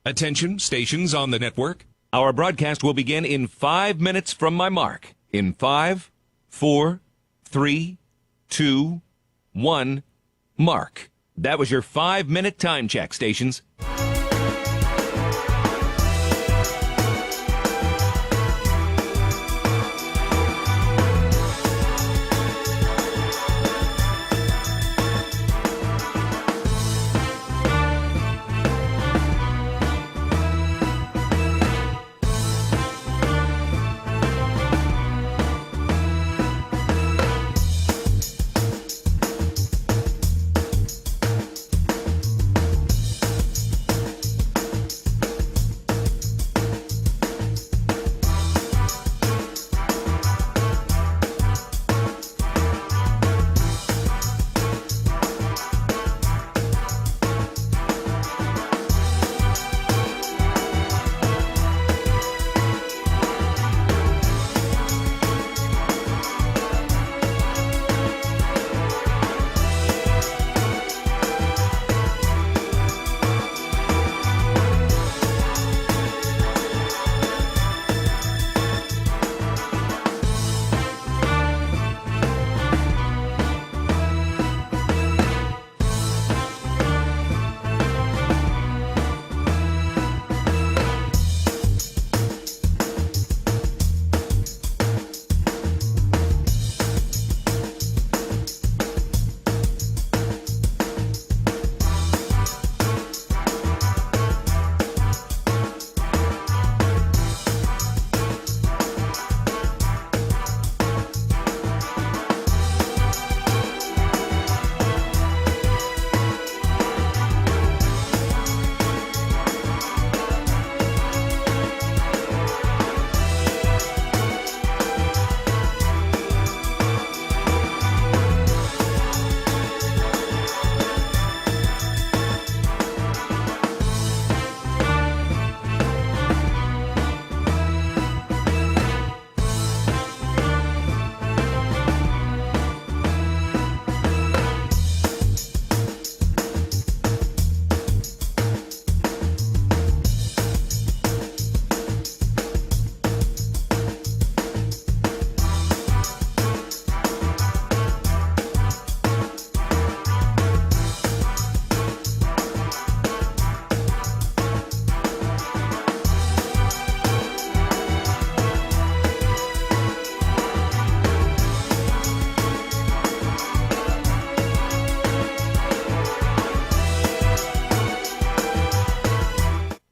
Attention, stations on the network. Our broadcast will begin in 5 minutes from my mark. In 5, 4, 3, 2, 1, mark. That was your 5-minute time check, stations.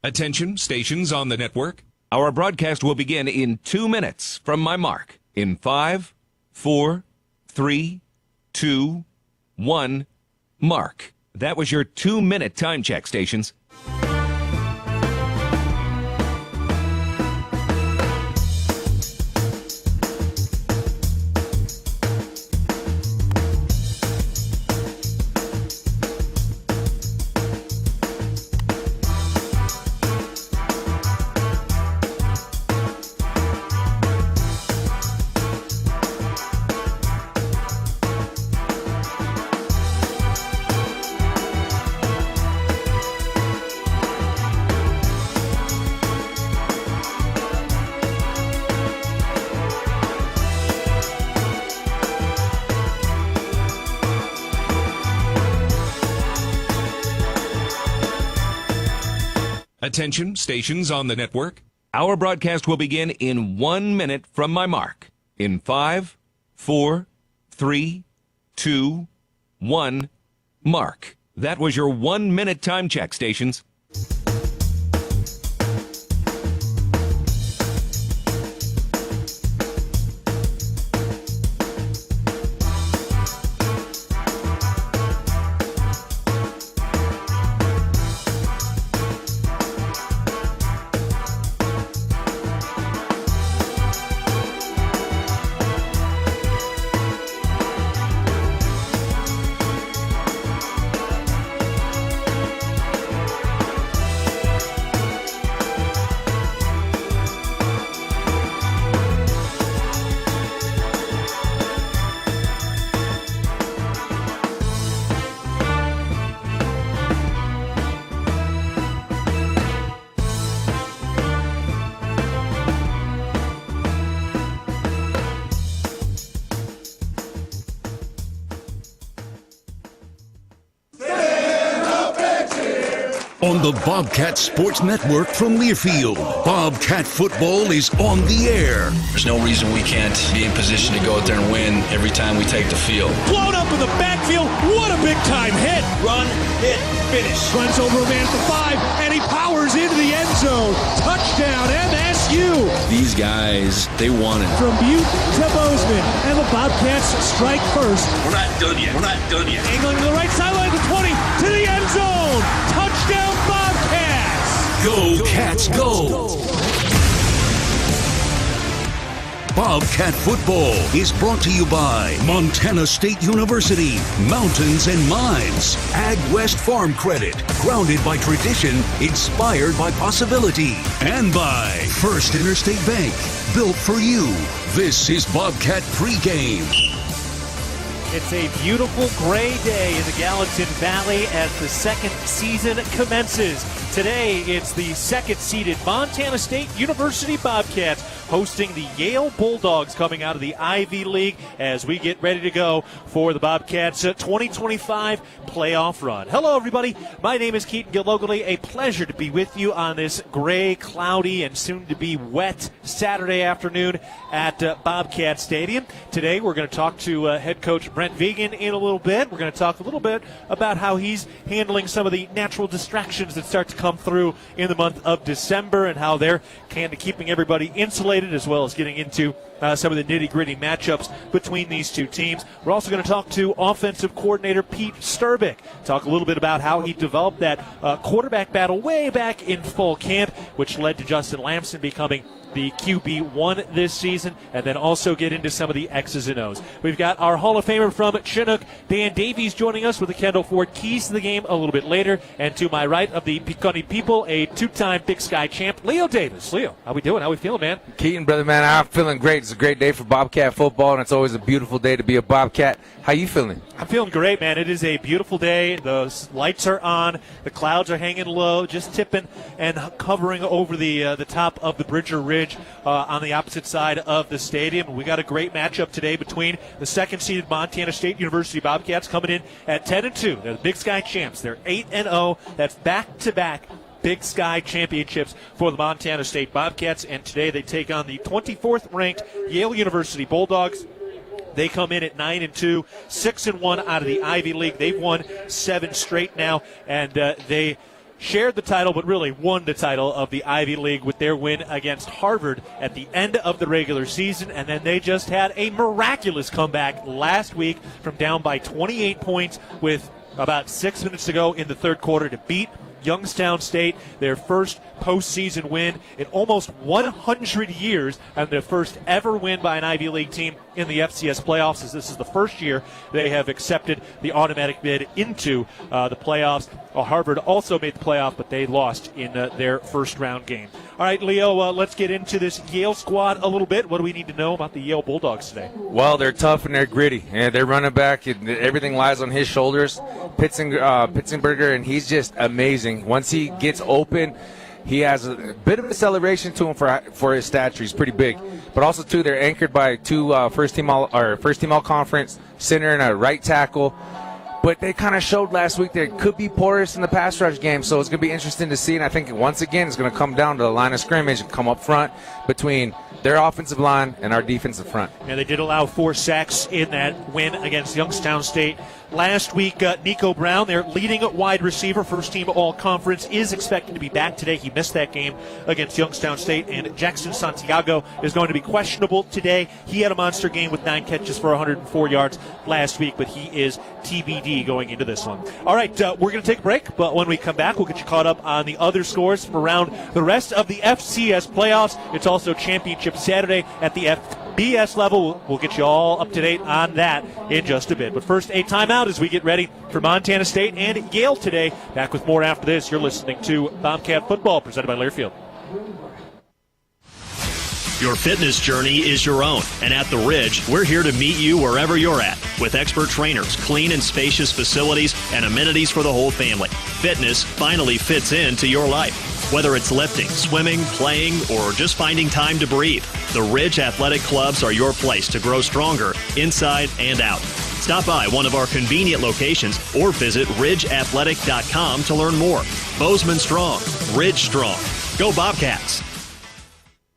Attention, stations on the network. Our broadcast will begin in 2 minutes from my mark. In 5, 4, 3, 2, 1, mark. That was your 2-minute time check, stations. Attention, stations on the network. Our broadcast will begin in 1 minute from my mark. In 5, 4, 3, 2, 1, mark. That was your 1-minute time check, stations. On the Bobcat Sports Network from Learfield, Bobcat football is on the air. There's no reason we can't be in position to go out there and win every time we take the field. Blown up in the backfield. What a big-time hit. Run, hit, finish. Runs over a man at the 5, and he powers into the end zone. Touchdown, MSU. These guys, they want it. From Butte to Bozeman, and the Bobcats strike first. We're not done yet. Angling to the right sideline, the 20, to the end zone. Touchdown, Bobcats. Go, Cats, go! Bobcat football is brought to you by Montana State University, Mountains and Mines, Ag West Farm Credit, grounded by tradition, inspired by possibility, and by First Interstate Bank, built for you. This is Bobcat Pregame. It's a beautiful gray day in the Gallatin Valley as the second season commences. Today, it's the second-seeded Montana State University Bobcats hosting the Yale Bulldogs coming out of the Ivy League as we get ready to go for the Bobcats' 2025 playoff run. Hello, everybody. My name is Keaton Gillogly. A pleasure to be with you on this gray, cloudy, and soon-to-be wet Saturday afternoon at Bobcat Stadium. Today, we're going to talk to head coach Brent Vigen in a little bit. We're going to talk a little bit about how he's handling some of the natural distractions that start to come through in the month of December and how they're kind of keeping everybody insulated as well as getting into some of the nitty-gritty matchups between these two teams. We're also going to talk to offensive coordinator Pete Sturbick, talk a little bit about how he developed that quarterback battle way back in fall camp, which led to Justin Lamson becoming the QB1 this season, and then also get into some of the X's and O's. We've got our Hall of Famer from Chinook, Dan Davies, joining us with the Kendall Ford keys to the game a little bit later. And to my right of the Peconi people, a two-time Big Sky champ, Leo Davis. Leo, how we doing? How we feeling, man? Keaton, brother, man, I'm feeling great. It's a great day for Bobcat football, and it's always a beautiful day to be a Bobcat. How you feeling? I'm feeling great, man. It is a beautiful day. The lights are on. The clouds are hanging low, just tipping and hovering over the top of the Bridger Ridge on the opposite side of the stadium. We got a great matchup today between the second-seeded Montana State University Bobcats coming in at 10-2. They're the Big Sky champs. They're 8-0. That's back-to-back Big Sky championships for the Montana State Bobcats. And today they take on the 24th-ranked Yale University Bulldogs. They come in at 9-2, 6-1 out of the Ivy League. They've won 7 straight now, and they shared the title, but really won the title of the Ivy League with their win against Harvard at the end of the regular season. And then they just had a miraculous comeback last week from down by 28 points with about 6 minutes to go in the third quarter to beat Youngstown State, their first postseason win in almost 100 years, and their first ever win by an Ivy League team in the FCS Playoffs, as this is the first year they have accepted the automatic bid into the playoffs. Harvard also made the playoff, but they lost in their first-round game. All right, Leo, let's get into this Yale squad a little bit. What do we need to know about the Yale Bulldogs today? Well, they're tough and they're gritty. And they're running back. Everything lies on his shoulders. Pitzenberger, and he's just amazing. Once he gets open, he has a bit of acceleration to him for his stature. He's pretty big. But also, too, they're anchored by two first-team all-conference center and a right tackle. But they kind of showed last week they could be porous in the pass rush game, so it's going to be interesting to see. And I think once again it's going to come down to the line of scrimmage and come up front between their offensive line and our defensive front. Yeah, they did allow 4 sacks in that win against Youngstown State. Last week, Nico Brown, their leading wide receiver, first-team all-conference, is expected to be back today. He missed that game against Youngstown State. And Jackson Santiago is going to be questionable today. He had a monster game with 9 catches for 104 yards last week, but he is TBD going into this one. All right, we're going to take a break, but when we come back, we'll get you caught up on the other scores from around the rest of the FCS playoffs. It's also Championship Saturday at the FBS level. We'll get you all up to date on that in just a bit. But first, a timeout as we get ready for Montana State and Yale today. Back with more after this. You're listening to Bobcat Football, presented by Learfield. Your fitness journey is your own, and at The Ridge, we're here to meet you wherever you're at with expert trainers, clean and spacious facilities, and amenities for the whole family. Fitness finally fits into your life. Whether it's lifting, swimming, playing, or just finding time to breathe, The Ridge Athletic Clubs are your place to grow stronger inside and out. Stop by one of our convenient locations or visit ridgeathletic.com to learn more. Bozeman strong, Ridge strong. Go Bobcats!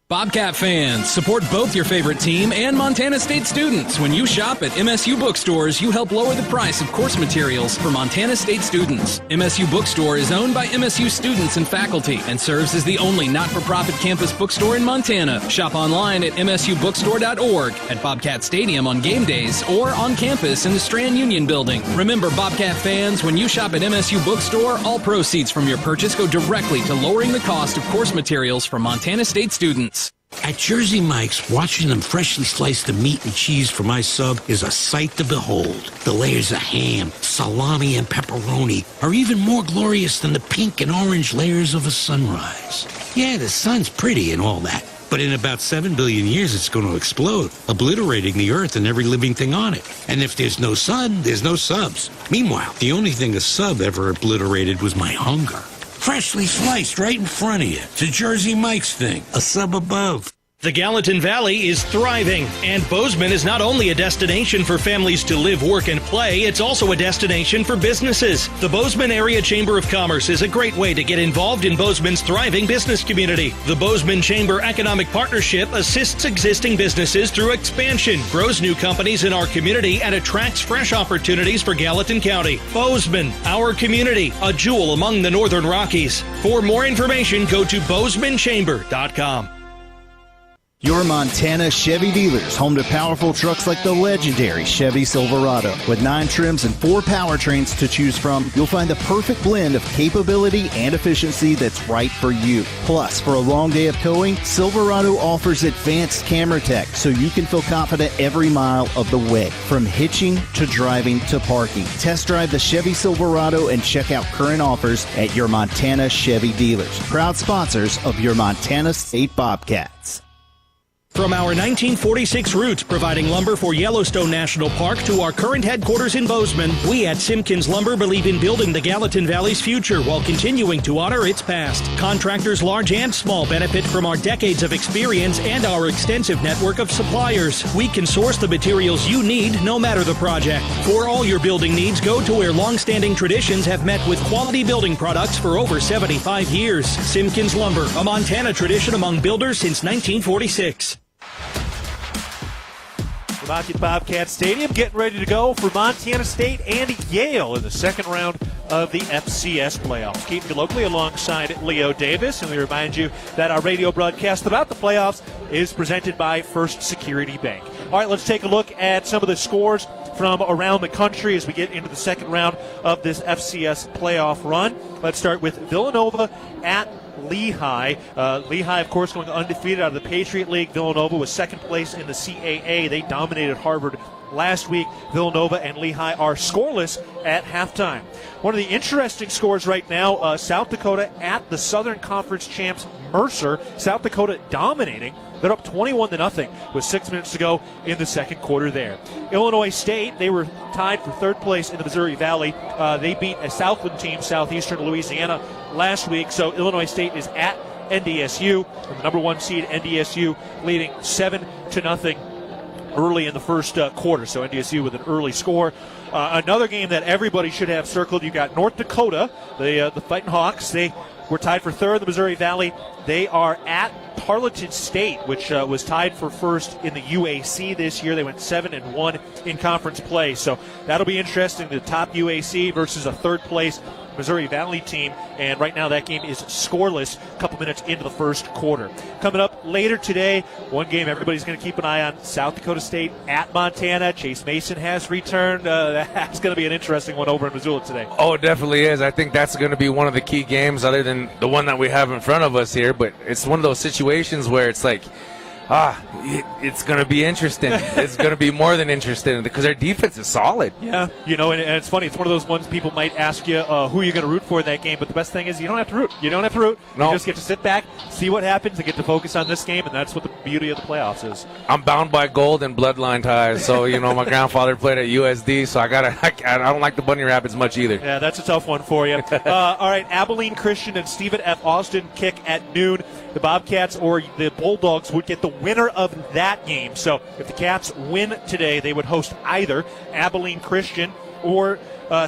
Bobcat fans, support both your favorite team and Montana State students. When you shop at MSU bookstores, you help lower the price of course materials for Montana State students. MSU Bookstore is owned by MSU students and faculty and serves as the only not-for-profit campus bookstore in Montana. Shop online at msubookstore.org, at Bobcat Stadium on game days, or on campus in the Strand Union Building. Remember, Bobcat fans, when you shop at MSU Bookstore, all proceeds from your purchase go directly to lowering the cost of course materials for Montana State students. At Jersey Mike's, watching them freshly slice the meat and cheese for my sub is a sight to behold. The layers of ham, salami, and pepperoni are even more glorious than the pink and orange layers of a sunrise. Yeah, the sun's pretty and all that, but in about 7 billion years it's going to explode, obliterating the earth and every living thing on it. And if there's no sun, there's no subs. Meanwhile, the only thing a sub ever obliterated was my hunger. Freshly sliced right in front of you. It's a Jersey Mike's thing. A sub above. The Gallatin Valley is thriving, and Bozeman is not only a destination for families to live, work, and play, it's also a destination for businesses. The Bozeman Area Chamber of Commerce is a great way to get involved in Bozeman's thriving business community. The Bozeman Chamber Economic Partnership assists existing businesses through expansion, grows new companies in our community, and attracts fresh opportunities for Gallatin County. Bozeman, our community, a jewel among the Northern Rockies. For more information, go to bozemanchamber.com. Your Montana Chevy dealers, home to powerful trucks like the legendary Chevy Silverado. With 9 trims and 4 powertrains to choose from, you'll find the perfect blend of capability and efficiency that's right for you. Plus, for a long day of towing, Silverado offers advanced camera tech so you can feel confident every mile of the way. From hitching to driving to parking. Test drive the Chevy Silverado and check out current offers at your Montana Chevy dealers. Proud sponsors of your Montana State Bobcats. From our 1946 roots providing lumber for Yellowstone National Park to our current headquarters in Bozeman, we at Simpkins Lumber believe in building the Gallatin Valley's future while continuing to honor its past. Contractors large and small benefit from our decades of experience and our extensive network of suppliers. We can source the materials you need no matter the project. For all your building needs, go to where long-standing traditions have met with quality building products for over 75 years. Simpkins Lumber, a Montana tradition among builders since 1946. The Bobcat Stadium getting ready to go for Montana State and Yale in the second round of the FCS Playoffs. Keaton Gillogly alongside Leo Davis, and we remind you that our radio broadcast about the playoffs is presented by First Security Bank. All right, let's take a look at some of the scores from around the country as we get into the second round of this FCS playoff run. Let's start with Villanova at Lehigh. Lehigh, of course, going undefeated out of the Patriot League. Villanova was second place in the CAA. They dominated Harvard last week. Villanova and Lehigh are scoreless at halftime. One of the interesting scores right now, South Dakota at the Southern Conference champs Mercer. South Dakota dominating. They're up 21-0 with 6 minutes to go in the second quarter there. Illinois State, they were tied for third place in the Missouri Valley. They beat a Southland team, Southeastern Louisiana, last week. So Illinois State is at NDSU. And the number 1 seed, NDSU, leading 7-0 early in the first quarter. So NDSU with an early score. Another game that everybody should have circled, you got North Dakota, the Fighting Hawks. They were tied for third in the Missouri Valley. They are at Tarleton State, which was tied for first in the UAC this year. They went 7-1 in conference play. So that'll be interesting. The top UAC versus a third place Missouri Valley team, and right now that game is scoreless a couple minutes into the first quarter. Coming up later today, one game everybody's going to keep an eye on, South Dakota State at Montana. Chase Mason has returned. That's going to be an interesting one over in Missoula today. Oh, it definitely is. I think that's going to be one of the key games other than the one that we have in front of us here, but it's one of those situations where it's like, it's going to be interesting. It's going to be more than interesting because their defense is solid. Yeah, and it's funny. It's one of those ones people might ask you who you're going to root for in that game, but the best thing is you don't have to root. You don't have to root. No. You just get to sit back, see what happens, and get to focus on this game, and that's what beauty of the playoffs is. I'm bound by gold and bloodline ties. So, my grandfather played at USD, so I don't like the bunny rabbits much either. Yeah, that's a tough one for you. All right, Abilene Christian and Stephen F. Austin kick at noon. The Bobcats or the Bulldogs would get the winner of that game. So if the Cats win today, they would host either Abilene Christian or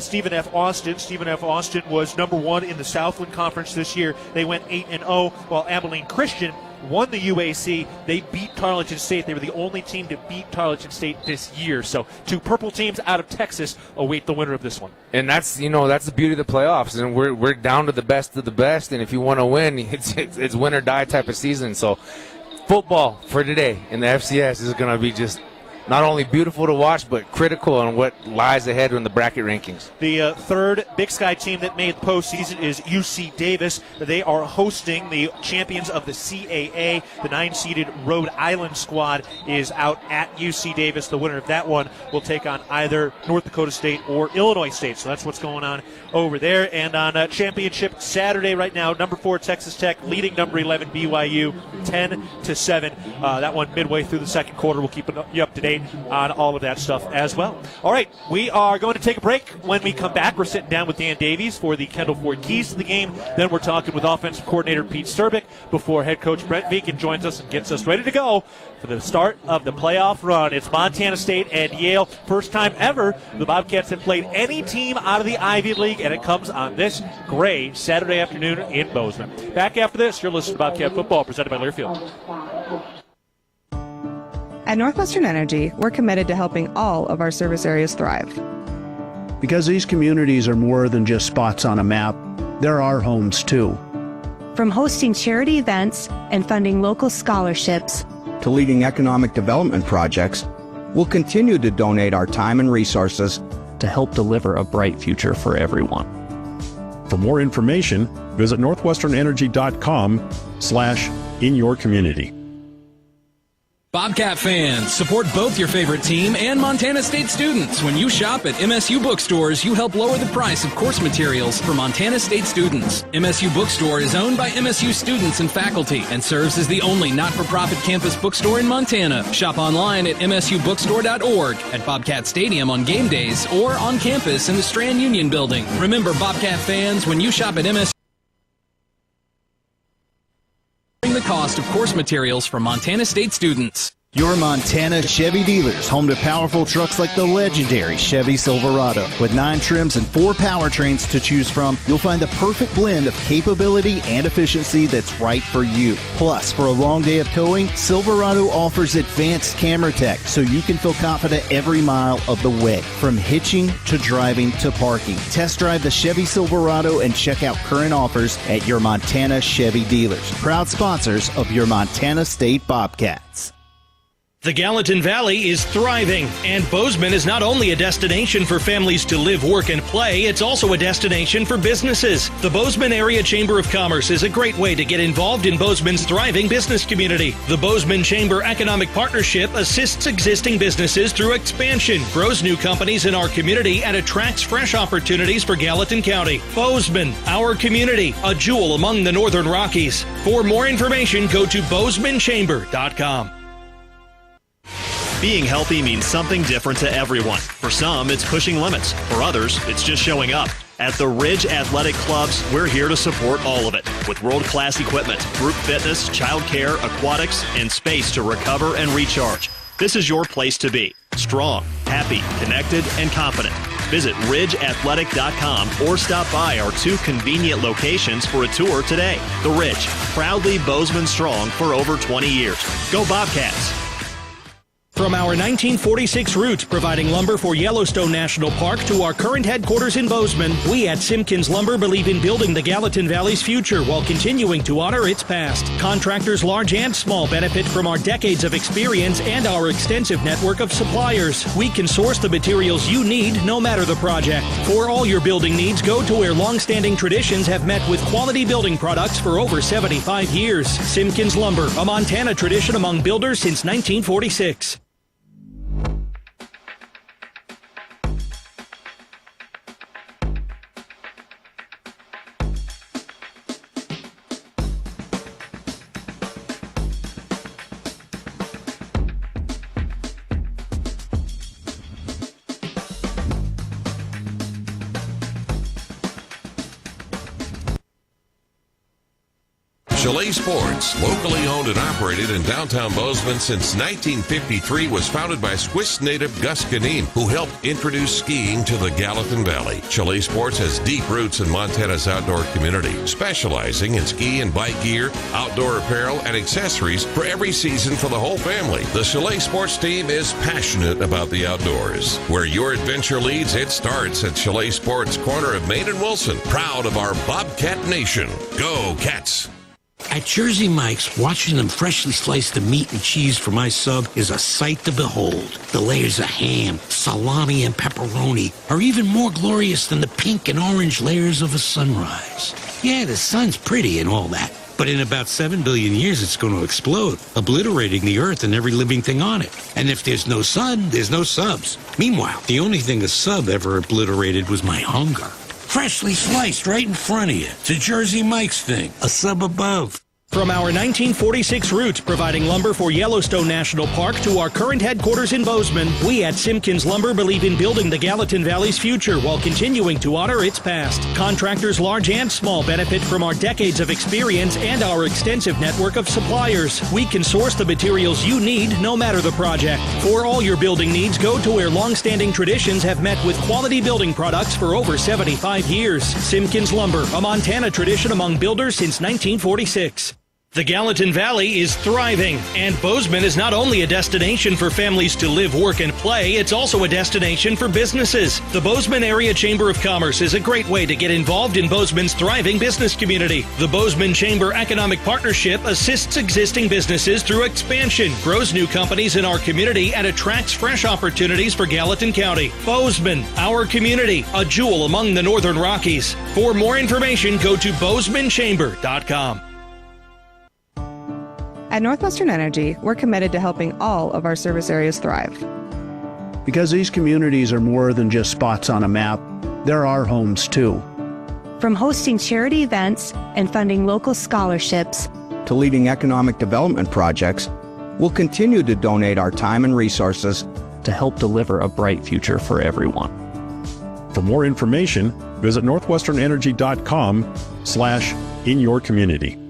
Stephen F. Austin. Stephen F. Austin was number 1 in the Southland Conference this year. They went 8-0, while Abilene Christian won the UAC. They beat Tarleton State. They were the only team to beat Tarleton State this year. So 2 purple teams out of Texas await the winner of this one. And that's the beauty of the playoffs. And we're down to the best of the best. And if you want to win, it's win or die type of season. So football for today in the FCS is going to be just not only beautiful to watch, but critical on what lies ahead in the bracket rankings. The third Big Sky team that made the postseason is UC Davis. They are hosting the champions of the CAA. The 9-seeded Rhode Island squad is out at UC Davis. The winner of that one will take on either North Dakota State or Illinois State. So that's what's going on over there. And on championship Saturday right now, number 4 Texas Tech leading number 11 BYU 10-7. That one midway through the second quarter. We'll keep you up to date on all of that stuff as well. All right, we are going to take a break. When we come back, we're sitting down with Dan Davies for the Kendall Ford Keys to the game. Then we're talking with offensive coordinator Pete Sturbick before head coach Brent Viken joins us and gets us ready to go for the start of the playoff run. It's Montana State and Yale. First time ever the Bobcats have played any team out of the Ivy League, and it comes on this gray Saturday afternoon in Bozeman. Back after this, you're listening to Bobcat Football presented by Learfield. At Northwestern Energy, we're committed to helping all of our service areas thrive. Because these communities are more than just spots on a map, they're our homes too. From hosting charity events and funding local scholarships to leading economic development projects, we'll continue to donate our time and resources to help deliver a bright future for everyone. For more information, visit northwesternenergy.com/inyourcommunity. Bobcat fans, support both your favorite team and Montana State students. When you shop at MSU bookstores, you help lower the price of course materials for Montana State students. MSU Bookstore is owned by MSU students and faculty and serves as the only not-for-profit campus bookstore in Montana. Shop online at msubookstore.org, at Bobcat Stadium on game days, or on campus in the Strand Union Building. Remember, Bobcat fans, when you shop at MSU, the cost of course materials for Montana State students. Your Montana Chevy dealers, home to powerful trucks like the legendary Chevy Silverado. With 9 trims and 4 powertrains to choose from, you'll find the perfect blend of capability and efficiency that's right for you. Plus, for a long day of towing, Silverado offers advanced camera tech so you can feel confident every mile of the way. From hitching to driving to parking. Test drive the Chevy Silverado and check out current offers at your Montana Chevy dealers. Proud sponsors of your Montana State Bobcats. The Gallatin Valley is thriving, and Bozeman is not only a destination for families to live, work, and play, it's also a destination for businesses. The Bozeman Area Chamber of Commerce is a great way to get involved in Bozeman's thriving business community. The Bozeman Chamber Economic Partnership assists existing businesses through expansion, grows new companies in our community, and attracts fresh opportunities for Gallatin County. Bozeman, our community, a jewel among the Northern Rockies. For more information, go to bozemanchamber.com. Being healthy means something different to everyone. For some, it's pushing limits. For others, it's just showing up. At the Ridge Athletic Clubs, we're here to support all of it with world-class equipment, group fitness, childcare, aquatics, and space to recover and recharge. This is your place to be. Strong, happy, connected, and confident. Visit ridgeathletic.com or stop by our 2 convenient locations for a tour today. The Ridge, proudly Bozeman strong for over 20 years. Go Bobcats! From our 1946 roots providing lumber for Yellowstone National Park to our current headquarters in Bozeman, we at Simpkins Lumber believe in building the Gallatin Valley's future while continuing to honor its past. Contractors large and small benefit from our decades of experience and our extensive network of suppliers. We can source the materials you need no matter the project. For all your building needs, go to where long-standing traditions have met with quality building products for over 75 years. Simpkins Lumber, a Montana tradition among builders since 1946. Chalet Sports, locally owned and operated in downtown Bozeman since 1953, was founded by Swiss native Gus Ganin, who helped introduce skiing to the Gallatin Valley. Chalet Sports has deep roots in Montana's outdoor community, specializing in ski and bike gear, outdoor apparel, and accessories for every season for the whole family. The Chalet Sports team is passionate about the outdoors. Where your adventure leads, it starts at Chalet Sports, corner of Main and Wilson. Proud of our Bobcat Nation. Go Cats! At Jersey Mike's, watching them freshly slice the meat and cheese for my sub is a sight to behold. The layers of ham, salami, and pepperoni are even more glorious than the pink and orange layers of a sunrise. Yeah, the sun's pretty and all that, but in about 7 billion years it's going to explode, obliterating the earth and every living thing on it. And if there's no sun, there's no subs. Meanwhile, the only thing a sub ever obliterated was my hunger. Freshly sliced right in front of you. It's a Jersey Mike's thing. A sub above. From our 1946 roots providing lumber for Yellowstone National Park to our current headquarters in Bozeman, we at Simpkins Lumber believe in building the Gallatin Valley's future while continuing to honor its past. Contractors large and small benefit from our decades of experience and our extensive network of suppliers. We can source the materials you need no matter the project. For all your building needs, go to where long-standing traditions have met with quality building products for over 75 years. Simpkins Lumber, a Montana tradition among builders since 1946. The Gallatin Valley is thriving, and Bozeman is not only a destination for families to live, work, and play, it's also a destination for businesses. The Bozeman Area Chamber of Commerce is a great way to get involved in Bozeman's thriving business community. The Bozeman Chamber Economic Partnership assists existing businesses through expansion, grows new companies in our community, and attracts fresh opportunities for Gallatin County. Bozeman, our community, a jewel among the Northern Rockies. For more information, go to bozemanchamber.com. At Northwestern Energy, we're committed to helping all of our service areas thrive. Because these communities are more than just spots on a map, they're our homes too. From hosting charity events and funding local scholarships to leading economic development projects, we'll continue to donate our time and resources to help deliver a bright future for everyone. For more information, visit northwesternenergy.com/inyourcommunity.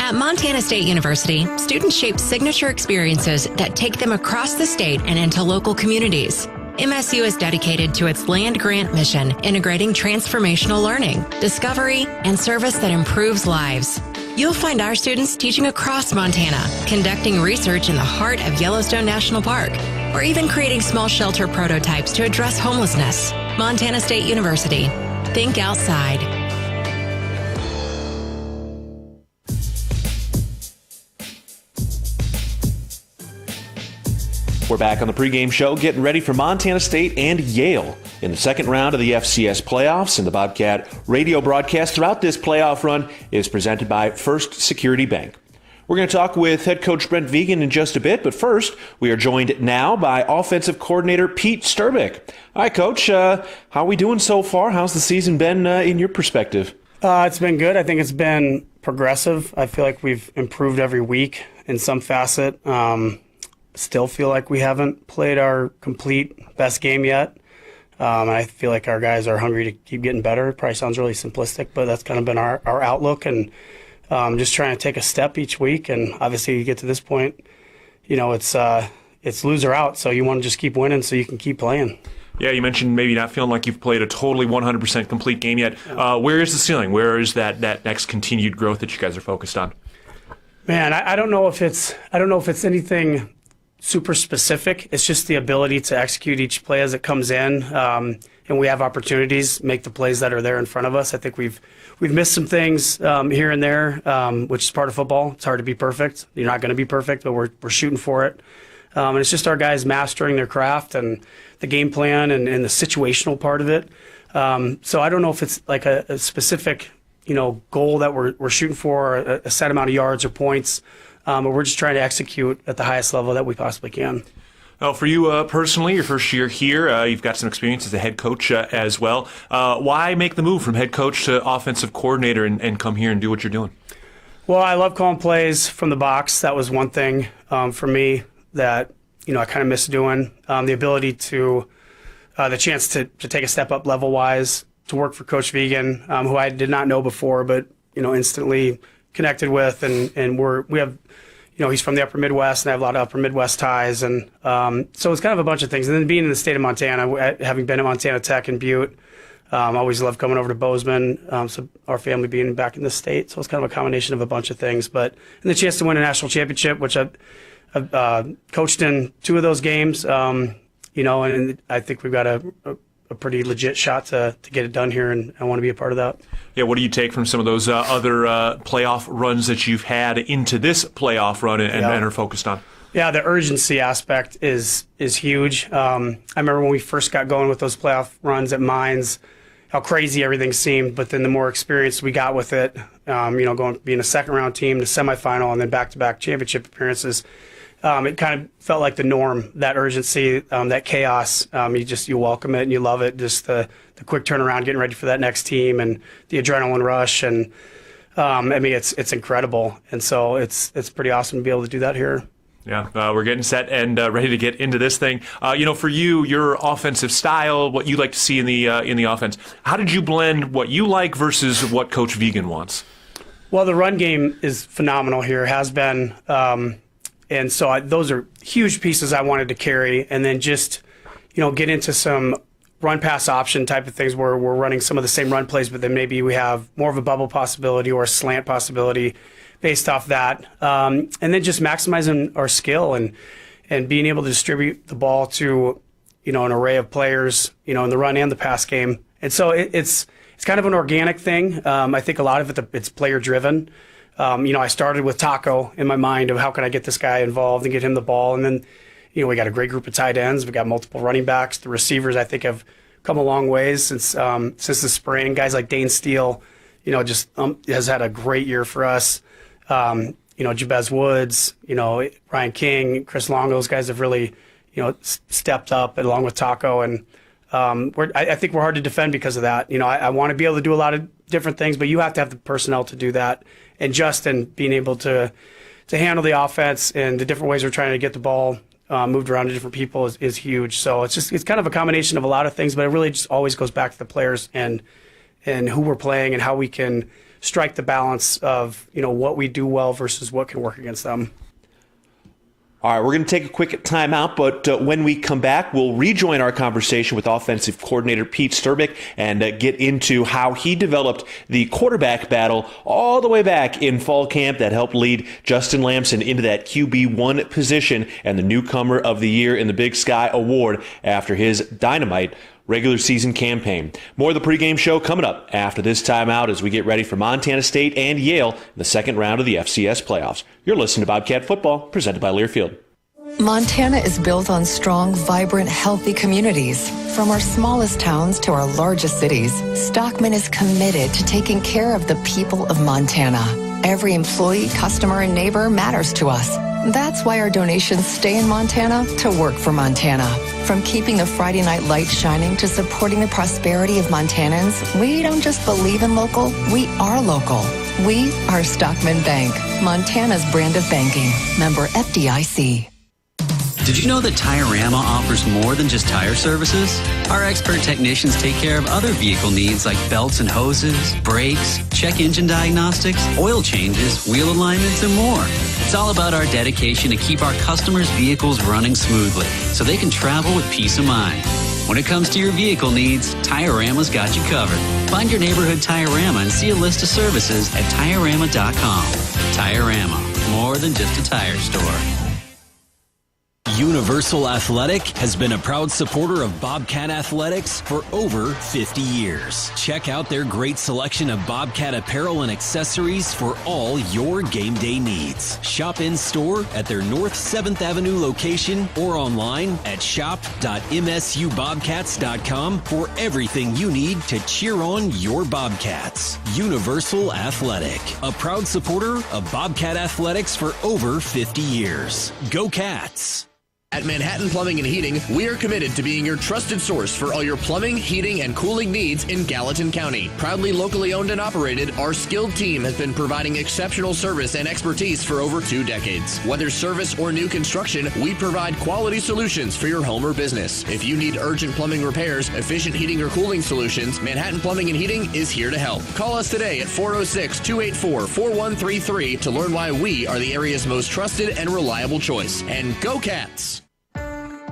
At Montana State University, students shape signature experiences that take them across the state and into local communities. MSU is dedicated to its land-grant mission, integrating transformational learning, discovery, and service that improves lives. You'll find our students teaching across Montana, conducting research in the heart of Yellowstone National Park, or even creating small shelter prototypes to address homelessness. Montana State University. Think outside. We're back on the pregame show, getting ready for Montana State and Yale in the second round of the FCS Playoffs. And the Bobcat radio broadcast throughout this playoff run is presented by First Security Bank. We're going to talk with head coach Brent Vigen in just a bit, but first, we are joined now by offensive coordinator Pete Sturbick. Hi, Coach. How are we doing so far? How's the season been in your perspective? It's been good. I think it's been progressive. I feel like we've improved every week in some facet. Still feel like we haven't played our complete best game yet. I feel like our guys are hungry to keep getting better. It probably sounds really simplistic, but that's kind of been our outlook, and just trying to take a step each week. And obviously you get to this point, you know, it's lose or out, so you want to just keep winning so you can keep playing. Yeah, you mentioned maybe not feeling like you've played a totally 100% complete game yet. Where is the ceiling? Where is that next continued growth that you guys are focused on? Man, I don't know if it's anything super specific. It's just the ability to execute each play as it comes in, and we have opportunities, make the plays that are there in front of us. I think we've missed some things here and there, which is part of football. It's hard to be perfect. You're not going to be perfect, but we're shooting for it. And it's just our guys mastering their craft and the game plan and the situational part of it. So I don't know if it's like a specific, goal that we're shooting for, a set amount of yards or points. But we're just trying to execute at the highest level that we possibly can. Well, for you personally, your first year here, you've got some experience as a head coach as well. Why make the move from head coach to offensive coordinator and come here and do what you're doing? Well, I love calling plays from the box. That was one thing for me that I kind of missed doing. The ability to, the chance to take a step up level-wise, to work for Coach Vigen, who I did not know before, but instantly connected with, and we have, he's from the Upper Midwest, and I have a lot of Upper Midwest ties, and so it's kind of a bunch of things. And then being in the state of Montana, having been at Montana Tech and Butte, always loved coming over to Bozeman, so our family being back in the state, so it's kind of a combination of a bunch of things. But and the chance to win a national championship, which I've coached in 2 of those games, and I think we've got a pretty legit shot to get it done here, and I want to be a part of that. Yeah, what do you take from some of those other playoff runs that you've had into this playoff run and are focused on? Yeah, the urgency aspect is huge. I remember when we first got going with those playoff runs at Mines, how crazy everything seemed, but then the more experience we got with it, being a second-round team to semifinal and then back-to-back championship appearances, it kind of felt like the norm, that urgency, that chaos. You welcome it and you love it, just the quick turnaround, getting ready for that next team and the adrenaline rush. And it's incredible. And so it's pretty awesome to be able to do that here. Yeah, we're getting set and ready to get into this thing. For you, your offensive style, what you like to see in the offense, how did you blend what you like versus what Coach Vegan wants? Well, the run game is phenomenal here, has been. And so those are huge pieces I wanted to carry, and then just, get into some run-pass option type of things where we're running some of the same run plays, but then maybe we have more of a bubble possibility or a slant possibility based off that. And then just maximizing our skill and being able to distribute the ball to, an array of players, in the run and the pass game. And so it's kind of an organic thing. I think a lot of it's player-driven. I started with Taco in my mind of how can I get this guy involved and get him the ball. And then, we got a great group of tight ends. We got multiple running backs. The receivers, I think, have come a long ways since the spring. Guys like Dane Steele, has had a great year for us. Jabez Woods, Ryan King, Chris Long, those guys have really, stepped up along with Taco. And I think we're hard to defend because of that. I want to be able to do a lot of different things, but you have to have the personnel to do that. And Justin being able to handle the offense and the different ways we're trying to get the ball moved around to different people is huge. So it's kind of a combination of a lot of things, but it really just always goes back to the players and who we're playing and how we can strike the balance of what we do well versus what can work against them. All right, we're going to take a quick timeout, but when we come back, we'll rejoin our conversation with offensive coordinator Pete Sturbick and get into how he developed the quarterback battle all the way back in fall camp that helped lead Justin Lamson into that QB1 position and the newcomer of the year in the Big Sky Award after his dynamite regular season campaign. More of the pregame show coming up after this timeout as we get ready for Montana State and Yale in the second round of the FCS Playoffs. You're listening to Bobcat Football, presented by Learfield. Montana is built on strong, vibrant, healthy communities. From our smallest towns to our largest cities, Stockman is committed to taking care of the people of Montana. Every employee, customer, and neighbor matters to us. That's why our donations stay in Montana to work for Montana. From keeping the Friday night lights shining to supporting the prosperity of Montanans, we don't just believe in local, we are local. We are Stockman Bank, Montana's brand of banking. Member FDIC. Did you know that Tire-Rama offers more than just tire services? Our expert technicians take care of other vehicle needs like belts and hoses, brakes, check engine diagnostics, oil changes, wheel alignments, and more. It's all about our dedication to keep our customers' vehicles running smoothly so they can travel with peace of mind. When it comes to your vehicle needs, Tire-Rama's got you covered. Find your neighborhood Tire-Rama and see a list of services at TireRama.com. Tire-Rama, more than just a tire store. Universal Athletic has been a proud supporter of Bobcat Athletics for over 50 years. Check out their great selection of Bobcat apparel and accessories for all your game day needs. Shop in store at their North 7th Avenue location or online at shop.msubobcats.com for everything you need to cheer on your Bobcats. Universal Athletic, a proud supporter of Bobcat Athletics for over 50 years. Go Cats! At Manhattan Plumbing and Heating, we are committed to being your trusted source for all your plumbing, heating, and cooling needs in Gallatin County. Proudly locally owned and operated, our skilled team has been providing exceptional service and expertise for over 2 decades. Whether service or new construction, we provide quality solutions for your home or business. If you need urgent plumbing repairs, efficient heating or cooling solutions, Manhattan Plumbing and Heating is here to help. Call us today at 406-284-4133 to learn why we are the area's most trusted and reliable choice. And go Cats!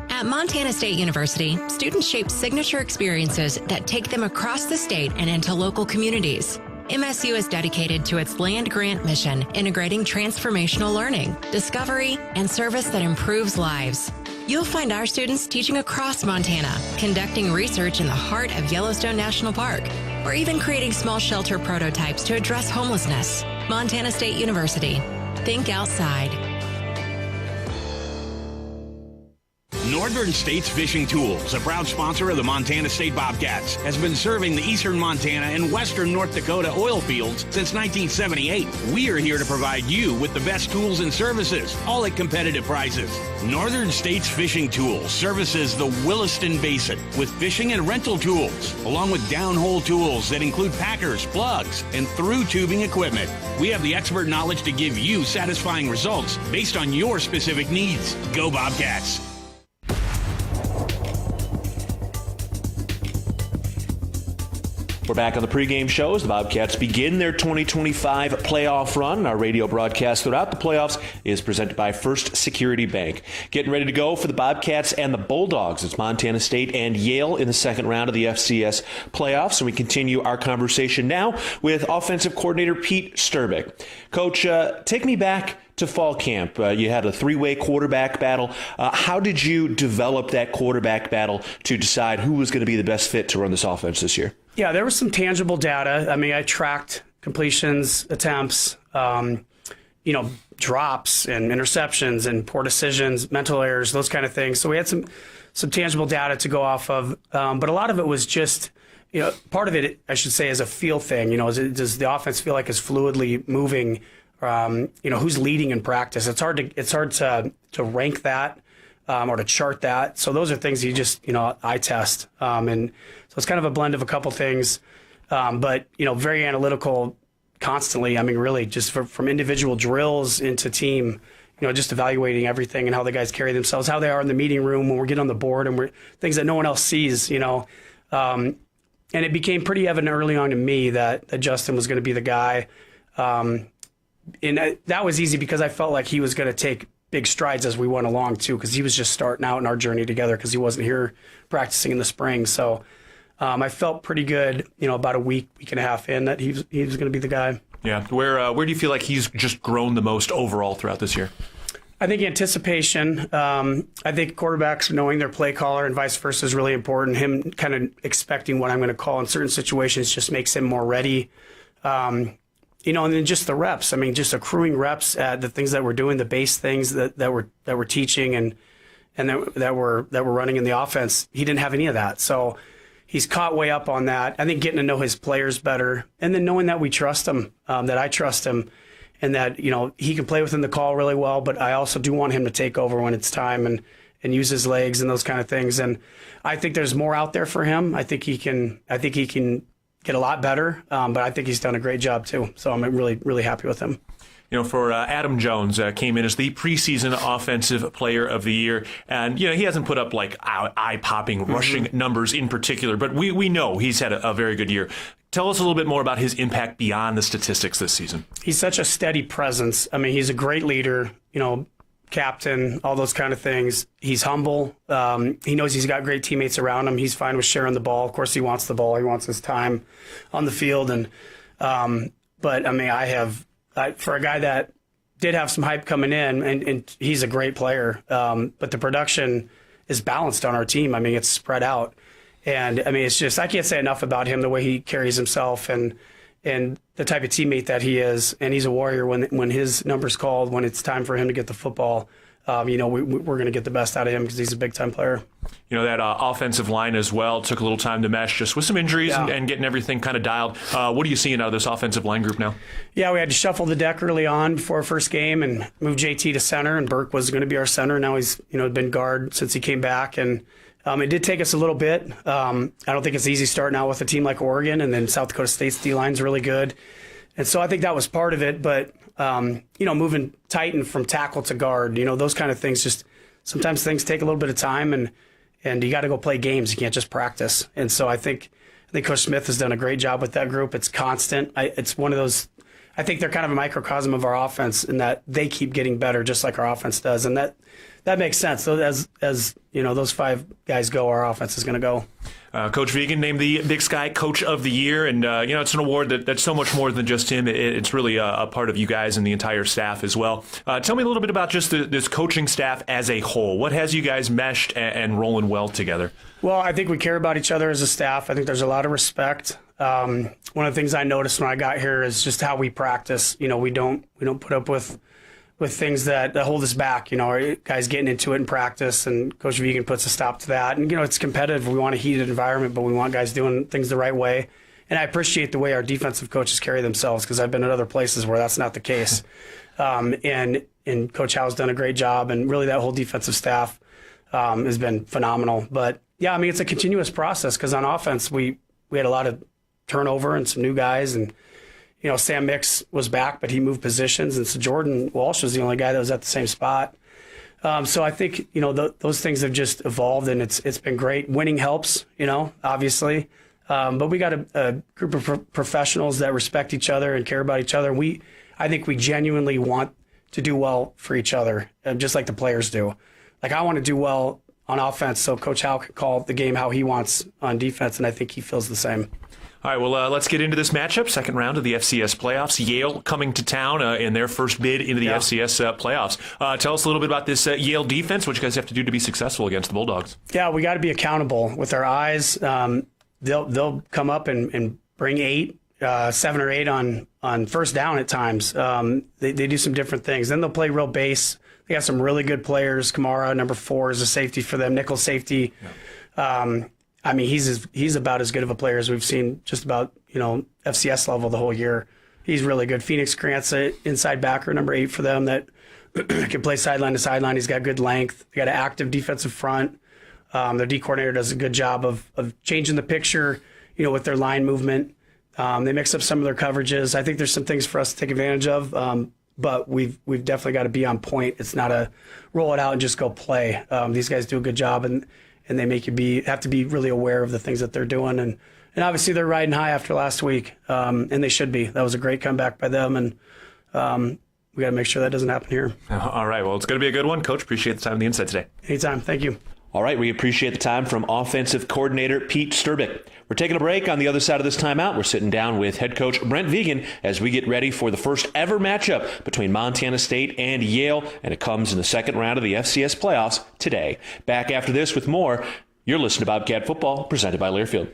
At Montana State University, students shape signature experiences that take them across the state and into local communities. MSU is dedicated to its land grant mission, integrating transformational learning, discovery, and service that improves lives. You'll find our students teaching across Montana, conducting research in the heart of Yellowstone National Park, or even creating small shelter prototypes to address homelessness. Montana State University. Think outside. Northern States Fishing Tools, a proud sponsor of the Montana State Bobcats, has been serving the eastern Montana and western North Dakota oil fields since 1978. We are here to provide you with the best tools and services, all at competitive prices. Northern States Fishing Tools services the Williston Basin with fishing and rental tools, along with downhole tools that include packers, plugs, and through tubing equipment. We have the expert knowledge to give you satisfying results based on your specific needs. Go Bobcats! We're back on the pregame show as the Bobcats begin their 2025 playoff run. Our radio broadcast throughout the playoffs is presented by First Security Bank. Getting ready to go for the Bobcats and the Bulldogs. It's Montana State and Yale in the second round of the FCS Playoffs. And we continue our conversation now with offensive coordinator Pete Sturbick. Coach, take me back to fall camp. You had a 3-way quarterback battle. How did you develop that quarterback battle to decide who was going to be the best fit to run this offense this year? Yeah, there was some tangible data. I mean, I tracked completions, attempts, drops and interceptions and poor decisions, mental errors, those kind of things. So we had some tangible data to go off of. But a lot of it was just, part of it, I should say, is a feel thing. Does the offense feel like it's fluidly moving? Who's leading in practice? It's hard to rank that or to chart that. So those are things you just eye test, and so it's kind of a blend of a couple things, but very analytical constantly. I mean, really just from individual drills into team. Just evaluating everything and how the guys carry themselves, how they are in the meeting room when we're getting on the board, and we're things that no one else sees. And it became pretty evident early on to me that Justin was going to be the guy. And that was easy because I felt like he was going to take big strides as we went along too, because he was just starting out in our journey together because he wasn't here practicing in the spring. So I felt pretty good, about a week and a half in that he was going to be the guy. Yeah. Where do you feel like he's just grown the most overall throughout this year? I think anticipation. I think quarterbacks knowing their play caller and vice versa is really important. Him kind of expecting what I'm going to call in certain situations just makes him more ready. And then just the reps. I mean, just accruing reps at the things that we're doing, the base things that we're teaching and that we're running in the offense. He didn't have any of that, so he's caught way up on that. I think getting to know his players better, and then knowing that we trust him, that I trust him, and that he can play within the call really well. But I also do want him to take over when it's time and use his legs and those kind of things. And I think there's more out there for him. I think he can get a lot better, but I think he's done a great job too. So I'm really, really happy with him. For Adam Jones, came in as the preseason Offensive Player of the Year. And, he hasn't put up like eye-popping rushing numbers in particular, but we know he's had a very good year. Tell us a little bit more about his impact beyond the statistics this season. He's such a steady presence. I mean, he's a great leader, captain, all those kind of things. He's humble. He knows he's got great teammates around him. He's fine with sharing the ball. Of course, he wants the ball. He wants his time on the field. And but I mean, for a guy that did have some hype coming in, and he's a great player. But the production is balanced on our team. I mean, it's spread out, and I mean, it's just I can't say enough about him, the way he carries himself and the type of teammate that he is. And he's a warrior when his number's called, when it's time for him to get the football. we're going to get the best out of him because he's a big-time player. That offensive line as well took a little time to mesh just with some injuries and getting everything kind of dialed. What are you seeing out of this offensive line group now? Yeah, we had to shuffle the deck early on before our first game and move JT to center, and Burke was going to be our center. Now he's been guard since he came back, and it did take us a little bit. I don't think it's easy starting out with a team like Oregon, and then South Dakota State's D-line's really good. And so I think that was part of it, but moving Titan from tackle to guard, those kind of things, just sometimes things take a little bit of time, and you got to go play games. You can't just practice. And so I think Coach Smith has done a great job with that group. It's constant. It's one of those. I think they're kind of a microcosm of our offense in that they keep getting better, just like our offense does, and that makes sense. So as those 5 guys go, our offense is going to go. Coach Vigen named the Big Sky Coach of the Year, and it's an award that's so much more than just him. It's really a part of you guys and the entire staff as well. Tell me a little bit about just this coaching staff as a whole. What has you guys meshed and rolling well together? Well, I think we care about each other as a staff. I think there's a lot of respect. One of the things I noticed when I got here is just how we practice. We don't put up with things that hold us back. Our guys getting into it in practice, and Coach Vigen puts a stop to that. And, it's competitive. We want a heated environment, but we want guys doing things the right way. And I appreciate the way our defensive coaches carry themselves, because I've been at other places where that's not the case. And Coach Howe's done a great job, and really that whole defensive staff has been phenomenal. But, yeah, it's a continuous process, because on offense we had a lot of turnover and some new guys, and Sam Mix was back, but he moved positions, and so Jordan Walsh was the only guy that was at the same spot. So I think those things have just evolved, and it's been great. Winning helps, obviously, but we got a group of professionals that respect each other and care about each other. I think we genuinely want to do well for each other, just like the players do. Like, I want to do well on offense, so Coach Howe can call the game how he wants on defense, and I think he feels the same. All right, well, let's get into this matchup. Second round of the FCS playoffs. Yale coming to town in their first bid into the FCS playoffs. Tell us a little bit about this Yale defense, what you guys have to do to be successful against the Bulldogs. Yeah, we got to be accountable with our eyes. They'll come up and bring 7 or 8 on first down at times. They do some different things. Then they'll play real base. They got some really good players. Kamara, number 4, is a safety for them. Nickel safety. Yeah. He's about as good of a player as we've seen just about, FCS level the whole year. He's really good. Phoenix Grant's an inside backer, number 8 for them, that can play sideline to sideline. He's got good length. They got an active defensive front. Their D coordinator does a good job of changing the picture, with their line movement. They mix up some of their coverages. I think there's some things for us to take advantage of, but we've definitely got to be on point. It's not a roll it out and just go play. These guys do a good job, and they make you have to be really aware of the things that they're doing. And obviously they're riding high after last week, and they should be. That was a great comeback by them, and we got to make sure that doesn't happen here. All right, well, it's going to be a good one. Coach, appreciate the time and the insight today. Anytime. Thank you. All right, we appreciate the time from offensive coordinator Pete Sturbick. We're taking a break. On the other side of this timeout, we're sitting down with head coach Brent Vigen as we get ready for the first ever matchup between Montana State and Yale, and it comes in the second round of the FCS playoffs today. Back after this with more. You're listening to Bobcat Football, presented by Learfield.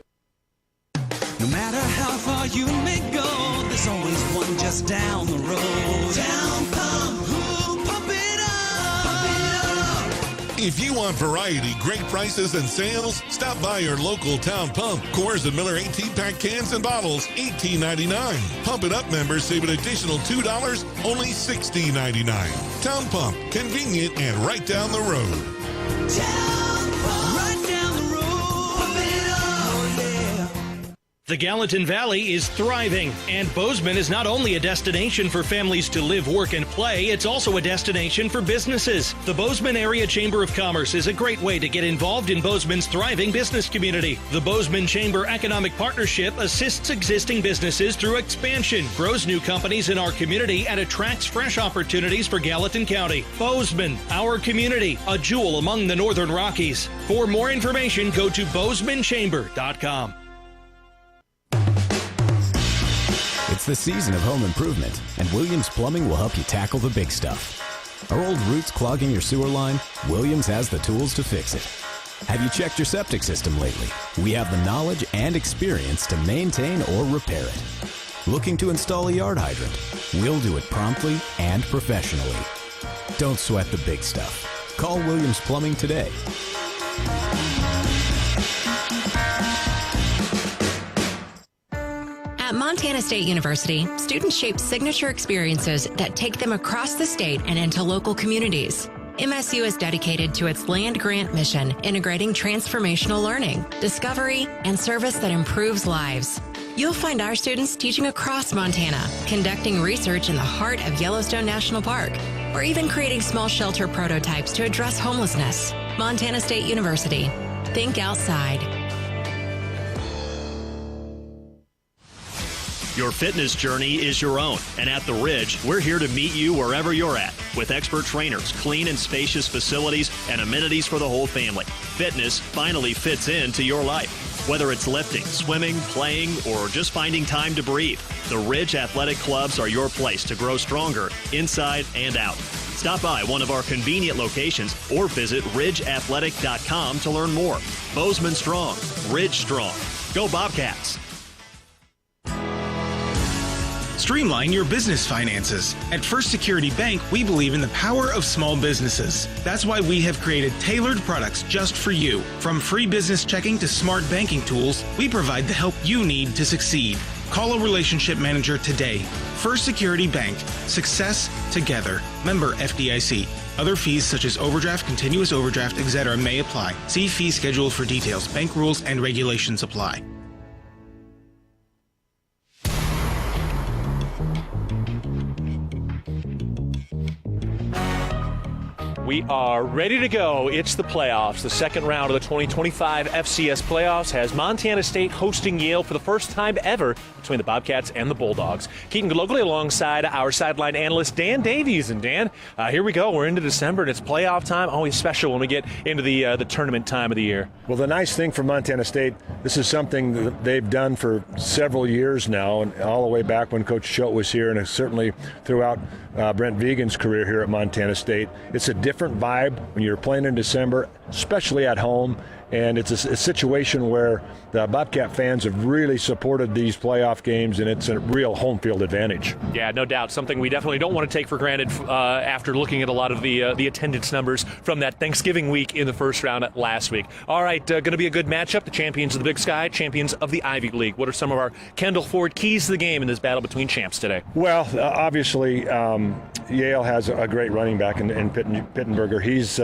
No matter how far you may go, there's always one just down the road. Town Pump, who pump it up, pump it up. If you want variety, great prices, and sales, stop by your local Town Pump. Coors and Miller 18-pack cans and bottles, $18.99. Pump It Up members save an additional $2, only $16.99. Town Pump, convenient and right down the road. Town Pump, right down the road. Pump it up, yeah. The Gallatin Valley is thriving, and Bozeman is not only a destination for families to live, work, and play, it's also a destination for businesses. The Bozeman Area Chamber of Commerce is a great way to get involved in Bozeman's thriving business community. The Bozeman Chamber Economic Partnership assists existing businesses through expansion, grows new companies in our community, and attracts fresh opportunities for Gallatin County. Bozeman, our community, a jewel among the Northern Rockies. For more information, go to bozemanchamber.com. It's the season of home improvement, and Williams Plumbing will help you tackle the big stuff. Are old roots clogging your sewer line? Williams has the tools to fix it. Have you checked your septic system lately? We have the knowledge and experience to maintain or repair it. Looking to install a yard hydrant? We'll do it promptly and professionally. Don't sweat the big stuff. Call Williams Plumbing today. At Montana State University, students shape signature experiences that take them across the state and into local communities. MSU is dedicated to its land-grant mission, integrating transformational learning, discovery, and service that improves lives. You'll find our students teaching across Montana, conducting research in the heart of Yellowstone National Park, or even creating small shelter prototypes to address homelessness. Montana State University. Think outside. Your fitness journey is your own, and at The Ridge, we're here to meet you wherever you're at. With expert trainers, clean and spacious facilities, and amenities for the whole family. Fitness finally fits into your life. Whether it's lifting, swimming, playing, or just finding time to breathe, the Ridge Athletic Clubs are your place to grow stronger inside and out. Stop by one of our convenient locations or visit ridgeathletic.com to learn more. Bozeman strong, Ridge strong. Go Bobcats! Streamline your business finances. At First Security Bank, we believe in the power of small businesses. That's why we have created tailored products just for you. From free business checking to smart banking tools, we provide the help you need to succeed. Call a relationship manager today. First Security Bank. Success together. Member FDIC. Other fees such as overdraft, continuous overdraft, etc. may apply. See fee schedule for details. Bank rules and regulations apply. We are ready to go. It's the playoffs. The second round of the 2025 FCS Playoffs has Montana State hosting Yale for the first time ever between the Bobcats and the Bulldogs. Keaton Gillogly alongside our sideline analyst Dan Davies. And Dan, here we go. We're into December and it's playoff time. Always special when we get into the tournament time of the year. Well, the nice thing for Montana State, this is something that they've done for several years now, and all the way back when Coach Schultz was here, and certainly throughout Brent Vigen's career here at Montana State. It's a different vibe when you're playing in December, especially at home, and it's a situation where the Bobcat fans have really supported these playoff games, and it's a real home field advantage. Yeah, no doubt. Something we definitely don't want to take for granted after looking at a lot of the attendance numbers from that Thanksgiving week in the first round last week. All right, going to be a good matchup. The champions of the Big Sky, champions of the Ivy League. What are some of our Kendall Ford keys to the game in this battle between champs today? Well, obviously, Yale has a great running back in Pittenberger. He's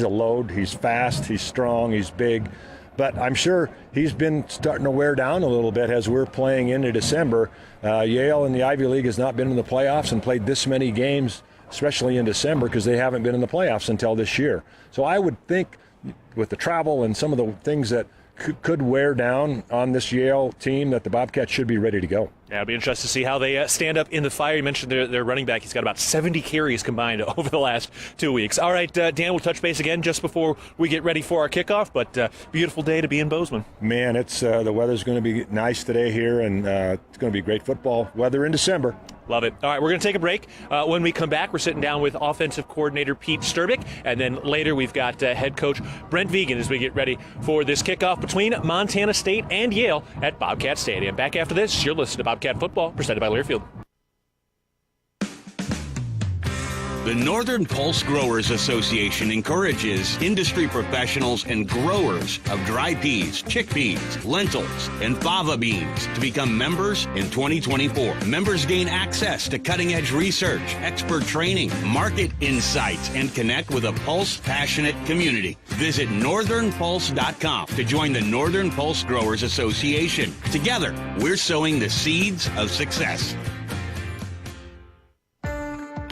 a load. He's fast. He's strong. He's big. But I'm sure he's been starting to wear down a little bit as we're playing into December. Yale in the Ivy League has not been in the playoffs and played this many games, especially in December, because they haven't been in the playoffs until this year. So I would think with the travel and some of the things that could wear down on this Yale team that the Bobcats should be ready to go. Yeah, it'll be interesting to see how they stand up in the fire. You mentioned their running back. He's got about 70 carries combined over the last 2 weeks. All right, Dan, we'll touch base again just before we get ready for our kickoff, but beautiful day to be in Bozeman. Man, it's the weather's going to be nice today here, and it's going to be great football weather in December. Love it. All right, we're going to take a break. When we come back, we're sitting down with offensive coordinator Pete Sturbick, and then later we've got head coach Brent Vigen as we get ready for this kickoff between Montana State and Yale at Bobcat Stadium. Back after this, you're listening to Bobcat Football, presented by Learfield. The Northern Pulse Growers Association encourages industry professionals and growers of dry peas, chickpeas, lentils, and fava beans to become members in 2024. Members gain access to cutting-edge research, expert training, market insights, and connect with a Pulse-passionate community. Visit northernpulse.com to join the Northern Pulse Growers Association. Together, we're sowing the seeds of success.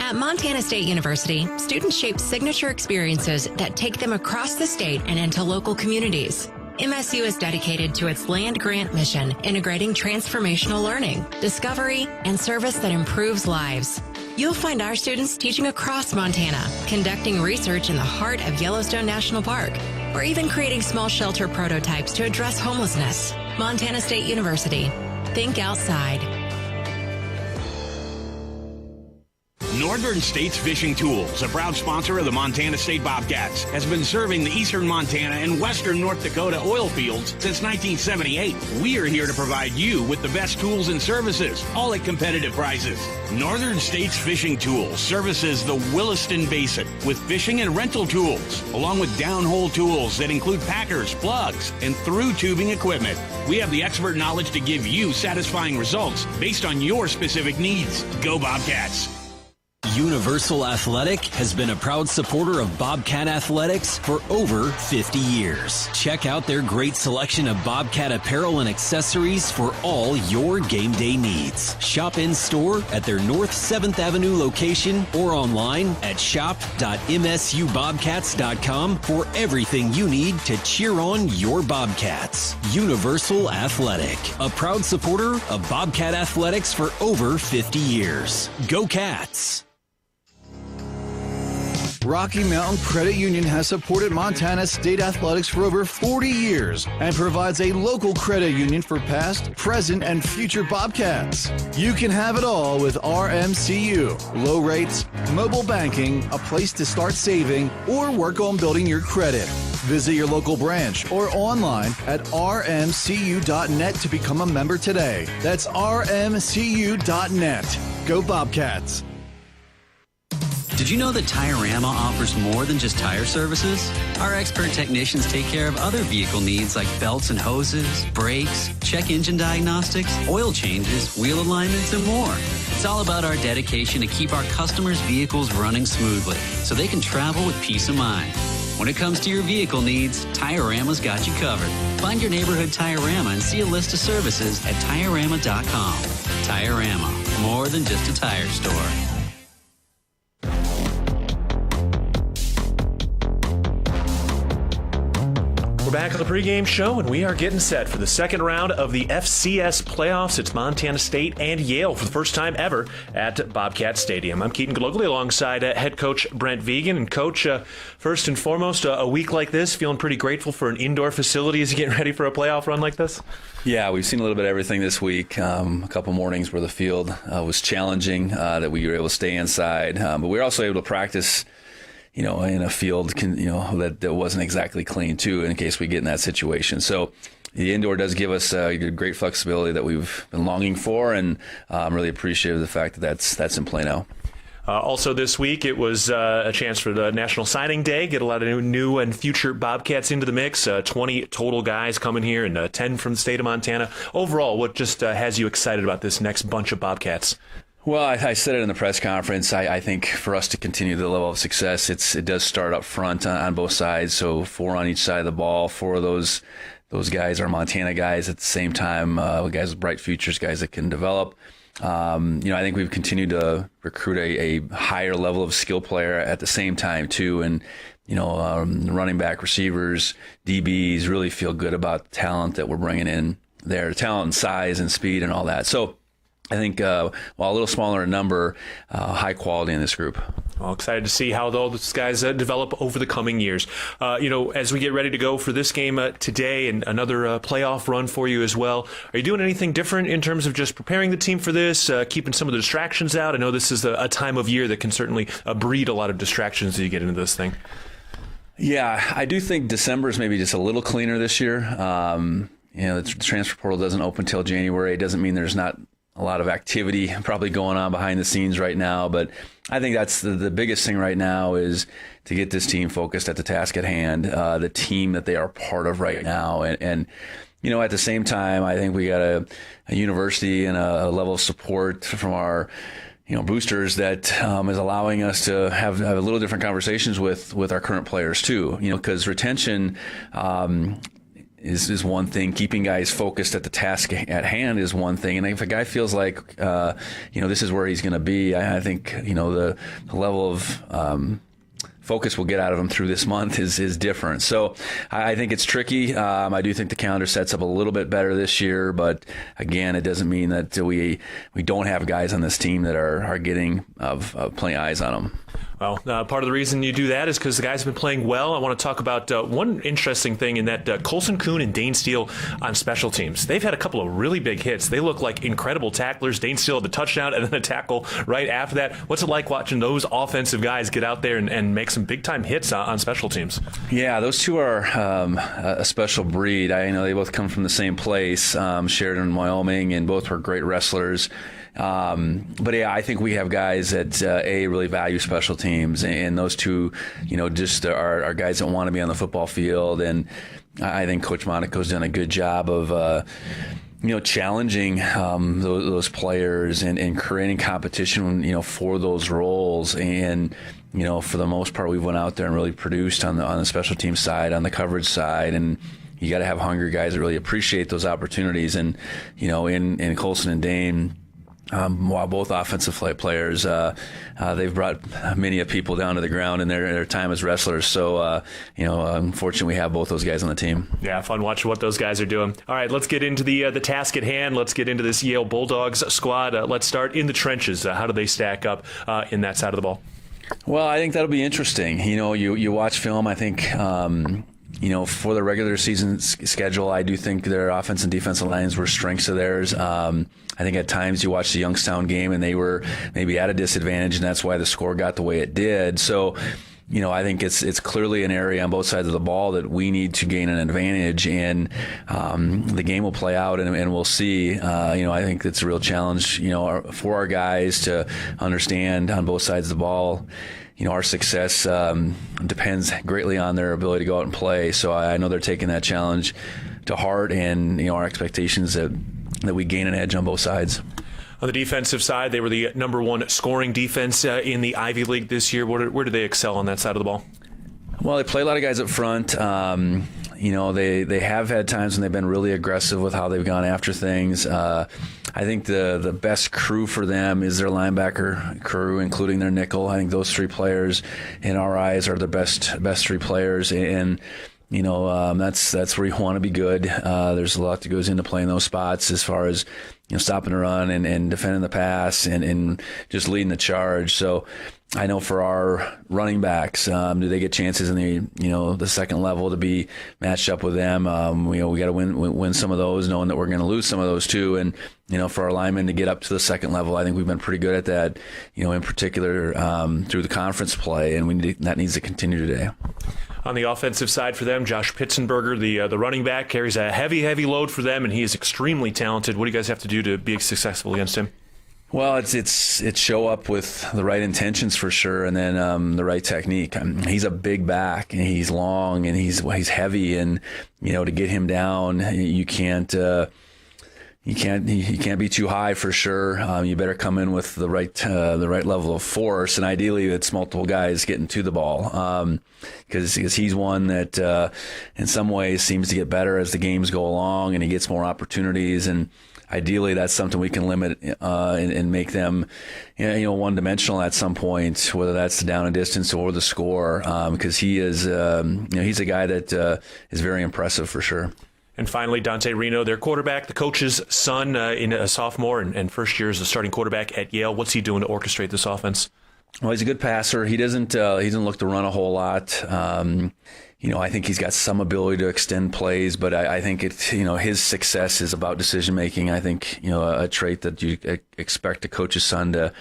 At Montana State University, students shape signature experiences that take them across the state and into local communities. MSU is dedicated to its land-grant mission, integrating transformational learning, discovery, and service that improves lives. You'll find our students teaching across Montana, conducting research in the heart of Yellowstone National Park, or even creating small shelter prototypes to address homelessness. Montana State University. Think outside. Northern States Fishing Tools, a proud sponsor of the Montana State Bobcats, has been serving the eastern Montana and western North Dakota oil fields since 1978. We are here to provide you with the best tools and services, all at competitive prices. Northern States Fishing Tools services the Williston Basin with fishing and rental tools, along with downhole tools that include packers, plugs, and through tubing equipment. We have the expert knowledge to give you satisfying results based on your specific needs. Go Bobcats! Universal Athletic has been a proud supporter of Bobcat Athletics for over 50 years. Check out their great selection of Bobcat apparel and accessories for all your game day needs. Shop in store at their North 7th Avenue location or online at shop.msubobcats.com for everything you need to cheer on your Bobcats. Universal Athletic, a proud supporter of Bobcat Athletics for over 50 years. Go Cats! Rocky Mountain Credit Union has supported Montana State Athletics for over 40 years and provides a local credit union for past, present, and future Bobcats. You can have it all with RMCU. Low rates, mobile banking, a place to start saving, or work on building your credit. Visit your local branch or online at rmcu.net to become a member today. That's rmcu.net. Go Bobcats! Did you know that Tire-Rama offers more than just tire services? Our expert technicians take care of other vehicle needs like belts and hoses, brakes, check engine diagnostics, oil changes, wheel alignments, and more. It's all about our dedication to keep our customers' vehicles running smoothly so they can travel with peace of mind. When it comes to your vehicle needs, Tire-Rama's got you covered. Find your neighborhood Tire-Rama and see a list of services at Tire-Rama.com. Tire-Rama, more than just a tire store. We're back on the pregame show, and we are getting set for the second round of the FCS Playoffs. It's Montana State and Yale for the first time ever at Bobcat Stadium. I'm Keaton Gillogly alongside head coach Brent Vigen. And coach, first and foremost, a week like this, feeling pretty grateful for an indoor facility as you get ready for a playoff run like this? Yeah, we've seen a little bit of everything this week. A couple mornings where the field was challenging, that we were able to stay inside. But we were also able to practice in a field, that wasn't exactly clean too, in case we get in that situation. So the indoor does give us great flexibility that we've been longing for, and I'm really appreciative of the fact that that's in play now. Also this week, it was a chance for the National Signing Day, get a lot of new and future Bobcats into the mix, 20 total guys coming here and 10 from the state of Montana. Overall, what just has you excited about this next bunch of Bobcats? Well, I said it in the press conference. I think for us to continue the level of success, it does start up front on both sides. So 4 on each side of the ball. 4 of those guys are Montana guys at the same time, guys with bright futures, guys that can develop. I think we've continued to recruit a higher level of skill player at the same time too. And running back, receivers, DBs really feel good about the talent that we're bringing in there, talent and size and speed and all that. So I think while a little smaller in number, high quality in this group. Well, excited to see how those guys develop over the coming years. As we get ready to go for this game today and another playoff run for you as well, are you doing anything different in terms of just preparing the team for this, keeping some of the distractions out? I know this is a time of year that can certainly breed a lot of distractions as you get into this thing. Yeah, I do think December is maybe just a little cleaner this year. The transfer portal doesn't open until January. It doesn't mean there's not a lot of activity probably going on behind the scenes right now, but I think that's the biggest thing right now is to get this team focused at the task at hand, the team that they are part of right now. And at the same time, I think we got a university and a level of support from our boosters that is allowing us to have a little different conversations with our current players too, because retention is one thing. Keeping guys focused at the task at hand is one thing. And if a guy feels like, this is where he's going to be, I think, the level of focus we'll get out of him through this month is different. So I think it's tricky. I do think the calendar sets up a little bit better this year, but again, it doesn't mean that we don't have guys on this team that are getting of plenty eyes on them. Well, part of the reason you do that is because the guys have been playing well. I want to talk about one interesting thing in that Colson Kuhn and Dane Steele on special teams. They've had a couple of really big hits. They look like incredible tacklers. Dane Steele had the touchdown and then a tackle right after that. What's it like watching those offensive guys get out there and make some big-time hits on special teams? Yeah, those two are a special breed. I know they both come from the same place, Sheridan, Wyoming, and both were great wrestlers. But yeah, I think we have guys that really value special teams, and those two, just are guys that want to be on the football field. And I think Coach Monaco's done a good job of challenging those players and creating competition, for those roles. And for the most part, we went out there and really produced on the special team side, on the coverage side, and you got to have hungry guys that really appreciate those opportunities. And in Colson and Dane, while both offensive players, they've brought many people down to the ground in their time as wrestlers. So, unfortunately, we have both those guys on the team. Yeah, fun watching what those guys are doing. All right, let's get into the task at hand. Let's get into this Yale Bulldogs squad. Let's start in the trenches. How do they stack up in that side of the ball? Well, I think that'll be interesting. You watch film, I think, for the regular season schedule, I do think their offense and defensive lines were strengths of theirs. I think at times you watch the Youngstown game and they were maybe at a disadvantage, and that's why the score got the way it did. So, I think it's clearly an area on both sides of the ball that we need to gain an advantage, and the game will play out, and we'll see. I think it's a real challenge, for our guys to understand on both sides of the ball. Our success depends greatly on their ability to go out and play. So I know they're taking that challenge to heart, and our expectations that we gain an edge on both sides. On the defensive side, they were the number one scoring defense in the Ivy League this year. Where do they excel on that side of the ball? Well, they play a lot of guys up front. They have had times when they've been really aggressive with how they've gone after things. I think the best crew for them is their linebacker crew, including their nickel. I think those three players, in our eyes, are the best three players, and that's where you want to be good. There's a lot that goes into playing those spots as far as stopping the run and defending the pass and just leading the charge. So I know for our running backs, do they get chances in the second level to be matched up with them? We got to win some of those, knowing that we're going to lose some of those too. And for our linemen to get up to the second level, I think we've been pretty good at that. In particular through the conference play, and that needs to continue today. On the offensive side for them, Josh Pitzenberger, the running back, carries a heavy load for them, and he is extremely talented. What do you guys have to do to be successful against him? Well, it's show up with the right intentions for sure, and then the right technique. He's a big back, and he's long, and he's heavy, and to get him down, you can't. He can't be too high for sure. You better come in with the right level of force, and ideally it's multiple guys getting to the ball, because he's one that in some ways seems to get better as the games go along, and he gets more opportunities. And ideally that's something we can limit and make them one-dimensional at some point, whether that's the down and distance or the score, because he is he's a guy that is very impressive for sure. And finally, Dante Reno, their quarterback, the coach's son, in a sophomore and first year as a starting quarterback at Yale. What's he doing to orchestrate this offense? Well, he's a good passer. He doesn't look to run a whole lot. I think he's got some ability to extend plays, but I think his success is about decision making. I think a trait that you expect a coach's son to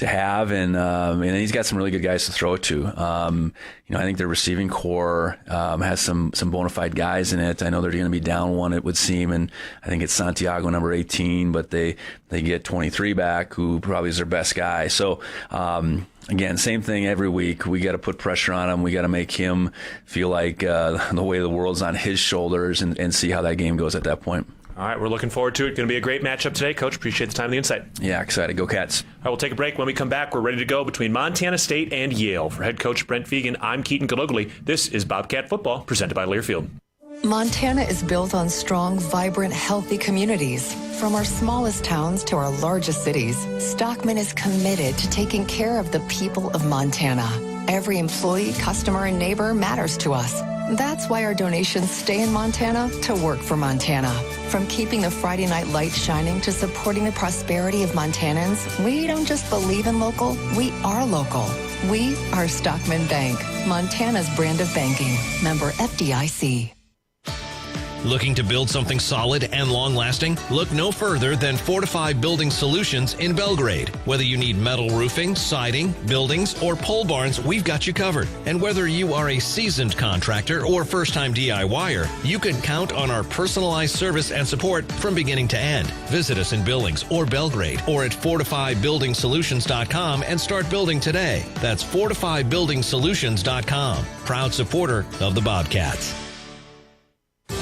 have, and he's got some really good guys to throw it to. I think their receiving core has some bona fide guys in it. I know they're going to be down one, it would seem, and I think it's Santiago, number 18, but they get 23 back, who probably is their best guy. So again, same thing every week. We got to put pressure on him. We got to make him feel like the weight of the world's on his shoulders, and see how that game goes at that point. All right, we're looking forward to it. Going to be a great matchup today. Coach, appreciate the time and the insight. Yeah, excited. Go Cats. All right, we'll take a break. When we come back, we're ready to go between Montana State and Yale. For head coach Brent Fegan, I'm Keaton Gillogly. This is Bobcat Football, presented by Learfield. Montana is built on strong, vibrant, healthy communities. From our smallest towns to our largest cities, Stockman is committed to taking care of the people of Montana. Every employee, customer, and neighbor matters to us. That's why our donations stay in Montana to work for Montana. From keeping the Friday night lights shining to supporting the prosperity of Montanans, we don't just believe in local, we are local. We are Stockman Bank, Montana's brand of banking. Member FDIC. Looking to build something solid and long-lasting? Look no further than Fortify Building Solutions in Belgrade. Whether you need metal roofing, siding, buildings, or pole barns, we've got you covered. And whether you are a seasoned contractor or first-time DIYer, you can count on our personalized service and support from beginning to end. Visit us in Billings or Belgrade or at FortifyBuildingSolutions.com and start building today. That's FortifyBuildingSolutions.com. Proud supporter of the Bobcats.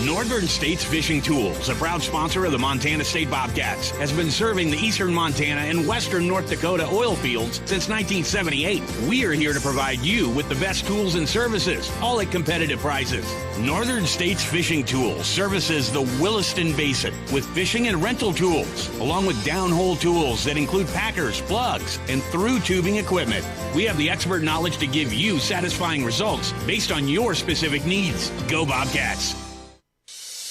Northern States Fishing Tools, a proud sponsor of the Montana State Bobcats, has been serving the eastern Montana and western North Dakota oil fields since 1978. We are here to provide you with the best tools and services, all at competitive prices. Northern States Fishing Tools services the Williston Basin with fishing and rental tools, along with downhole tools that include packers, plugs, and through tubing equipment. We have the expert knowledge to give you satisfying results based on your specific needs. Go Bobcats!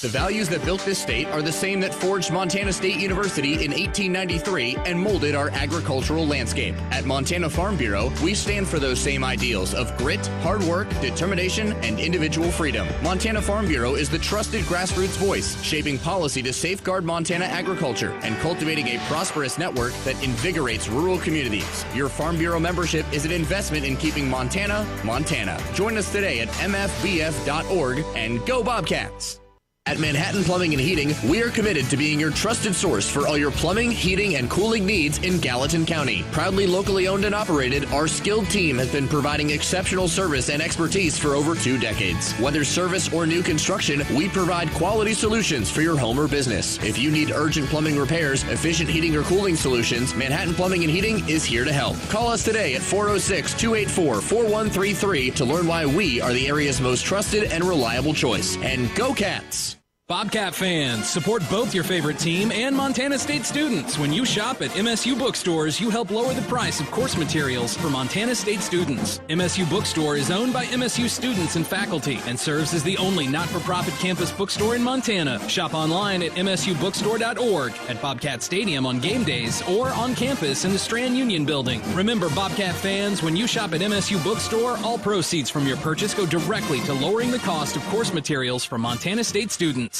The values that built this state are the same that forged Montana State University in 1893 and molded our agricultural landscape. At Montana Farm Bureau, we stand for those same ideals of grit, hard work, determination, and individual freedom. Montana Farm Bureau is the trusted grassroots voice, shaping policy to safeguard Montana agriculture and cultivating a prosperous network that invigorates rural communities. Your Farm Bureau membership is an investment in keeping Montana, Montana. Join us today at mfbf.org and go Bobcats! At Manhattan Plumbing and Heating, we are committed to being your trusted source for all your plumbing, heating, and cooling needs in Gallatin County. Proudly locally owned and operated, our skilled team has been providing exceptional service and expertise for over 2 decades. Whether service or new construction, we provide quality solutions for your home or business. If you need urgent plumbing repairs, efficient heating or cooling solutions, Manhattan Plumbing and Heating is here to help. Call us today at 406-284-4133 to learn why we are the area's most trusted and reliable choice. And go Cats! Bobcat fans, support both your favorite team and Montana State students. When you shop at MSU bookstores, you help lower the price of course materials for Montana State students. MSU Bookstore is owned by MSU students and faculty and serves as the only not-for-profit campus bookstore in Montana. Shop online at msubookstore.org, at Bobcat Stadium on game days, or on campus in the Strand Union building. Remember, Bobcat fans, when you shop at MSU Bookstore, all proceeds from your purchase go directly to lowering the cost of course materials for Montana State students.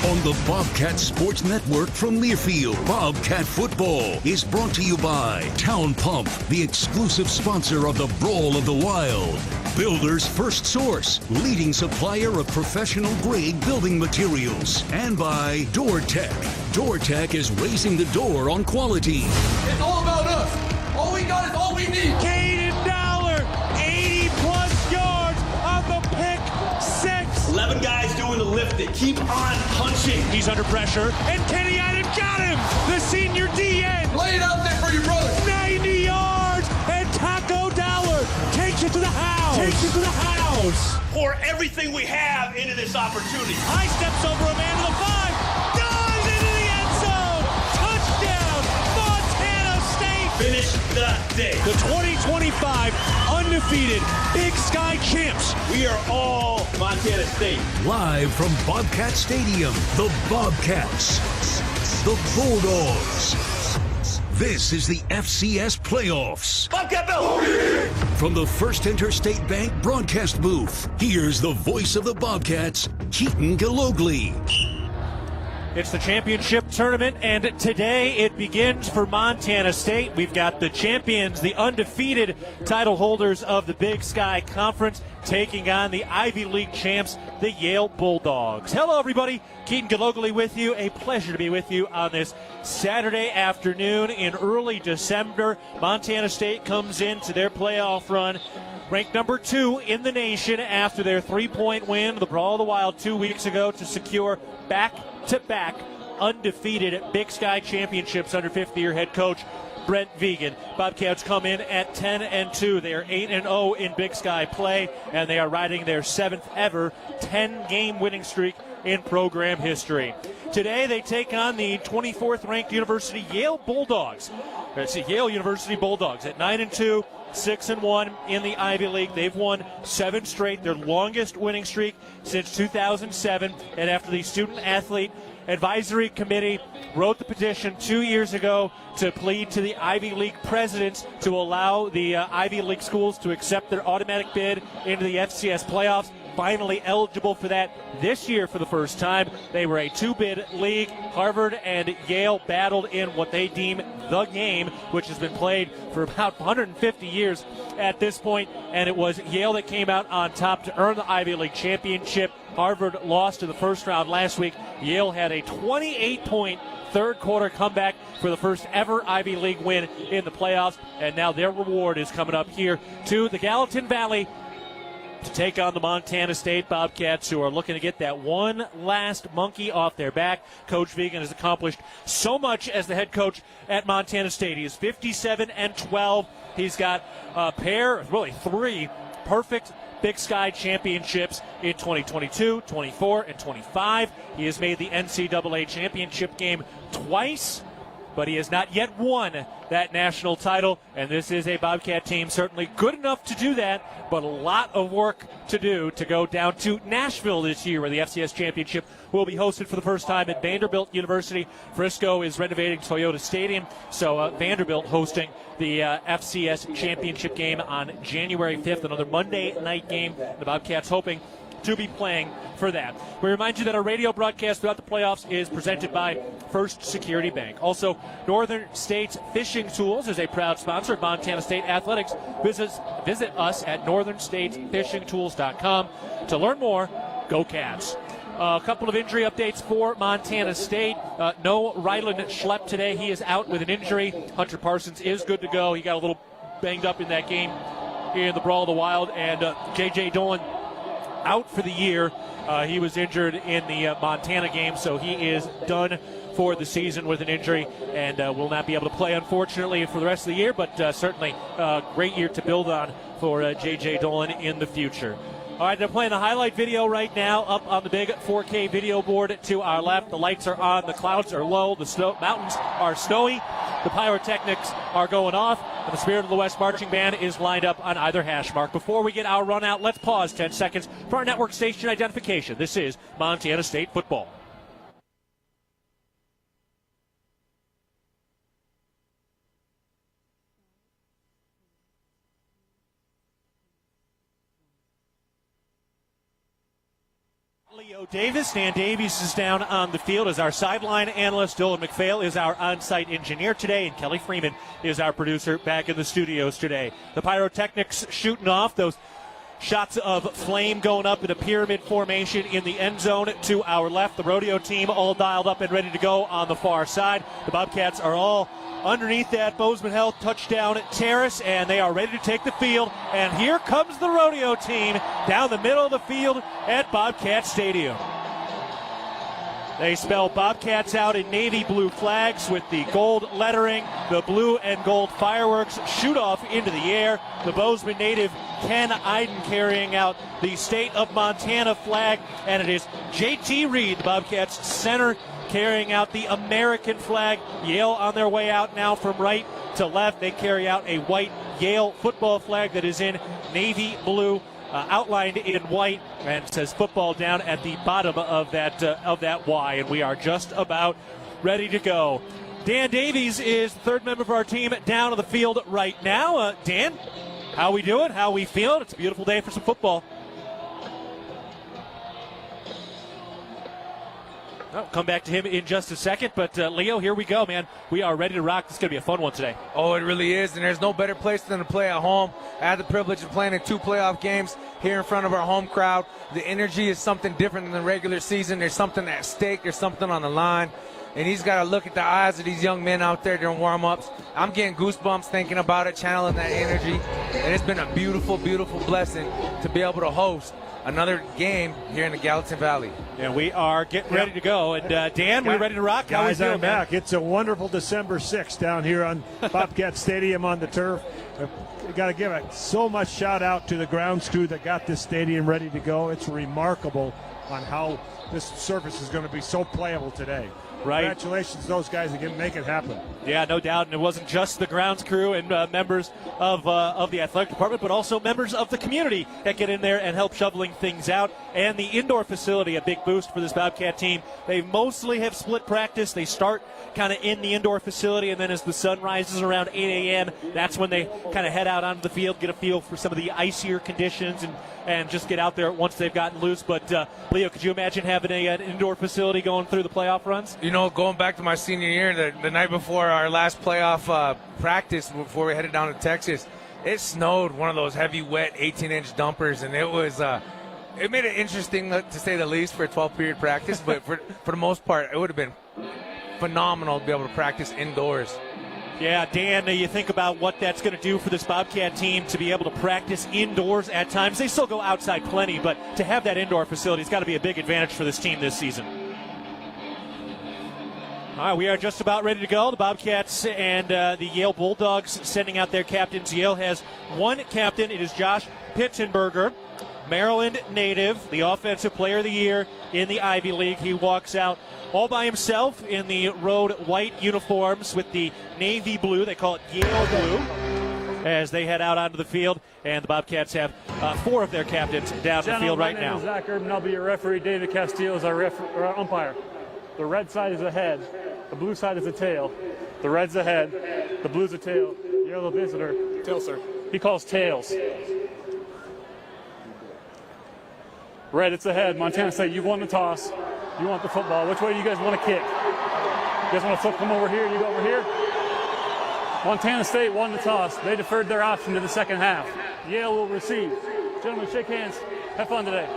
On the Bobcat Sports Network from Learfield, Bobcat Football is brought to you by Town Pump, the exclusive sponsor of the Brawl of the Wild. Builder's First Source, leading supplier of professional-grade building materials. And by DoorTech. DoorTech is raising the door on quality. It's all about us. All we got is all we need. Caden Dowler, 80-plus yards on the pick six. 11 guys doing the lifting. Keep on punching. He's under pressure, and Kenny Adam got him. The senior DN. Lay it out there for your brother. 90 yards, and Taco Dowler takes it to the house. Pour everything we have into this opportunity. High steps over a man to the 5. Dives into the end zone. Touchdown, Montana State. Finish the day. The 2025 undefeated Big Sky champs. We are all Montana State. Live from Bobcat Stadium, the Bobcats, the Bulldogs. This is the FCS Playoffs. Bobcat Bell! From the First Interstate Bank broadcast booth, here's the voice of the Bobcats, Keaton Gillogly. It's the championship tournament, and today it begins for Montana State. We've got the champions, the undefeated title holders of the Big Sky Conference, taking on the Ivy League champs, the Yale Bulldogs. Hello, everybody. Keaton Gillogly with you. A pleasure to be with you on this Saturday afternoon in early December. Montana State comes into their playoff run ranked number 2 in the nation after their 3-point win, the Brawl of the Wild 2 weeks ago, to secure back-to-back undefeated Big Sky championships under fifth-year head coach Brent Vegan. Bobcats come in at 10-2. They are 8-0 in Big Sky play, and they are riding their 7th ever 10-game winning streak in program history. Today they take on the 24th ranked University Yale Bulldogs. Yale University Bulldogs at 9-2, 6-1 in the Ivy League. They've won 7 straight, their longest winning streak since 2007. And after the Student Athlete Advisory Committee wrote the petition 2 years ago to plead to the Ivy League presidents to allow the Ivy League schools to accept their automatic bid into the FCS playoffs, finally eligible for that this year for the first time. They were a 2-bid league. Harvard and Yale battled in what they deem the game, which has been played for about 150 years at this point, and it was Yale that came out on top to earn the Ivy League championship. Harvard lost in the first round last week. Yale had a 28-point third quarter comeback for the first ever Ivy League win in the playoffs, and now their reward is coming up here to the Gallatin Valley to take on the Montana State Bobcats, who are looking to get that one last monkey off their back. Coach Vegan has accomplished so much as the head coach at Montana State. He is 57-12. He's got a pair, really 3 perfect Big Sky championships in 2022, 24, and 25. He has made the NCAA championship game twice, but he has not yet won that national title, and this is a Bobcat team certainly good enough to do that, but a lot of work to do to go down to Nashville this year, where the FCS Championship will be hosted for the first time at Vanderbilt University. Frisco is renovating Toyota Stadium, so Vanderbilt hosting the FCS Championship game on January 5th, another Monday night game. The Bobcats hoping to be playing for that. We remind you that our radio broadcast throughout the playoffs is presented by First Security Bank. Also, Northern States Fishing Tools is a proud sponsor of Montana State Athletics. Visit us at northernstatefishingtools.com. To learn more, go Cats. A couple of injury updates for Montana State. No Ryland Schlepp today. He is out with an injury. Hunter Parsons is good to go. He got a little banged up in that game in the Brawl of the Wild. And J.J. Dolan out for the year. He was injured in the Montana game, so he is done for the season with an injury and will not be able to play, unfortunately, for the rest of the year, but certainly a great year to build on for J.J. Dolan in the future. All right, they're playing the highlight video right now up on the big 4K video board to our left. The lights are on, the clouds are low, the mountains are snowy, the pyrotechnics are going off, and the Spirit of the West marching band is lined up on either hash mark. Before we get our run out, let's pause 10 seconds for our network station identification. This is Montana State football. Davis. Dan Davies is down on the field as our sideline analyst. Dylan McPhail is our on-site engineer today, and Kelly Freeman is our producer back in the studios today. The pyrotechnics shooting off, those shots of flame going up in a pyramid formation in the end zone to our left. The rodeo team all dialed up and ready to go on the far side. The Bobcats are all underneath that Bozeman Health touchdown terrace, and they are ready to take the field. And here comes the rodeo team down the middle of the field at Bobcat Stadium. They spell Bobcats out in navy blue flags with the gold lettering. The blue and gold fireworks shoot off into the air. The Bozeman native Ken Iden carrying out the state of Montana flag, and it is J.T. Reed, the Bobcats center, carrying out the American flag. Yale on their way out now from right to left. They carry out a white Yale football flag that is in navy blue, outlined in white, and says football down at the bottom of that Y. And we are just about ready to go. Dan Davies is the third member of our team down on the field right now. Dan, how we doing? How we feeling? It's a beautiful day for some football. I'll come back to him in just a second, but Leo, here we go, man. We are ready to rock. This is going to be a fun one today. Oh, it really is, and there's no better place than to play at home. I had the privilege of playing in 2 playoff games here in front of our home crowd. The energy is something different than the regular season. There's something at stake. There's something on the line, and he's got to look at the eyes of these young men out there during warm-ups. I'm getting goosebumps thinking about it, channeling that energy, and it's been a beautiful, beautiful blessing to be able to host another game here in the Gallatin Valley. And we are getting ready to go. And Dan, we ready to rock? How Guys, we feeling, I'm back. It's a wonderful December 6th down here on Bobcat Stadium on the turf. We got to give so much shout out to the grounds crew that got this stadium ready to go. It's remarkable on how this surface is going to be so playable today. Right. Congratulations to those guys that can make it happen. Yeah, no doubt. And it wasn't just the grounds crew and members of the athletic department, but also members of the community that get in there and help shoveling things out. And the indoor facility, a big boost for this Bobcat team. They mostly have split practice. They start kind of in the indoor facility, and then as the sun rises around 8 a.m., that's when they kind of head out onto the field, get a feel for some of the icier conditions, and just get out there once they've gotten loose. But, Leo, could you imagine having an indoor facility going through the playoff runs? You know, going back to my senior year, the night before our last playoff practice, before we headed down to Texas, it snowed, one of those heavy, wet 18-inch dumpers, and it was it made it interesting, to say the least, for a 12-period practice. But for the most part, it would have been phenomenal to be able to practice indoors. Yeah, Dan, you think about what that's going to do for this Bobcat team to be able to practice indoors at times. They still go outside plenty, but to have that indoor facility has got to be a big advantage for this team this season. All right, we are just about ready to go. The Bobcats and the Yale Bulldogs sending out their captains. Yale has one captain. It is Josh Pittenberger, Maryland native, the Offensive Player of the Year in the Ivy League. He walks out all by himself in the road white uniforms with the navy blue. They call it Yale blue as they head out onto the field. And the Bobcats have four of their captains down the field right now. My name is Zach Urban. I'll be your referee. David Castillo is our umpire. The red side is the head. The blue side is the tail. The red's the head. The blue's the tail. You're the visitor. Tail, sir. He calls tails. Red, it's the head. Montana State, you won the toss. You want the football. Which way do you guys want to kick? You guys want to flip, come over here? You go over here? Montana State won the toss. They deferred their option to the second half. Yale will receive. Gentlemen, shake hands. Have fun today.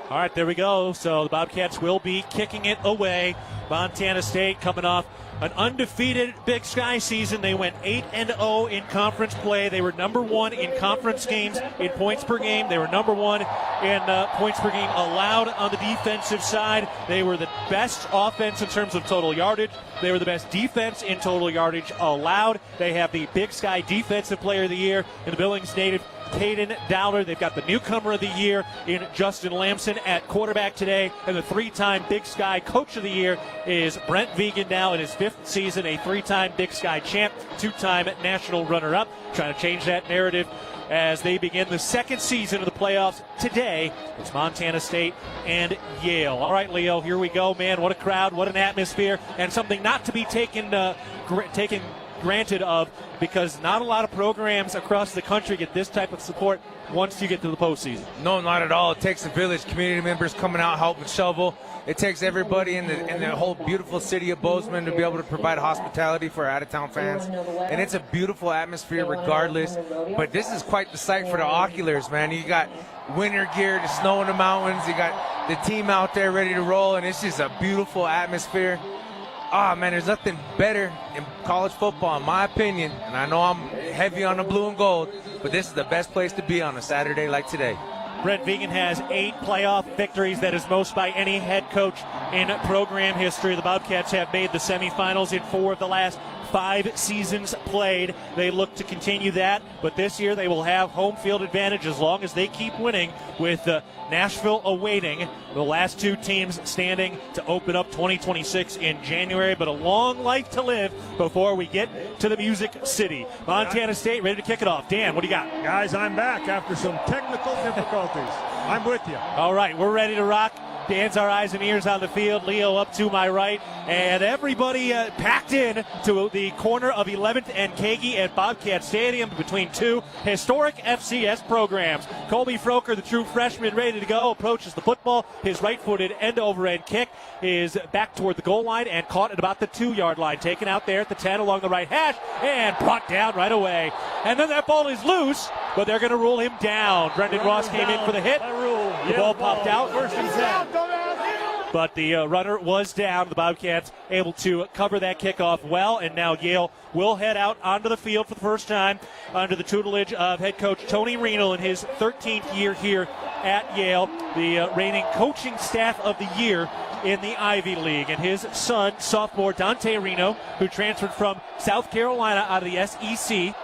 All right, there we go. So the Bobcats will be kicking it away. Montana State coming off an undefeated Big Sky season. They went 8-0 in conference play. They were number one in conference games in points per game. They were number one in points per game allowed on the defensive side. They were the best offense in terms of total yardage. They were the best defense in total yardage allowed. They have the Big Sky Defensive Player of the Year in the Billings native Keaton Dowler. They've got the newcomer of the year in Justin Lamson at quarterback today, and the three-time Big Sky Coach of the Year is Brent Vegan, now in his fifth season, a three-time Big Sky champ, two-time national runner-up. Trying to change that narrative as they begin the second season of the playoffs today. It's Montana State and Yale. All right, Leo, here we go, man. What a crowd, what an atmosphere, and something not to be taken granted of, because not a lot of programs across the country get this type of support once you get to the postseason. No, not at all. It takes a village, community members coming out helping shovel. It takes everybody in the whole beautiful city of Bozeman to be able to provide hospitality for our out-of-town fans. And it's a beautiful atmosphere regardless. But this is quite the sight for the oculars, man. You got winter gear, the snow in the mountains. You got the team out there ready to roll, and it's just a beautiful atmosphere. Man, there's nothing better in college football, in my opinion. And I know I'm heavy on the blue and gold, but this is the best place to be on a Saturday like today. Brent Vegan has 8 playoff victories. That is most by any head coach in program history. The Bobcats have made the semifinals in 4 of the last 5 seasons played. They look to continue that, but this year they will have home field advantage as long as they keep winning, with Nashville awaiting the last 2 teams standing to open up 2026 in January. But a long life to live before we get to the Music City. Montana State ready to kick it off. Dan, what do you got? Guys, I'm back after some technical difficulties. I'm with you. All right, we're ready to rock. Dan's our eyes and ears on the field. Leo up to my right. And everybody packed in to the corner of 11th and Kagi at Bobcat Stadium between 2 historic FCS programs. Colby Froker, the true freshman, ready to go, approaches the football. His right-footed end-over-end kick is back toward the goal line and caught at about the 2-yard line. Taken out there at the 10 along the right hash and brought down right away. And then that ball is loose, but they're going to rule him down. Brendan Ross came in for the hit. The ball popped out. First and 10. but the runner was down. The Bobcats able to cover that kickoff well, and now Yale will head out onto the field for the first time under the tutelage of head coach Tony Reno in his 13th year here at Yale, the reigning coaching staff of the year in the Ivy League. And his son, sophomore Dante Reno, who transferred from South Carolina out of the SEC,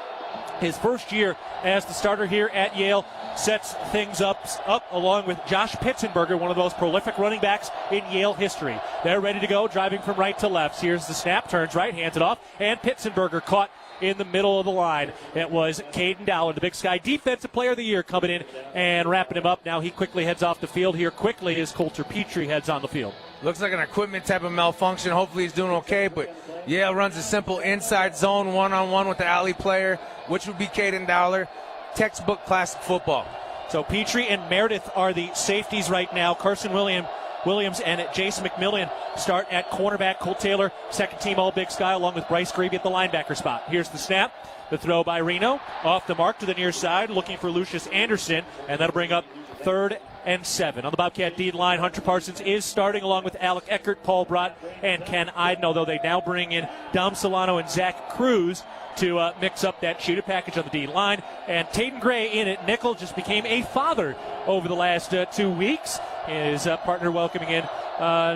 his first year as the starter here at Yale, sets things up along with Josh Pitzenberger, one of the most prolific running backs in Yale history. They're ready to go, driving from right to left. Here's the snap, turns right, hands it off, and Pitzenberger caught in the middle of the line. It was Keaton, the Big Sky Defensive Player of the Year, coming in and wrapping him up. Now he quickly heads off the field here quickly as Coulter Petrie heads on the field. Looks like an equipment type of malfunction. Hopefully he's doing okay, but Yale runs a simple inside zone one-on-one with the alley player, which would be Keaton Dowler. Textbook classic football. So Petrie and Meredith are the safeties right now. Carson Williams and Jason McMillan start at cornerback. Cole Taylor, second team All Big Sky, along with Bryce Grebe at the linebacker spot. Here's the snap. The throw by Reno. Off the mark to the near side, looking for Lucius Anderson, and that'll bring up 3rd and 7. On the Bobcat D line, Hunter Parsons is starting along with Alec Eckert, Paul Brott, and Ken Iden, although they now bring in Dom Solano and Zach Cruz to mix up that shooter package on the D line. And Taden Gray in it. Nickel just became a father over the last 2 weeks. His partner welcoming in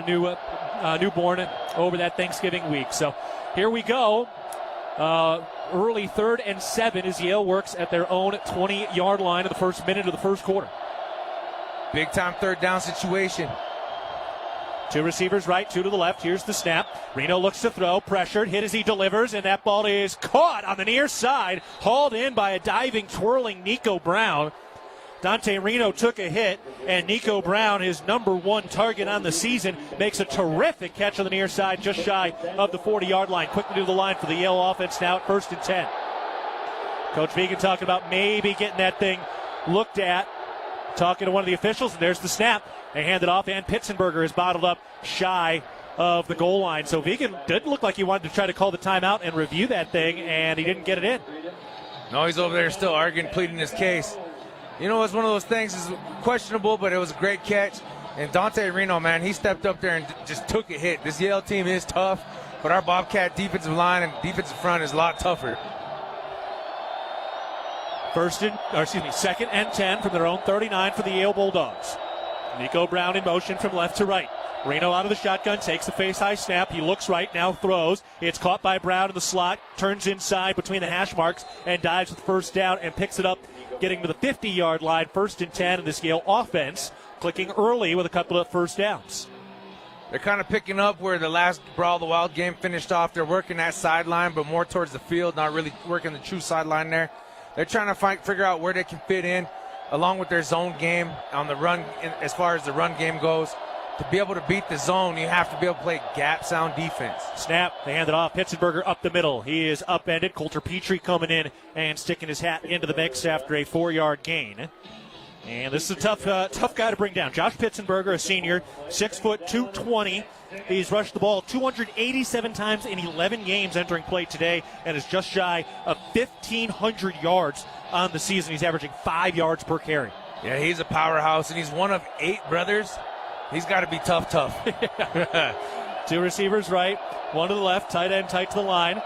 newborn over that Thanksgiving week. So here we go. Early 3rd and 7 as Yale works at their own 20-yard line in the first minute of the first quarter. Big time 3rd down situation. 2 receivers right, 2 to the left. Here's the snap. Reno looks to throw, pressured, hit as he delivers, and that ball is caught on the near side, hauled in by a diving, twirling Nico Brown. Dante Reno took a hit, and Nico Brown, his number 1 target on the season, makes a terrific catch on the near side, just shy of the 40-yard line. Quickly to the line for the Yale offense now at 1st and 10. Coach Vegan talking about maybe getting that thing looked at, talking to one of the officials, and there's the snap. They hand it off, and Pitzenberger is bottled up shy of the goal line. So Vegan didn't look like he wanted to try to call the timeout and review that thing, and he didn't get it in. No, he's over there still arguing, pleading his case. You know, it's one of those things, it's questionable, but it was a great catch. And Dante Reno, man, he stepped up there and just took a hit. This Yale team is tough, but our Bobcat defensive line and defensive front is a lot tougher. 2nd and 10 from their own 39 for the Yale Bulldogs. Nico Brown in motion from left to right. Reno out of the shotgun, takes the face-high snap. He looks right, now throws. It's caught by Brown in the slot, turns inside between the hash marks, and dives with first down and picks it up, getting to the 50-yard line. 1st and 10 in this Yale offense, clicking early with a couple of first downs. They're kind of picking up where the last Brawl the Wild game finished off. They're working that sideline, but more towards the field, not really working the true sideline there. They're trying to figure out where they can fit in, along with their zone game on the run. As far as the run game goes, to be able to beat the zone, you have to be able to play gap sound defense. Snap, they hand it off. Pitzenberger up the middle. He is upended. Coulter Petrie coming in and sticking his hat into the mix after a 4-yard gain. And this is a tough guy to bring down. Josh Pitzenberger, a senior, 6 foot 220. He's rushed the ball 287 times in 11 games entering play today, and is just shy of 1,500 yards on the season. He's averaging 5 yards per carry. Yeah, he's a powerhouse, and he's one of 8 brothers. He's got to be tough. 2 receivers right, 1 to the left, tight end tight to the line.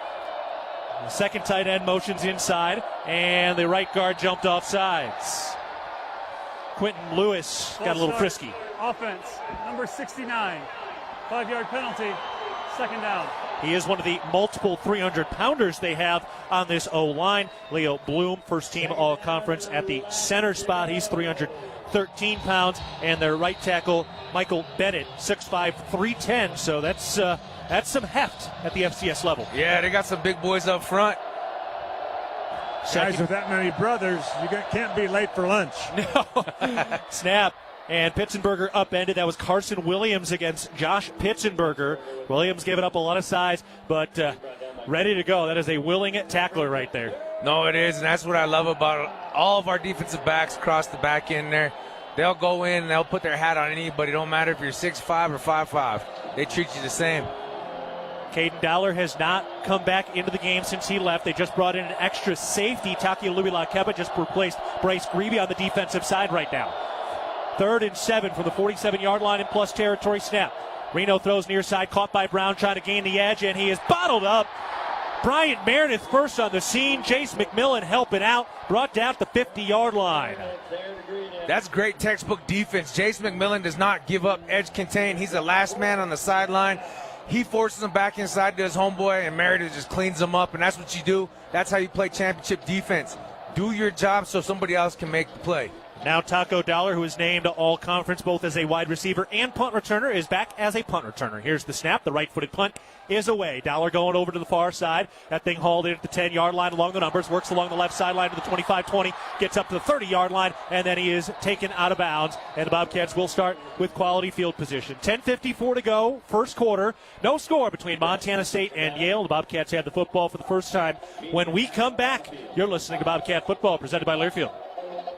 The second tight end motions inside, and the right guard jumped off sides. Quentin Lewis got a little frisky. Offense, number 69. 5-yard penalty, 2nd down. He is one of the multiple 300-pounders they have on this O-line. Leo Bloom, first team all-conference at the center spot. He's 313 pounds. And their right tackle, Michael Bennett, 6'5", 310. So that's some heft at the FCS level. Yeah, they got some big boys up front. Guys with that many brothers, can't be late for lunch. No. Snap. And Pitzenberger upended. That was Carson Williams against Josh Pitzenberger. Williams giving up a lot of size, but ready to go. That is a willing tackler right there. No, it is, and that's what I love about all of our defensive backs across the back end there. They'll go in and they'll put their hat on anybody. Don't matter if you're 6'5" or 5'5". They treat you the same. Keaton Dowler has not come back into the game since he left. They just brought in an extra safety. Taki Lubilakeba just replaced Bryce Grebe on the defensive side right now. 3rd and 7 from the 47-yard line in plus territory. Snap. Reno throws near side, caught by Brown, trying to gain the edge, and he is bottled up. Bryant Meredith first on the scene. Jace McMillan helping out, brought down at the 50-yard line. That's great textbook defense. Jace McMillan does not give up edge contain. He's the last man on the sideline. He forces him back inside to his homeboy, and Meredith just cleans him up, and that's what you do. That's how you play championship defense. Do your job so somebody else can make the play. Now Taco Dollar, who is named All-Conference both as a wide receiver and punt returner, is back as a punt returner. Here's the snap. The right-footed punt is away. Dollar going over to the far side. That thing hauled in at the 10-yard line along the numbers, works along the left sideline to the 25-20, gets up to the 30-yard line, and then he is taken out of bounds. And the Bobcats will start with quality field position. 10:54 to go, first quarter. No score between Montana State and Yale. The Bobcats had the football for the first time. When we come back, you're listening to Bobcat Football, presented by Learfield.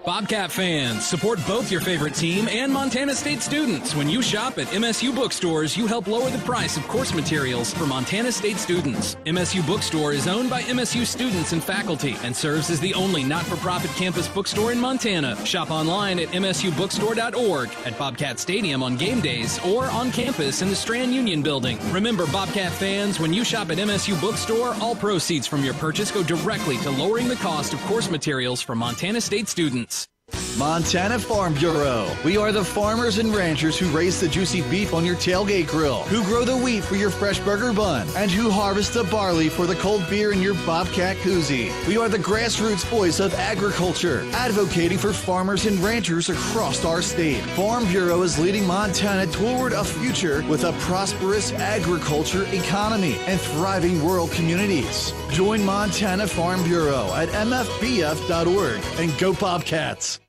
Bobcat fans, support both your favorite team and Montana State students. When you shop at MSU bookstores, you help lower the price of course materials for Montana State students. MSU Bookstore is owned by MSU students and faculty and serves as the only not-for-profit campus bookstore in Montana. Shop online at msubookstore.org, at Bobcat Stadium on game days, or on campus in the Strand Union Building. Remember, Bobcat fans, when you shop at MSU Bookstore, all proceeds from your purchase go directly to lowering the cost of course materials for Montana State students. Montana Farm Bureau. We are the farmers and ranchers who raise the juicy beef on your tailgate grill, who grow the wheat for your fresh burger bun, and who harvest the barley for the cold beer in your Bobcat koozie. We are the grassroots voice of agriculture, advocating for farmers and ranchers across our state. Farm Bureau is leading Montana toward a future with a prosperous agriculture economy and thriving rural communities. Join Montana Farm Bureau at mfbf.org and go Bobcats.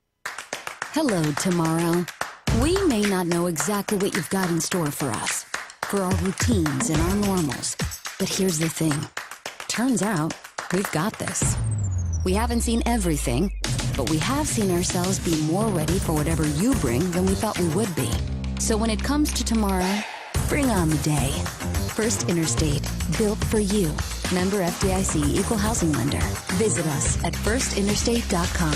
Hello, tomorrow. We may not know exactly what you've got in store for us, for our routines and our normals. But here's the thing. Turns out, we've got this. We haven't seen everything, but we have seen ourselves be more ready for whatever you bring than we thought we would be. So when it comes to tomorrow, bring on the day. First Interstate, built for you. Member FDIC, Equal Housing Lender. Visit us at firstinterstate.com.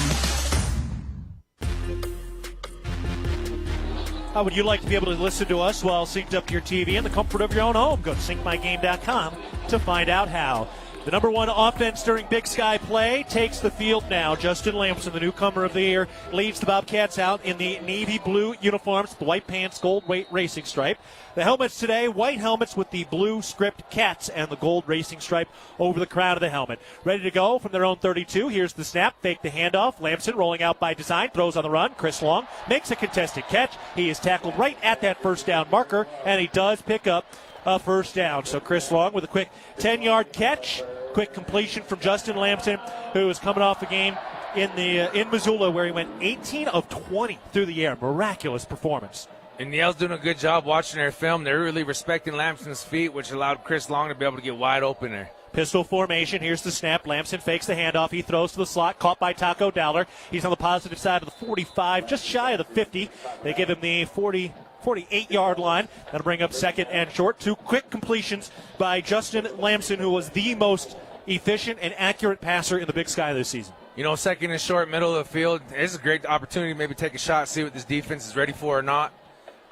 How would you like to be able to listen to us while synced up to your TV in the comfort of your own home? Go to syncmygame.com to find out how. The number one offense during Big Sky play takes the field now. Justin Lamson, the newcomer of the year, leads the Bobcats out in the navy blue uniforms, the white pants, gold racing stripe. The helmets today, white helmets with the blue script cats and the gold racing stripe over the crown of the helmet. Ready to go from their own 32. Here's the snap, fake the handoff. Lamson rolling out by design, throws on the run. Chris Long makes a contested catch. He is tackled right at that first down marker, and he does pick up a first down. So Chris Long with a quick 10-yard catch, quick completion from Justin Lamson, who is coming off the game in Missoula, where he went 18 of 20 through the air. Miraculous performance. And Yale's doing a good job watching their film. They're really respecting Lamson's feet, which allowed Chris Long to be able to get wide open there. Pistol formation. Here's the snap. Lamson fakes the handoff. He throws to the slot. Caught by Taco Dollar. He's on the positive side of the 45, just shy of the 50. They give him the 48-yard line. That'll bring up second and short. Two quick completions by Justin Lamson, who was the most efficient and accurate passer in the Big Sky this season. You know, second and short, middle of the field. This is a great opportunity to maybe take a shot, see what this defense is ready for or not.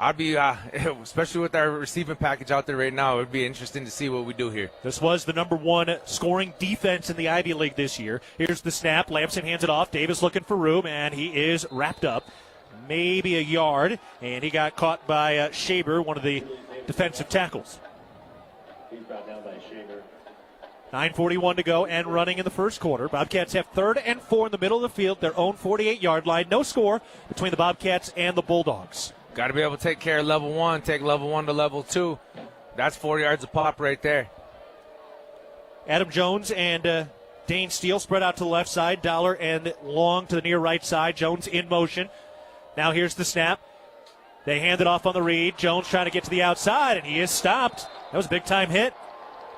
I'd be, especially with our receiving package out there right now, it would be interesting to see what we do here. This was the number one scoring defense in the Ivy League this year. Here's the snap. Lamson hands it off. Davis looking for room, and he is wrapped up. Maybe a yard, and he got caught by Shaber, one of the defensive tackles. He's brought down by Shaber. 9:41 to go and running in the first quarter. Bobcats have 3rd and 4 in the middle of the field, their own 48-yard line. No score between the Bobcats and the Bulldogs. Got to be able to take care of level 1, take level 1 to level 2. That's 4 yards of pop right there. Adam Jones and Dane Steele spread out to the left side. Dollar and Long to the near right side. Jones in motion. Now here's the snap. They hand it off on the read. Jones trying to get to the outside, and he is stopped. That was a big-time hit.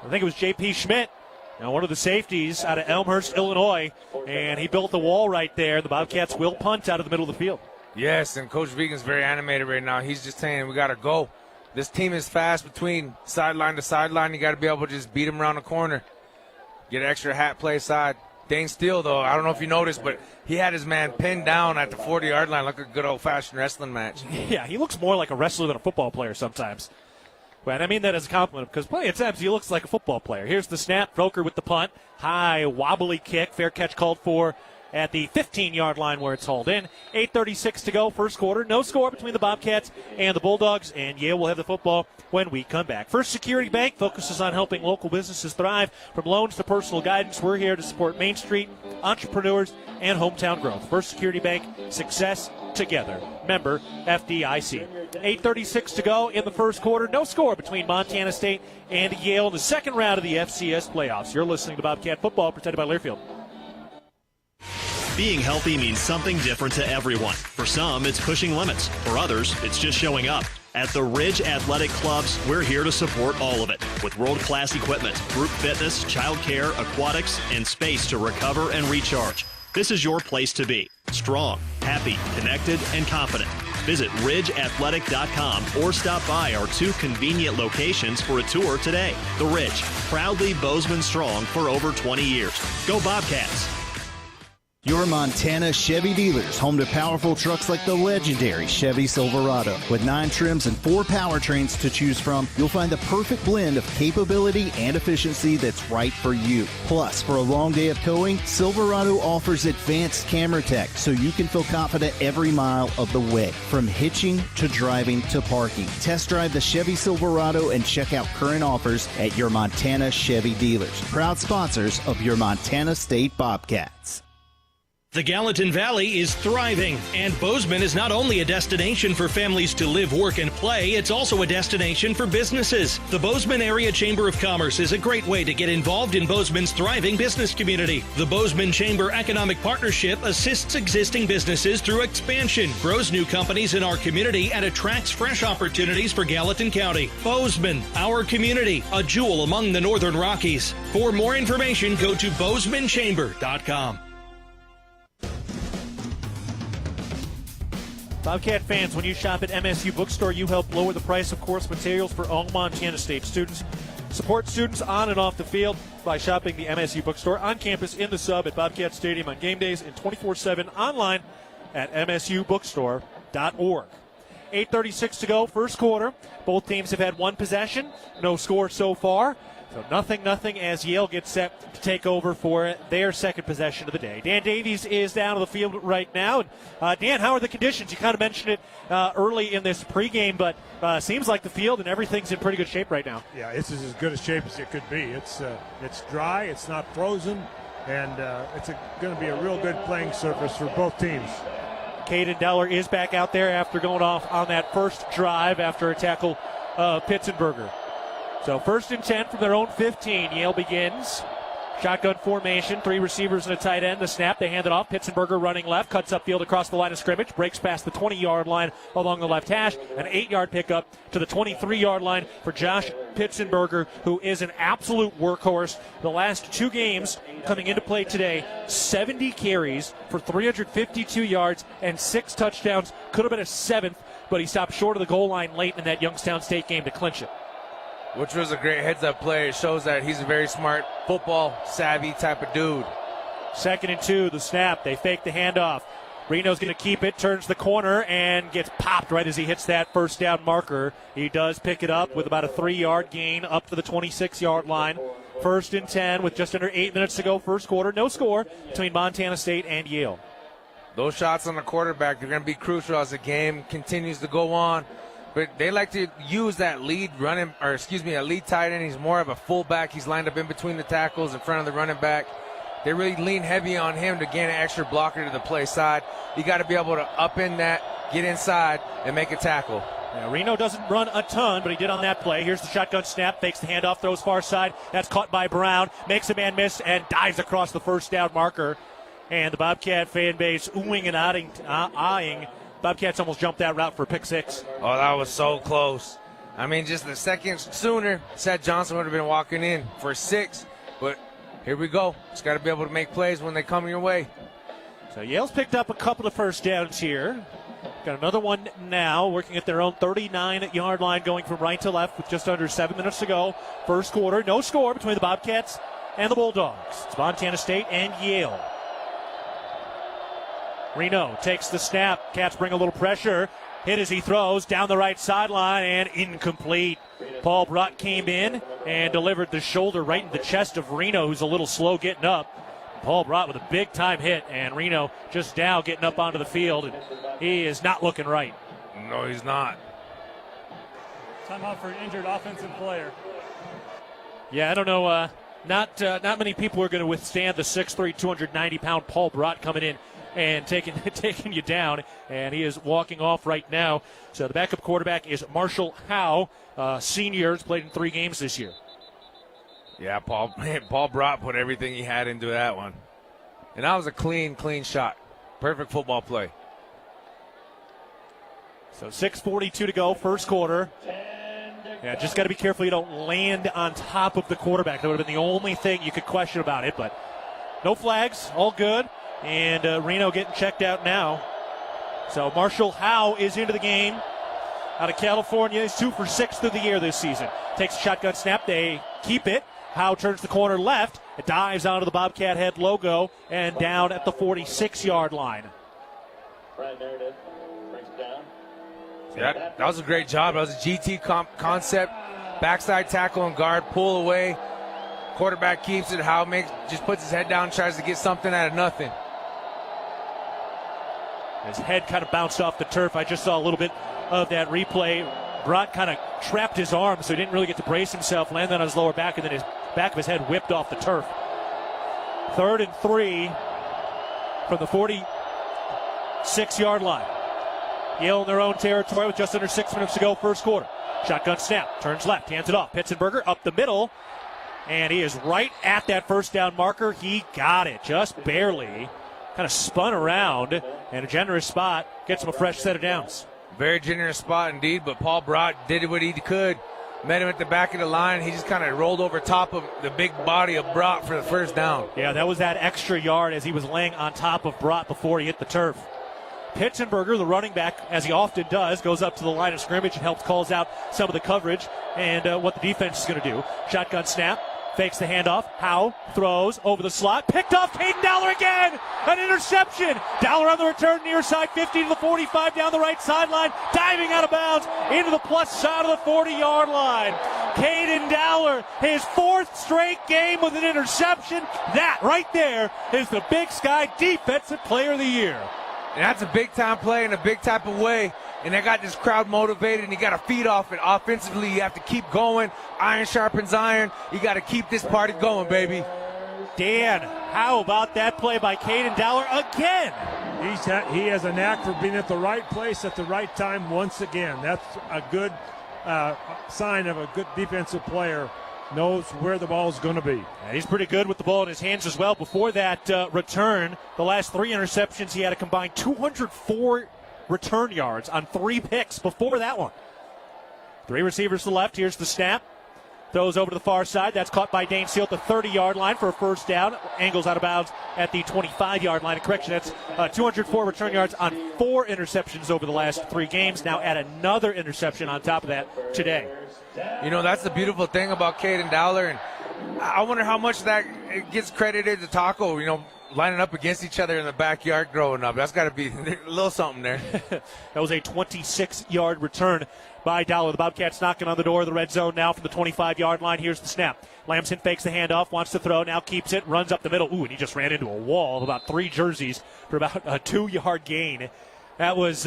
I think it was J.P. Schmidt, one of the safeties out of Elmhurst, Illinois, and he built the wall right there. The Bobcats will punt out of the middle of the field. Yes, and Coach Vegan's very animated right now. He's just saying we got to go. This team is fast between sideline to sideline. You got to be able to just beat them around the corner. Get an extra hat play side. Dane Steele, though, I don't know if you noticed, but he had his man pinned down at the 40-yard line like a good old-fashioned wrestling match. Yeah, he looks more like a wrestler than a football player sometimes. And I mean that as a compliment, because plenty of times he looks like a football player. Here's the snap. Volker with the punt. High, wobbly kick. Fair catch called for at the 15-yard line where it's hauled in. 8:36 to go, first quarter. No score between the Bobcats and the Bulldogs, and Yale will have the football when we come back. First Security Bank focuses on helping local businesses thrive. From loans to personal guidance, we're here to support Main Street, entrepreneurs, and hometown growth. First Security Bank, success together. Member FDIC. 8:36 to go in the first quarter. No score between Montana State and Yale in the second round of the FCS Playoffs. You're listening to Bobcat Football, presented by Learfield. Being healthy means something different to everyone. For some, it's pushing limits. For others, it's just showing up. At the Ridge Athletic Clubs, we're here to support all of it with world-class equipment, group fitness, childcare, aquatics, and space to recover and recharge. This is your place to be. Strong, happy, connected, and confident. Visit ridgeathletic.com or stop by our 2 convenient locations for a tour today. The Ridge, proudly Bozeman strong for over 20 years. Go Bobcats! Your Montana Chevy dealers, home to powerful trucks like the legendary Chevy Silverado. With 9 trims and 4 powertrains to choose from, you'll find the perfect blend of capability and efficiency that's right for you. Plus, for a long day of towing, Silverado offers advanced camera tech so you can feel confident every mile of the way. From hitching to driving to parking. Test drive the Chevy Silverado and check out current offers at your Montana Chevy dealers. Proud sponsors of your Montana State Bobcats. The Gallatin Valley is thriving, and Bozeman is not only a destination for families to live, work, and play, it's also a destination for businesses. The Bozeman Area Chamber of Commerce is a great way to get involved in Bozeman's thriving business community. The Bozeman Chamber Economic Partnership assists existing businesses through expansion, grows new companies in our community, and attracts fresh opportunities for Gallatin County. Bozeman, our community, a jewel among the Northern Rockies. For more information, go to bozemanchamber.com. Bobcat fans, when you shop at MSU Bookstore, you help lower the price of course materials for all Montana State students. Support students on and off the field by shopping the MSU Bookstore on campus, in the sub, at Bobcat Stadium on game days, and 24/7 online at msubookstore.org. 8:36 to go, first quarter. Both teams have had 1 possession, no score so far. So nothing as Yale gets set to take over for their second possession of the day. Dan Davies is down on the field right now. And, Dan, how are the conditions? You kind of mentioned it early in this pregame, but seems like the field and everything's in pretty good shape right now. Yeah, it's as good a shape as it could be. It's dry, it's not frozen, and it's going to be a real good playing surface for both teams. Caden Deller is back out there after going off on that first drive after a tackle of Pitzenberger. So 1st and 10 from their own 15. Yale begins. Shotgun formation, 3 receivers and a tight end. The snap, they hand it off. Pitzenberger running left, cuts upfield across the line of scrimmage, breaks past the 20-yard line along the left hash. An 8-yard pickup to the 23-yard line for Josh Pitzenberger, who is an absolute workhorse. The last 2 games coming into play today, 70 carries for 352 yards and 6 touchdowns. Could have been a 7th, but he stopped short of the goal line late in that Youngstown State game to clinch it. Which was a great heads-up play. It shows that he's a very smart, football-savvy type of dude. 2nd and 2, the snap. They fake the handoff. Reno's going to keep it, turns the corner, and gets popped right as he hits that first down marker. He does pick it up with about a 3-yard gain up to the 26-yard line. 1st and 10 with just under 8 minutes to go, first quarter. No score between Montana State and Yale. Those shots on the quarterback are going to be crucial as the game continues to go on. But they like to use that lead tight end. He's more of a fullback. He's lined up in between the tackles in front of the running back. They really lean heavy on him to gain an extra blocker to the play side. You got to be able to up in that, get inside, and make a tackle. Yeah, Reno doesn't run a ton, but he did on that play. Here's the shotgun snap, fakes the handoff, throws far side. That's caught by Brown, makes a man miss, and dives across the first down marker. And the Bobcat fan base oohing and eyeing. Bobcats almost jumped that route for a pick 6. Oh, that was so close. I mean, just a second sooner, Seth Johnson would have been walking in for 6. But here we go. Just got to be able to make plays when they come your way. So Yale's picked up a couple of first downs here. Got another one now, working at their own 39-yard line, going from right to left with just under 7 minutes to go. First quarter, no score between the Bobcats and the Bulldogs. It's Montana State and Yale. Reno takes the snap. Cats bring a little pressure. Hit as he throws down the right sideline and incomplete. Paul Brott came in and delivered the shoulder right in the chest of Reno, who's a little slow getting up. Paul Brott with a big-time hit, and Reno just now getting up onto the field, and he is not looking right. No, he's not. Timeout for an injured offensive player. Yeah, I don't know. Not many people are going to withstand the 6'3", 290-pound Paul Brott coming in and taking you down, and he is walking off right now. So the backup quarterback is Marshall Howe, senior, has played in 3 games this year. Yeah, Paul Brott put everything he had into that one. And that was a clean shot. Perfect football play. So 6:42 to go, first quarter. Yeah, just got to be careful you don't land on top of the quarterback. That would have been the only thing you could question about it, but no flags, all good. And Reno getting checked out now. So Marshall Howe is into the game out of California. He's 2 for 6 through the year this season. Takes a shotgun snap. They keep it. Howe turns the corner left. It dives onto the Bobcat head logo and down at the 46-yard line. That was a great job. That was a GT concept. Backside tackle and guard, pull away. Quarterback keeps it. Howe just puts his head down, tries to get something out of nothing. His head kind of bounced off the turf. I just saw a little bit of that replay. Brott kind of trapped his arm, so he didn't really get to brace himself, landed on his lower back, and then his back of his head whipped off the turf. 3rd and 3 from the 46-yard line. Yale in their own territory with just under 6 minutes to go, first quarter. Shotgun snap, turns left, hands it off. Pitzenberger up the middle, and he is right at that first down marker. He got it, just barely. Kind of spun around, and a generous spot gets him a fresh set of downs. Very generous spot indeed, but Paul Brott did what he could. Met him at the back of the line. He just kind of rolled over top of the big body of Brott for the first down. Yeah, that was that extra yard as he was laying on top of Brott before he hit the turf. Pitzenberger, the running back, as he often does, goes up to the line of scrimmage and calls out some of the coverage and what the defense is going to do. Shotgun snap, fakes the handoff. Howe throws over the slot. Picked off Caden Dowler again. An interception. Dowler on the return near side 50 to the 45 down the right sideline. Diving out of bounds into the plus side of the 40-yard line. Caden Dowler, his 4th straight game with an interception. That right there is the Big Sky Defensive Player of the Year. And that's a big-time play in a big type of way. And they got this crowd motivated, and you got to feed off it. Offensively, you have to keep going. Iron sharpens iron. You got to keep this party going, baby. Dan, how about that play by Caden Dowler again? He has a knack for being at the right place at the right time once again. That's a good sign of a good defensive player. Knows where the ball is going to be. And he's pretty good with the ball in his hands as well. Before that return, the last 3 interceptions, he had a combined 204 return yards on 3 picks before that one. 3 receivers to the left. Here's the snap. Throws over to the far side. That's caught by Dane Seal at the 30-yard line for a first down. Angles out of bounds at the 25-yard line. Correction, that's 204 return yards on 4 interceptions over the last 3 games. Now add another interception on top of that today. You know, that's the beautiful thing about Caden Dowler, and I wonder how much that gets credited to Taco, you know, lining up against each other in the backyard growing up. That's got to be a little something there. That was a 26-yard return by Dowler. The Bobcats knocking on the door of the red zone now from the 25-yard line. Here's the snap. Lamson fakes the handoff, wants to throw, now keeps it, runs up the middle. Ooh, and he just ran into a wall of about 3 jerseys for about a 2-yard gain. That was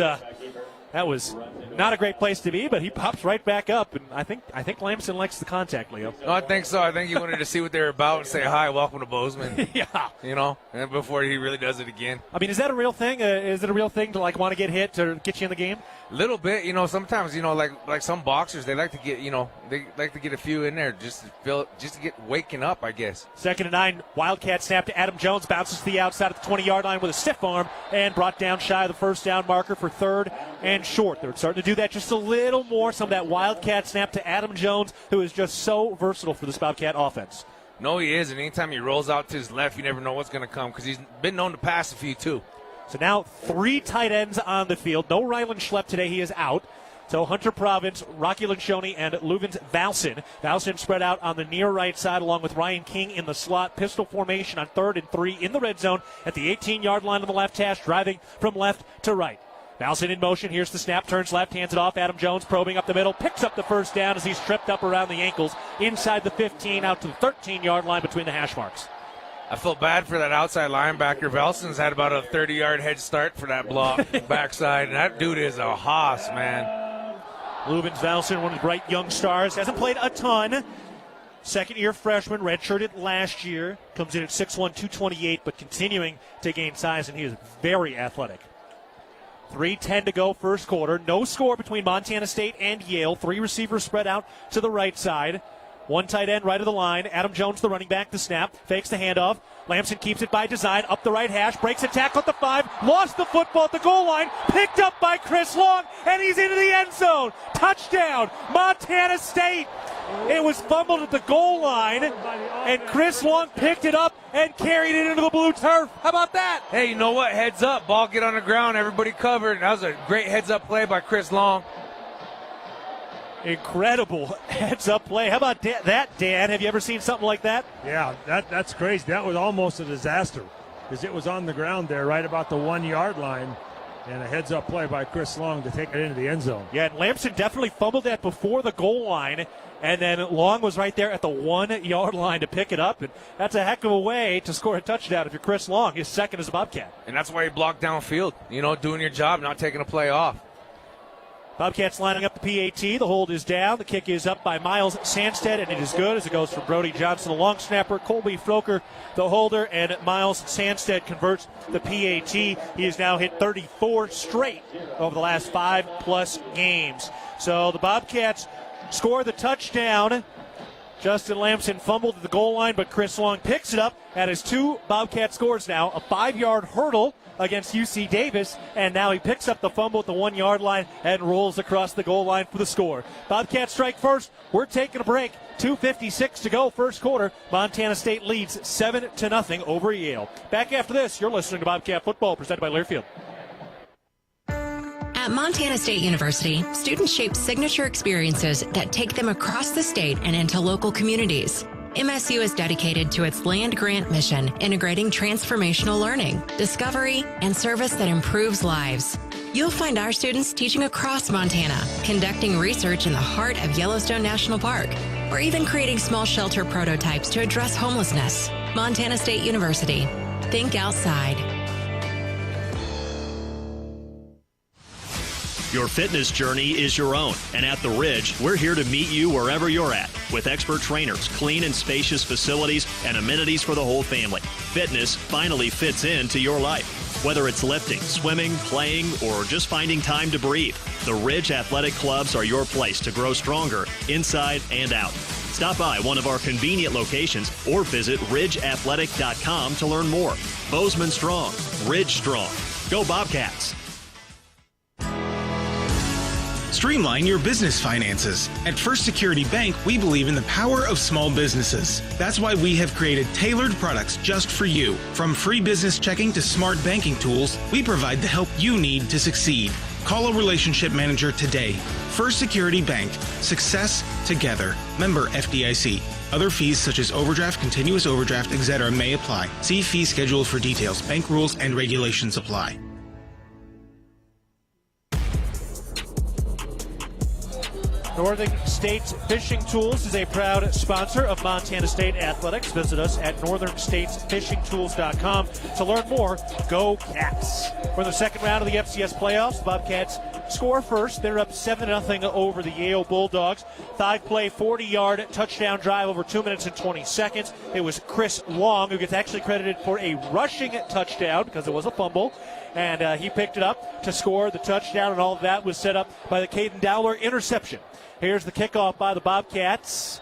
not a great place to be, but he pops right back up, and I think Lamson likes the contact, Leo. No, I think so. I think he wanted to see what they were about and say, hi, welcome to Bozeman. Yeah. You know, and before he really does it again. I mean, is that a real thing? Is it a real thing to, want to get hit or get you in the game? A little bit. You know, sometimes, you know, like some boxers, they like to get, you know, they like to get a few in there just to get waking up, I guess. 2nd and 9, Wildcat snap to Adam Jones, bounces to the outside of the 20-yard line with a stiff arm and brought down shy of the first down marker for 3rd and short. They're starting to do that just a little more. Some of that Wildcat snap to Adam Jones, who is just so versatile for this Bobcat offense. No, he is, and anytime he rolls out to his left, you never know what's going to come because he's been known to pass a few too. So now 3 tight ends on the field. No Rylan Schlepp today. He is out. So Hunter Province, Rocky Lencioni, and Leuven's Valson. Valson spread out on the near right side along with Ryan King in the slot. Pistol formation on 3rd and 3 in the red zone at the 18-yard line on the left hash, driving from left to right. Valson in motion. Here's the snap. Turns left, hands it off. Adam Jones probing up the middle. Picks up the first down as he's tripped up around the ankles inside the 15 out to the 13-yard line between the hash marks. I feel bad for that outside linebacker. Velson's had about a 30-yard head start for that block backside, and that dude is a hoss, man. Leuven's Valson, one of the bright young stars, hasn't played a ton. Second-year freshman, redshirted last year. Comes in at 6'1", 228, but continuing to gain size, and he is very athletic. 3:10 to go, first quarter. No score between Montana State and Yale. 3 receivers spread out to the right side. 1 tight end right of the line. Adam Jones, the running back, the snap. Fakes the handoff. Lamson keeps it by design. Up the right hash. Breaks a tackle at the 5. Lost the football at the goal line. Picked up by Chris Long. And he's into the end zone. Touchdown, Montana State. It was fumbled at the goal line. And Chris Long picked it up and carried it into the blue turf. How about that? Hey, you know what? Heads up. Ball get on the ground. Everybody covered. That was a great heads-up play by Chris Long. Incredible heads-up play. How about that, Dan? Have you ever seen something like that? Yeah, that's crazy. That was almost a disaster because it was on the ground there right about the 1-yard line, and a heads-up play by Chris Long to take it into the end zone. Yeah, and Lamson definitely fumbled that before the goal line, and then Long was right there at the 1-yard line to pick it up, and that's a heck of a way to score a touchdown if you're Chris Long, his second as a Bobcat. And that's why he blocked downfield, doing your job, not taking a play off. Bobcats lining up the PAT. The hold is down. The kick is up by Miles Sandstead, and it is good as it goes from Brody Johnson, the long snapper, Colby Froker, the holder, and Miles Sandstead converts the PAT. He has now hit 34 straight over the last 5+ games. So the Bobcats score the touchdown. Justin Lamson fumbled at the goal line, but Chris Long picks it up. That is 2 Bobcat scores now. A 5-yard hurdle against UC Davis, and now he picks up the fumble at the 1-yard line and rolls across the goal line for the score. Bobcats strike first. We're taking a break. 2:56 to go, first quarter. Montana State leads 7-0 over Yale. Back after this, you're listening to Bobcat Football, presented by Learfield. At Montana State University, students shape signature experiences that take them across the state and into local communities. MSU is dedicated to its land-grant mission, integrating transformational learning, discovery, and service that improves lives. You'll find our students teaching across Montana, conducting research in the heart of Yellowstone National Park, or even creating small shelter prototypes to address homelessness. Montana State University. Think outside. Your fitness journey is your own, and at The Ridge, we're here to meet you wherever you're at with expert trainers, clean and spacious facilities, and amenities for the whole family. Fitness finally fits into your life. Whether it's lifting, swimming, playing, or just finding time to breathe, the Ridge Athletic Clubs are your place to grow stronger inside and out. Stop by one of our convenient locations or visit ridgeathletic.com to learn more. Bozeman strong, Ridge strong. Go Bobcats! Streamline your business finances. At First Security Bank, we believe in the power of small businesses. That's why we have created tailored products just for you. From free business checking to smart banking tools, we provide the help you need to succeed. Call a relationship manager today. First Security Bank. Success together. Member FDIC. Other fees such as overdraft, continuous overdraft, etc. may apply. See fee schedule for details. Bank rules and regulations apply. Northern States Fishing Tools is a proud sponsor of Montana State Athletics. Visit us at northernstatesfishingtools.com to learn more. Go Cats. For the second round of the FCS Playoffs, the Bobcats score first. They're up 7-0 over the Yale Bulldogs. 5-play, 40-yard touchdown drive over 2 minutes and 20 seconds. It was Chris Long who gets actually credited for a rushing touchdown because it was a fumble. And he picked it up to score the touchdown, and all of that was set up by the Caden Dowler interception. Here's the kickoff by the Bobcats.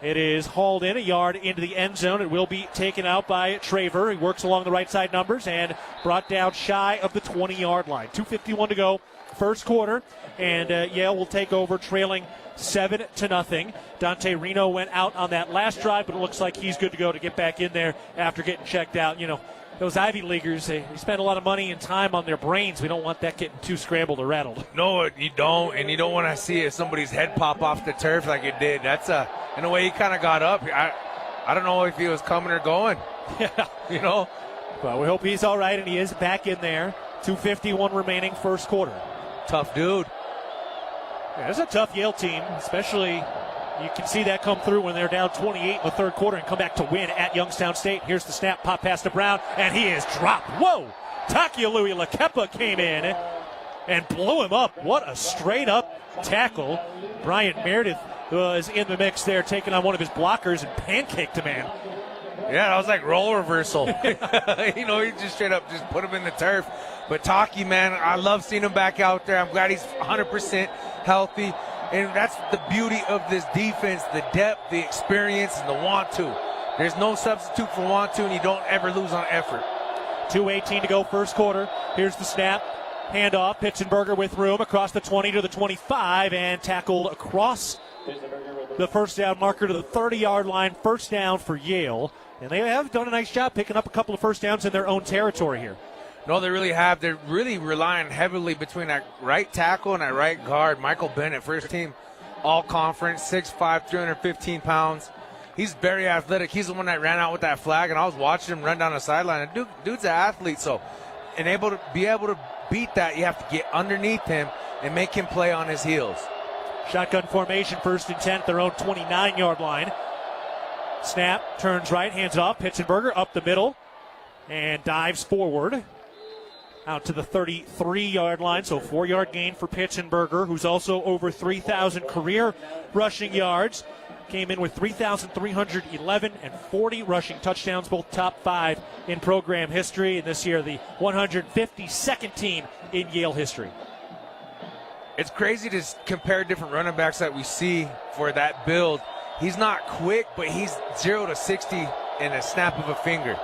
It is hauled in a yard into the end zone. It will be taken out by Traver. He works along the right side numbers and brought down shy of the 20-yard line. 2:51 to go, first quarter, and Yale will take over trailing 7-0. Dante Reno went out on that last drive, but it looks like he's good to go to get back in there after getting checked out. those Ivy Leaguers, they spend a lot of money and time on their brains. We don't want that getting too scrambled or rattled. No, you don't, and you don't want to see somebody's head pop off the turf like it did. That's in a way he kind of got up. I don't know if he was coming or going. Yeah. You know? Well, we hope he's all right, and he is back in there. 2:51 remaining first quarter. Tough dude. Yeah, this is a tough Yale team, especially you can see that come through when they're down 28 in the third quarter and come back to win at Youngstown State. Here's the snap, pop pass to Brown, and he is dropped. Whoa! Takialui Lakepa came in and blew him up. What a straight-up tackle. Bryant Meredith was in the mix there, taking on one of his blockers and pancaked a man. Yeah, that was like role reversal. You know, he just straight up just put him in the turf. But Taki, man, I love seeing him back out there. I'm glad he's 100% healthy. And that's the beauty of this defense, the depth, the experience, and the want to. There's no substitute for want to, and you don't ever lose on effort. 2:18 to go first quarter. Here's the snap. Handoff. Pitzenberger with room across the 20 to the 25 and tackled across the first down marker to the 30-yard line. First down for Yale. And they have done a nice job picking up a couple of first downs in their own territory here. No, they really have. They're really relying heavily between that right tackle and that right guard. Michael Bennett, first team all-conference, 6'5", 315 pounds. He's very athletic. He's the one that ran out with that flag, and I was watching him run down the sideline. And dude's an athlete, so and able to beat that, you have to get underneath him and make him play on his heels. Shotgun formation, 1st and 10 at their own 29-yard line. Snap, turns right, hands it off. Pitzenberger up the middle and dives forward out to the 33-yard line. So 4-yard gain for Pitzenberger, who's also over 3,000 career rushing yards. Came in with 3,311 and 40 rushing touchdowns, both top 5 in program history. And this year, the 152nd team in Yale history. It's crazy to compare different running backs that we see for that build. He's not quick, but he's 0 to 60 in a snap of a finger.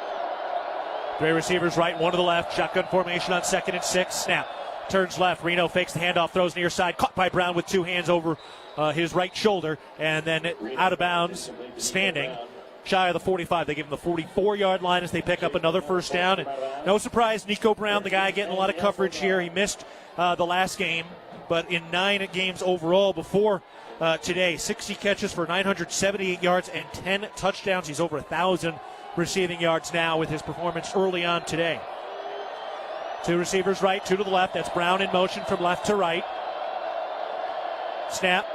3 receivers right, 1 to the left. Shotgun formation on 2nd and 6. Snap. Turns left. Reno fakes the handoff, throws near side. Caught by Brown with 2 hands over his right shoulder. And then out of bounds, standing shy of the 45. They give him the 44-yard line as they pick up another first down. And no surprise, Nico Brown, the guy getting a lot of coverage here. He missed the last game, but in 9 games overall before today, 60 catches for 978 yards and 10 touchdowns. He's over 1,000 receiving yards now with his performance early on today. 2 receivers right, 2 to the left. That's Brown in motion from left to right. Snap.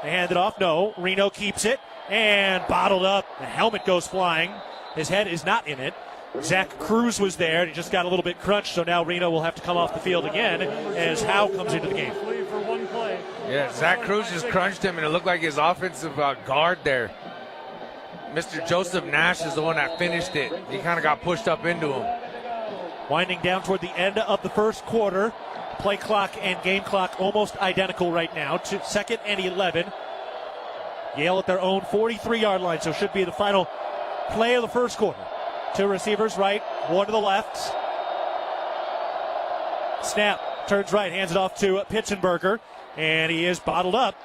They hand it off. No. Reno keeps it and bottled up. The helmet goes flying. His head is not in it. Zach Cruz was there, and he just got a little bit crunched, so now Reno will have to come off the field again as Howe comes into the game. Yeah, Zach Cruz just crunched him, and it looked like his offensive guard there. Mr. Joseph Nash is the one that finished it. He kind of got pushed up into him. Winding down toward the end of the first quarter. Play clock and game clock almost identical right now. 2nd and 11. Yale at their own 43-yard line, so should be the final play of the first quarter. 2 receivers right, 1 to the left. Snap, turns right, hands it off to Pitzenberger, and he is bottled up.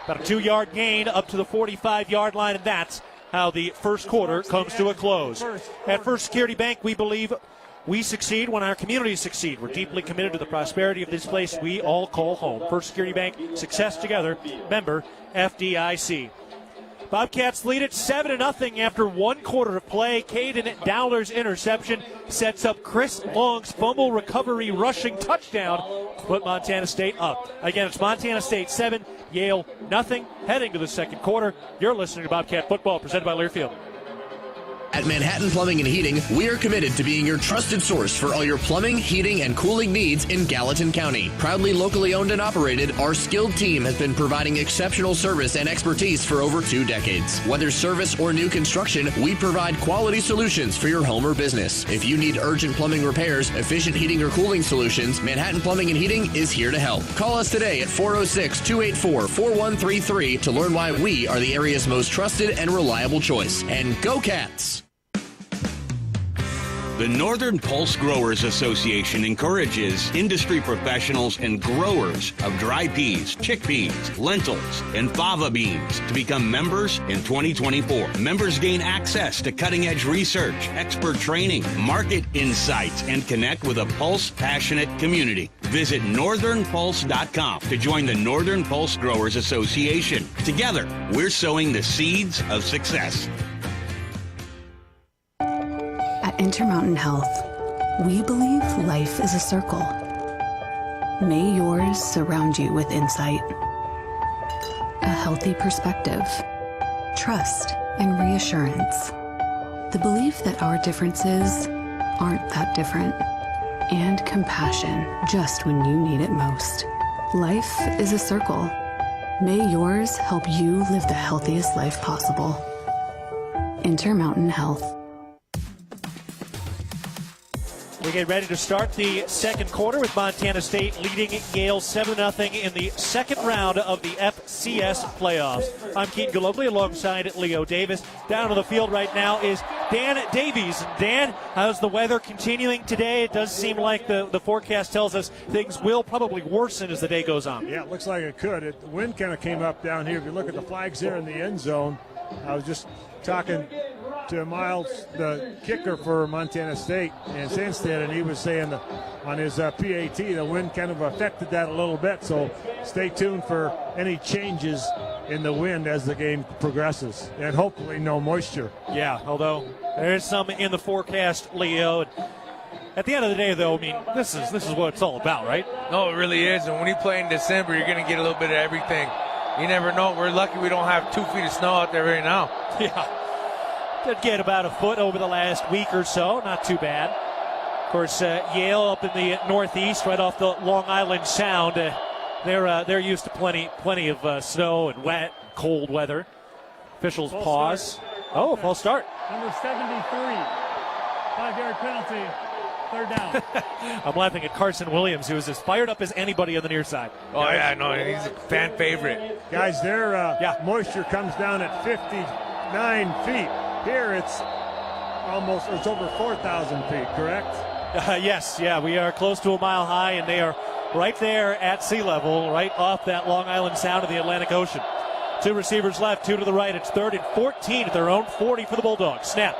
About a 2-yard gain up to the 45-yard line, and that's how the first quarter comes to a close. At First Security Bank, we believe we succeed when our communities succeed. We're deeply committed to the prosperity of this place we all call home. First Security Bank, success together, member FDIC. Bobcats lead it 7-0 after 1 quarter of play. Keaton Dowler's interception sets up Chris Long's fumble recovery rushing touchdown to put Montana State up. Again, it's Montana State 7, Yale 0, heading to the second quarter. You're listening to Bobcat Football, presented by Learfield. At Manhattan Plumbing and Heating, we are committed to being your trusted source for all your plumbing, heating, and cooling needs in Gallatin County. Proudly locally owned and operated, our skilled team has been providing exceptional service and expertise for over 2 decades. Whether service or new construction, we provide quality solutions for your home or business. If you need urgent plumbing repairs, efficient heating or cooling solutions, Manhattan Plumbing and Heating is here to help. Call us today at 406-284-4133 to learn why we are the area's most trusted and reliable choice. And go Cats! The Northern Pulse Growers Association encourages industry professionals and growers of dry peas, chickpeas, lentils, and fava beans to become members in 2024. Members gain access to cutting-edge research, expert training, market insights, and connect with a Pulse-passionate community. Visit northernpulse.com to join the Northern Pulse Growers Association. Together, we're sowing the seeds of success. At Intermountain Health, we believe life is a circle. May yours surround you with insight, a healthy perspective, trust, and reassurance. The belief that our differences aren't that different, and compassion just when you need it most. Life is a circle. May yours help you live the healthiest life possible. Intermountain Health. We get ready to start the second quarter with Montana State leading Yale 7-0 in the second round of the FCS Playoffs. I'm Keaton Gillogly alongside Leo Davis. Down on the field right now is Dan Davies. Dan, how's the weather continuing today? It does seem like the forecast tells us things will probably worsen as the day goes on. Yeah, it looks like it could. The wind kind of came up down here. If you look at the flags there in the end zone, I was just talking to Miles, the kicker for Montana State in Sanstead, and he was saying that on his PAT, the wind kind of affected that a little bit. So stay tuned for any changes in the wind as the game progresses, and hopefully no moisture. Yeah, although there is some in the forecast, Leo. At the end of the day, though, I mean, this is what it's all about, right? No, it really is. And when you play in December, you're going to get a little bit of everything. You never know. We're lucky we don't have 2 feet of snow out there right now. Yeah. Did get about a foot over the last week or so. Not too bad. Of course, Yale up in the northeast, right off the Long Island Sound. They're used to plenty of snow and wet, cold weather. Officials pause. Oh, false start. Number 73, 5-yard penalty, third down. I'm laughing at Carson Williams, who is as fired up as anybody on the near side. Oh, yeah, no, he's a fan favorite. Guys, their moisture comes down at 59 feet. Here it's over 4,000 feet, correct? Yes, yeah, we are close to a mile high, and they are right there at sea level, right off that Long Island Sound of the Atlantic Ocean. 2 receivers left, 2 to the right. It's 3rd and 14 at their own 40 for the Bulldogs. Snap,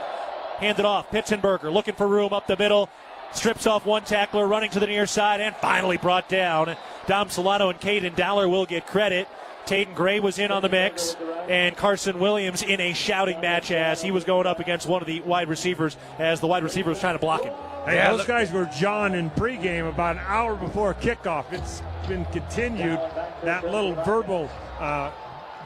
handed off. Pitzenberger looking for room up the middle. Strips off one tackler, running to the near side, and finally brought down. Dom Solano and Caden Dowler will get credit. Taden Gray was in on the mix, and Carson Williams in a shouting match as he was going up against one of the wide receivers as the wide receiver was trying to block him. Hey, those guys were John in pregame about an hour before kickoff. It's been continued, that little verbal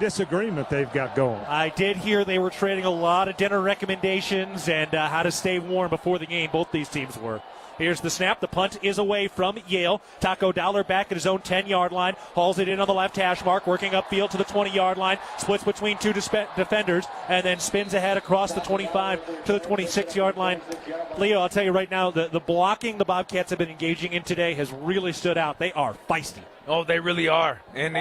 disagreement they've got going. I did hear they were trading a lot of dinner recommendations and how to stay warm before the game. Both these teams were. Here's the snap. The punt is away from Yale. Taco Dowler back at his own 10-yard line. Hauls it in on the left hash mark, working upfield to the 20-yard line. Splits between 2 defenders, and then spins ahead across the 25 to the 26-yard line. Leo, I'll tell you right now, the blocking the Bobcats have been engaging in today has really stood out. They are feisty. Oh, they really are. And,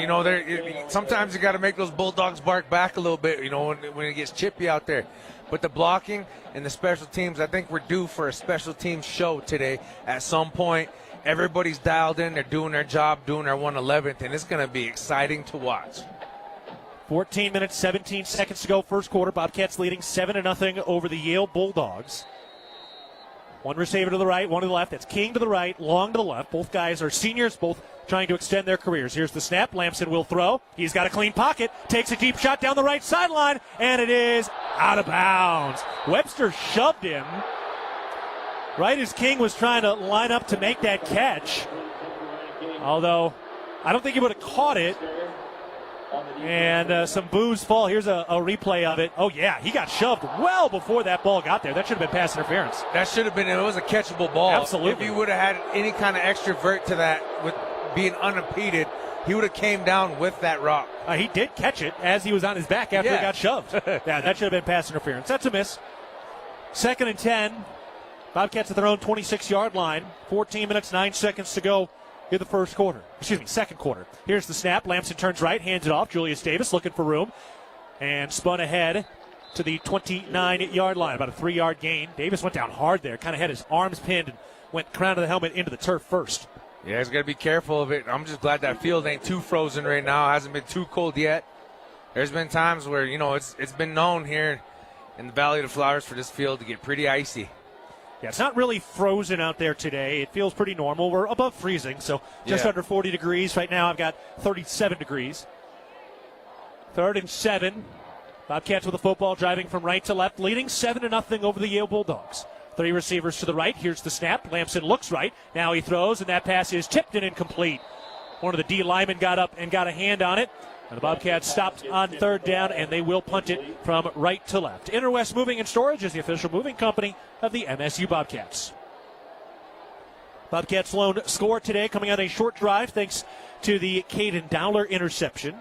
sometimes you got to make those Bulldogs bark back a little bit, when it gets chippy out there. But the blocking and the special teams, I think we're due for a special teams show today. At some point, everybody's dialed in. They're doing their job, doing their 111th, and it's going to be exciting to watch. 14 minutes, 17 seconds to go, first quarter. Bobcats leading 7-0 over the Yale Bulldogs. One receiver to the right, one to the left. That's King to the right, Long to the left. Both guys are seniors, both trying to extend their careers. Here's the snap. Lamson will throw. He's got a clean pocket. Takes a deep shot down the right sideline, and it is out of bounds. Webster shoved him right as King was trying to line up to make that catch. Although, I don't think he would have caught it. And some boos fall. Here's a replay of it. Oh, yeah, he got shoved well before that ball got there. That should have been pass interference. That should have been. It was a catchable ball. Absolutely. If he would have had any kind of extra vert to that with being unimpeded, he would have came down with that rock. He did catch it as he was on his back after he got shoved. Yeah, that should have been pass interference. That's a miss. 2nd and 10. Bobcats at their own 26-yard line. 14 minutes, 9 seconds to go in the second quarter. Here's the snap. Lamson turns right, hands it off. Julius Davis looking for room and spun ahead to the 29-yard line, about a 3-yard gain. Davis went down hard there, kind of had his arms pinned and went crown of the helmet into the turf first. Yeah, he's got to be careful of it. I'm just glad that field ain't too frozen right now. It hasn't been too cold yet. There's been times where, it's been known here in the Valley of the Flowers for this field to get pretty icy. Yeah, it's not really frozen out there today. It feels pretty normal. We're above freezing, so just under 40 degrees. Right now I've got 37 degrees. 3rd and 7. Bobcats with the football, driving from right to left, leading 7-0 over the Yale Bulldogs. 3 receivers to the right. Here's the snap. Lamson looks right. Now he throws, and that pass is tipped and incomplete. One of the D linemen got up and got a hand on it. And the Bobcats stopped on 3rd down, and they will punt it from right to left. Interwest Moving and Storage is the official moving company of the MSU Bobcats. Bobcats lone score today, coming on a short drive thanks to the Caden Dowler interception.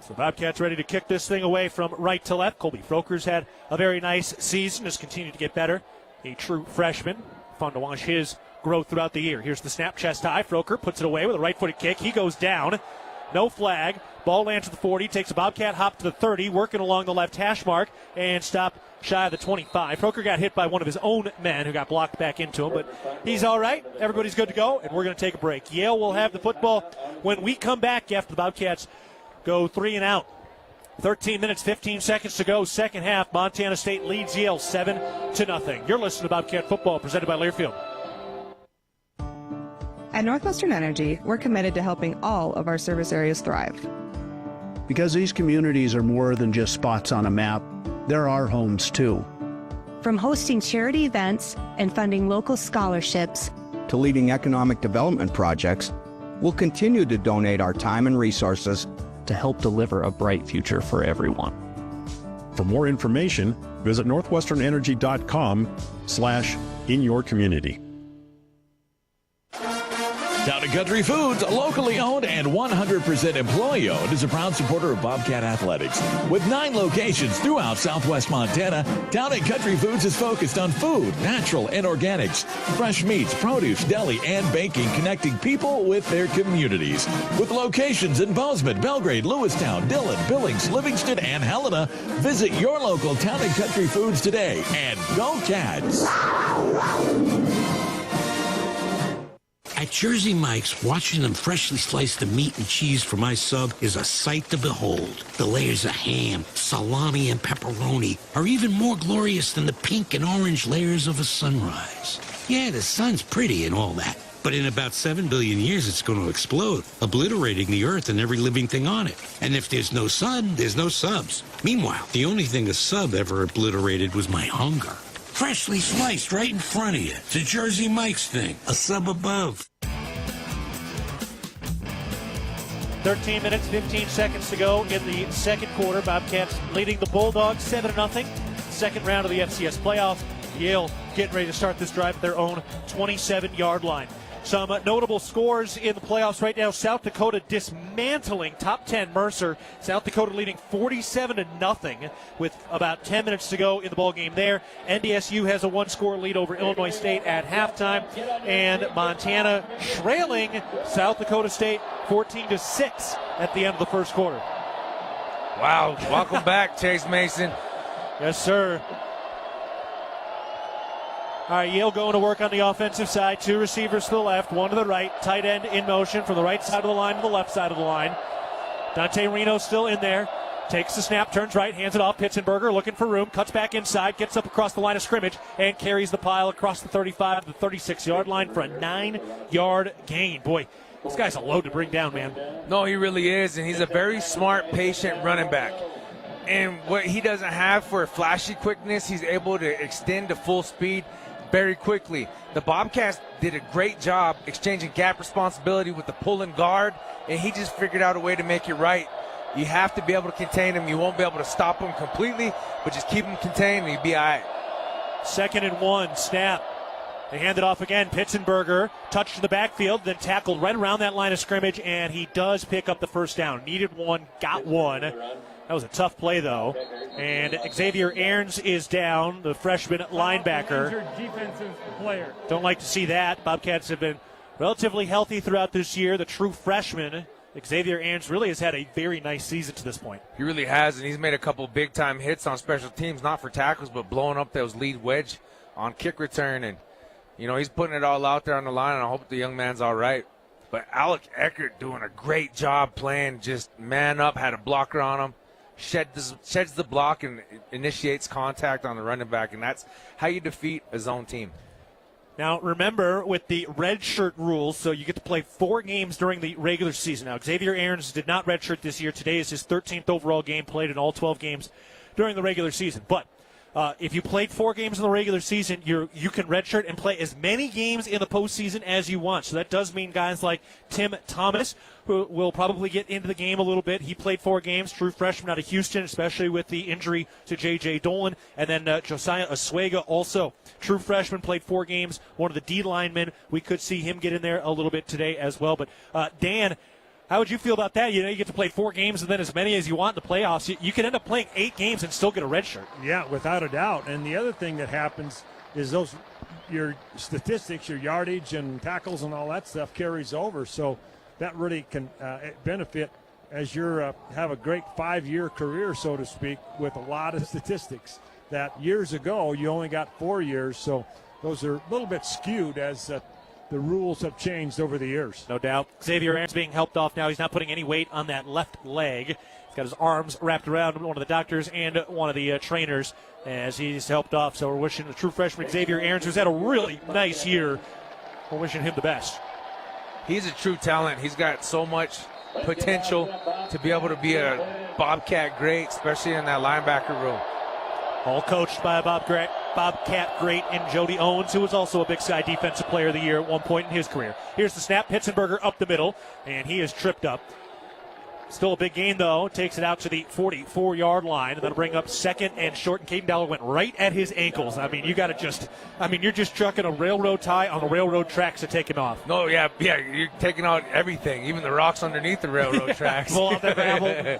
So the Bobcats ready to kick this thing away from right to left. Colby Froker's had a very nice season, has continued to get better. A true freshman. Fun to watch his growth throughout the year. Here's the snap, chest high. Froker puts it away with a right-footed kick. He goes down. No flag. Ball lands at the 40. Takes a Bobcat hop to the 30, working along the left hash mark, and stop shy of the 25. Froker got hit by one of his own men who got blocked back into him, but he's all right. Everybody's good to go, and we're going to take a break. Yale will have the football when we come back after the Bobcats go 3 and out. 13 minutes, 15 seconds to go. Second half, Montana State leads Yale 7-0. You're listening to Bobcat Football, presented by Learfield. At Northwestern Energy, we're committed to helping all of our service areas thrive. Because these communities are more than just spots on a map, they're our homes too. From hosting charity events and funding local scholarships to leading economic development projects, we'll continue to donate our time and resources to help deliver a bright future for everyone. For more information, visit northwesternenergy.com/inyourcommunity. Town & Country Foods, locally owned and 100% employee-owned, is a proud supporter of Bobcat Athletics. With 9 locations throughout southwest Montana, Town & Country Foods is focused on food, natural and organics, fresh meats, produce, deli, and baking, connecting people with their communities. With locations in Bozeman, Belgrade, Lewistown, Dillon, Billings, Livingston, and Helena, visit your local Town & Country Foods today, and go Cats! At Jersey Mike's, watching them freshly slice the meat and cheese for my sub is a sight to behold. The layers of ham, salami, and pepperoni are even more glorious than the pink and orange layers of a sunrise. Yeah, the sun's pretty and all that, but in about 7 billion years it's going to explode, obliterating the earth and every living thing on it. And if there's no sun, there's no subs. Meanwhile, the only thing a sub ever obliterated was my hunger. Freshly sliced right in front of you. It's a Jersey Mike's thing. A sub above. 13 minutes, 15 seconds to go in the second quarter. Bobcats leading the Bulldogs 7-0. Second round of the FCS Playoffs. Yale getting ready to start this drive at their own 27-yard line. Some notable scores in the playoffs right now. South Dakota dismantling top 10 Mercer. South Dakota leading 47-0 with about 10 minutes to go in the ball game there. NDSU has a 1-score lead over Illinois State at halftime, and Montana trailing South Dakota State 14-6 at the end of the first quarter. Wow, welcome back, Chase Mason. Yes, sir. All right, Yale going to work on the offensive side. 2 receivers to the left, 1 to the right. Tight end in motion from the right side of the line to the left side of the line. Dante Reno still in there. Takes the snap, turns right, hands it off. Pitzenberger looking for room, cuts back inside, gets up across the line of scrimmage, and carries the pile across the 35 to the 36-yard line for a 9-yard gain. Boy, this guy's a load to bring down, man. No, he really is, and he's a very smart, patient running back. And what he doesn't have for flashy quickness, he's able to extend to full speed very quickly. The Bobcats did a great job exchanging gap responsibility with the pull and guard, and he just figured out a way to make it right. You have to be able to contain him. You won't be able to stop him completely, but just keep him contained and you'll be all right. 2nd and 1, snap. They hand it off again. Pitzenberger touched to the backfield, then tackled right around that line of scrimmage, and he does pick up the first down. Needed one, got one. That was a tough play, though. And Xavier Aarons is down, the freshman linebacker. Defensive player. Don't like to see that. Bobcats have been relatively healthy throughout this year. The true freshman Xavier Aarons really has had a very nice season to this point. He really has, and he's made a couple big-time hits on special teams, not for tackles, but blowing up those lead wedge on kick return. And, he's putting it all out there on the line, and I hope the young man's all right. But Alec Eckert doing a great job playing, just man up, had a blocker on him, sheds the block and initiates contact on the running back, and that's how you defeat a zone team. Now, remember, with the redshirt rules, so you get to play 4 games during the regular season. Now, Xavier Aarons did not redshirt this year. Today is his 13th overall game, played in all 12 games during the regular season. But if you played 4 games in the regular season, you can redshirt and play as many games in the postseason as you want. So that does mean guys like Tim Thomas, who will probably get into the game a little bit. He played 4 games, true freshman out of Houston, especially with the injury to J.J. Dolan. And then Josiah Oswega, also true freshman, played 4 games, one of the D linemen. We could see him get in there a little bit today as well. But, Dan, how would you feel about that? You get to play 4 games and then as many as you want in the playoffs. You can end up playing 8 games and still get a red shirt. Yeah, without a doubt. And the other thing that happens is your statistics, your yardage and tackles and all that stuff carries over. So that really can benefit as you have a great 5-year career, so to speak, with a lot of statistics that years ago you only got 4 years. So those are a little bit skewed as the rules have changed over the years. No doubt. Xavier Aarons being helped off now. He's not putting any weight on that left leg. He's got his arms wrapped around one of the doctors and one of the trainers as he's helped off. So we're wishing the true freshman Xavier Aarons, who's had a really nice year, we're wishing him the best. He's a true talent. He's got so much potential to be able to be a Bobcat great, especially in that linebacker room. All coached by a Bobcat great in Jody Owens, who was also a Big Sky Defensive Player of the Year at one point in his career. Here's the snap. Pitzenberger up the middle, and he is tripped up. Still a big gain, though. Takes it out to the 44-yard line, and that'll bring up second and short. And Keaton Dollar went right at his ankles. You're just chucking a railroad tie on the railroad tracks to take him off. No, yeah, you're taking out everything, even the rocks underneath the railroad tracks. Pull out that gravel.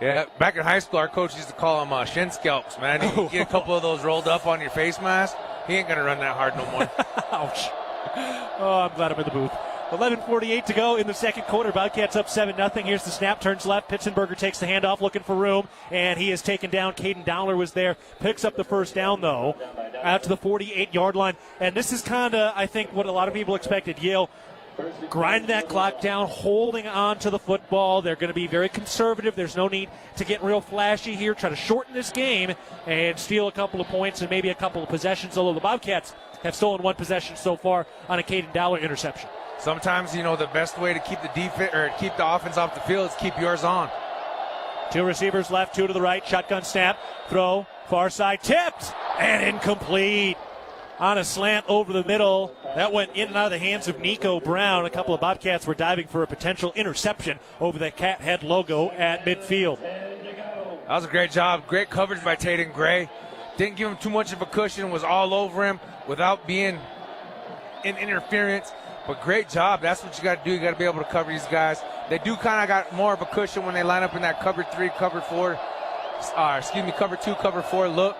Yeah, back in high school, our coach used to call them shin scalps, man. You get a couple of those rolled up on your face mask, he ain't going to run that hard no more. Ouch. Oh, I'm glad I'm in the booth. 11:48 to go in the second quarter. Bobcats up 7-0. Here's the snap, turns left. Pitzenberger takes the handoff, looking for room, and he is taken down. Caden Dowler was there, picks up the first down, though, out to the 48-yard line. And this is kind of, I think, what a lot of people expected. Yale grind that clock down, holding on to the football. They're going to be very conservative. There's no need to get real flashy here. Try to shorten this game and steal a couple of points and maybe a couple of possessions, although the Bobcats have stolen 1 possession so far on a Caden Dowler interception. Sometimes, the best way to keep the offense off the field is keep yours on. 2 receivers left, 2 to the right. Shotgun snap, throw, far side, tipped, and incomplete. On a slant over the middle. That went in and out of the hands of Nico Brown. A couple of Bobcats were diving for a potential interception over the cat head logo at midfield. That was a great job. Great coverage by Tatum Gray. Didn't give him too much of a cushion. Was all over him without being in interference. But great job. That's what you got to do. You got to be able to cover these guys. They do kind of got more of a cushion when they line up in that cover 3, cover 4. Cover 2, cover 4 look.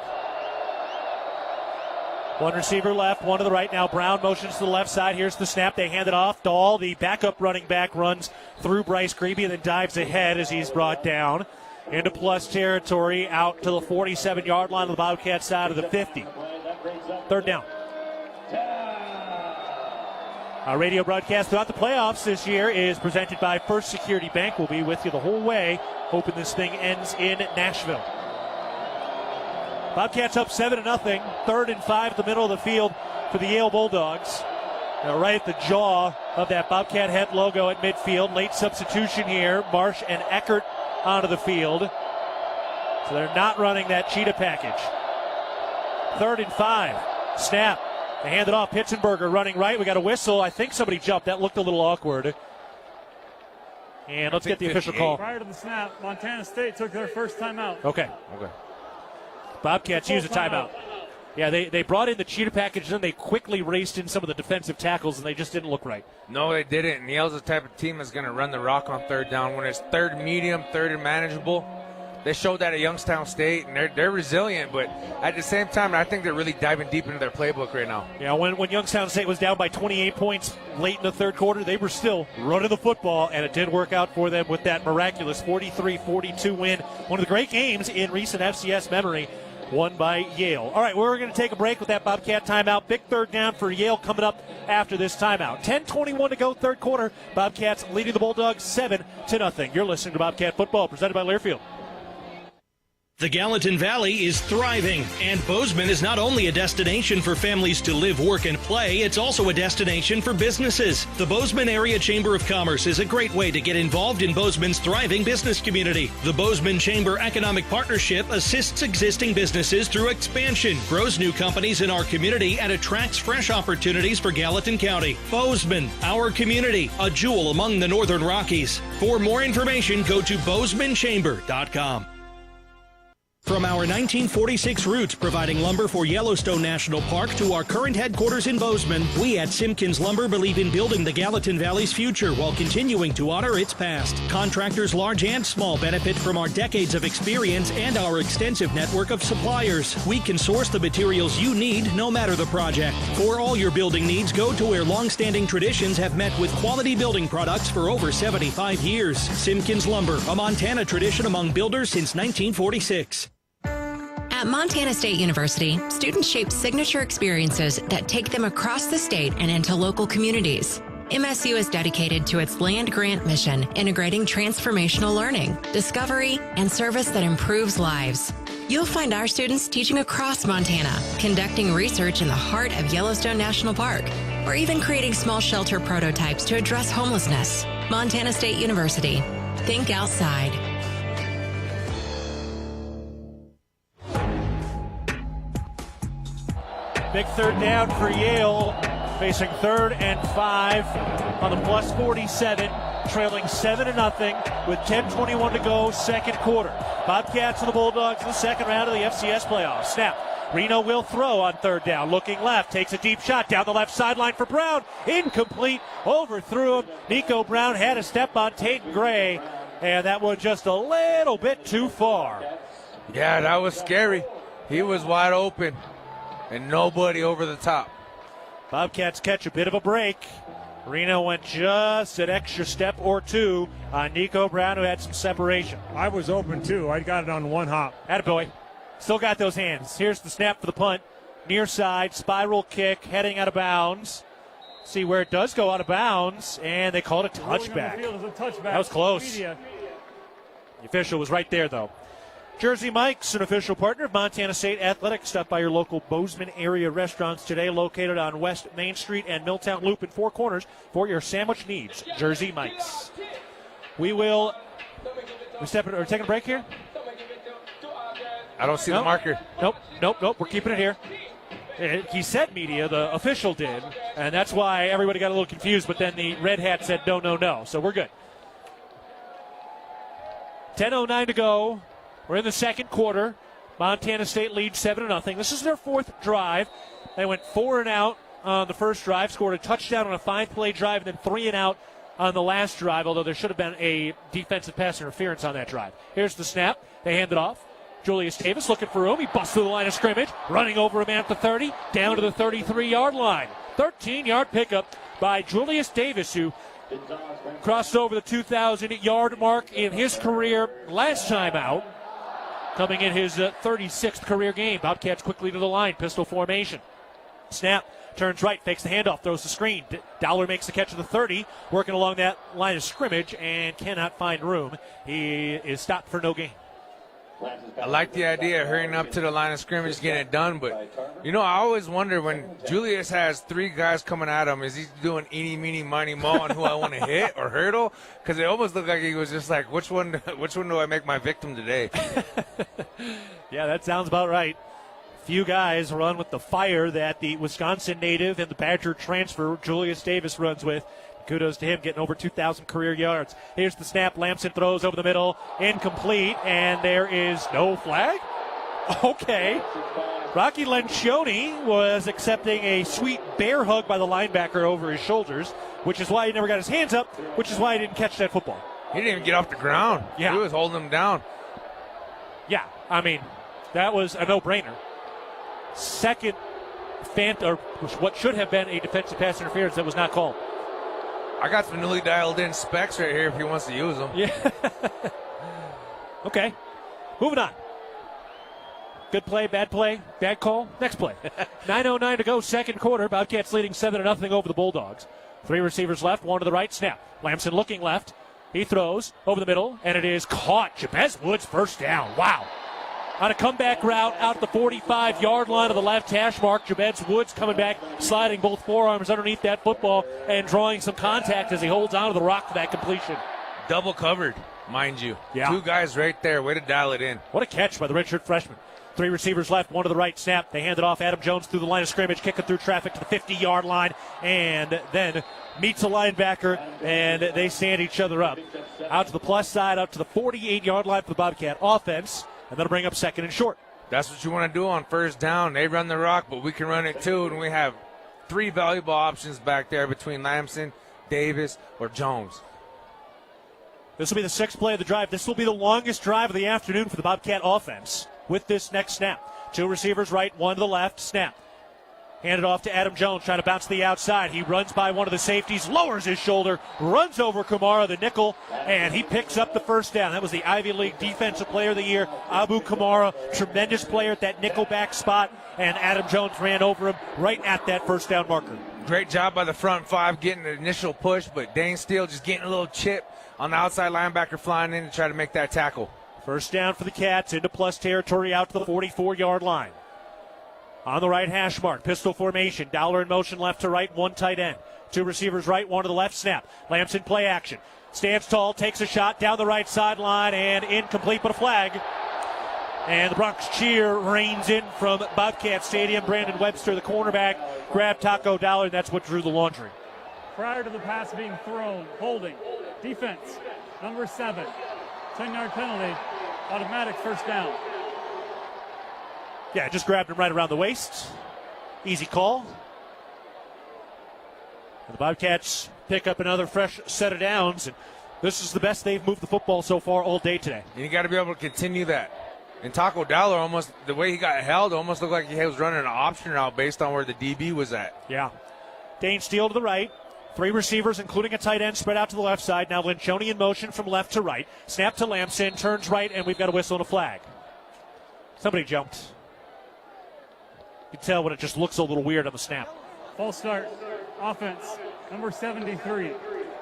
1 receiver left, 1 to the right. Now Brown motions to the left side. Here's the snap. They hand it off. Dahl, the backup running back, runs through Bryce Grebe and then dives ahead as he's brought down into plus territory out to the 47-yard line of the Bobcat side of the 50. 3rd down. Our radio broadcast throughout the playoffs this year is presented by First Security Bank. We'll be with you the whole way, hoping this thing ends in Nashville. Bobcats up 7-0, 3rd and 5 at the middle of the field for the Yale Bulldogs. Now right at the jaw of that Bobcat head logo at midfield. Late substitution here. Marsh and Eckert onto the field. So they're not running that cheetah package. 3rd and 5. Snap. They hand it off. Pitzenberger running right. We got a whistle. I think somebody jumped. That looked a little awkward. And let's get the official call. Prior to the snap, Montana State took their first timeout. Okay. Bobcats use a timeout. Yeah, they brought in the cheetah package, then they quickly raced in some of the defensive tackles, and they just didn't look right. No, they didn't. And Yale's the type of team that's going to run the rock on 3rd down. When it's 3rd medium, 3rd and manageable, They showed that at Youngstown State, and they're resilient, but at the same time, I think they're really diving deep into their playbook right now. Yeah, when Youngstown State was down by 28 points late in the third quarter, they were still running the football, and it did work out for them with that miraculous 43-42 win. One of the great games in recent FCS memory, won by Yale. All right, we're going to take a break with that Bobcat timeout. Big third down for Yale coming up after this timeout. 10:21 to go, third quarter. Bobcats leading the Bulldogs 7-0. You're listening to Bobcat Football, presented by Learfield. The Gallatin Valley is thriving, and Bozeman is not only a destination for families to live, work, and play, it's also a destination for businesses. The Bozeman Area Chamber of Commerce is a great way to get involved in Bozeman's thriving business community. The Bozeman Chamber Economic Partnership assists existing businesses through expansion, grows new companies in our community, and attracts fresh opportunities for Gallatin County. Bozeman, our community, a jewel among the Northern Rockies. For more information, go to bozemanchamber.com. From our 1946 roots providing lumber for Yellowstone National Park to our current headquarters in Bozeman, we at Simpkins Lumber believe in building the Gallatin Valley's future while continuing to honor its past. Contractors large and small benefit from our decades of experience and our extensive network of suppliers. We can source the materials you need no matter the project. For all your building needs, go to where long-standing traditions have met with quality building products for over 75 years. Simpkins Lumber, a Montana tradition among builders since 1946. At Montana State University, students shape signature experiences that take them across the state and into local communities. MSU is dedicated to its land-grant mission, integrating transformational learning, discovery, and service that improves lives. You'll find our students teaching across Montana, conducting research in the heart of Yellowstone National Park, or even creating small shelter prototypes to address homelessness. Montana State University. Think outside. Big third down for Yale, facing 3rd and 5 on the plus 47, trailing 7-0 with 10:21 to go, second quarter. Bobcats and the Bulldogs in the second round of the FCS Playoffs. Snap. Reno will throw on third down. Looking left, takes a deep shot down the left sideline for Brown. Incomplete, overthrew him. Nico Brown had a step on Tate Gray, and that was just a little bit too far. Yeah, that was scary. He was wide open. And nobody over the top. Bobcats catch a bit of a break. Reno went just an extra step or two on Nico Brown, who had some separation. I was open too. I got it on one hop. Attaboy. Still got those hands. Here's the snap for the punt. Near side, spiral kick, heading out of bounds. See where it does go out of bounds, and they called a touchback. That was close. The official was right there, though. Jersey Mike's, an official partner of Montana State Athletics. Stop by your local Bozeman area restaurants today, located on West Main Street and Milltown Loop in Four Corners for your sandwich needs. Jersey Mike's. We're taking a break here? I don't see the marker. Nope. We're keeping it here. He said media, the official did, and that's why everybody got a little confused, but then the red hat said no. So we're good. 10:09 to go. We're in the second quarter. Montana State leads 7-0. This is their fourth drive. They went 4 and out on the first drive, scored a touchdown on a 5-play drive, and then 3 and out on the last drive, although there should have been a defensive pass interference on that drive. Here's the snap. They hand it off. Julius Davis looking for room. He busts through the line of scrimmage, running over a man at the 30, down to the 33-yard line. 13-yard pickup by Julius Davis, who crossed over the 2,000-yard mark in his career last time out. Coming in his 36th career game. Bobcats quickly to the line. Pistol formation. Snap. Turns right. Fakes the handoff. Throws the screen. Dowler makes the catch of the 30. Working along that line of scrimmage and cannot find room. He is stopped for no gain. I like the idea of hurrying up to the line of scrimmage, getting it done. But, I always wonder when Julius has 3 guys coming at him, is he doing eeny, meeny, miny, mo on who I want to hit or hurdle? Because it almost looked like he was just like, which one do I make my victim today? Yeah, that sounds about right. Few guys run with the fire that the Wisconsin native and the Badger transfer Julius Davis runs with. Kudos to him, getting over 2,000 career yards. Here's the snap. Lamson throws over the middle. Incomplete, and there is no flag? Okay. Rocky Lencioni was accepting a sweet bear hug by the linebacker over his shoulders, which is why he never got his hands up, which is why he didn't catch that football. He didn't even get off the ground. Yeah. He was holding him down. Yeah, I mean, that was a no-brainer. Second, or what should have been a defensive pass interference that was not called. I got some newly dialed in specs right here if he wants to use them. Yeah. Okay. Moving on. Good play, bad call. Next play. 9:09 to go, second quarter. Bobcats leading 7-0 over the Bulldogs. 3 receivers left, 1 to the right, snap. Lamson looking left. He throws over the middle, and it is caught. Jabez Woods first down. Wow. On a comeback route out the 45-yard line of the left hash mark, Jabez Woods coming back, sliding both forearms underneath that football and drawing some contact as he holds onto the rock for that completion. Double covered, mind you. Yeah. 2 guys right there. Way to dial it in. What a catch by the redshirt freshman. 3 receivers left, 1 to the right, snap. They hand it off. Adam Jones through the line of scrimmage, kicking through traffic to the 50-yard line, and then meets a linebacker, and they stand each other up. Out to the plus side, out to the 48-yard line for the Bobcat offense, and that'll bring up second and short. That's what you want to do on first down. They run the rock, but we can run it too, and we have 3 valuable options back there between Lamson, Davis, or Jones. This will be the 6th play of the drive. This will be the longest drive of the afternoon for the Bobcat offense with this next snap. 2 receivers right, 1 to the left, snap. Hand it off to Adam Jones, trying to bounce to the outside. He runs by one of the safeties, lowers his shoulder, runs over Kamara, the nickel, and he picks up the first down. That was the Ivy League Defensive Player of the Year, Abu Kamara, tremendous player at that nickel back spot, and Adam Jones ran over him right at that first down marker. Great job by the front 5 getting the initial push, but Dane Steele just getting a little chip on the outside linebacker flying in to try to make that tackle. First down for the Cats, into plus territory out to the 44-yard line. On the right hash mark, pistol formation, Dowler in motion left to right, 1 tight end. 2 receivers right, 1 to the left, snap. Lamson play action. Stands tall, takes a shot down the right sideline, and incomplete but a flag. And the Bronx cheer rains in from Bobcat Stadium. Brandon Webster, the cornerback, grabbed Taco Dowler, and that's what drew the laundry. Prior to the pass being thrown, holding, defense, number 7, 10-yard penalty, automatic first down. Yeah, just grabbed him right around the waist. Easy call. And the Bobcats pick up another fresh set of downs, and this is the best they've moved the football so far all day today. And you got to be able to continue that. And Taco Dowler, almost the way he got held, almost looked like he was running an option route based on where the DB was at. Yeah. Dane Steele to the right. 3 receivers, including a tight end, spread out to the left side. Now Lencioni in motion from left to right. Snap to Lamson, turns right, and we've got a whistle and a flag. Somebody jumped. You can tell when it just looks a little weird on the snap. False start, offense, number 73.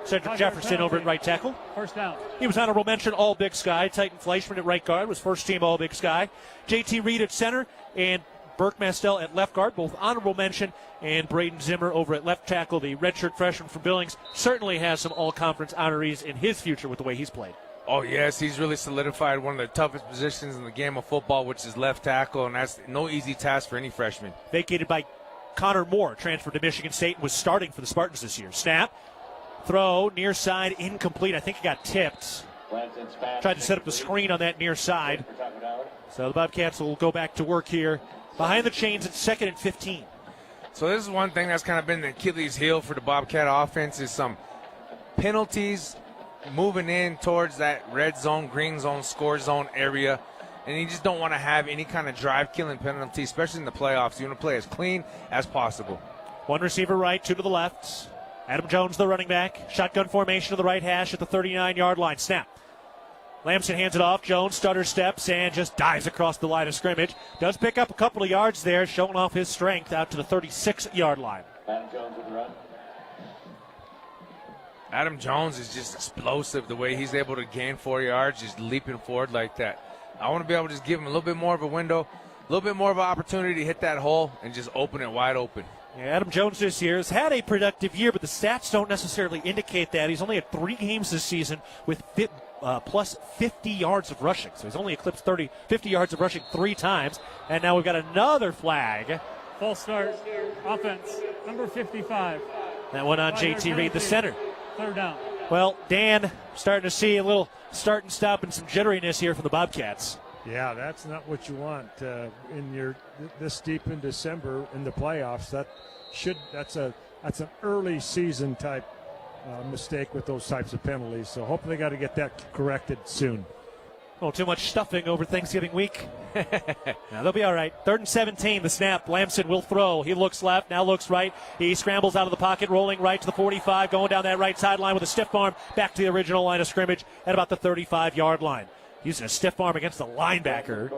Cedric Jefferson over at right tackle. First down. He was honorable mention All Big Sky. Titan Fleischman at right guard was first team All Big Sky. JT Reed at center and Burke Mastel at left guard, both honorable mention. And Braden Zimmer over at left tackle, the redshirt freshman from Billings, certainly has some all-conference honorees in his future with the way he's played. Oh, yes, he's really solidified one of the toughest positions in the game of football, which is left tackle, and that's no easy task for any freshman. Vacated by Connor Moore, transferred to Michigan State, was starting for the Spartans this year. Snap, throw, near side, incomplete. I think he got tipped. Tried to set up the screen on that near side. So the Bobcats will go back to work here. Behind the chains at 2nd and 15. So this is one thing that's kind of been the Achilles heel for the Bobcat offense is some penalties moving in towards that red zone, green zone, score zone area. And you just don't want to have any kind of drive-killing penalty, especially in the playoffs. You want to play as clean as possible. 1 receiver right, 2 to the left. Adam Jones, the running back. Shotgun formation to the right hash at the 39-yard line. Snap. Lamson hands it off. Jones stutter steps and just dives across the line of scrimmage. Does pick up a couple of yards there, showing off his strength out to the 36-yard line. Adam Jones with the run. Adam Jones is just explosive the way he's able to gain 4 yards, just leaping forward like that. I want to be able to just give him a little bit more of a window, a little bit more of an opportunity to hit that hole and just open it wide open. Yeah, Adam Jones this year has had a productive year, but the stats don't necessarily indicate that. He's only had 3 games this season with plus 50 yards of rushing. So he's only eclipsed 50 yards of rushing 3 times. And now we've got another flag. False start, offense, number 55. That one on JT Reed, the center. 3rd down. Well, Dan, starting to see a little start and stop and some jitteriness here from the Bobcats. Yeah, that's not what you want in your this deep in December in the playoffs. That's an early season type mistake with those types of penalties. So hopefully they got to get that corrected soon. Oh, too much stuffing over Thanksgiving week. Now, they'll be all right. 3rd and 17, the snap. Lamson will throw. He looks left, now looks right. He scrambles out of the pocket, rolling right to the 45, going down that right sideline with a stiff arm back to the original line of scrimmage at about the 35-yard line. Using a stiff arm against the linebacker.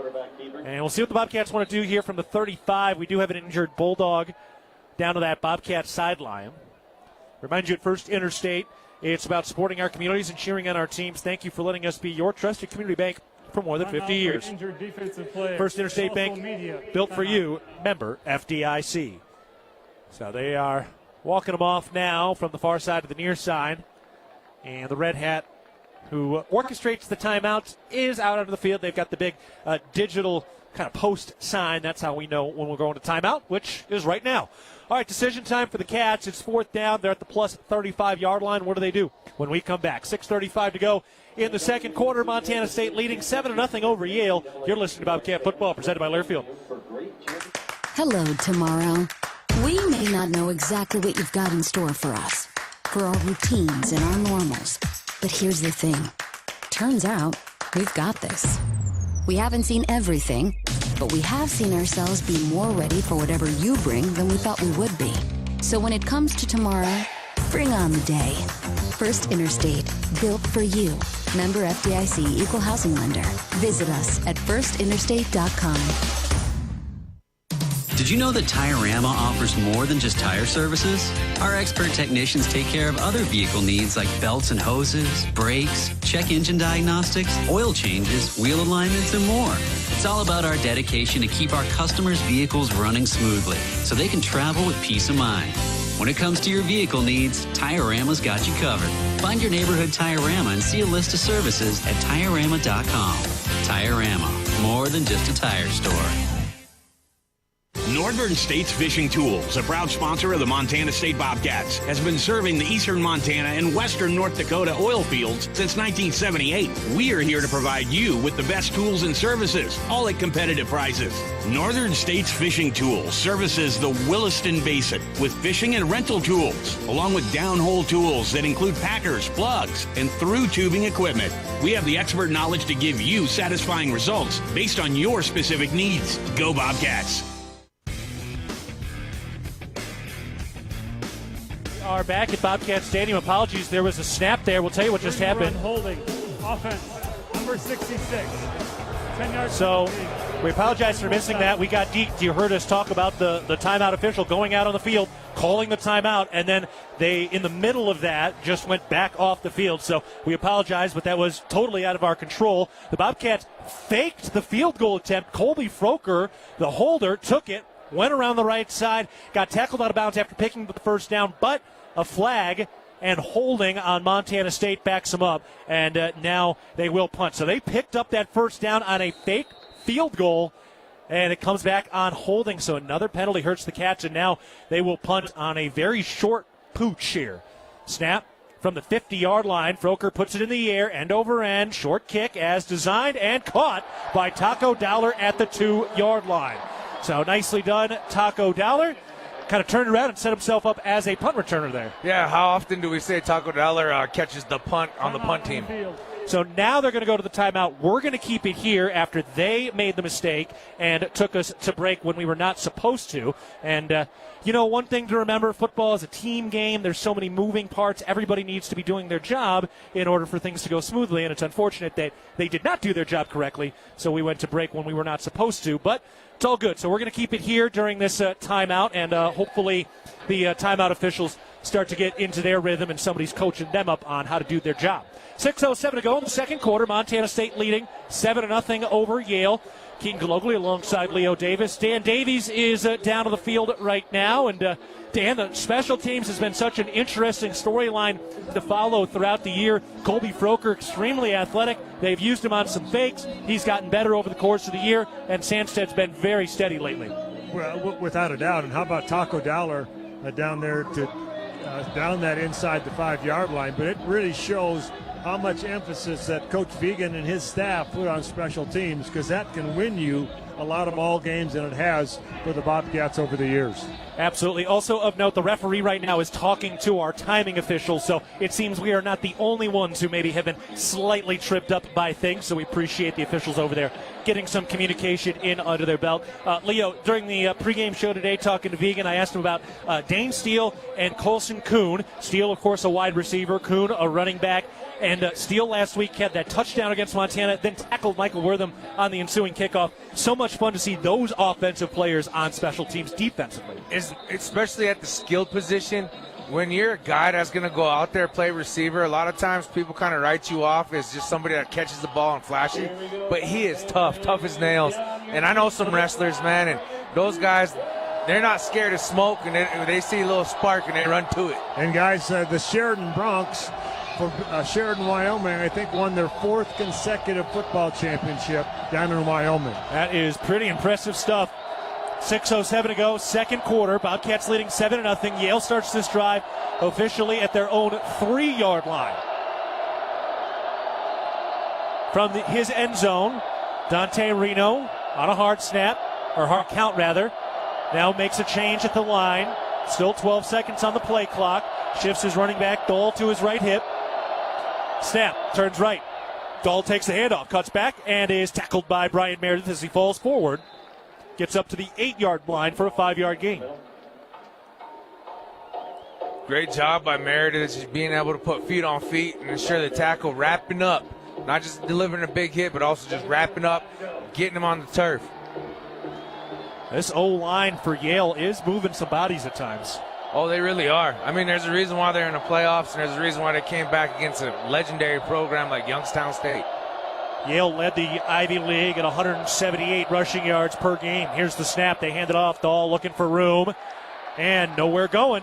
And we'll see what the Bobcats want to do here from the 35. We do have an injured Bulldog down to that Bobcat sideline. Remind you at First Interstate, it's about supporting our communities and cheering on our teams. Thank you for letting us be your trusted community bank for more than 50 years. First Interstate Bank, built for you, member FDIC. So they are walking them off now from the far side to the near side. And the red hat who orchestrates the timeouts is out onto the field. They've got the big digital kind of post sign. That's how we know when we're going to timeout, which is right now. All right, decision time for the Cats. It's 4th down. They're at the plus 35-yard line. What do they do when we come back? 6:35 to go in the second quarter. Montana State leading 7-0 over Yale. You're listening to Bobcat Football, presented by Learfield. Hello, tomorrow. We may not know exactly what you've got in store for us, for our routines and our normals. But here's the thing. Turns out, we've got this. We haven't seen everything, but we have seen ourselves be more ready for whatever you bring than we thought we would be. So when it comes to tomorrow, bring on the day. First Interstate, built for you. Member FDIC, Equal Housing Lender. Visit us at firstinterstate.com. Did you know that Tiorama offers more than just tire services? Our expert technicians take care of other vehicle needs like belts and hoses, brakes, check engine diagnostics, oil changes, wheel alignments, and more. It's all about our dedication to keep our customers' vehicles running smoothly so they can travel with peace of mind. When it comes to your vehicle needs, Tiorama's got you covered. Find your neighborhood Tiorama and see a list of services at Tiorama.com. Tiorama, more than just a tire store. Northern States Fishing Tools, a proud sponsor of the Montana State Bobcats, has been serving the eastern Montana and western North Dakota oil fields since 1978. We are here to provide you with the best tools and services, all at competitive prices. Northern States Fishing Tools services the Williston Basin with fishing and rental tools, along with downhole tools that include packers, plugs, and through tubing equipment. We have the expert knowledge to give you satisfying results based on your specific needs. Go Bobcats! Are back at Bobcat Stadium. Apologies, there was a snap there. We'll tell you what just happened. Holding offense, number 66. 10 yards. So we apologize for missing that. We got deked. You heard us talk about the timeout official going out on the field, calling the timeout, and then they, in the middle of that, just went back off the field. So we apologize, but that was totally out of our control. The Bobcats faked the field goal attempt. Colby Froker, the holder, took it, went around the right side, got tackled out of bounds after picking the first down, but a flag and holding on Montana State backs them up, and now they will punt. So they picked up that first down on a fake field goal, and it comes back on holding. So another penalty hurts the Cats, and now they will punt on a very short pooch here. Snap from the 50-yard line. Froker puts it in the air, end over end, short kick as designed, and caught by Taco Dowler at the 2-yard line. So nicely done, Taco Dowler. Kind of turned around and set himself up as a punt returner there. Yeah, how often do we say Taco Dowler catches the punt on the punt team? So now they're going to go to the timeout. We're going to keep it here after they made the mistake and took us to break when we were not supposed to. And, one thing to remember, football is a team game. There's so many moving parts. Everybody needs to be doing their job in order for things to go smoothly. And it's unfortunate that they did not do their job correctly. So we went to break when we were not supposed to. But it's all good. So we're going to keep it here during this timeout. And hopefully the timeout officials start to get into their rhythm and somebody's coaching them up on how to do their job. 6:07 to go in the second quarter. Montana State leading 7-0 over Yale. Keaton Gillogly alongside Leo Davis. Dan Davies is down to the field right now. And Dan, the special teams has been such an interesting storyline to follow throughout the year. Colby Froker, extremely athletic. They've used him on some fakes. He's gotten better over the course of the year. And Sandsted's been very steady lately. Well, without a doubt. And how about Taco Dowler down there to down that inside the 5-yard line? But it really shows how much emphasis that Coach Vigen and his staff put on special teams, because that can win you a lot of ball games, and it has for the Bobcats over the years. Absolutely. Also of note, the referee right now is talking to our timing officials, so it seems we are not the only ones who maybe have been slightly tripped up by things, so we appreciate the officials over there getting some communication in under their belt. Leo, during the pregame show today, talking to Vigen, I asked him about Dane Steele and Colson Kuhn. Steele, of course, a wide receiver, Kuhn, a running back. And Steele last week had that touchdown against Montana, then tackled Michael Wortham on the ensuing kickoff. So much fun to see those offensive players on special teams defensively. Especially at the skilled position, when you're a guy that's going to go out there play receiver, a lot of times people kind of write you off as just somebody that catches the ball and flashy. But he is tough as nails. And I know some wrestlers, man, and those guys, they're not scared of smoke, and they see a little spark and they run to it. And guys, the Sheridan Broncs for Sheridan, Wyoming, I think won their 4th consecutive football championship down in Wyoming. That is pretty impressive stuff. 6:07 to go, second quarter. Bobcats leading 7-0. Yale starts this drive officially at their own 3-yard line. From his end zone, Dante Reno on a hard snap, or hard count rather, now makes a change at the line. Still 12 seconds on the play clock. Shifts his running back, Dole, to his right hip. Snap, turns right. Dahl takes the handoff, cuts back, and is tackled by Brian Meredith as he falls forward. Gets up to the 8-yard line for a 5-yard gain. Great job by Meredith, just being able to put feet on feet and ensure the tackle wrapping up. Not just delivering a big hit, but also just wrapping up, getting him on the turf. This O-line for Yale is moving some bodies at times. Oh, they really are. I mean, there's a reason why they're in the playoffs, and there's a reason why they came back against a legendary program like Youngstown State. Yale led the Ivy League at 178 rushing yards per game. Here's the snap. They hand it off. Dahl looking for room, and nowhere going.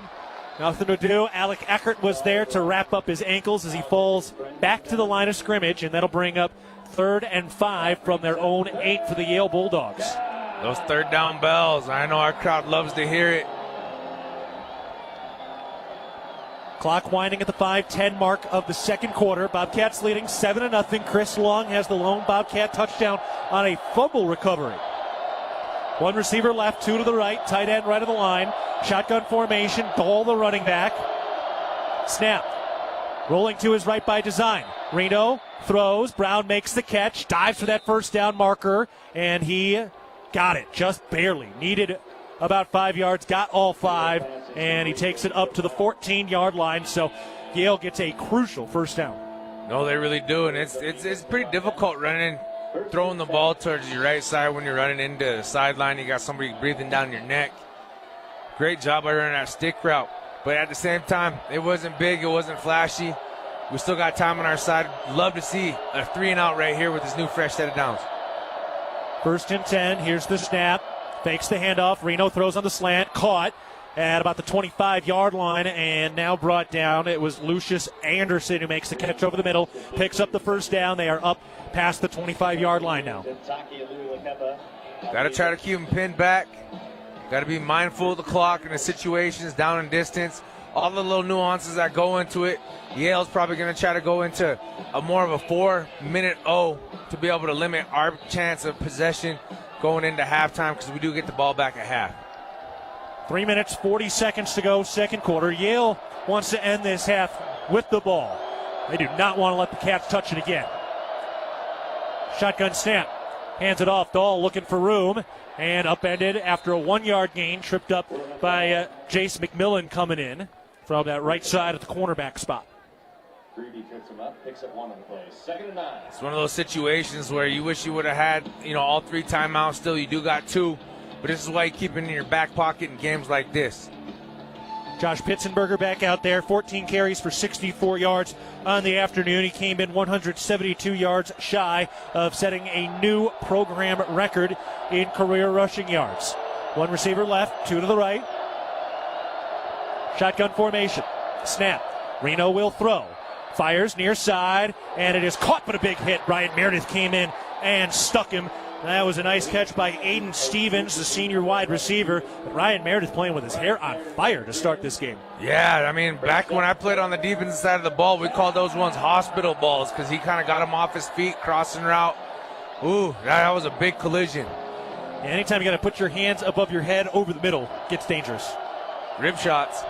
Nothing to do. Alec Eckert was there to wrap up his ankles as he falls back to the line of scrimmage, and that'll bring up 3rd and 5 from their own 8 for the Yale Bulldogs. Those third down bells, I know our crowd loves to hear it. Clock winding at the 5:10 mark of the second quarter. Bobcats leading 7-0. Chris Long has the lone Bobcat touchdown on a fumble recovery. One receiver left, 2 to the right, tight end right of the line. Shotgun formation, Dahl the running back. Snap. Rolling to his right by design. Reno throws, Brown makes the catch, dives for that first down marker, and he got it, just barely. Needed about 5 yards, got all 5, and he takes it up to the 14-yard line, so Yale gets a crucial first down. No, they really do, and it's pretty difficult throwing the ball towards your right side when you're running into the sideline. You got somebody breathing down your neck. Great job by running that stick route, but at the same time, it wasn't big, it wasn't flashy. We still got time on our side. Love to see a 3-and-out right here with this new fresh set of downs. 1st and 10, here's the snap. Fakes the handoff. Reno throws on the slant. Caught at about the 25-yard line and now brought down. It was Lucius Anderson who makes the catch over the middle. Picks up the first down. They are up past the 25-yard line now. Got to try to keep them pinned back. Got to be mindful of the clock and the situations, down and distance. All the little nuances that go into it. Yale's probably going to try to go into a more of a 4-minute O to be able to limit our chance of possession going into halftime, because we do get the ball back at half. 3 minutes, 40 seconds to go, second quarter. Yale wants to end this half with the ball. They do not want to let the Cats touch it again. Shotgun snap. Hands it off. Dahl looking for room and upended after a 1-yard gain. Tripped up by Jace McMillan coming in from that right side of the cornerback spot. Picks up 1 on the play. 2nd and 9. It's one of those situations where you wish you would have had, all 3 timeouts. Still, you do got 2, but this is why you keep it in your back pocket in games like this. Josh Pitzenberger back out there, 14 carries for 64 yards on the afternoon. He came in 172 yards shy of setting a new program record in career rushing yards. 1 receiver left, 2 to the right. Shotgun formation. Snap. Reno will throw. Fires near side, and it is caught, but a big hit. Brian Meredith came in and stuck him That was a nice catch by Aiden Stevens, the senior wide receiver. But Ryan Meredith playing with his hair on fire to start this game. Yeah, I mean, back when I played on the defensive side of the ball, we called those ones hospital balls because he kind of got him off his feet, crossing route. Ooh, that was a big collision. Yeah, anytime you got to put your hands above your head over the middle, gets dangerous. Rib shots.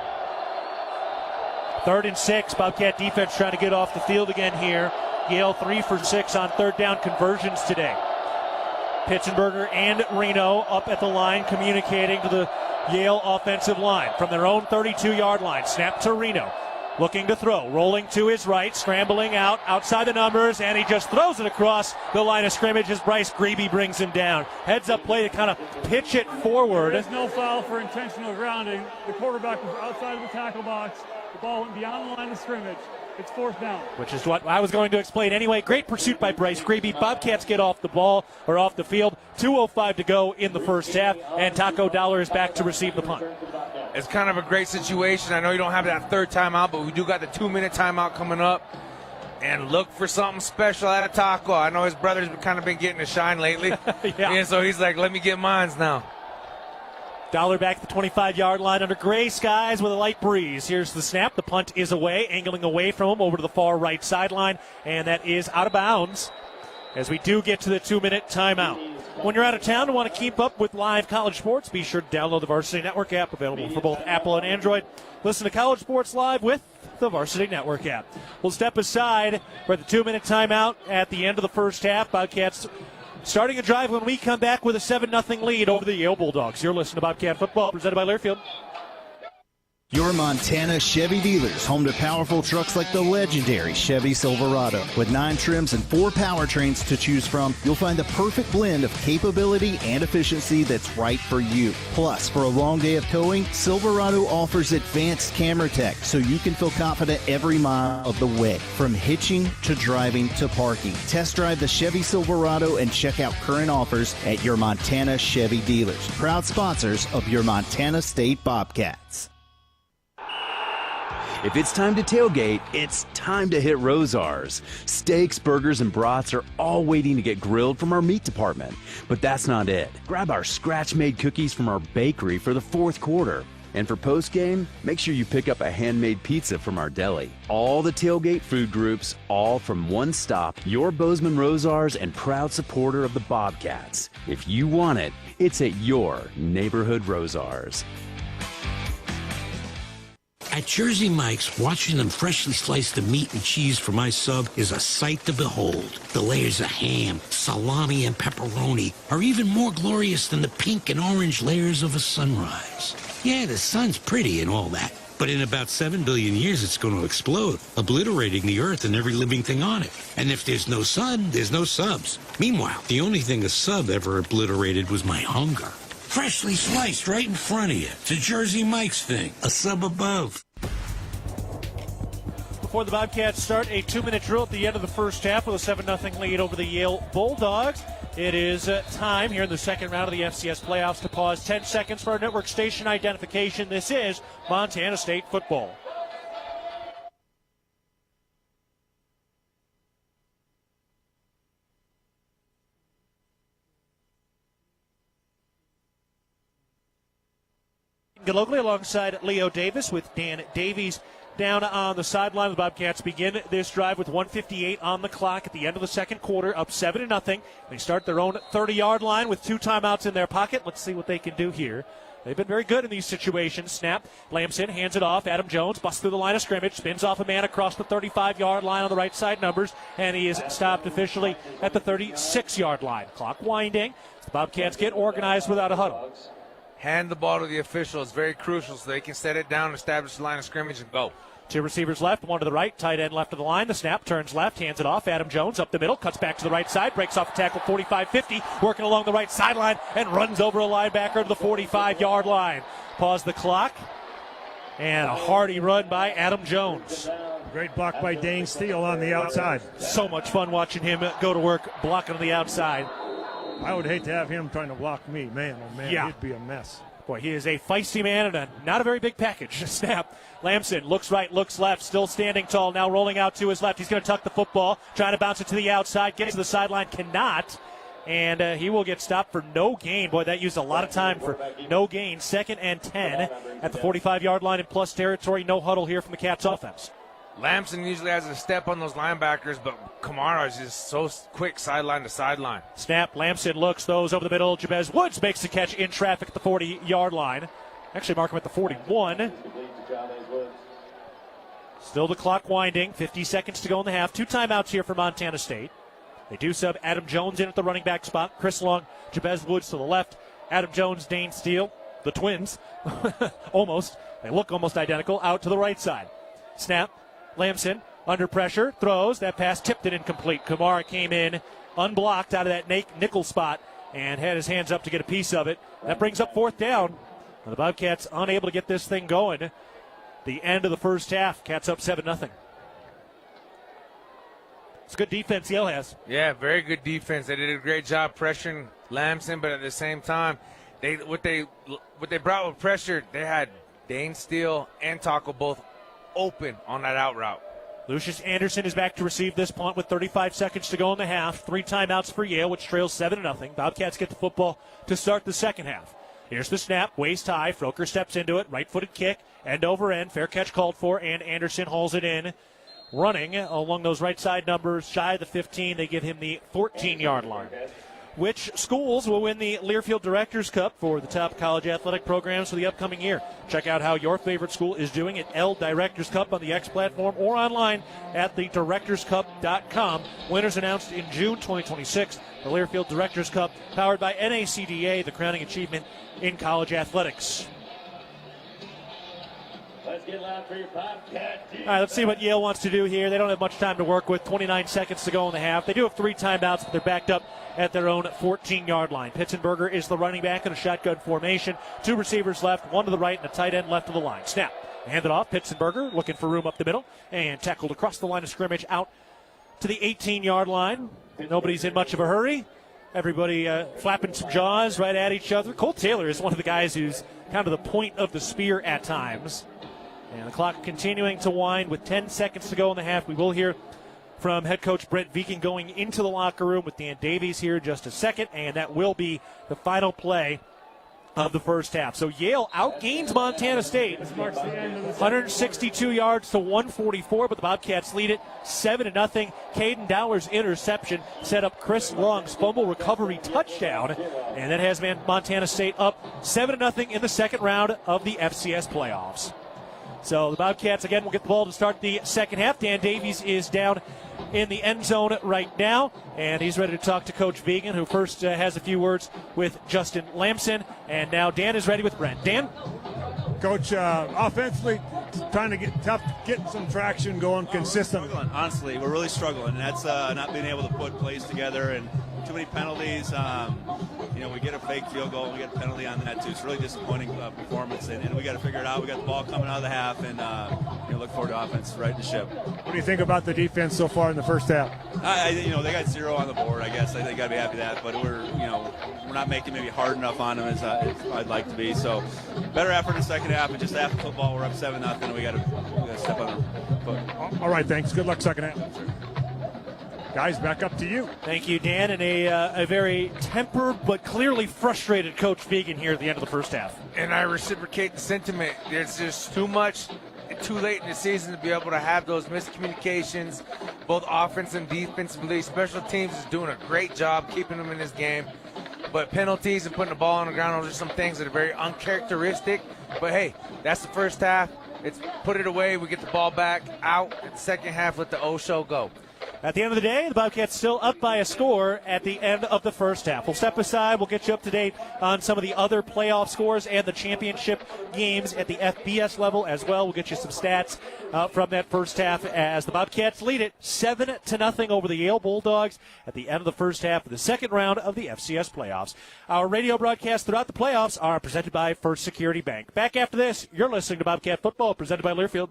3rd and 6. Bobcat defense trying to get off the field again here. Yale 3 for 6 on third down conversions today. Pitzenberger and Reno up at the line communicating to the Yale offensive line from their own 32-yard line. Snap to Reno. Looking to throw. Rolling to his right. Scrambling out. Outside the numbers. And he just throws it across the line of scrimmage as Bryce Grebe brings him down. Heads up play to kind of pitch it forward. There's no foul for intentional grounding. The quarterback was outside of the tackle box. The ball went beyond the line of scrimmage. It's 4th down. Which is what I was going to explain anyway. Great pursuit by Bryce Grebe. Bobcats get off the ball or off the field. 2:05 to go in the first half, and Taco Dollar is back to receive the punt. It's kind of a great situation. I know you don't have that 3rd timeout, but we do got the 2-minute timeout coming up. And look for something special out of Taco. I know his brother's kind of been getting to shine lately. Yeah. And so he's like, let me get mines now. Dollar back at the 25-yard line under gray skies with a light breeze. Here's the snap. The punt is away, angling away from him over to the far right sideline, and that is out of bounds as we do get to the 2-minute timeout. When you're out of town and want to keep up with live college sports, be sure to download the Varsity Network app, available for both Apple and Android. Listen to college sports live with the Varsity Network app. We'll step aside for the 2-minute timeout at the end of the first half. Bobcats starting a drive when we come back with a 7-0 lead over the Yale Bulldogs. You're listening to Bobcat Football, presented by Learfield. Your Montana Chevy dealers, home to powerful trucks like the legendary Chevy Silverado. With 9 trims and 4 powertrains to choose from, you'll find the perfect blend of capability and efficiency that's right for you. Plus, for a long day of towing, Silverado offers advanced camera tech so you can feel confident every mile of the way. From hitching to driving to parking. Test drive the Chevy Silverado and check out current offers at your Montana Chevy dealers. Proud sponsors of your Montana State Bobcats. If it's time to tailgate, it's time to hit Rosar's. Steaks, burgers, and brats are all waiting to get grilled from our meat department. But that's not it. Grab our scratch-made cookies from our bakery for the 4th quarter. And for postgame, make sure you pick up a handmade pizza from our deli. All the tailgate food groups, all from one stop. Your Bozeman Rosar's and proud supporter of the Bobcats. If you want it, it's at your neighborhood Rosar's. At Jersey Mike's, watching them freshly slice the meat and cheese for my sub is a sight to behold. The layers of ham, salami, and pepperoni are even more glorious than the pink and orange layers of a sunrise. Yeah, the sun's pretty and all that, but in about 7 billion years it's going to explode, obliterating the earth and every living thing on it. And if there's no sun, there's no subs. Meanwhile, the only thing a sub ever obliterated was my hunger. Freshly sliced right in front of you. It's a Jersey Mike's thing. A sub above. Before the Bobcats start a 2-minute drill at the end of the first half with a 7-0 lead over the Yale Bulldogs, it is time here in the second round of the FCS Playoffs to pause 10 seconds for our network station identification. This is Montana State football. Gillogly alongside Leo Davis with Dan Davies down on the sideline. The Bobcats begin this drive with 1:58 on the clock at the end of the second quarter, up 7-0. They start their own 30-yard line with 2 timeouts in their pocket. Let's see what they can do here. They've been very good in these situations. Snap, Lamson hands it off. Adam Jones busts through the line of scrimmage, spins off a man across the 35-yard line on the right side numbers, and he is stopped officially at the 36-yard line. Clock winding. The Bobcats get organized without a huddle. Hand the ball to the official is very crucial so they can set it down, establish the line of scrimmage, and go. 2 receivers left, 1 to the right, tight end left of the line. The snap, turns left, hands it off. Adam Jones up the middle, cuts back to the right side, breaks off a tackle 45-50, working along the right sideline, and runs over a linebacker to the 45-yard line. Pause the clock, and a hearty run by Adam Jones. Great block by Dane Steele on the outside. So much fun watching him go to work blocking on the outside. I would hate to have him trying to block me. Man, oh man, yeah. He'd be a mess. Boy, he is a feisty man and not a very big package. Snap. Lamson looks right, looks left, still standing tall, now rolling out to his left. He's going to tuck the football, trying to bounce it to the outside, get to the sideline, cannot. and he will get stopped for no gain. Boy, that used a lot of time for no gain. 2nd and 10 at the 45-yard line in plus territory. No huddle here from the Cats offense. Lamson usually has a step on those linebackers, but Kamara is just so quick sideline to sideline. Snap, Lamson looks, those over the middle. Jabez Woods makes the catch in traffic at the 40-yard line. Actually mark him at the 41. Still the clock winding, 50 seconds to go in the half. 2 timeouts here for Montana State. They do sub Adam Jones in at the running back spot. Chris Long, Jabez Woods to the left. Adam Jones, Dane Steele, the twins, almost. They look almost identical, out to the right side. Snap. Lamson under pressure, throws. That pass tipped it incomplete. Kamara came in unblocked out of that nickel spot and had his hands up to get a piece of it. That brings up 4th down. And the Bobcats unable to get this thing going. The end of the first half. Cats up 7-0. It's good defense Yale has. Yeah, very good defense. They did a great job pressuring Lamson, but at the same time, what they brought with pressure, they had Dane Steele and Taco both open on that out route. Lucius Anderson is back to receive this punt with 35 seconds to go in the half. 3 timeouts for Yale, which trails 7-0. Bobcats get the football to start the second half. Here's the snap, waist high. Froker steps into it, right-footed kick, end over end. Fair catch called for, and Anderson hauls it in. Running along those right side numbers, shy of the 15. They give him the 14-yard line. Which schools will win the Learfield Directors Cup for the top college athletic programs for the upcoming year? Check out how your favorite school is doing at L Directors Cup on the X platform or online at thedirectorscup.com. Winners announced in June 2026. The Learfield Directors Cup, powered by NACDA, the crowning achievement in college athletics. Let's get loud for your Bobcat. All right, let's see what Yale wants to do here. They don't have much time to work with. 29 seconds to go in the half. They do have 3 timeouts, but they're backed up at their own 14-yard line. Pitzenberger is the running back in a shotgun formation. 2 receivers left, 1 to the right, and a tight end left of the line. Snap. Hand it off. Pitzenberger looking for room up the middle and tackled across the line of scrimmage out to the 18-yard line. Nobody's in much of a hurry. Everybody flapping some jaws right at each other. Cole Taylor is one of the guys who's kind of the point of the spear at times. And the clock continuing to wind with 10 seconds to go in the half. We will hear from head coach Brent Viken going into the locker room with Dan Davies here in just a second, and that will be the final play of the first half. So Yale outgains Montana State 162 yards to 144, but the Bobcats lead it 7-0. Caden Dowler's interception set up Chris Long's fumble recovery touchdown, and that has Montana State up 7-0 in the second round of the FCS playoffs. So the Bobcats, again, will get the ball to start the second half. Dan Davies is down in the end zone right now, and he's ready to talk to Coach Vigen, who first has a few words with Justin Lamson, and now Dan is ready with Brent. Dan? Coach, offensively, trying to get some traction going consistently. Honestly, we're really struggling, and that's not being able to put plays together and too many penalties. We get a fake field goal, we get a penalty on that too. It's really disappointing performance, and we got to figure it out. We got the ball coming out of the half, and look forward to offense right the ship. What do you think about the defense so far in the first half? They got 0 on the board. I guess they got to be happy with that, but we're not making maybe hard enough on them as I'd like to be. So better effort in the second half, and just after football, we're up 7-0, and we got to step on our foot. All right, thanks. Good luck second half. Guys, back up to you. Thank you, Dan, and a very tempered but clearly frustrated Coach Vigen here at the end of the first half. And I reciprocate the sentiment. There's just too much, too late in the season to be able to have those miscommunications, both offense and defensively. Special teams is doing a great job keeping them in this game. But penalties and putting the ball on the ground, those are some things that are very uncharacteristic. But, hey, that's the first half. It's put it away. We get the ball back out. In the second half, let the O-show go. At the end of the day, the Bobcats still up by a score at the end of the first half. We'll step aside. We'll get you up to date on some of the other playoff scores and the championship games at the FBS level as well. We'll get you some stats from that first half as the Bobcats lead it 7-0 over the Yale Bulldogs at the end of the first half of the second round of the FCS playoffs. Our radio broadcasts throughout the playoffs are presented by First Security Bank. Back after this, you're listening to Bobcat Football presented by Learfield.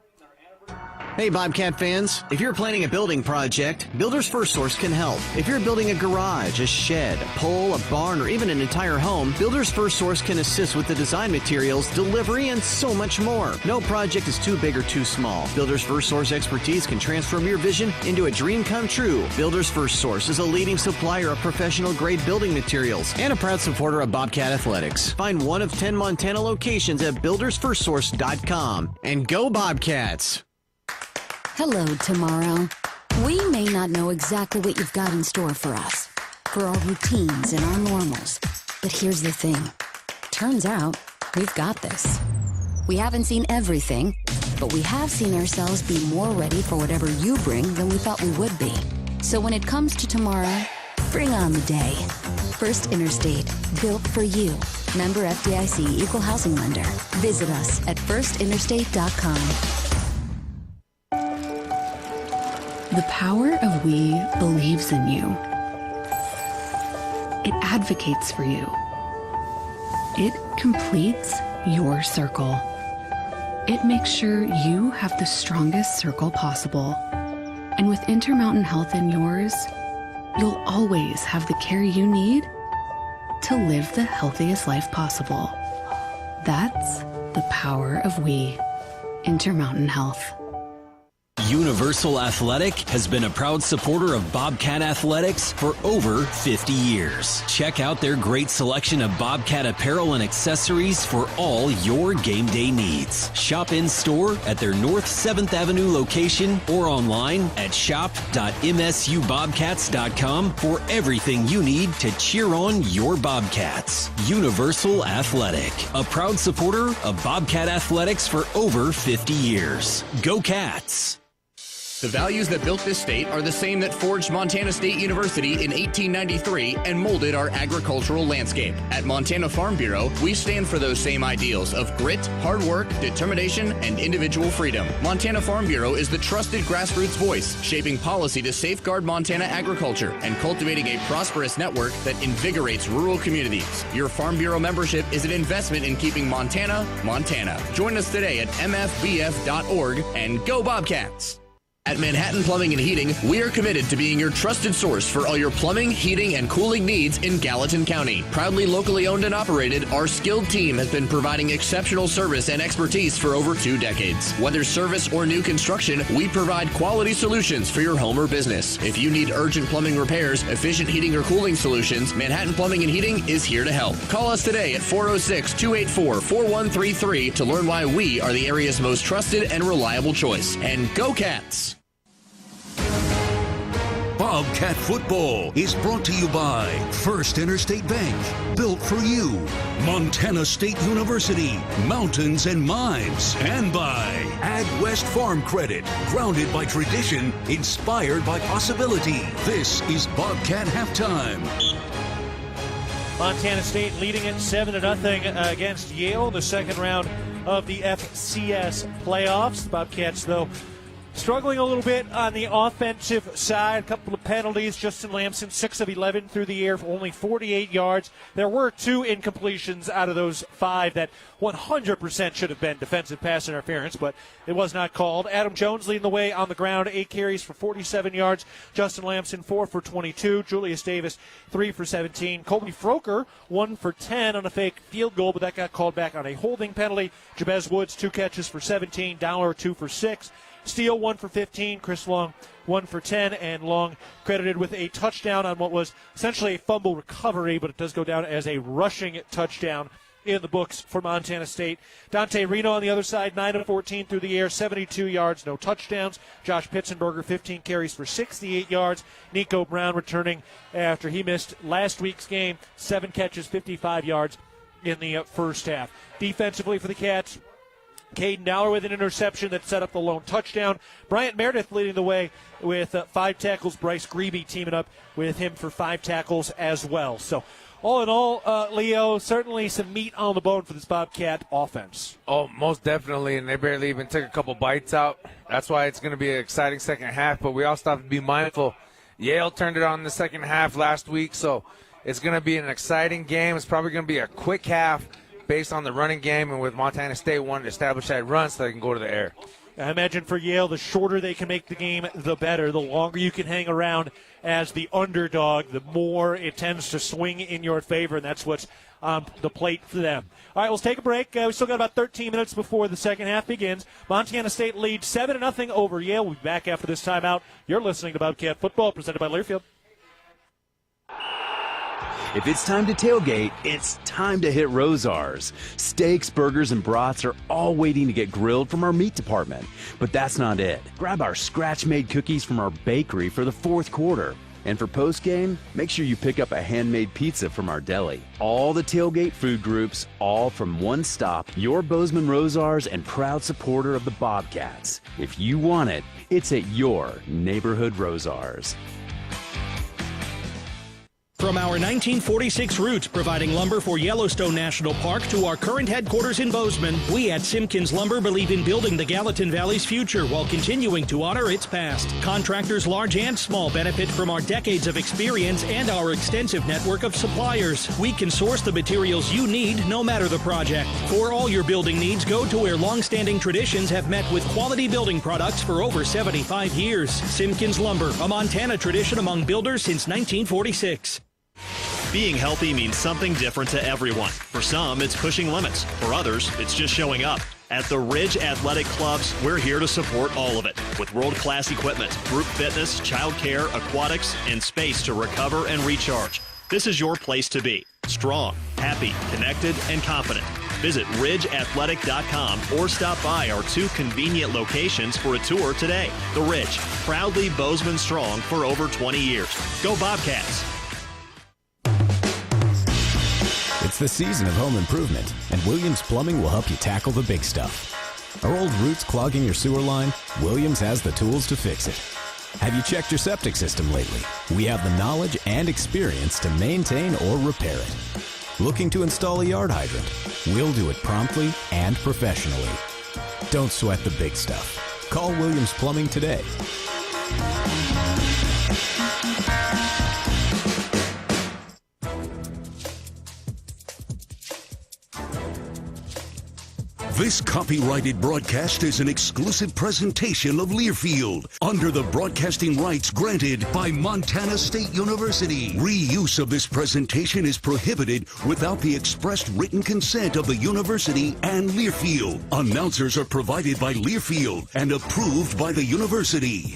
Hey Bobcat fans, if you're planning a building project, Builders First Source can help. If you're building a garage, a shed, a pole, a barn, or even an entire home, Builders First Source can assist with the design materials, delivery, and so much more. No project is too big or too small. Builders First Source expertise can transform your vision into a dream come true. Builders First Source is a leading supplier of professional-grade building materials and a proud supporter of Bobcat Athletics. Find one of 10 Montana locations at buildersfirstsource.com. And go Bobcats! Hello, tomorrow. We may not know exactly what you've got in store for us, for our routines and our normals. But here's the thing. Turns out, we've got this. We haven't seen everything, but we have seen ourselves be more ready for whatever you bring than we thought we would be. So when it comes to tomorrow, bring on the day. First Interstate, built for you. Member FDIC, Equal Housing Lender. Visit us at firstinterstate.com. The power of we believes in you. It advocates for you. It completes your circle. It makes sure you have the strongest circle possible. And with Intermountain Health in yours, you'll always have the care you need to live the healthiest life possible. That's the power of we. Intermountain Health. Universal Athletic has been a proud supporter of Bobcat Athletics for over 50 years. Check out their great selection of Bobcat apparel and accessories for all your game day needs. Shop in store at their North 7th Avenue location or online at shop.msubobcats.com for everything you need to cheer on your Bobcats. Universal Athletic, a proud supporter of Bobcat Athletics for over 50 years. Go Cats! The values that built this state are the same that forged Montana State University in 1893 and molded our agricultural landscape. At Montana Farm Bureau, we stand for those same ideals of grit, hard work, determination, and individual freedom. Montana Farm Bureau is the trusted grassroots voice, shaping policy to safeguard Montana agriculture and cultivating a prosperous network that invigorates rural communities. Your Farm Bureau membership is an investment in keeping Montana, Montana. Join us today at mfbf.org and go Bobcats! At Manhattan Plumbing and Heating, we are committed to being your trusted source for all your plumbing, heating, and cooling needs in Gallatin County. Proudly locally owned and operated, our skilled team has been providing exceptional service and expertise for over 2 decades. Whether service or new construction, we provide quality solutions for your home or business. If you need urgent plumbing repairs, efficient heating or cooling solutions, Manhattan Plumbing and Heating is here to help. Call us today at 406-284-4133 to learn why we are the area's most trusted and reliable choice. And go Cats! Bobcat Football is brought to you by First Interstate Bank, built for you, Montana State University, Mountains and Mines, and by Ag West Farm Credit, grounded by tradition, inspired by possibility. This is Bobcat Halftime. Montana State leading it 7-0 against Yale in the second round of the FCS Playoffs. The Bobcats, though, struggling a little bit on the offensive side. A couple of penalties. Justin Lamson, 6 of 11 through the air for only 48 yards. There were 2 incompletions out of those 5 that 100% should have been defensive pass interference, but it was not called. Adam Jones leading the way on the ground, 8 carries for 47 yards. Justin Lamson, 4 for 22. Julius Davis, 3 for 17. Colby Froker, 1 for 10 on a fake field goal, but that got called back on a holding penalty. Jabez Woods, 2 catches for 17. Dowler, 2 for 6. Steele, 1 for 15. Chris Long, 1 for 10. And Long credited with a touchdown on what was essentially a fumble recovery, but it does go down as a rushing touchdown in the books for Montana State. Dante Reno on the other side, 9 of 14 through the air, 72 yards, no touchdowns. Josh Pitzenberger, 15 carries for 68 yards. Nico Brown returning after he missed last week's game, 7 catches, 55 yards in the first half. Defensively for the Cats, Caden Dowler with an interception that set up the lone touchdown. Bryant Meredith leading the way with 5 tackles. Bryce Greeby teaming up with him for 5 tackles as well. So all in all, Leo, certainly some meat on the bone for this Bobcat offense. Oh, most definitely, and they barely even took a couple bites out. That's why it's going to be an exciting second half, but we also have to be mindful. Yale turned it on in the second half last week, so it's going to be an exciting game. It's probably going to be a quick half based on the running game, and with Montana State wanting to establish that run so they can go to the air. I imagine for Yale, the shorter they can make the game, the better. The longer you can hang around as the underdog, the more it tends to swing in your favor, and that's what's on the plate for them. All right, let's take a break. We still got about 13 minutes before the second half begins. Montana State leads 7-0 over Yale. We'll be back after this timeout. You're listening to Bobcat Football, presented by Learfield. If it's time to tailgate, it's time to hit Rosar's. Steaks, burgers, and brats are all waiting to get grilled from our meat department. But that's not it. Grab our scratch-made cookies from our bakery for the fourth quarter. And for postgame, make sure you pick up a handmade pizza from our deli. All the tailgate food groups, all from one stop, your Bozeman Rosar's and proud supporter of the Bobcats. If you want it, it's at your neighborhood Rosar's. From our 1946 roots providing lumber for Yellowstone National Park to our current headquarters in Bozeman, we at Simpkins Lumber believe in building the Gallatin Valley's future while continuing to honor its past. Contractors large and small benefit from our decades of experience and our extensive network of suppliers. We can source the materials you need no matter the project. For all your building needs, go to where long-standing traditions have met with quality building products for over 75 years. Simpkins Lumber, a Montana tradition among builders since 1946. Being healthy means something different to everyone. For some, it's pushing limits. For others, it's just showing up. At the Ridge Athletic Clubs, we're here to support all of it with world-class equipment, group fitness, childcare, aquatics, and space to recover and recharge. This is your place to be. Strong, happy, connected, and confident. Visit ridgeathletic.com or stop by our 2 convenient locations for a tour today. The Ridge, proudly Bozeman strong for over 20 years. Go Bobcats! It's the season of home improvement, and Williams Plumbing will help you tackle the big stuff. Are old roots clogging your sewer line? Williams has the tools to fix it. Have you checked your septic system lately? We have the knowledge and experience to maintain or repair it. Looking to install a yard hydrant? We'll do it promptly and professionally. Don't sweat the big stuff. Call Williams Plumbing today. This copyrighted broadcast is an exclusive presentation of Learfield under the broadcasting rights granted by Montana State University. Reuse of this presentation is prohibited without the expressed written consent of the university and Learfield. Announcers are provided by Learfield and approved by the university.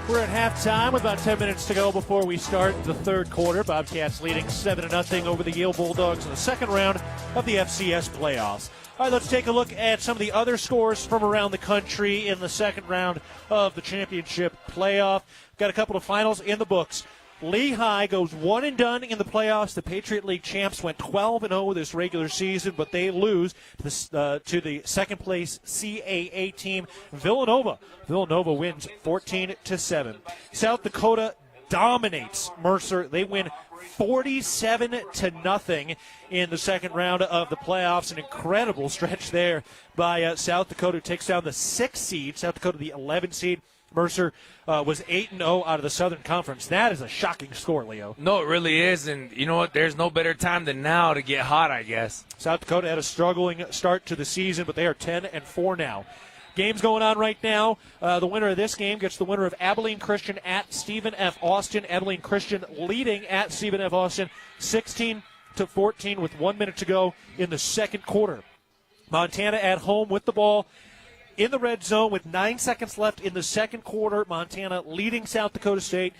We're at halftime with about 10 minutes to go before we start the third quarter. Bobcats leading 7-0 over the Yale Bulldogs in the second round of the FCS Playoffs. All right, let's take a look at some of the other scores from around the country in the second round of the championship playoff. Got a couple of finals in the books. Lehigh goes one and done in the playoffs. The Patriot League champs went 12-0 this regular season, but they lose to the second place CAA team, Villanova. Villanova wins 14-7. South Dakota dominates Mercer. They win 47-0 in the second round of the playoffs. An incredible stretch there by South Dakota, who takes down the 6th seed. South Dakota, the 11th seed. Mercer was 8-0 out of the Southern Conference. That is a shocking score, Leo. No, it really is, and you know what? There's no better time than now to get hot, I guess. South Dakota had a struggling start to the season, but they are 10-4 now. Games going on right now. The winner of this game gets the winner of Abilene Christian at Stephen F. Austin. Abilene Christian leading at Stephen F. Austin 16-14 with 1 minute to go in the second quarter. Montana at home with the ball in the red zone with 9 seconds left in the second quarter. Montana leading South Dakota State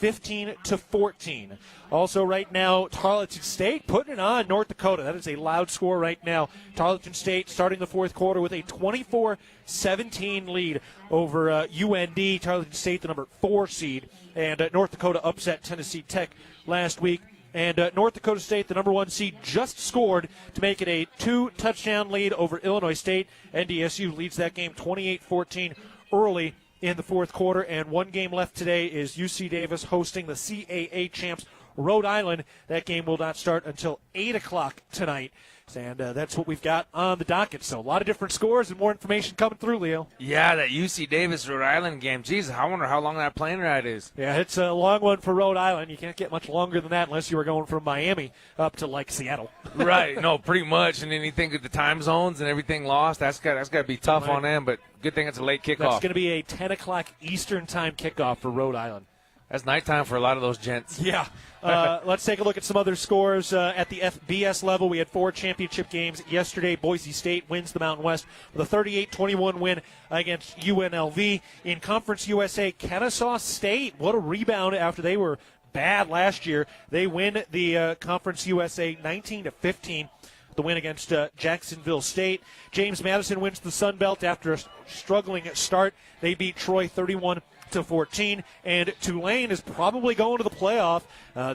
15-14. Also right now, Tarleton State putting it on North Dakota. That is a loud score right now. Tarleton State starting the fourth quarter with a 24-17 lead over UND. Tarleton State, the number 4 seed. And North Dakota upset Tennessee Tech last week. And North Dakota State, the number 1 seed, just scored to make it a 2-touchdown lead over Illinois State. NDSU leads that game 28-14 early in the fourth quarter. And one game left today is UC Davis hosting the CAA champs Rhode Island. That game will not start until 8 o'clock tonight. And that's what we've got on the docket. So a lot of different scores and more information coming through, Leo. Yeah, that UC Davis Rhode Island game. Jeez, I wonder how long that plane ride is. Yeah, it's a long one for Rhode Island. You can't get much longer than that unless you were going from Miami up to, like, Seattle. Right, no, pretty much. And then you think of the time zones and everything lost. That's got to be tough on them, but good thing it's a late kickoff. That's going to be a 10 o'clock Eastern time kickoff for Rhode Island. That's nighttime for a lot of those gents. Yeah. Let's take a look at some other scores. At the FBS level, we had 4 championship games yesterday. Boise State wins the Mountain West with a 38-21 win against UNLV. In Conference USA, Kennesaw State, what a rebound after they were bad last year. They win the Conference USA 19-15. The win against Jacksonville State. James Madison wins the Sun Belt after a struggling start. They beat Troy 31-14, and Tulane is probably going to the playoff.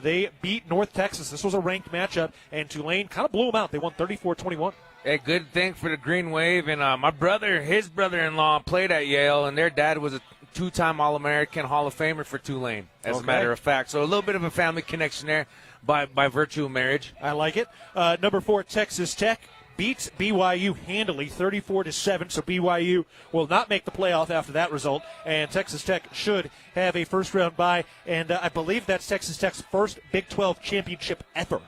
They beat North Texas. This was a ranked matchup, and Tulane kind of blew them out. They won 34-21. A good thing for the Green Wave, and my brother, his brother-in-law, played at Yale, and their dad was a 2-time All-American Hall of Famer for Tulane, as a matter of fact. So a little bit of a family connection there by virtue of marriage. I like it. Number 4, Texas Tech beats BYU handily, 34-7. So BYU will not make the playoff after that result, and Texas Tech should have a first-round bye. And I believe that's Texas Tech's first Big 12 championship ever.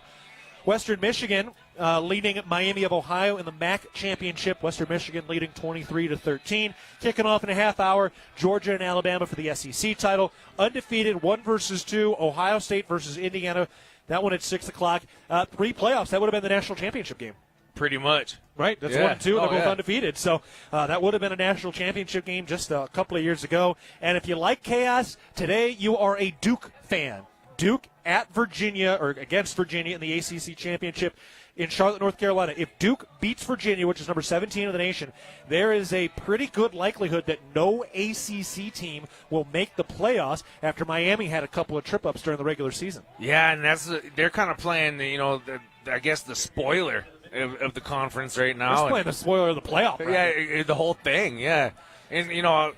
Western Michigan leading Miami of Ohio in the MAC championship. Western Michigan leading 23-13. Kicking off in a half hour, Georgia and Alabama for the SEC title. Undefeated 1 versus 2. Ohio State versus Indiana. That one at 6 o'clock. 3 playoffs. That would have been the national championship game. Pretty much. Right, that's 1 and 2. They're both undefeated. So that would have been a national championship game just a couple of years ago. And if you like chaos, today you are a Duke fan. Duke at Virginia, or against Virginia in the ACC championship in Charlotte, North Carolina. If Duke beats Virginia, which is number 17 in the nation, there is a pretty good likelihood that no ACC team will make the playoffs after Miami had a couple of trip-ups during the regular season. Yeah, and they're kind of playing, I guess the spoiler of the conference right now. They're playing the spoiler of the playoff. Right? Yeah, the whole thing, yeah. And,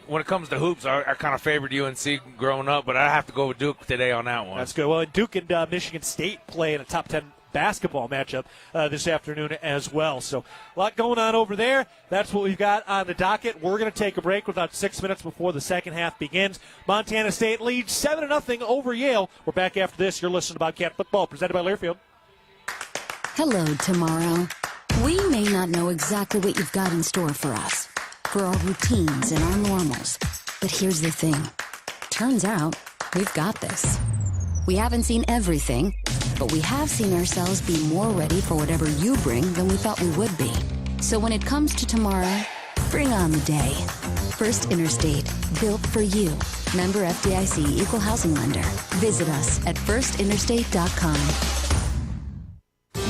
when it comes to hoops, I kind of favored UNC growing up, but I have to go with Duke today on that one. That's good. Well, Duke and Michigan State play in a top 10 basketball matchup this afternoon as well. So a lot going on over there. That's what we've got on the docket. We're going to take a break with about 6 minutes before the second half begins. Montana State leads 7-0 over Yale. We're back after this. You're listening to Bobcat Football, presented by Learfield. Hello, tomorrow. We may not know exactly what you've got in store for us, for our routines and our normals. But here's the thing. Turns out, we've got this. We haven't seen everything, but we have seen ourselves be more ready for whatever you bring than we thought we would be. So when it comes to tomorrow, bring on the day. First Interstate, built for you. Member FDIC, Equal Housing Lender. Visit us at firstinterstate.com.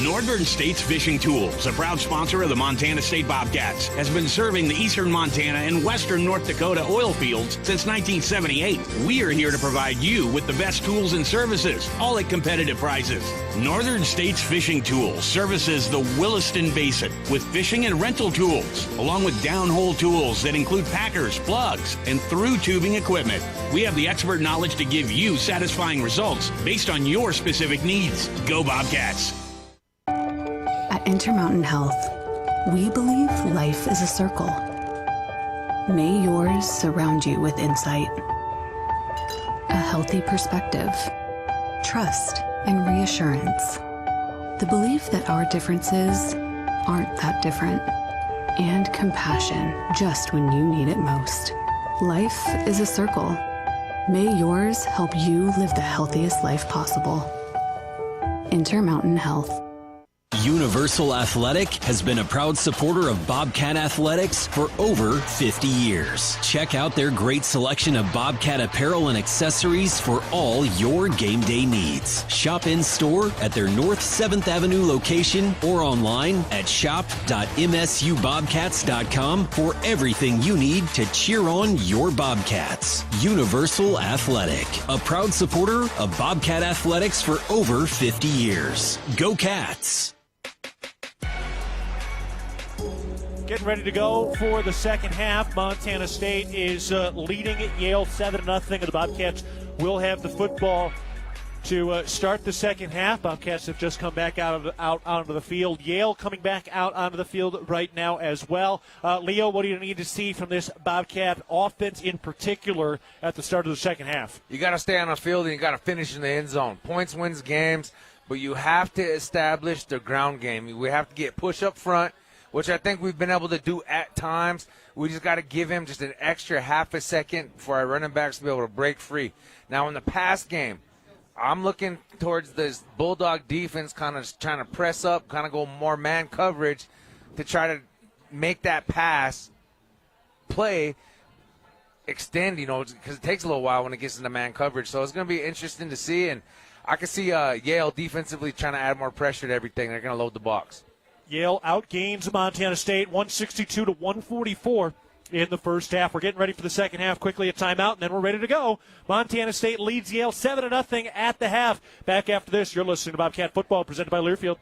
Northern States Fishing Tools, a proud sponsor of the Montana State Bobcats, has been serving the eastern Montana and western North Dakota oil fields since 1978. We are here to provide you with the best tools and services, all at competitive prices. Northern States Fishing Tools services the Williston Basin with fishing and rental tools, along with downhole tools that include packers, plugs, and through tubing equipment. We have the expert knowledge to give you satisfying results based on your specific needs. Go Bobcats! At Intermountain Health, we believe life is a circle. May yours surround you with insight, a healthy perspective, trust, and reassurance. The belief that our differences aren't that different, and compassion just when you need it most. Life is a circle. May yours help you live the healthiest life possible. Intermountain Health. Universal Athletic has been a proud supporter of Bobcat Athletics for over 50 years. Check out their great selection of Bobcat apparel and accessories for all your game day needs. Shop in store at their North 7th Avenue location or online at shop.msubobcats.com for everything you need to cheer on your Bobcats. Universal Athletic, a proud supporter of Bobcat Athletics for over 50 years. Go Cats! Getting ready to go for the second half. Montana State is leading at Yale 7-0, and the Bobcats will have the football to start the second half. Bobcats have just come back out onto the field. Yale coming back out onto the field right now as well. Leo, what do you need to see from this Bobcat offense in particular at the start of the second half? You got to stay on the field and you got to finish in the end zone. Points wins games, but you have to establish the ground game. We have to get push up front, which I think we've been able to do at times. We just got to give him just an extra half a second for our running backs to be able to break free. Now, in the pass game, I'm looking towards this Bulldog defense kind of trying to press up, kind of go more man coverage to try to make that pass play extend, because it takes a little while when it gets into man coverage. So it's going to be interesting to see, and I can see Yale defensively trying to add more pressure to everything. They're going to load the box. Yale outgains Montana State 162 to 144 in the first half. We're getting ready for the second half. Quickly a timeout, and then we're ready to go. Montana State leads Yale 7-0 at the half. Back after this, you're listening to Bobcat Football, presented by Learfield.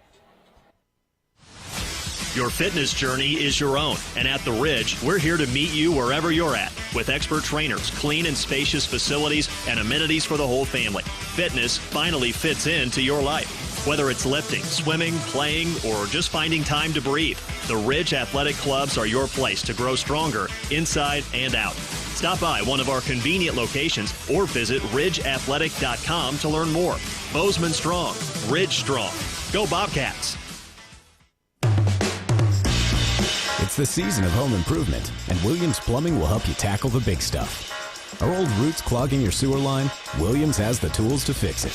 Your fitness journey is your own, and at The Ridge, we're here to meet you wherever you're at with expert trainers, clean and spacious facilities, and amenities for the whole family. Fitness finally fits into your life. Whether it's lifting, swimming, playing, or just finding time to breathe, the Ridge Athletic Clubs are your place to grow stronger inside and out. Stop by one of our convenient locations or visit ridgeathletic.com to learn more. Bozeman strong, Ridge strong. Go Bobcats! It's the season of home improvement, and Williams Plumbing will help you tackle the big stuff. Are old roots clogging your sewer line? Williams has the tools to fix it.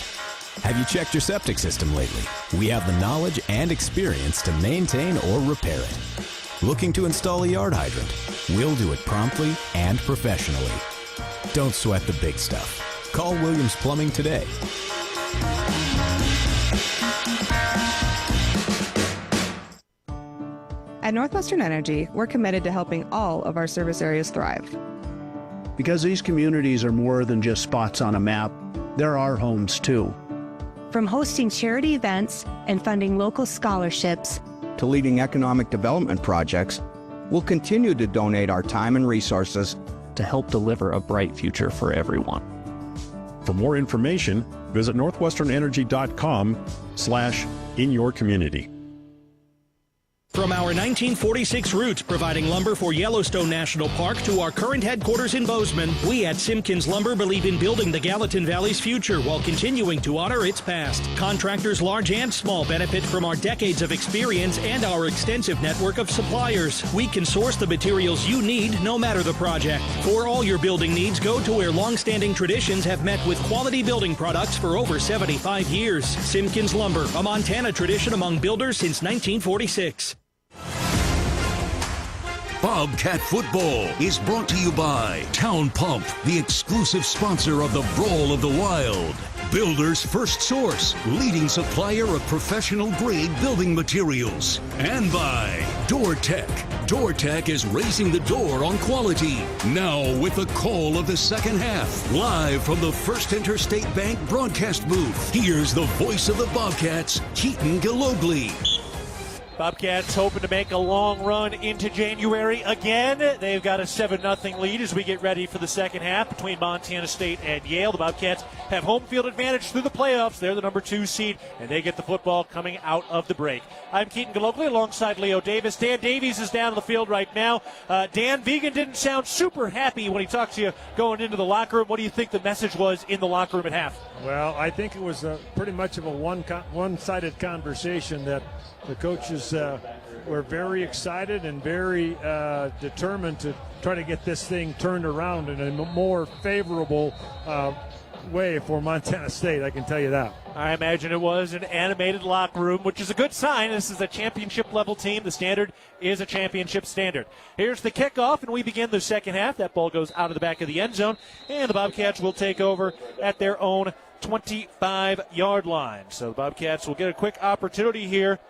Have you checked your septic system lately? We have the knowledge and experience to maintain or repair it. Looking to install a yard hydrant? We'll do it promptly and professionally. Don't sweat the big stuff. Call Williams Plumbing today. At Northwestern Energy, we're committed to helping all of our service areas thrive. Because these communities are more than just spots on a map, they're our homes too. From hosting charity events and funding local scholarships to leading economic development projects, we'll continue to donate our time and resources to help deliver a bright future for everyone. For more information, visit northwesternenergy.com/inyourcommunity. From our 1946 roots providing lumber for Yellowstone National Park to our current headquarters in Bozeman, we at Simpkins Lumber believe in building the Gallatin Valley's future while continuing to honor its past. Contractors large and small benefit from our decades of experience and our extensive network of suppliers. We can source the materials you need no matter the project. For all your building needs, go to where long-standing traditions have met with quality building products for over 75 years. Simpkins Lumber, a Montana tradition among builders since 1946. Bobcat Football is brought to you by Town Pump, the exclusive sponsor of the Brawl of the Wild. Builder's First Source, leading supplier of professional-grade building materials. And by DoorTech. DoorTech is raising the door on quality. Now with the call of the second half. Live from the First Interstate Bank broadcast booth, here's the voice of the Bobcats, Keaton Gillogly. Bobcats hoping to make a long run into January again. They've got a 7-0 lead as we get ready for the second half between Montana State and Yale. The Bobcats have home field advantage through the playoffs. They're the number 2 seed, and they get the football coming out of the break. I'm Keaton Gillogly alongside Leo Davis. Dan Davies is down on the field right now. Dan, Vegan didn't sound super happy when he talked to you going into the locker room. What do you think the message was in the locker room at half? Well, I think it was pretty much of a one-sided conversation that the coaches were very excited and very determined to try to get this thing turned around in a more favorable way for Montana State, I can tell you that. I imagine it was an animated locker room, which is a good sign. This is a championship-level team. The standard is a championship standard. Here's the kickoff, and we begin the second half. That ball goes out of the back of the end zone, and the Bobcats will take over at their own 25-yard line. So the Bobcats will get a quick opportunity here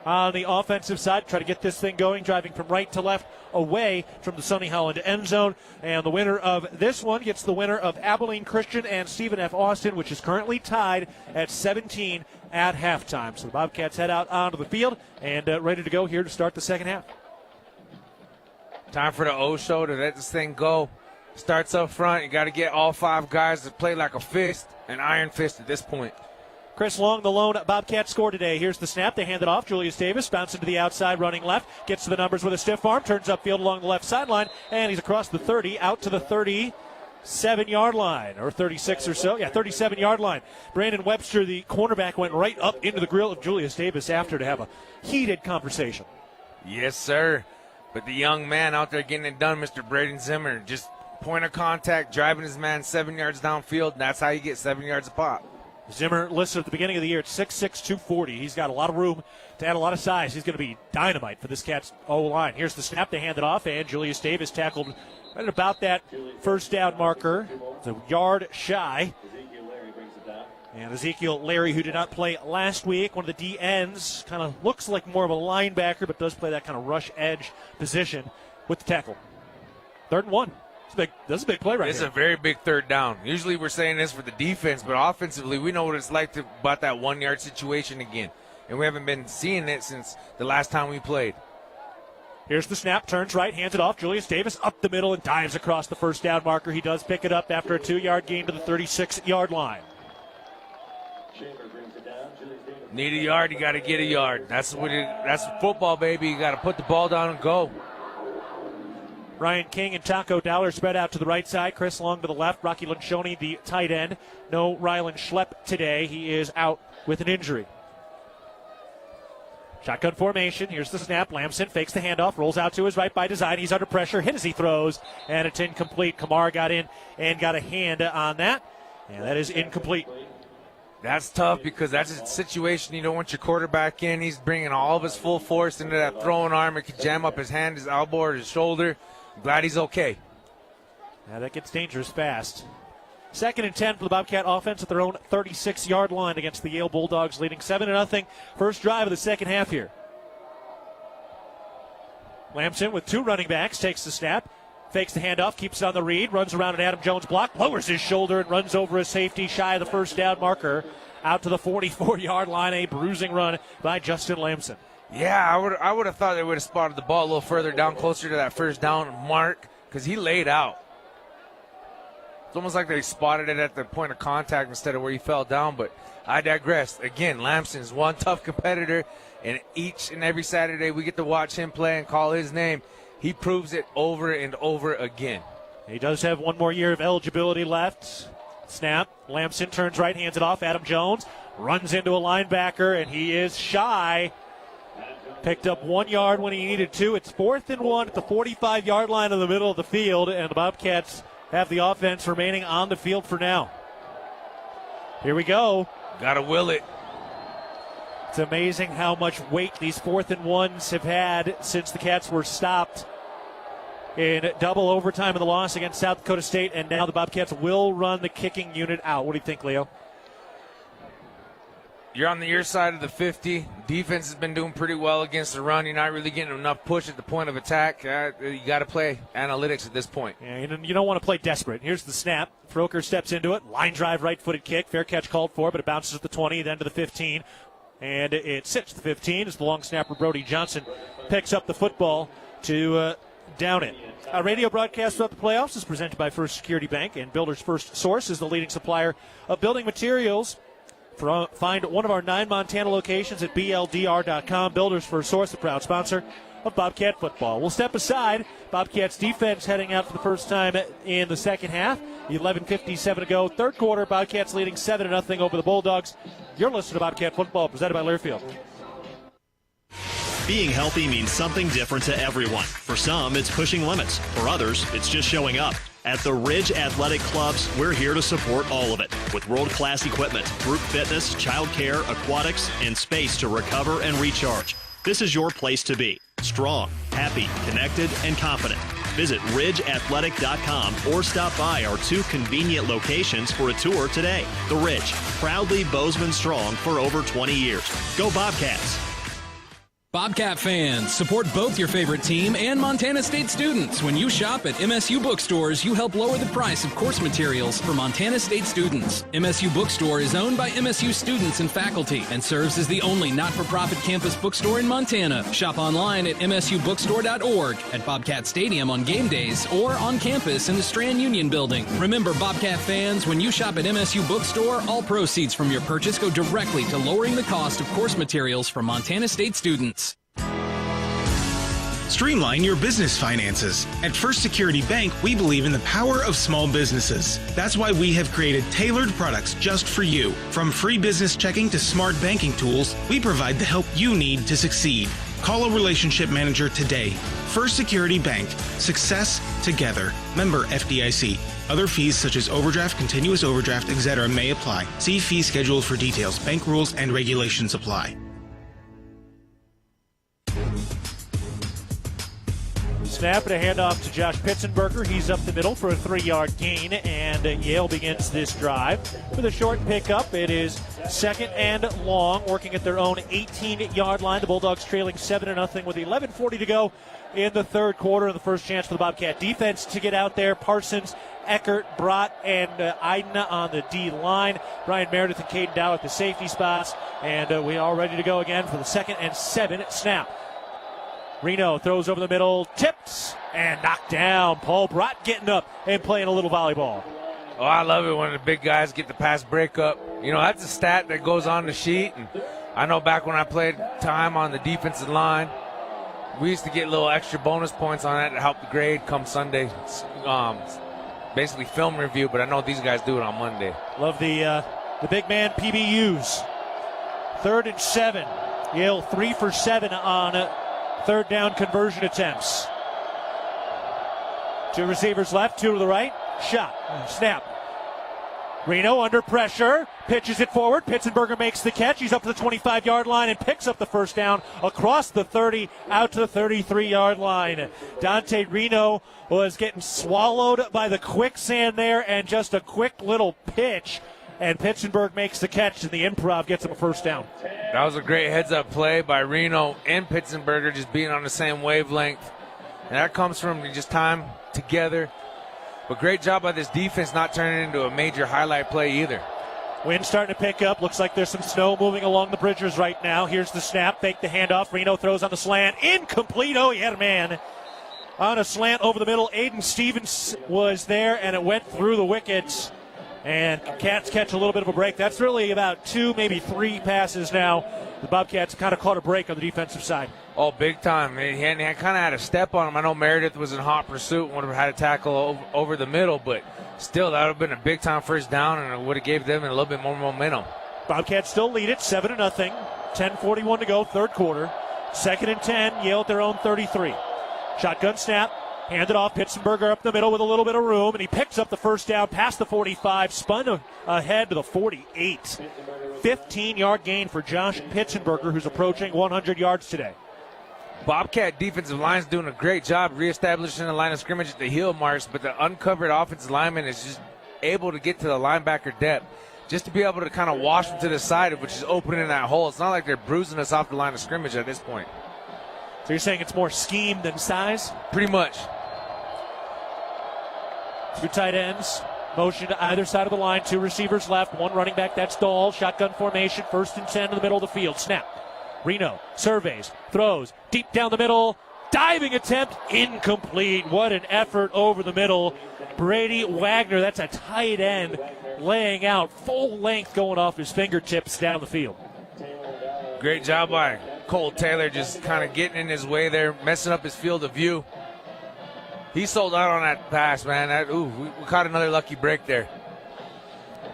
on the offensive side, try to get this thing going, driving from right to left away from the Sonny Holland end zone. And the winner of this one gets the winner of Abilene Christian and Stephen F. Austin, which is currently tied at 17 at halftime. So the Bobcats head out onto the field and ready to go here to start the second half. Time for the O-show to let this thing go. Starts up front. You got to get all 5 guys to play like a fist, an iron fist at this point. Chris Long, the lone Bobcat score today. Here's the snap. They hand it off. Julius Davis bouncing to the outside, running left. Gets to the numbers with a stiff arm. Turns upfield along the left sideline. And he's across the 30, out to the 37-yard line, or 36 or so. Yeah, 37-yard line. Brandon Webster, the cornerback, went right up into the grill of Julius Davis after to have a heated conversation. Yes, sir. But the young man out there getting it done, Mr. Braden Zimmer, just point of contact, driving his man 7 yards downfield, and that's how you get 7 yards a pop. Zimmer listed at the beginning of the year at 6'6", 240. He's got a lot of room to add a lot of size. He's going to be dynamite for this Cats O-line. Here's the snap. They hand it off, and Julius Davis tackled right at about that first down marker. It's a yard shy. And Ezekiel Larry, who did not play last week, one of the D-ends, kind of looks like more of a linebacker, but does play that kind of rush edge position with the tackle. 3rd and 1. That's a big play right It's here. a very big 3rd down. Usually we're saying this for the defense, but offensively we know what it's like about that 1 yard situation again. And we haven't been seeing it since the last time we played. Here's the snap, turns right, hands it off. Julius Davis up the middle and dives across the first down marker. He does pick it up after a 2-yard gain to the 36-yard line. Need a yard, you got to get a yard. That's football, baby. You got to put the ball down and go. Ryan King and Taco Dowler spread out to the right side. Chris Long to the left. Rocky Lencioni, the tight end. No Rylan Schlepp today. He is out with an injury. Shotgun formation. Here's the snap. Lamson fakes the handoff. Rolls out to his right by design. He's under pressure. Hit as he throws. And it's incomplete. Kamara got in and got a hand on that. And that is incomplete. That's tough because that's a situation you don't want your quarterback in. He's bringing all of his full force into that throwing arm. It could jam up his hand, his elbow, or his shoulder. I'm glad he's okay. Now that gets dangerous fast. 2nd and 10 for the Bobcat offense at their own 36-yard line against the Yale Bulldogs, leading 7-0. First drive of the second half here. Lamson with 2 running backs takes the snap, fakes the handoff, keeps it on the read, runs around an Adam Jones block, lowers his shoulder and runs over a safety shy of the first down marker out to the 44-yard line. A bruising run by Justin Lamson. Yeah, I would have thought they would have spotted the ball a little further down, closer to that first down mark, because he laid out. It's almost like they spotted it at the point of contact instead of where he fell down, but I digress. Again, Lamson's one tough competitor, and each and every Saturday we get to watch him play and call his name. He proves it over and over again. He does have 1 more year of eligibility left. Snap. Lamson turns right, hands it off. Adam Jones runs into a linebacker, and he is shy. Picked up 1 yard when he needed 2. It's 4th and 1 at the 45-yard line in the middle of the field, and the Bobcats have the offense remaining on the field for now. Here we go. Gotta will it. It's amazing how much weight these 4th and 1s have had since the Cats were stopped in double overtime in the loss against South Dakota State, and now the Bobcats will run the kicking unit out. What do you think, Leo? You're on your side of the 50. Defense has been doing pretty well against the run. You're not really getting enough push at the point of attack. You got to play analytics at this point. Yeah, you don't want to play desperate. Here's the snap. Froker steps into it. Line drive, right-footed kick. Fair catch called for, but it bounces at the 20, then to the 15. And it sits the 15 as the long snapper Brody Johnson picks up the football to down it. Our radio broadcast throughout the playoffs is presented by First Security Bank, and Builder's First Source is the leading supplier of building materials. Find one of our 9 Montana locations at BLDR.com. Builders First Source, the proud sponsor of Bobcat football. We'll step aside. Bobcats defense heading out for the first time in the second half. 11:57 to go. Third quarter, Bobcats leading 7-0 over the Bulldogs. You're listening to Bobcat football, presented by Learfield. Being healthy means something different to everyone. For some, it's pushing limits. For others, it's just showing up. At the Ridge Athletic Clubs, we're here to support all of it with world-class equipment, group fitness, childcare, aquatics, and space to recover and recharge. This is your place to be. Strong, happy, connected, and confident. Visit ridgeathletic.com or stop by our 2 convenient locations for a tour today. The Ridge, proudly Bozeman strong for over 20 years. Go Bobcats! Bobcat fans, support both your favorite team and Montana State students. When you shop at MSU bookstores, you help lower the price of course materials for Montana State students. MSU Bookstore is owned by MSU students and faculty and serves as the only not-for-profit campus bookstore in Montana. Shop online at msubookstore.org, at Bobcat Stadium on game days, or on campus in the Strand Union building. Remember, Bobcat fans, when you shop at MSU Bookstore, all proceeds from your purchase go directly to lowering the cost of course materials for Montana State students. Streamline your business finances. At First Security Bank, we believe in the power of small businesses. That's why we have created tailored products just for you. From free business checking to smart banking tools, we provide the help you need to succeed. Call a relationship manager today. First Security Bank. Success together. Member FDIC. Other fees such as overdraft, continuous overdraft, etc. may apply. See fee schedule for details. Bank rules and regulations apply. Snap and a handoff to Josh Pitzenberger. He's up the middle for a 3-yard gain, and Yale begins this drive with a short pickup. It is second and long, working at their own 18-yard line. The Bulldogs trailing 7-0 with 11:40 to go in the third quarter. The first chance for the Bobcat defense to get out there. Parsons, Eckert, Brott, and Iden on the D-line. Brian Meredith and Caden Dow at the safety spots. And we are ready to go again for the 2nd and 7 snap. Reno throws over the middle, tips, and knocked down. Paul Brott getting up and playing a little volleyball. Oh, I love it when the big guys get the pass breakup. You know, that's a stat that goes on the sheet. And I know back when I played time on the defensive line, we used to get little extra bonus points on that to help the grade come Sunday. Basically film review, but I know these guys do it on Monday. Love the big man PBUs. 3rd and 7. Yale 3 for 7 on third down conversion attempts. 2 receivers left, 2 to the right. Shot. Snap. Reno under pressure. Pitches it forward. Pitzenberger makes the catch. He's up to the 25-yard line and picks up the first down across the 30 out to the 33-yard line. Dante Reno was getting swallowed by the quicksand there, and just a quick little pitch. And Pitzenberg makes the catch, and the improv gets him a first down. That was a great heads-up play by Reno and Pitzenberger, just being on the same wavelength. And that comes from just time together. But great job by this defense not turning it into a major highlight play either. Wind starting to pick up. Looks like there's some snow moving along the bridges right now. Here's the snap. Fake the handoff. Reno throws on the slant. Incomplete. Oh, he had a man on a slant over the middle. Aiden Stevens was there, and it went through the wickets. And Cats catch a little bit of a break. That's really about 2, maybe 3 passes now. The Bobcats kind of caught a break on the defensive side. Oh, big time. He kind of had a step on him. I know Meredith was in hot pursuit and would have had a tackle over the middle, but still, that would have been a big-time first down, and it would have gave them a little bit more momentum. Bobcats still lead it, 7-0. 10:41 to go, third quarter. 2nd and 10, Yale at their own 33. Shotgun snap. Handed off, Pitzenberger up the middle with a little bit of room, and he picks up the first down past the 45, spun ahead to the 48. 15-yard gain for Josh Pitzenberger, who's approaching 100 yards today. Bobcat defensive line's doing a great job reestablishing the line of scrimmage at the heel marks, but the uncovered offensive lineman is just able to get to the linebacker depth, just to be able to kind of wash them to the side, which is opening that hole. It's not like they're bruising us off the line of scrimmage at this point. So you're saying it's more scheme than size? Pretty much. 2 tight ends, motion to either side of the line, 2 receivers left, 1 running back, that's Dahl. Shotgun formation, 1st and 10 in the middle of the field. Snap. Reno surveys, throws, deep down the middle, diving attempt, incomplete. What an effort over the middle. Brady Wagner, that's a tight end, laying out full length, going off his fingertips down the field. Great job by Cole Taylor, just kind of getting in his way there, messing up his field of view. He sold out on that pass, man. We caught another lucky break there.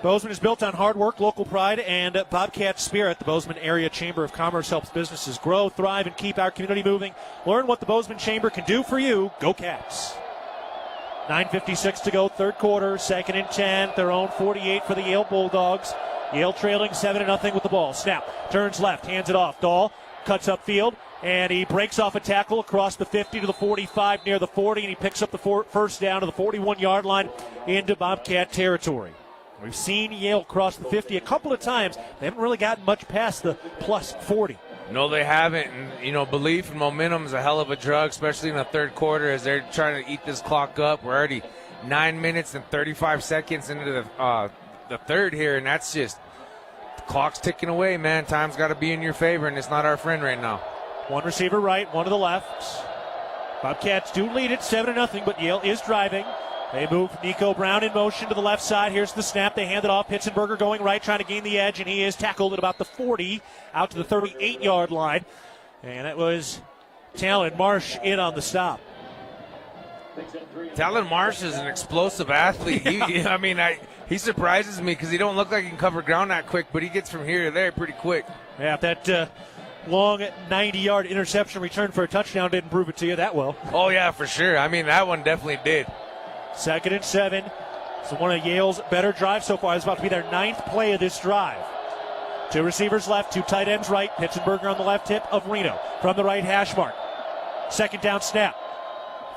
Bozeman is built on hard work, local pride, and Bobcat spirit. The Bozeman Area Chamber of Commerce helps businesses grow, thrive, and keep our community moving. Learn what the Bozeman Chamber can do for you. Go Cats. 9:56 to go, third quarter, 2nd and 10. Their own 48 for the Yale Bulldogs. Yale trailing 7-0 with the ball. Snap, turns left, hands it off. Dahl cuts upfield, and he breaks off a tackle across the 50 to the 45 near the 40, and he picks up the first down to the 41-yard line into Bobcat territory. We've seen Yale cross the 50 a couple of times. They haven't really gotten much past the plus 40. No, they haven't. And, belief and momentum is a hell of a drug, especially in the third quarter as they're trying to eat this clock up. We're already 9 minutes and 35 seconds into the third here, and that's just the clock's ticking away, man. Time's got to be in your favor, and it's not our friend right now. One receiver right, one to the left. Bobcats do lead it 7-0, but Yale is driving. They move Nico Brown in motion to the left side. Here's the snap. They hand it off. Pitzenberger going right, trying to gain the edge, and he is tackled at about the 40, out to the 38-yard line. And that was Talon Marsh in on the stop. Talon Marsh is an explosive athlete. He surprises me because he don't look like he can cover ground that quick, but he gets from here to there pretty quick. Yeah, that long 90-yard interception return for a touchdown didn't prove it to you that well. Oh, yeah, for sure. That one definitely did. 2nd and 7. So one of Yale's better drives so far. It's about to be their 9th play of this drive. 2 receivers left, 2 tight ends right. Pitzenberger on the left hip of Reno from the right hash mark. 2nd down snap.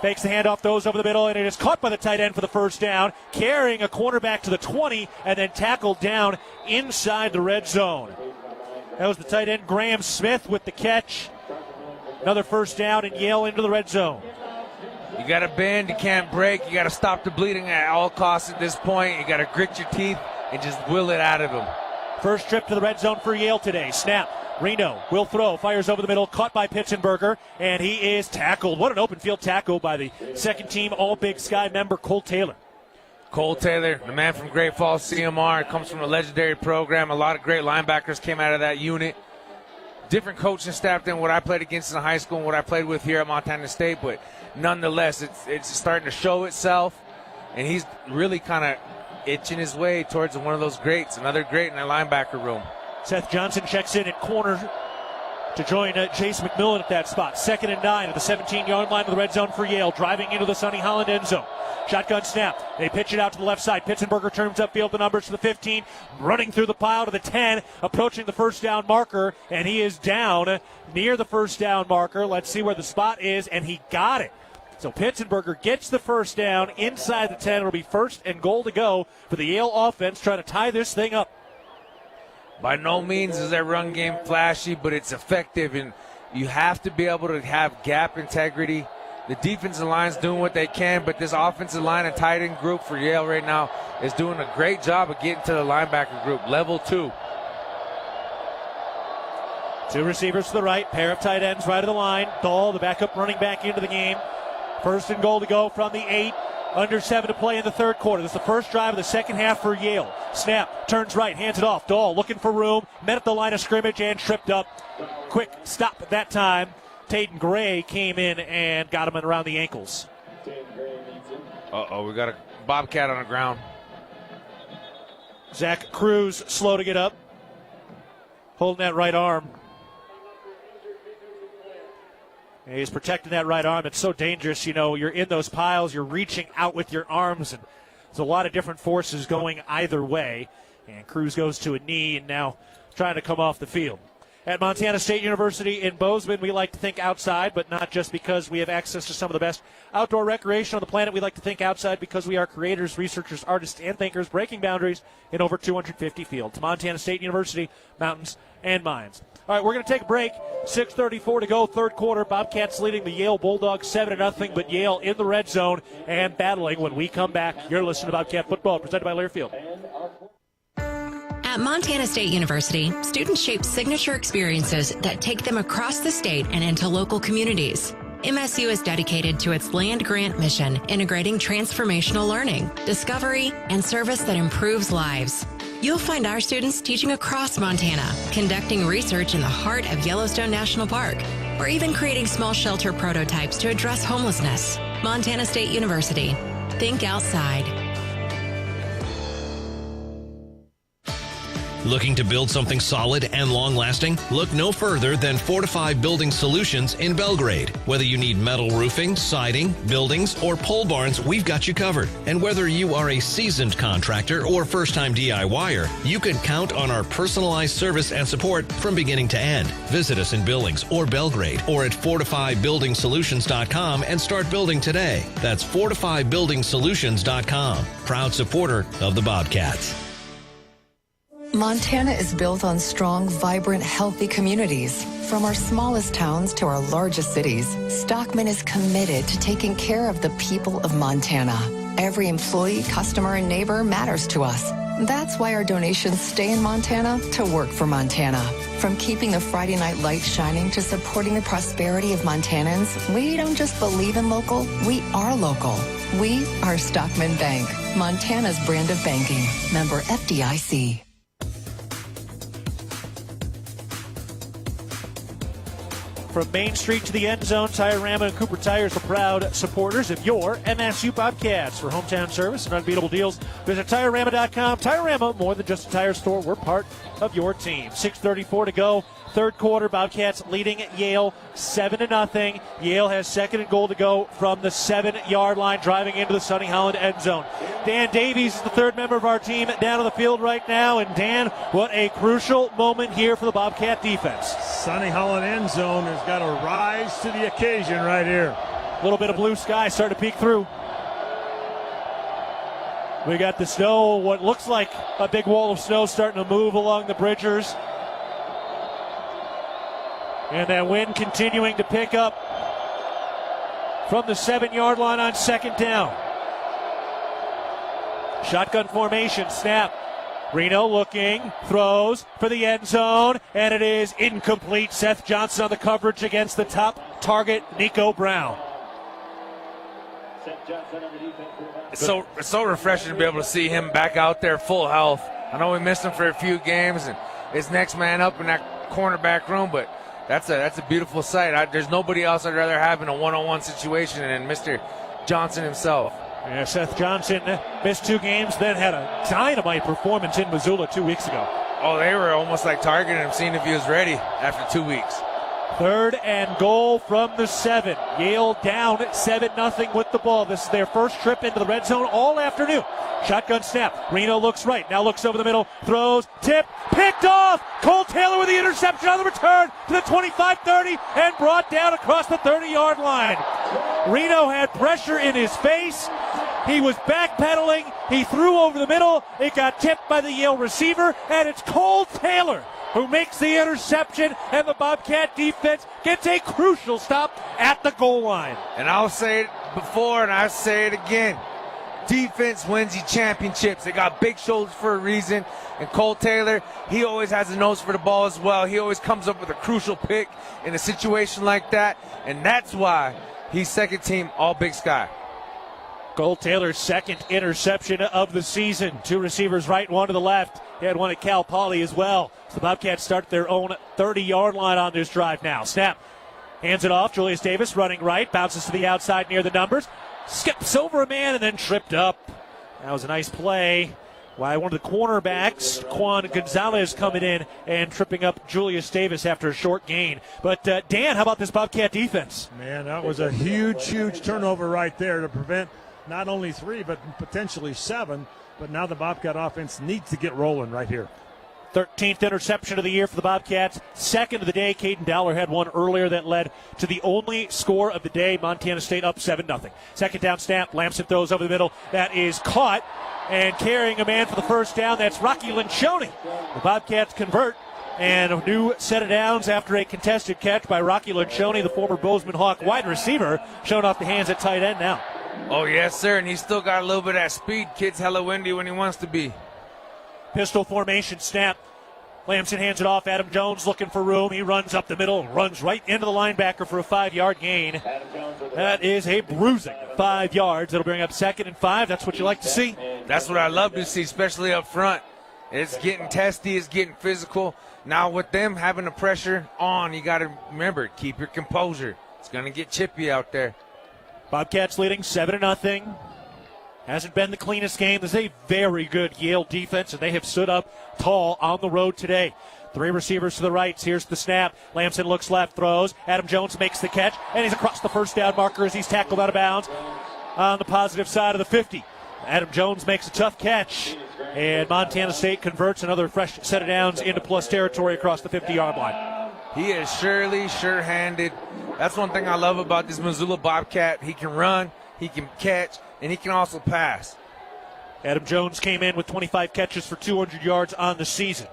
Fakes the handoff, throws over the middle, and it is caught by the tight end for the first down, carrying a cornerback to the 20, and then tackled down inside the red zone. That was the tight end, Graham Smith, with the catch. Another first down, and Yale into the red zone. You got to bend, you can't break, you got to stop the bleeding at all costs at this point. You got to grit your teeth and just will it out of them. First trip to the red zone for Yale today. Snap. Reno will throw, fires over the middle, caught by Pitzenberger, and he is tackled. What an open field tackle by the second team All-Big Sky member Cole Taylor. Cole Taylor, the man from Great Falls CMR, comes from a legendary program. A lot of great linebackers came out of that unit. Different coaching staff than what I played against in high school and what I played with here at Montana State, but nonetheless, it's starting to show itself, and he's really kind of itching his way towards one of those greats, another great in the linebacker room. Seth Johnson checks in at corner to join Chase McMillan at that spot. 2nd and 9 at the 17-yard line of the red zone for Yale, driving into the Sonny Holland end zone. Shotgun snap. They pitch it out to the left side. Pitzenberger turns upfield, the numbers to the 15, running through the pile to the 10, approaching the first down marker, and he is down near the first down marker. Let's see where the spot is, and he got it. So Pitzenberger gets the first down inside the 10. It'll be 1st and goal to go for the Yale offense, trying to tie this thing up. By no means is their run game flashy, but it's effective, and you have to be able to have gap integrity. The defensive line's doing what they can, but this offensive line and tight end group for Yale right now is doing a great job of getting to the linebacker group, level 2. 2 receivers to the right, pair of tight ends right of the line. Dahl, the backup running back, into the game. 1st and goal to go from the 8. Under 7 to play in the third quarter. This is the first drive of the second half for Yale. Snap, turns right, hands it off. Dahl looking for room, met at the line of scrimmage and tripped up. Quick stop at that time. Taden Gray came in and got him around the ankles. We got a Bobcat on the ground. Zach Cruz slow to get up, holding that right arm. And he's protecting that right arm. It's so dangerous, you're in those piles, you're reaching out with your arms, and there's a lot of different forces going either way. And Cruz goes to a knee and now trying to come off the field. At Montana State University in Bozeman, we like to think outside, but not just because we have access to some of the best outdoor recreation on the planet. We like to think outside because we are creators, researchers, artists, and thinkers breaking boundaries in over 250 fields. Montana State University, mountains, and mines. All right, we're going to take a break. 6:34 to go, third quarter. Bobcats leading the Yale Bulldogs 7-0, but Yale in the red zone and battling when we come back. You're listening to Bobcat Football, presented by Learfield. At Montana State University, students shape signature experiences that take them across the state and into local communities. MSU is dedicated to its land-grant mission, integrating transformational learning, discovery, and service that improves lives. You'll find our students teaching across Montana, conducting research in the heart of Yellowstone National Park, or even creating small shelter prototypes to address homelessness. Montana State University. Think outside. Looking to build something solid and long-lasting? Look no further than Fortify Building Solutions in Belgrade. Whether you need metal roofing, siding, buildings, or pole barns, we've got you covered. And whether you are a seasoned contractor or first-time DIYer, you can count on our personalized service and support from beginning to end. Visit us in Billings or Belgrade or at FortifyBuildingSolutions.com and start building today. That's FortifyBuildingSolutions.com. Proud supporter of the Bobcats. Montana is built on strong, vibrant, healthy communities. From our smallest towns to our largest cities, Stockman is committed to taking care of the people of Montana. Every employee, customer, and neighbor matters to us. That's why our donations stay in Montana to work for Montana. From keeping the Friday night lights shining to supporting the prosperity of Montanans, we don't just believe in local, we are local. We are Stockman Bank, Montana's brand of banking. Member FDIC. From Main Street to the end zone, Tire-Rama and Cooper Tires are proud supporters of your MSU Bobcats. For hometown service and unbeatable deals, visit TireRama.com. Tire-Rama, more than just a tire store. We're part of your team. 6:34 to go. Third quarter, Bobcats leading Yale 7-0. Yale has second and goal to go from the 7-yard line, driving into the Sonny Holland end zone. Dan Davies is the third member of our team down on the field right now. And Dan, what a crucial moment here for the Bobcat defense. Sonny Holland end zone has got to rise to the occasion right here. A little bit of blue sky starting to peek through. We got the snow, what looks like a big wall of snow starting to move along the bridgers. And that wind continuing to pick up from the 7-yard line on second down. Shotgun formation, snap. Reno looking, throws for the end zone, and it is incomplete. Seth Johnson on the coverage against the top target, Nico Brown. It's so refreshing to be able to see him back out there full health. I know we missed him for a few games, and his next man up in that cornerback room, but that's a beautiful sight. There's nobody else I'd rather have in a one-on-one situation than Mr. Johnson himself. Yeah, Seth Johnson missed 2 games, then had a dynamite performance in Missoula 2 weeks ago. Oh, they were almost like targeting him, seeing if he was ready after 2 weeks. Third and goal from the 7. Yale down 7-0 with the ball. This is their first trip into the red zone all afternoon. Shotgun snap. Reno looks right. Now looks over the middle. Throws. Tip. Picked off. Cole Taylor with the interception on the return to the 25-30 and brought down across the 30-yard line. Reno had pressure in his face. He was backpedaling. He threw over the middle. It got tipped by the Yale receiver, and it's Cole Taylor who makes the interception, and the Bobcat defense gets a crucial stop at the goal line. And I'll say it before, and I'll say it again. Defense wins you championships. They got big shoulders for a reason. And Cole Taylor, he always has a nose for the ball as well. He always comes up with a crucial pick in a situation like that. And that's why he's second team All Big Sky. Cole Taylor's second interception of the season. 2 receivers right, 1 to the left. He had 1 at Cal Poly as well. So the Bobcats start their own 30-yard line on this drive now. Snap. Hands it off. Julius Davis running right. Bounces to the outside near the numbers. Skips over a man and then tripped up. That was a nice play by one of the cornerbacks, Juan Gonzalez, coming in and tripping up Julius Davis after a short gain. But, Dan, how about this Bobcat defense? Man, that was a huge turnover right there to prevent not only 3 but potentially 7. But now the Bobcat offense needs to get rolling right here. 13th interception of the year for the Bobcats. Second of the day. Caden Dowler had 1 earlier that led to the only score of the day. Montana State up 7-0. Second down snap. Lamson throws over the middle. That is caught. And carrying a man for the first down, that's Rocky Lencioni. The Bobcats convert. And a new set of downs after a contested catch by Rocky Lencioni, the former Bozeman Hawk wide receiver, showing off the hands at tight end now. Oh, yes, sir. And he's still got a little bit of that speed. Kid's hella windy when he wants to be. Pistol formation snap. Lamson hands it off. Adam Jones looking for room. He runs up the middle, runs right into the linebacker for a 5-yard gain. That is a bruising 5 yards. That'll bring up 2nd and 5. That's what you like to see. That's what I love to see, especially up front. It's getting testy. It's getting physical. Now with them having the pressure on, you got to remember, keep your composure. It's going to get chippy out there. Bobcats leading 7-0. Hasn't been the cleanest game. This is a very good Yale defense, and they have stood up tall on the road today. 3 receivers to the right. Here's the snap. Lamson looks left, throws. Adam Jones makes the catch, and he's across the first down marker as he's tackled out of bounds on the positive side of the 50. Adam Jones makes a tough catch, and Montana State converts another fresh set of downs into plus territory across the 50-yard line. He is sure-handed. That's one thing I love about this Missoula Bobcat. He can run, he can catch, and he can also pass. Adam Jones came in with 25 catches for 200 yards on the season.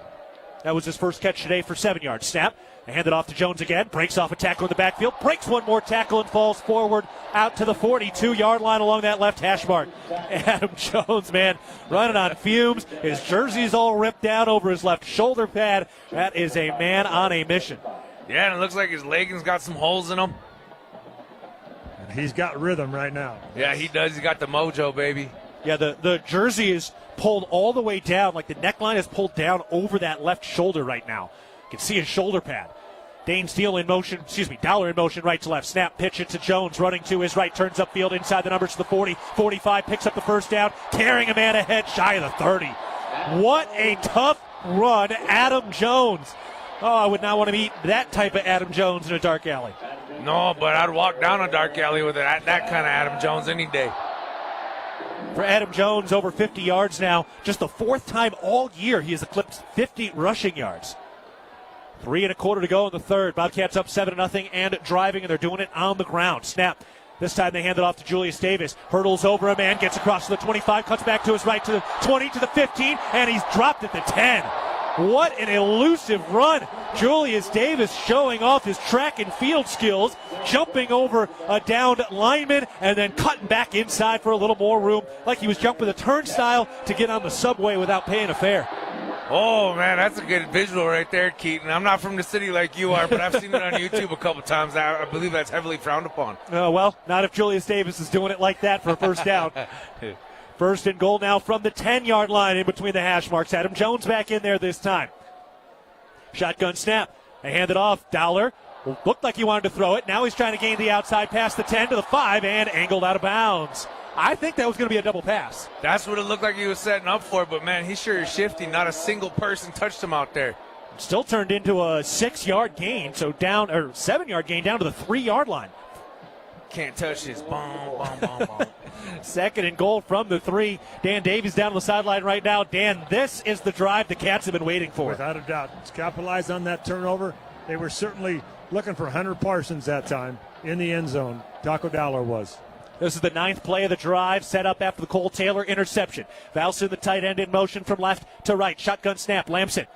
That was his first catch today for 7 yards. Snap. They hand it off to Jones again. Breaks off a tackle in the backfield. Breaks one more tackle and falls forward out to the 42-yard line along that left hash mark. Adam Jones, man, running on fumes. His jersey's all ripped down over his left shoulder pad. That is a man on a mission. Yeah, and it looks like his leggings got some holes in them. He's got rhythm right now. Yeah, he does. He's got the mojo, baby. Yeah, the jersey is pulled all the way down. Like the neckline is pulled down over that left shoulder right now. You can see his shoulder pad. Dowler in motion, right to left. Snap, pitch it to Jones, running to his right, turns upfield inside the numbers to the 40, 45, picks up the first down, carrying a man ahead, shy of the 30. What a tough run, Adam Jones. Oh, I would not want to meet that type of Adam Jones in a dark alley. No, but I'd walk down a dark alley with that kind of Adam Jones any day. For Adam Jones, over 50 yards now. Just the fourth time all year he has eclipsed 50 rushing yards. 3 1/4 to go in the third. Bobcats up 7-0 and driving, and they're doing it on the ground. Snap. This time they hand it off to Julius Davis. Hurdles over a man, gets across to the 25, cuts back to his right to the 20, to the 15, and he's dropped at the 10. What an elusive run. Julius Davis showing off his track and field skills, jumping over a downed lineman and then cutting back inside for a little more room, like he was jumping the turnstile to get on the subway without paying a fare. Oh, man, that's a good visual right there, Keaton. I'm not from the city like you are, but I've seen it on YouTube a couple times. I believe that's heavily frowned upon. Well, not if Julius Davis is doing it like that for a first down. First and goal now from the 10-yard line in between the hash marks. Adam Jones back in there this time. Shotgun snap. They hand it off. Dowler looked like he wanted to throw it. Now he's trying to gain the outside past the 10 to the 5 and angled out of bounds. I think that was going to be a double pass. That's what it looked like he was setting up for, but, man, he sure is shifty. Not a single person touched him out there. Still turned into a 6-yard gain, so down, or 7-yard gain down to the 3-yard line. Can't touch this. Boom. Second and goal from the 3. Dan Davies down on the sideline right now. Dan, this is the drive the Cats have been waiting for. Without a doubt. Capitalized on that turnover. They were certainly looking for Hunter Parsons that time in the end zone. Taco Dowler was. This is the 9th play of the drive, set up after the Cole Taylor interception. Valson, the tight end, in motion from left to right. Shotgun snap. Lamson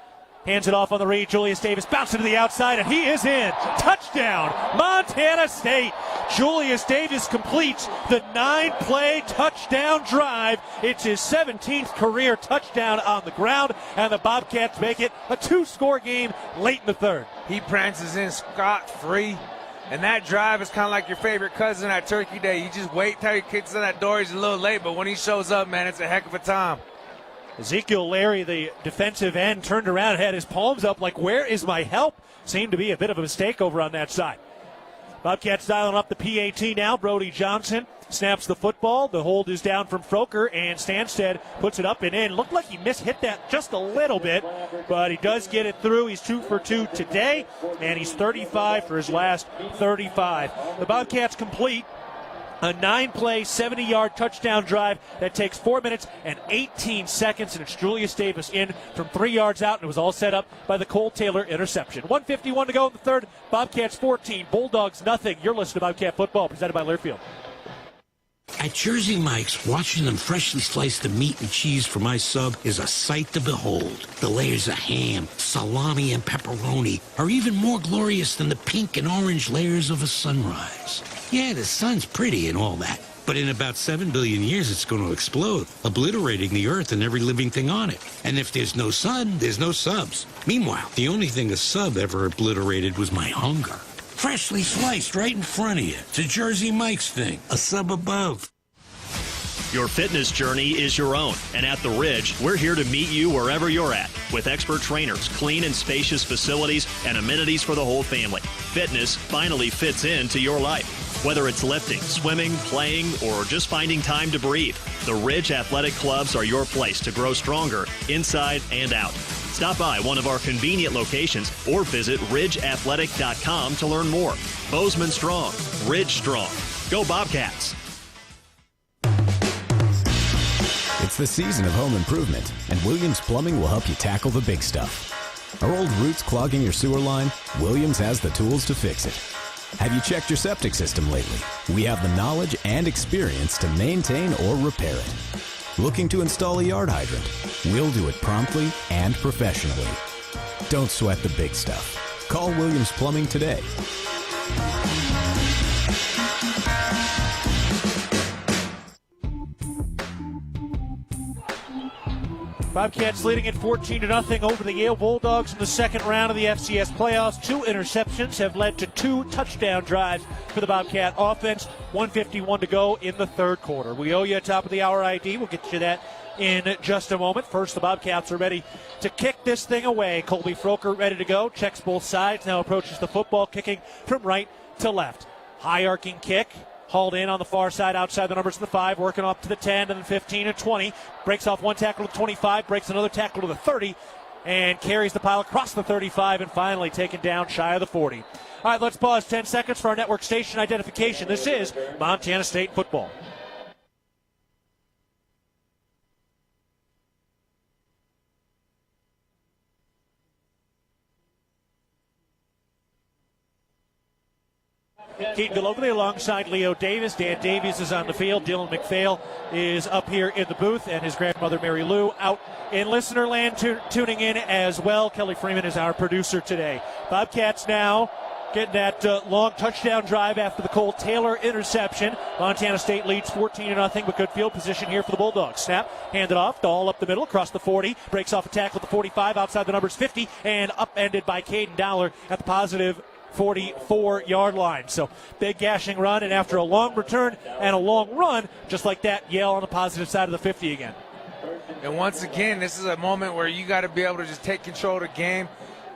hands it off on the read. Julius Davis bouncing to the outside, and he is in. Touchdown, Montana State. Julius Davis completes the 9-play touchdown drive. It's his 17th career touchdown on the ground, and the Bobcats make it a 2-score game late in the third. He prances in scot-free. And that drive is kind of like your favorite cousin at Turkey Day. You just wait till he kicks in that door. He's a little late, but when he shows up, man, it's a heck of a time. Ezekiel Larry, the defensive end, turned around and had his palms up like, where is my help? Seemed to be a bit of a mistake over on that side. Bobcats dialing up the PAT now. Brody Johnson snaps the football. The hold is down from Froker, and Stanstead puts it up and in. Looked like he hit that just a little bit, but he does get it through. He's 2 for 2 today, and he's 35 for his last 35. The Bobcats complete a 9-play, 70-yard touchdown drive that takes 4 minutes and 18 seconds, and it's Julius Davis in from 3 yards out, and it was all set up by the Cole Taylor interception. 1:51 to go in the third. Bobcats 14, Bulldogs nothing. You're listening to Bobcat Football, presented by Learfield. At Jersey Mike's, watching them freshly slice the meat and cheese for my sub is a sight to behold. The layers of ham, salami, and pepperoni are even more glorious than the pink and orange layers of a sunrise. Yeah, the sun's pretty and all that, but in about 7 billion years it's going to explode, obliterating the earth and every living thing on it. And if there's no sun, there's no subs. Meanwhile, the only thing a sub ever obliterated was my hunger. Freshly sliced right in front of you. It's a Jersey Mike's thing, a sub above. Your fitness journey is your own, and at The Ridge, we're here to meet you wherever you're at with expert trainers, clean and spacious facilities, and amenities for the whole family. Fitness finally fits into your life. Whether it's lifting, swimming, playing, or just finding time to breathe, the Ridge Athletic Clubs are your place to grow stronger inside and out. Stop by one of our convenient locations or visit ridgeathletic.com to learn more. Bozeman strong, Ridge strong. Go Bobcats! It's the season of home improvement, and Williams Plumbing will help you tackle the big stuff. Are old roots clogging your sewer line? Williams has the tools to fix it. Have you checked your septic system lately? We have the knowledge and experience to maintain or repair it. Looking to install a yard hydrant? We'll do it promptly and professionally. Don't sweat the big stuff. Call Williams Plumbing today. Bobcats leading at 14-0 over the Yale Bulldogs in the second round of the FCS Playoffs. 2 interceptions have led to 2 touchdown drives for the Bobcat offense. 1:51 to go in the third quarter. We owe you a top of the hour ID. We'll get you that in just a moment. First, the Bobcats are ready to kick this thing away. Colby Froker ready to go. Checks both sides. Now approaches the football, kicking from right to left. High arcing kick. Hauled in on the far side, outside the numbers of the 5, working up to the 10, and then 15 and 20. Breaks off one tackle to the 25, breaks another tackle to the 30, and carries the pile across the 35, and finally taken down shy of the 40. All right, let's pause 10 seconds for our network station identification. This is Montana State football. Keaton Gillogly alongside Leo Davis. Dan Davies is on the field. Dylan McPhail is up here in the booth, and his grandmother Mary Lou out in listener land tuning in as well. Kelly Freeman is our producer today. Bobcats now getting that long touchdown drive after the Cole Taylor interception. Montana State leads 14-0, but good field position here for the Bulldogs. Snap, handed off, Dahl up the middle, across the 40, breaks off a tackle at the 45, outside the numbers 50, and upended by Caden Dowler at the positive 44-yard line. So big gashing run, and after a long return and a long run, just like that, Yale on the positive side of the 50 again. And once again, this is a moment where you got to be able to just take control of the game.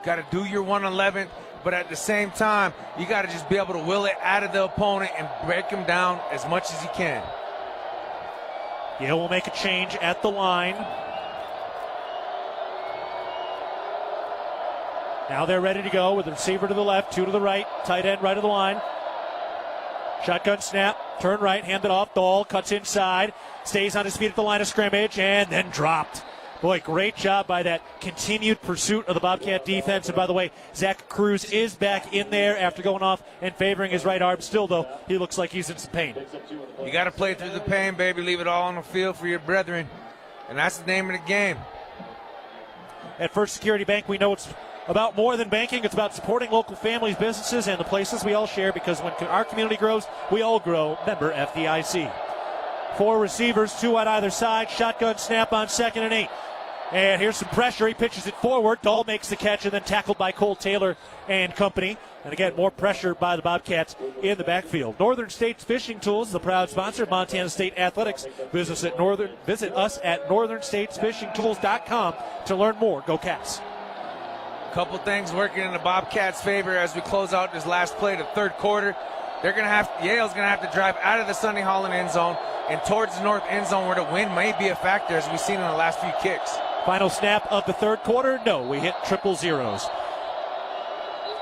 Got to do your 111, but at the same time, you got to just be able to will it out of the opponent and break him down as much as you can. Yale will make a change at the line. Now they're ready to go with the receiver to the left, 2 to the right, tight end right of the line. Shotgun snap, turn right, hand it off. Dahl cuts inside, stays on his feet at the line of scrimmage, and then dropped. Boy, great job by that continued pursuit of the Bobcat defense. And by the way, Zach Cruz is back in there after going off and favoring his right arm. Still, though, he looks like he's in some pain. You got to play through the pain, baby. Leave it all on the field for your brethren. And that's the name of the game. At First Security Bank, we know it's about more than banking. It's about supporting local families, businesses, and the places we all share, because when our community grows, we all grow. Member FDIC. 4 receivers, 2 on either side. Shotgun snap on 2nd and 8. And here's some pressure. He pitches it forward. Dahl makes the catch, and then tackled by Cole Taylor and company. And again, more pressure by the Bobcats in the backfield. Northern States Fishing Tools, the proud sponsor of Montana State Athletics. Visit us at northernstatesfishingtools.com to learn more. Go Cats. Couple things working in the Bobcats' favor as we close out this last play of the third quarter. Yale's gonna have to drive out of the Sonny Holland end zone and towards the north end zone, where the wind may be a factor, as we've seen in the last few kicks. Final snap of the third quarter. No, we hit triple zeros.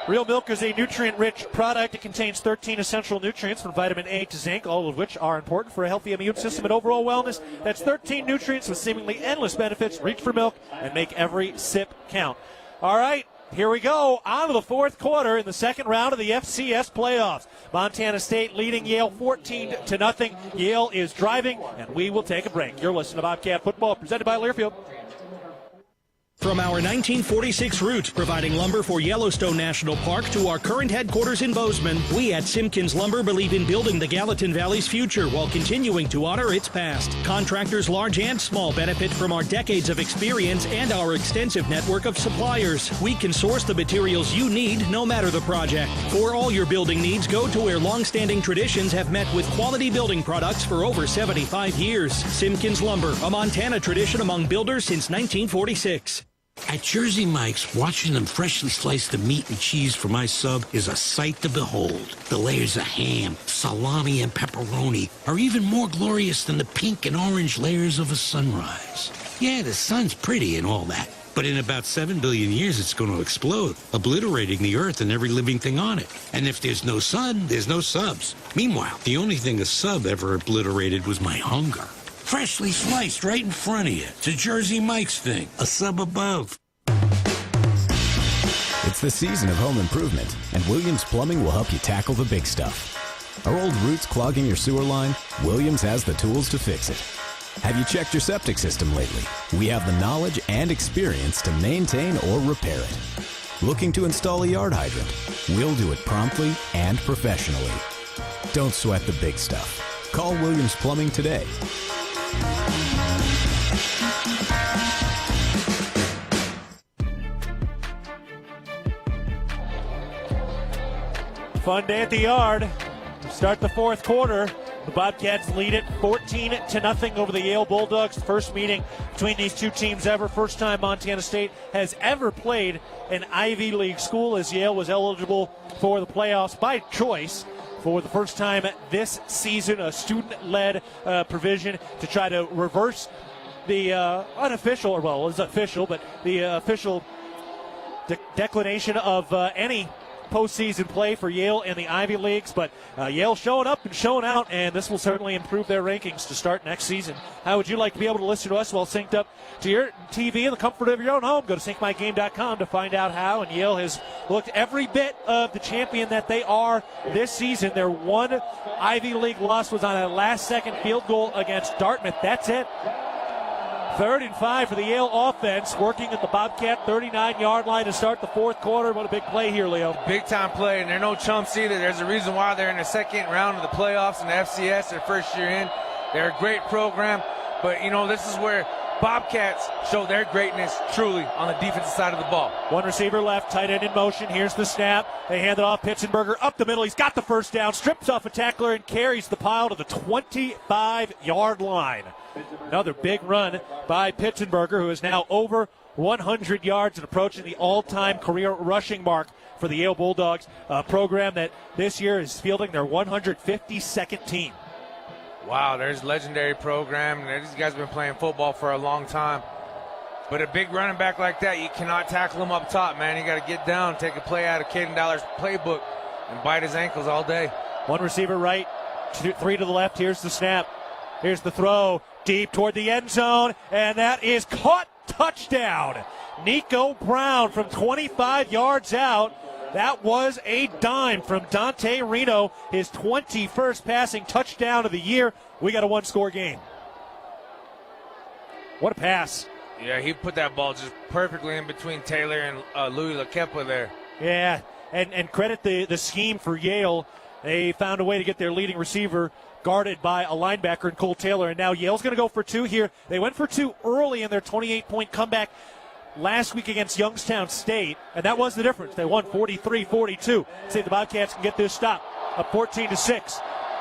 Real Milk is a nutrient-rich product. It contains 13 essential nutrients from vitamin A to zinc, all of which are important for a healthy immune system and overall wellness. That's 13 nutrients with seemingly endless benefits. Reach for milk and make every sip count. All right, here we go. On to the fourth quarter in the second round of the FCS playoffs. Montana State leading Yale 14-0. Yale is driving, and we will take a break. You're listening to Bobcat Football, presented by Learfield. From our 1946 roots providing lumber for Yellowstone National Park to our current headquarters in Bozeman, we at Simpkins Lumber believe in building the Gallatin Valley's future while continuing to honor its past. Contractors large and small benefit from our decades of experience and our extensive network of suppliers. We can source the materials you need no matter the project. For all your building needs, go to where long-standing traditions have met with quality building products for over 75 years. Simpkins Lumber, a Montana tradition among builders since 1946. At Jersey Mike's, watching them freshly slice the meat and cheese for my sub is a sight to behold. The layers of ham, salami, and pepperoni are even more glorious than the pink and orange layers of a sunrise. Yeah, the sun's pretty and all that, but in about 7 billion years it's going to explode, obliterating the earth and every living thing on it. And if there's no sun, there's no subs. Meanwhile, the only thing a sub ever obliterated was my hunger. Freshly sliced right in front of you. It's a Jersey Mike's thing. A sub above. It's the season of home improvement, and Williams Plumbing will help you tackle the big stuff. Are old roots clogging your sewer line? Williams has the tools to fix it. Have you checked your septic system lately? We have the knowledge and experience to maintain or repair it. Looking to install a yard hydrant? We'll do it promptly and professionally. Don't sweat the big stuff. Call Williams Plumbing today. Fun day at the Yard. Start the fourth quarter. The Bobcats lead it 14-0 over the Yale Bulldogs. First meeting between these two teams ever. First time Montana State has ever played an Ivy League school, as Yale was eligible for the playoffs by choice for the first time this season. A student-led provision to try to reverse the unofficial, or well, it's official, but the official declination of any postseason play for Yale in the Ivy Leagues, but Yale showing up and showing out, and this will certainly improve their rankings to start next season. How would you like to be able to listen to us while synced up to your TV in the comfort of your own home? Go to syncmygame.com to find out how, and Yale has looked every bit of the champion that they are this season. Their one Ivy League loss was on a last-second field goal against Dartmouth. That's it. 3rd and 5 for the Yale offense, working at the Bobcat 39-yard line to start the fourth quarter. What a big play here, Leo. Big-time play, and they're no chumps either. There's a reason why they're in the second round of the playoffs in the FCS, their first year in. They're a great program, but, you know, this is where Bobcats show their greatness truly on the defensive side of the ball. One receiver left, tight end in motion. Here's the snap. They hand it off. Pitzenberger up the middle. He's got the first down, strips off a tackler, and carries the pile to the 25-yard line. Another big run by Pitzenberger, who is now over 100 yards and approaching the all-time career rushing mark for the Yale Bulldogs, a program that this year is fielding their 152nd team. Wow, there's a legendary program. These guys have been playing football for a long time. But a big running back like that, you cannot tackle him up top, man. You got to get down, take a play out of Keaton Dollar's playbook, and bite his ankles all day. One receiver right, 3 to the left. Here's the snap. Here's the throw, deep toward the end zone, and that is caught. Touchdown. Nico Brown from 25 yards out. That was a dime from Dante Reno, his 21st passing touchdown of the year. We got a one-score game. What a pass. Yeah, he put that ball just perfectly in between Taylor and Louis LaKepa there. Yeah, and credit the scheme for Yale. They found a way to get their leading receiver guarded by a linebacker in Cole Taylor, and now Yale's going to go for 2 here. They went for 2 early in their 28-point comeback last week against Youngstown State, and that was the difference. They won 43-42. See if the Bobcats can get this stop. Up 14-6.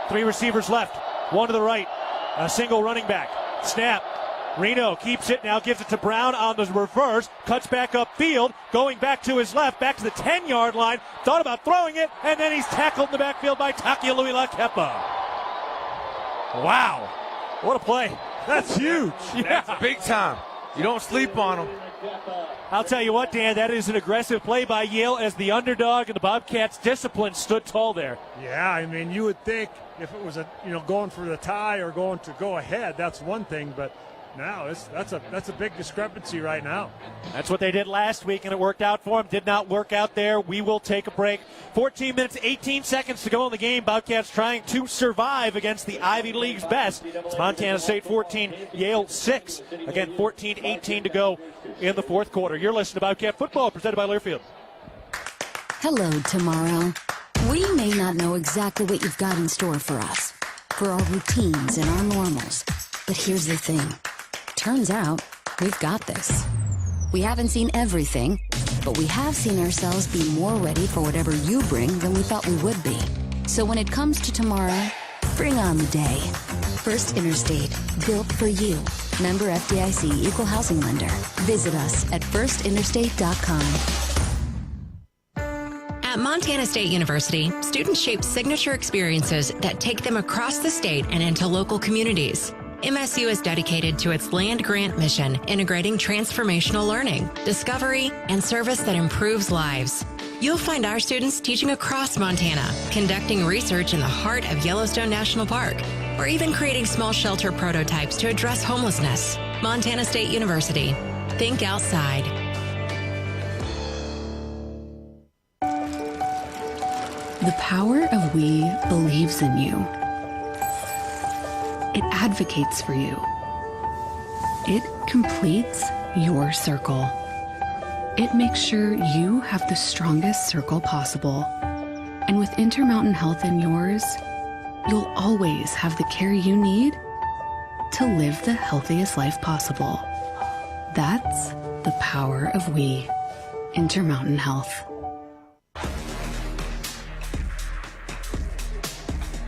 3 receivers left. 1 to the right. A single running back. Snap. Reno keeps it, now gives it to Brown on the reverse, cuts back upfield, going back to his left, back to the 10-yard line, thought about throwing it, and then he's tackled in the backfield by Takialui Lakepa. Wow. What a play. That's huge. Yeah. That's big time. You don't sleep on them. I'll tell you what, Dan, that is an aggressive play by Yale as the underdog, and the Bobcats' discipline stood tall there. Yeah, I mean, you would think if it was going for the tie or going to go ahead, that's one thing, but now that's a big discrepancy right now. That's what they did last week, and it worked out for them. Did not work out there. We will take a break. 14 minutes, 18 seconds to go in the game. Bobcats trying to survive against the Ivy League's best. It's Montana State 14, Yale 6. Again, 14-18 to go in the fourth quarter. You're listening to Bobcat Football, presented by Learfield. Hello, tomorrow. We may not know exactly what you've got in store for us, for our routines and our normals. But here's the thing. Turns out, we've got this. We haven't seen everything, but we have seen ourselves be more ready for whatever you bring than we thought we would be. So when it comes to tomorrow, bring on the day. First Interstate, built for you. Member FDIC, Equal Housing Lender. Visit us at firstinterstate.com. At Montana State University, students shape signature experiences that take them across the state and into local communities. MSU is dedicated to its land-grant mission, integrating transformational learning, discovery, and service that improves lives. You'll find our students teaching across Montana, conducting research in the heart of Yellowstone National Park, or even creating small shelter prototypes to address homelessness. Montana State University. Think outside. The power of we believes in you. It advocates for you, It completes your circle. It makes sure you have the strongest circle possible. And with Intermountain Health in yours, you'll always have the care you need to live the healthiest life possible. That's the power of we. Intermountain Health.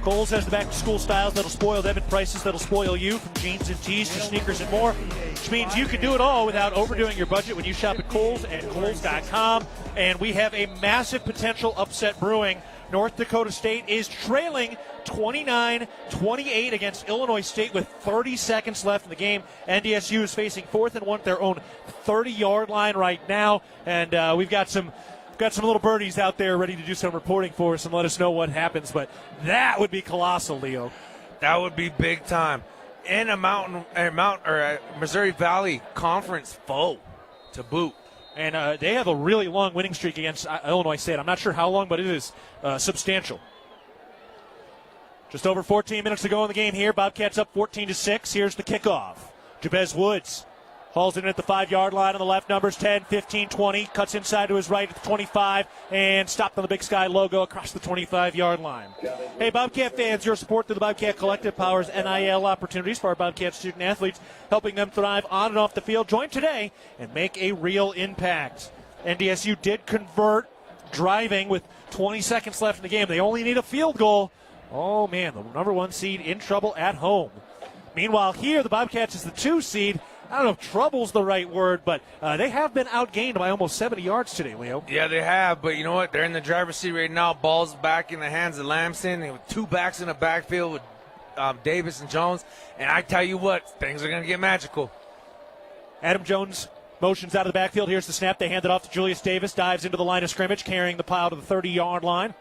Kohl's has the back-to-school styles that'll spoil them and prices that'll spoil you, from jeans and tees to sneakers and more, which means you can do it all without overdoing your budget when you shop at Kohl's and Kohl's.com. And we have a massive potential upset brewing. North Dakota State is trailing 29-28 against Illinois State with 30 seconds left in the game. NDSU is facing 4th and 1 at their own 30-yard line right now, and we've got some little birdies out there ready to do some reporting for us and let us know what happens. But that would be colossal, Leo. That would be big time. And a Missouri Valley Conference foe to boot. And they have a really long winning streak against Illinois State. I'm not sure how long, but it is substantial. Just over 14 minutes to go in the game here. Bobcats up 14-6. Here's the kickoff. Jabez Woods hauls it in at the 5-yard line on the left. Numbers 10, 15, 20. Cuts inside to his right at the 25 and stopped on the Big Sky logo across the 25-yard line. Hey, Bobcat fans, your support through the Bobcat Collective powers NIL opportunities for our Bobcat student athletes, helping them thrive on and off the field. Join today and make a real impact. NDSU did convert driving with 20 seconds left in the game. They only need a field goal. Oh, man, the number 1 seed in trouble at home. Meanwhile, here, the Bobcats is the 2 seed. I don't know if trouble's the right word, but they have been outgained by almost 70 yards today, Leo. Yeah, they have, but you know what? They're in the driver's seat right now. Ball's back in the hands of Lamson. They have 2 backs in the backfield with Davis and Jones. And I tell you what, things are going to get magical. Adam Jones motions out of the backfield. Here's the snap. They hand it off to Julius Davis. Dives into the line of scrimmage, carrying the pile to the 30-yard line.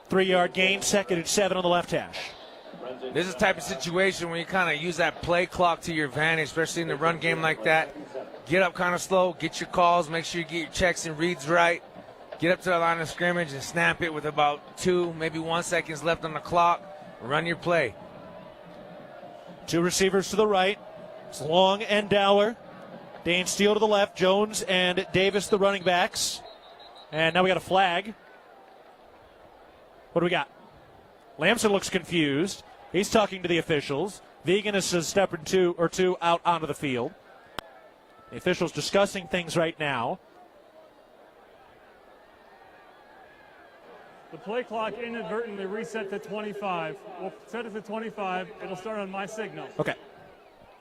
3-yard gain, 2nd and 7 on the left hash. This is the type of situation where you kind of use that play clock to your advantage, especially in the run game like that. Get up kind of slow, get your calls, make sure you get your checks and reads right. Get up to the line of scrimmage and snap it with about 2, maybe 1 seconds left on the clock. Run your play. 2 receivers to the right. It's Long and Dowler. Dane Steele to the left. Jones and Davis, the running backs. And now we got a flag. What do we got? Lamson looks confused. He's talking to the officials. Vegan is a step or two out onto the field. The officials discussing things right now. The play clock inadvertently reset to 25. We'll set it to 25. It'll start on my signal. Okay.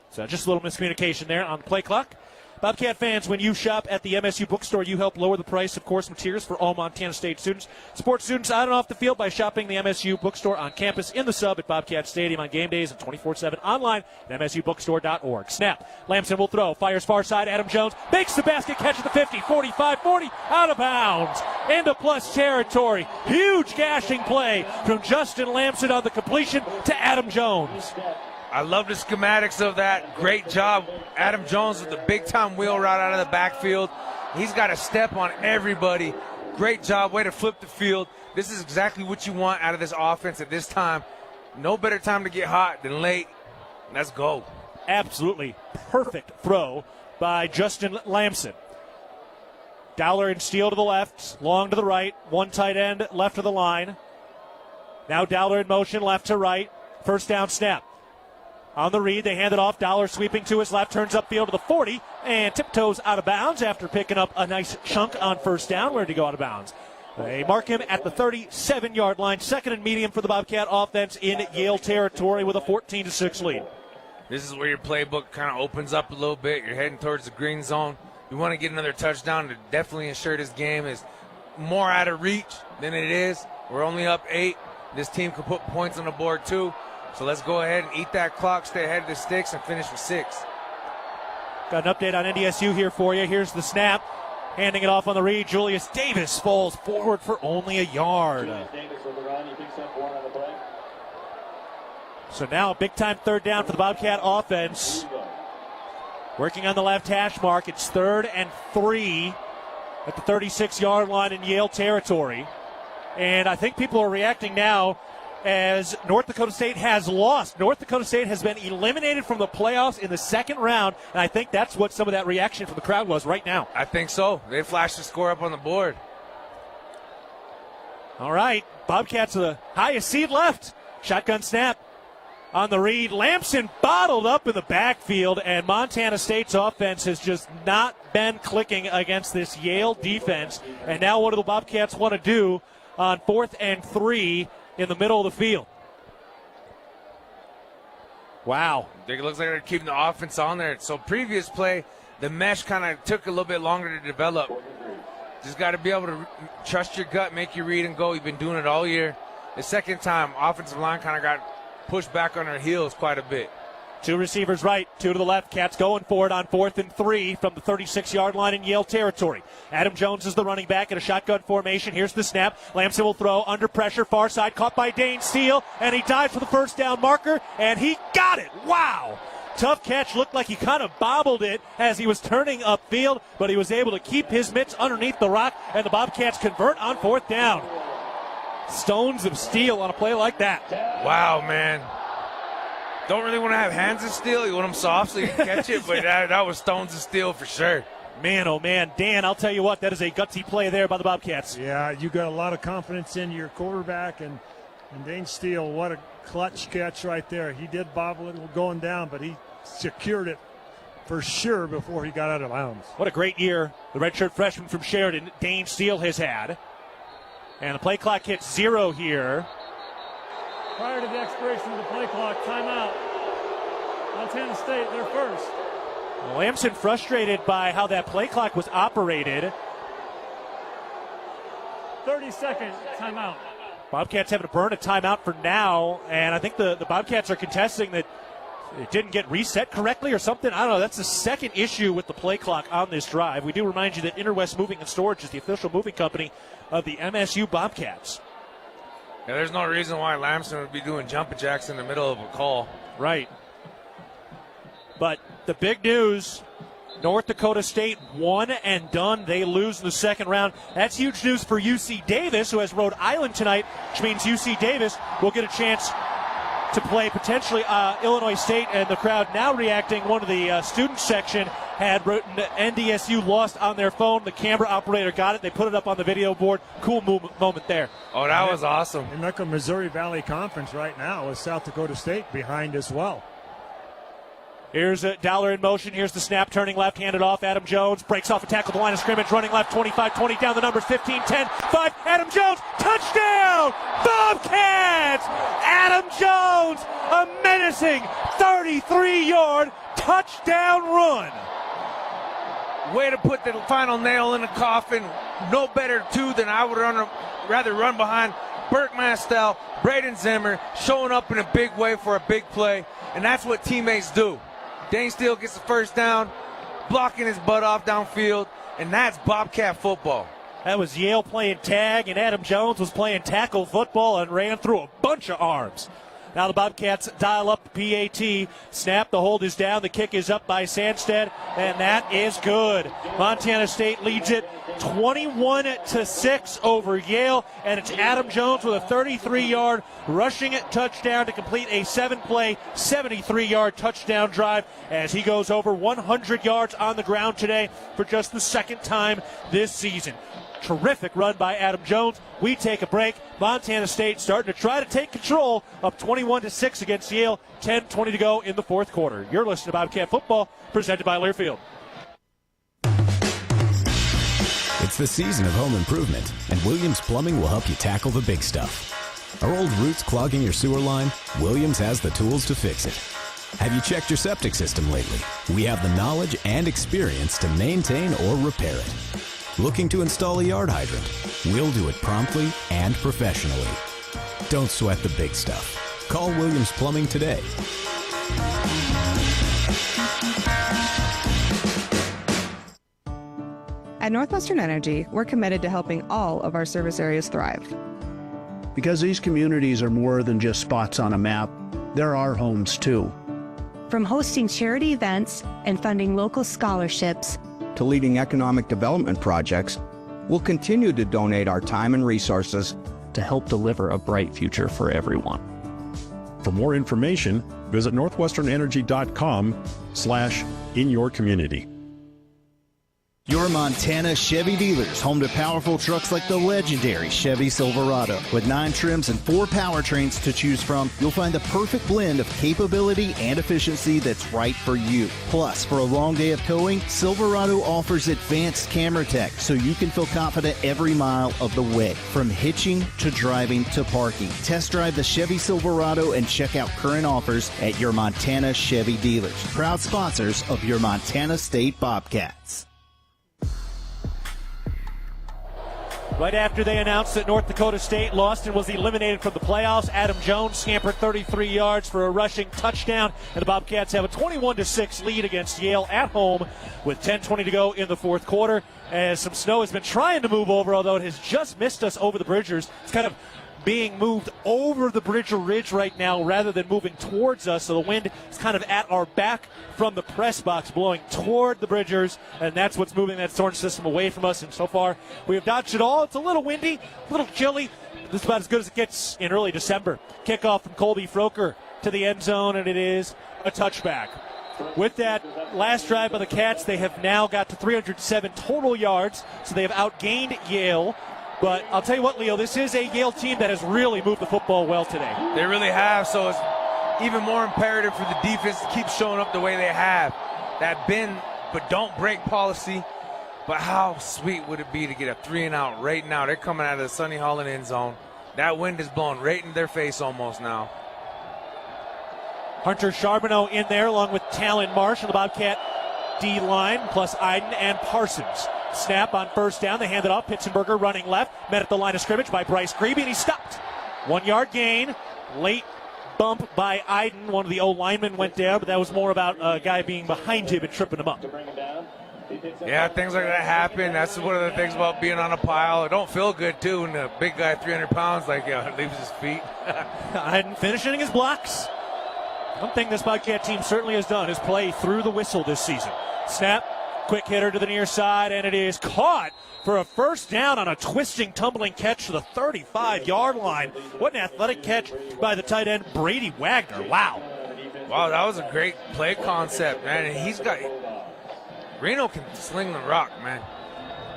So just a little miscommunication there on the play clock. Bobcat fans, when you shop at the MSU bookstore, you help lower the price of course materials for all Montana State students. Support students on and off the field by shopping the MSU bookstore on campus, in the sub at Bobcat Stadium on game days, and 24/7 online at msubookstore.org. Snap. Lamson will throw. Fires far side. Adam Jones makes the basket catch at the 50, 45, 40, out of bounds. Into plus territory. Huge gashing play from Justin Lamson on the completion to Adam Jones. I love the schematics of that. Great job. Adam Jones with the big-time wheel route out of the backfield. He's got a step on everybody. Great job. Way to flip the field. This is exactly what you want out of this offense at this time. No better time to get hot than late. Let's go. Absolutely perfect throw by Justin Lamson. Dowler and Steele to the left. Long to the right. 1 tight end left of the line. Now Dowler in motion, left to right. First down snap. On the read, they hand it off. Dowler sweeping to his left, turns upfield to the 40, and tiptoes out of bounds after picking up a nice chunk on first down. Where did he go out of bounds? They mark him at the 37-yard line. 2nd and medium for the Bobcat offense in Yale territory with a 14-6 lead. This is where your playbook kind of opens up a little bit. You're heading towards the green zone. You want to get another touchdown to definitely ensure this game is more out of reach than it is. We're only up 8. This team can put points on the board too. So let's go ahead and eat that clock, stay ahead of the sticks, and finish with 6. Got an update on NDSU here for you. Here's the snap. Handing it off on the read. Julius Davis falls forward for only a yard. So now big-time 3rd down for the Bobcat offense. Working on the left hash mark. It's 3rd and 3 at the 36-yard line in Yale territory. And I think people are reacting now as North Dakota State has lost. North Dakota State has been eliminated from the playoffs in the second round, and I think that's what some of that reaction from the crowd was right now. I think so. They flashed the score up on the board. All right, Bobcats are the highest seed left. Shotgun snap on the read. Lamson bottled up in the backfield, and Montana State's offense has just not been clicking against this Yale defense. And now what do the Bobcats want to do on 4th and 3 in the middle of the field? Wow. It looks like they're keeping the offense on there. So previous play, the mesh kind of took a little bit longer to develop. Just got to be able to trust your gut, make your read and go. You've been doing it all year. The second time, offensive line kind of got pushed back on their heels quite a bit. 2 receivers right, 2 to the left. Cats going for it on 4th and 3 from the 36-yard line in Yale territory. Adam Jones is the running back in a shotgun formation. Here's the snap. Lamson will throw under pressure, far side, caught by Dane Steele, and he dives for the first down marker, and he got it. Wow! Tough catch. Looked like he kind of bobbled it as he was turning upfield, but he was able to keep his mitts underneath the rock, and the Bobcats convert on 4th down. Stones of steel on a play like that. Wow, man. Don't really want to have hands of steel. You want them soft so you can catch it, but that was stones of steel for sure. Man, oh man. Dan, I'll tell you what, that is a gutsy play there by the Bobcats. Yeah, you got a lot of confidence in your quarterback, and Dane Steele, what a clutch catch right there. He did bobble it going down, but he secured it for sure before he got out of bounds. What a great year the redshirt freshman from Sheridan, Dane Steele, has had. And the play clock hits 0 here. Prior to the expiration of the play clock, timeout. Montana State, they're first. Lamson frustrated by how that play clock was operated. 30-second timeout. Bobcats having to burn a timeout for now, and I think the Bobcats are contesting that it didn't get reset correctly or something. I don't know. That's the second issue with the play clock on this drive. We do remind you that Interwest Moving and Storage is the official moving company of the MSU Bobcats. Yeah, there's no reason why Lamson would be doing jumping jacks in the middle of a call. Right. But the big news, North Dakota State one and done. They lose in the second round. That's huge news for UC Davis, who has Rhode Island tonight, which means UC Davis will get a chance to play potentially Illinois State. And the crowd now reacting. One of the student section had written NDSU lost on their phone. The camera operator got it. They put it up on the video board. Cool moment there. Oh, that was awesome. And look at Missouri Valley Conference right now with South Dakota State behind as well. Here's a Dowler in motion. Here's the snap, turning left, handed off. Adam Jones breaks off a tackle at the line of scrimmage, running left, 25-20, down the numbers, 15-10, 5. Adam Jones, touchdown! Bobcats! Adam Jones, a menacing 33-yard touchdown run. Way to put the final nail in the coffin. No better, too, than I would rather run behind Burke Mastel, Braden Zimmer, showing up in a big way for a big play, and that's what teammates do. Dane Steele gets the first down, blocking his butt off downfield, and that's Bobcat football. That was Yale playing tag, and Adam Jones was playing tackle football and ran through a bunch of arms. Now the Bobcats dial up the PAT. Snap, the hold is down. The kick is up by Sandstead, and that is good. Montana State leads it 21-6 over Yale, and it's Adam Jones with a 33-yard rushing touchdown to complete a 7-play, 73-yard touchdown drive as he goes over 100 yards on the ground today for just the second time this season. Terrific run by Adam Jones. We take a break. Montana State starting to try to take control, up 21-6 against Yale. 10:20 to go in the fourth quarter. You're listening to Bobcat Football, presented by Learfield. It's the season of home improvement, and Williams Plumbing will help you tackle the big stuff. Are old roots clogging your sewer line? Williams has the tools to fix it. Have you checked your septic system lately? We have the knowledge and experience to maintain or repair it. Looking to install a yard hydrant? We'll do it promptly and professionally. Don't sweat the big stuff. Call Williams Plumbing today. At Northwestern Energy, we're committed to helping all of our service areas thrive. Because these communities are more than just spots on a map, they're our homes too. From hosting charity events and funding local scholarships to leading economic development projects, we'll continue to donate our time and resources to help deliver a bright future for everyone. For more information, visit northwesternenergy.com/inyourcommunity. Your Montana Chevy dealers, home to powerful trucks like the legendary Chevy Silverado. With 9 trims and 4 powertrains to choose from, you'll find the perfect blend of capability and efficiency that's right for you. Plus, for a long day of towing, Silverado offers advanced camera tech so you can feel confident every mile of the way. From hitching to driving to parking. Test drive the Chevy Silverado and check out current offers at your Montana Chevy dealers. Proud sponsors of your Montana State Bobcats. Right after they announced that North Dakota State lost and was eliminated from the playoffs, Adam Jones scampered 33 yards for a rushing touchdown, and the Bobcats have a 21-6 lead against Yale at home with 10:20 to go in the fourth quarter. As some snow has been trying to move over, although it has just missed us over the Bridgers. It's kind of being moved over the Bridger Ridge right now rather than moving towards us, so the wind is kind of at our back from the press box, blowing toward the Bridgers, and that's what's moving that storm system away from us. And so far, we have dodged it all. It's a little windy, a little chilly. This is about as good as it gets in early December. Kickoff from Colby Froker to the end zone, and it is a touchback. With that last drive by the Cats, they have now got to 307 total yards, so they have outgained Yale. But I'll tell you what, Leo, this is a Yale team that has really moved the football well today. They really have, so it's even more imperative for the defense to keep showing up the way they have. That bend but don't break policy. But how sweet would it be to get a 3-and-out right now? They're coming out of the Sonny Holland end zone. That wind is blowing right in their face almost now. Hunter Charbonneau in there along with Talon Marsh on the Bobcat D-line, plus Iden and Parsons. Snap on first down. They hand it off. Pitzenberger running left. Met at the line of scrimmage by Bryce Grebe, and he stopped. 1 yard gain. Late bump by Iden. One of the old linemen went down, but that was more about a guy being behind him and tripping him up. Yeah, things like that happen. That's one of the things about being on a pile. It don't feel good, too, when the big guy, 300 pounds, leaves his feet. Iden finishing his blocks. One thing this Bobcat team certainly has done is play through the whistle this season. Snap. Quick hitter to the near side, and it is caught for a first down on a twisting, tumbling catch to the 35-yard line. What an athletic catch by the tight end, Brady Wagner. Wow. Wow, that was a great play concept, man. And Reno can sling the rock, man.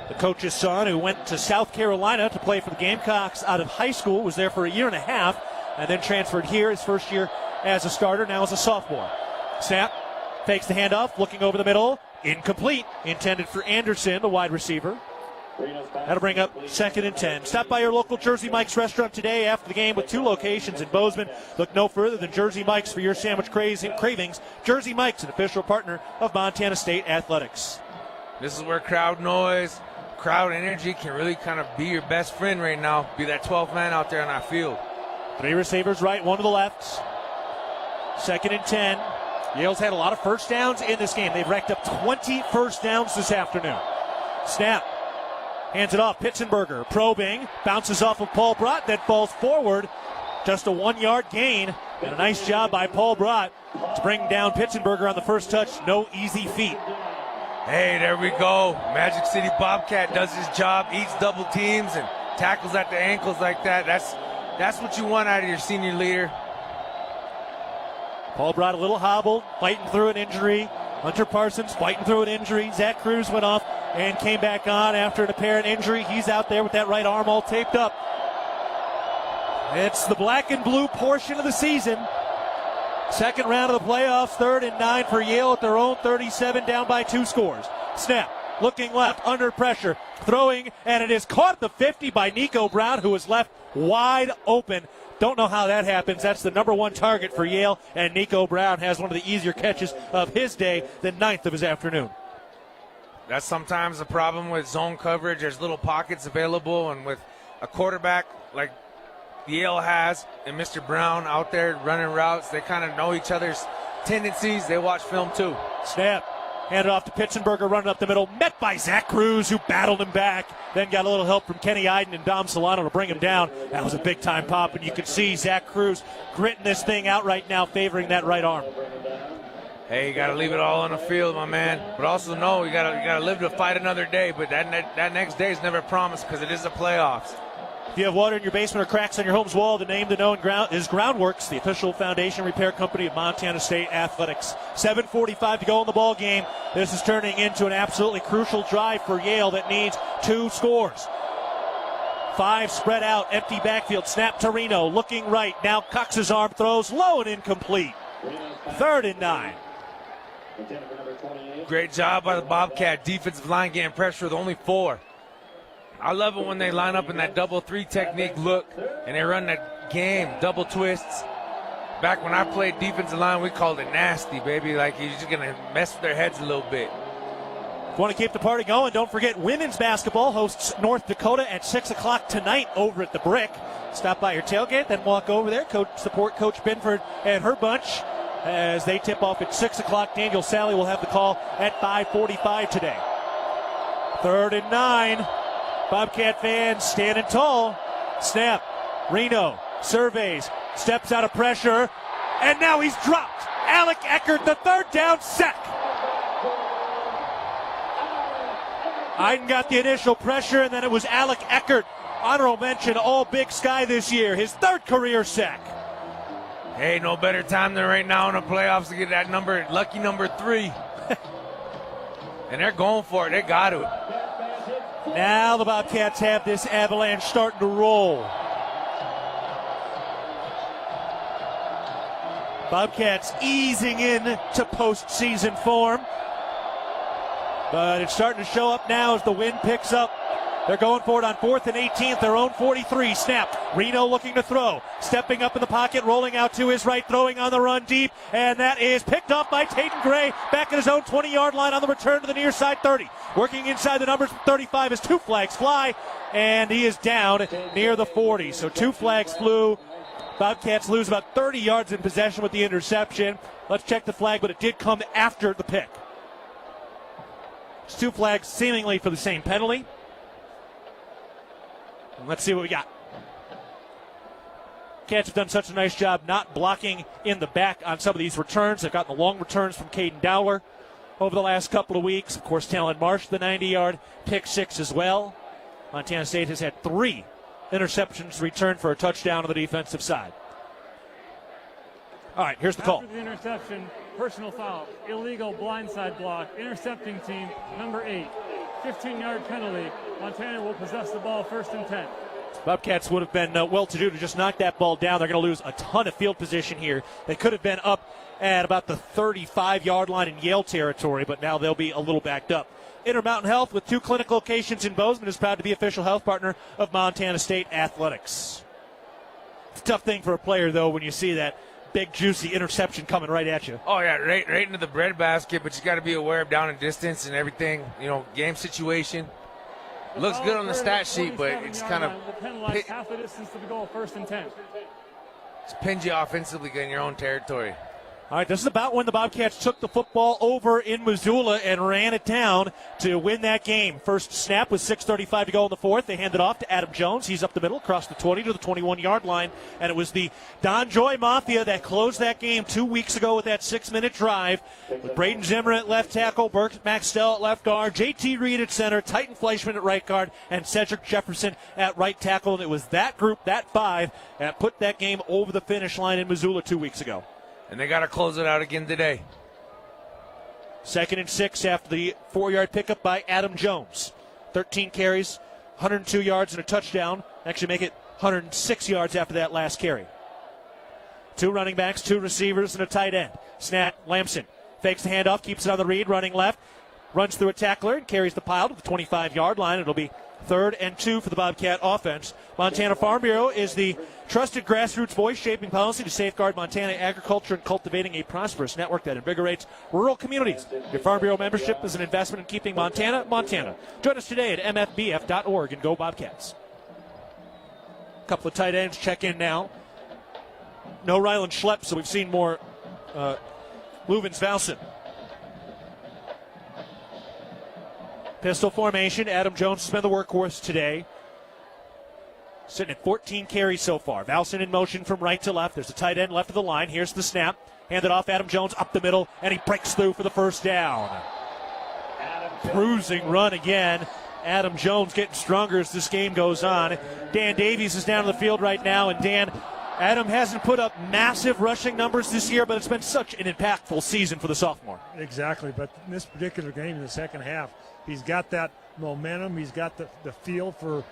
The coach's son, who went to South Carolina to play for the Gamecocks out of high school, was there for a year and a half, and then transferred here his first year as a starter, now as a sophomore. Snap, fakes the handoff, looking over the middle. Incomplete. Intended for Anderson, the wide receiver. That'll bring up 2nd and 10. Stop by your local Jersey Mike's restaurant today after the game with 2 locations in Bozeman. Look no further than Jersey Mike's for your sandwich cravings. Jersey Mike's, an official partner of Montana State Athletics. This is where crowd noise, crowd energy can really kind of be your best friend right now. Be that 12th man out there on that field. 3 receivers right, 1 to the left. 2nd and 10. Yale's had a lot of first downs in this game. They've racked up 20 first downs this afternoon. Snap. Hands it off. Pitzenberger probing. Bounces off of Paul Brott. Then falls forward. Just a 1 yard gain. And a nice job by Paul Brott to bring down Pitzenberger on the first touch. No easy feat. Hey, there we go. Magic City Bobcat does his job. Eats double teams and tackles at the ankles like that. That's what you want out of your senior leader. Paul Brott a little hobbled, fighting through an injury. Hunter Parsons fighting through an injury. Zach Cruz went off and came back on after an apparent injury. He's out there with that right arm all taped up. It's the black and blue portion of the season. Second round of the playoffs, 3rd and 9 for Yale at their own 37, down by 2 scores. Snap, looking left, under pressure, throwing, and it is caught at the 50 by Nico Brown, who was left wide open. Don't know how that happens. That's the number 1 target for Yale, and Nico Brown has one of the easier catches of his day, the 9th of his afternoon. That's sometimes the problem with zone coverage. There's little pockets available, and with a quarterback like Yale has and Mr. Brown out there running routes, they kind of know each other's tendencies. They watch film too. Snap. Handed off to Pitzenberger, running up the middle, met by Zach Cruz, who battled him back. Then got a little help from Kenny Iden and Dom Solano to bring him down. That was a big-time pop, and you can see Zach Cruz gritting this thing out right now, favoring that right arm. Hey, you got to leave it all on the field, my man. But also know you got to live to fight another day. But that next day is never promised because it is the playoffs. you have water in your basement or cracks on your home's wall, the name to know is Groundworks, the official foundation repair company of Montana State Athletics. 7:45 to go in the ball game. This is turning into an absolutely crucial drive for Yale that needs 2 scores. 5 spread out, empty backfield, snap to Reno, looking right. Now Cox's arm throws low and incomplete. 3rd and 9. Great job by the Bobcat defensive line getting pressure with only 4. I love it when they line up in that double 3 technique look and they run that game, double twists. Back when I played defensive line, we called it nasty, baby. Like you're just going to mess with their heads a little bit. If you want to keep the party going, don't forget women's basketball hosts North Dakota at 6 o'clock tonight over at the Brick. Stop by your tailgate, then walk over there. Support Coach Binford and her bunch as they tip off at 6 o'clock. Daniel Sally will have the call at 5:45 today. 3rd and 9. Bobcat fans standing tall. Snap. Reno surveys, steps out of pressure, and now he's dropped. Alec Eckert, the 3rd down sack. Iden got the initial pressure, and then it was Alec Eckert. Honorable mention, all Big Sky this year. His 3rd career sack. Hey, no better time than right now in the playoffs to get that number, lucky number 3. And they're going for it. They got it. Now the Bobcats have this avalanche starting to roll. Bobcats easing in to postseason form. But it's starting to show up now as the wind picks up. They're going for it on 4th and 18th, their own 43. Snap. Reno looking to throw. Stepping up in the pocket, rolling out to his right, throwing on the run deep. And that is picked up by Tatum Gray back at his own 20-yard line on the return to the near side 30. Working inside the numbers 35 as 2 flags fly. And he is down near the 40. So 2 flags flew. Bobcats lose about 30 yards in possession with the interception. Let's check the flag, but it did come after the pick. It's 2 flags seemingly for the same penalty. Let's see what we got. Cats have done such a nice job not blocking in the back on some of these returns. They've gotten the long returns from Caden Dowler over the last couple of weeks. Of course, Talon Marsh, the 90-yard pick 6 as well. Montana State has had 3 interceptions returned for a touchdown on the defensive side. All right, here's the call. After the interception, personal foul, illegal blindside block, intercepting team, number 8. 15-yard penalty. Montana will possess the ball 1st and 10. Bobcats would have been well-to-do to just knock that ball down. They're going to lose a ton of field position here. They could have been up at about the 35-yard line in Yale territory, but now they'll be a little backed up. Intermountain Health, with 2 clinic locations in Bozeman, is proud to be official health partner of Montana State Athletics. It's a tough thing for a player, though, when you see that big, juicy interception coming right at you. Oh, yeah, right into the breadbasket, but you got to be aware of down and distance and everything, game situation. Looks good on the stat sheet, but it's kind of half the distance to the goal, 1st and 10. It's pins you offensively in your own territory. All right, this is about when the Bobcats took the football over in Missoula and ran it down to win that game. First snap with 6:35 to go in the 4th. They hand it off to Adam Jones. He's up the middle, across the 20 to the 21-yard line. And it was the Don Joy Mafia that closed that game 2 weeks ago with that 6-minute drive. With Braden Zimmer at left tackle, Burke Maxtell at left guard, J.T. Reed at center, Titan Fleischman at right guard, and Cedric Jefferson at right tackle. And it was that group, that 5, that put that game over the finish line in Missoula 2 weeks ago. And they got to close it out again today. 2nd and 6 after the 4-yard pickup by Adam Jones. 13 carries, 102 yards and a touchdown. Actually make it 106 yards after that last carry. 2 running backs, 2 receivers, and a tight end. Snap, Lamson fakes the handoff, keeps it on the read, running left. Runs through a tackler and carries the pile to the 25-yard line. It'll be 3rd and 2 for the Bobcat offense. Montana Farm Bureau is the trusted grassroots voice shaping policy to safeguard Montana agriculture and cultivating a prosperous network that invigorates rural communities. Your Farm Bureau membership is an investment in keeping Montana, Montana. Join us today at mfbf.org and go Bobcats. A couple of tight ends check in now. No Ryland Schlepp, so we've seen more Luvens Valsen. Pistol formation. Adam Jones has been the workhorse today. Sitting at 14 carries so far. Valsen in motion from right to left. There's a tight end left of the line. Here's the snap. Handed off Adam Jones up the middle, and he breaks through for the first down. Bruising run again Adam Jones getting stronger as this game goes on. Dan Davies is down on the field right now, and Dan, Adam hasn't put up massive rushing numbers this year, but it's been such an impactful season for the sophomore. Exactly, but in this particular game in the second half, he's got that momentum, he's got the feel for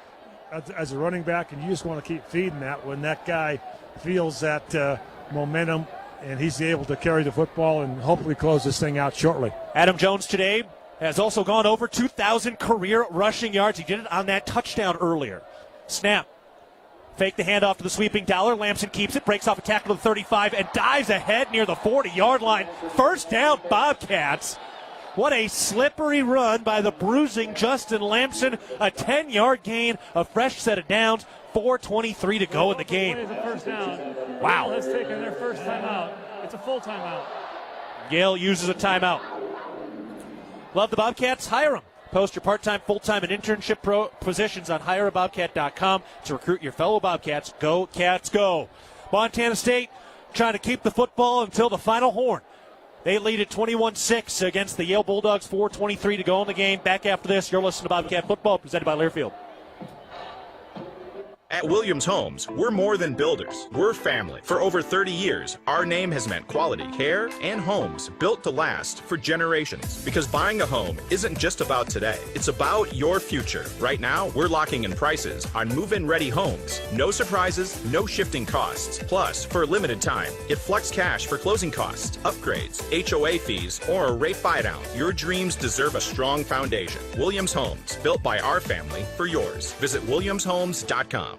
as a running back, and you just want to keep feeding that when that guy feels that momentum, and he's able to carry the football and hopefully close this thing out shortly. Adam Jones today has also gone over 2,000 career rushing yards. He did it on that touchdown earlier. Snap. Fake the handoff to the sweeping Dowler. Lamson keeps it, breaks off a tackle to the 35, and dives ahead near the 40-yard line. First down, Bobcats. What a slippery run by the bruising Justin Lamson. A 10-yard gain, a fresh set of downs. 4:23 to go in the game. It's a first down. Wow. Yale has taken their first timeout. It's a full timeout. Yale uses a timeout. Love the Bobcats? Hire them. Post your part-time, full-time, and internship positions on hireabobcat.com to recruit your fellow Bobcats. Go, Cats, go. Montana State trying to keep the football until the final horn. They lead at 21-6 against the Yale Bulldogs. 4:23 to go in the game. Back after this, you're listening to Bobcat Football, presented by Learfield. At Williams Homes, we're more than builders. We're family. For over 30 years, our name has meant quality, care, and homes built to last for generations. Because buying a home isn't just about today. It's about your future. Right now, we're locking in prices on move-in ready homes. No surprises, no shifting costs. Plus, for a limited time, get flex cash for closing costs, upgrades, HOA fees, or a rate buy-down. Your dreams deserve a strong foundation. Williams Homes, built by our family for yours. Visit williamshomes.com.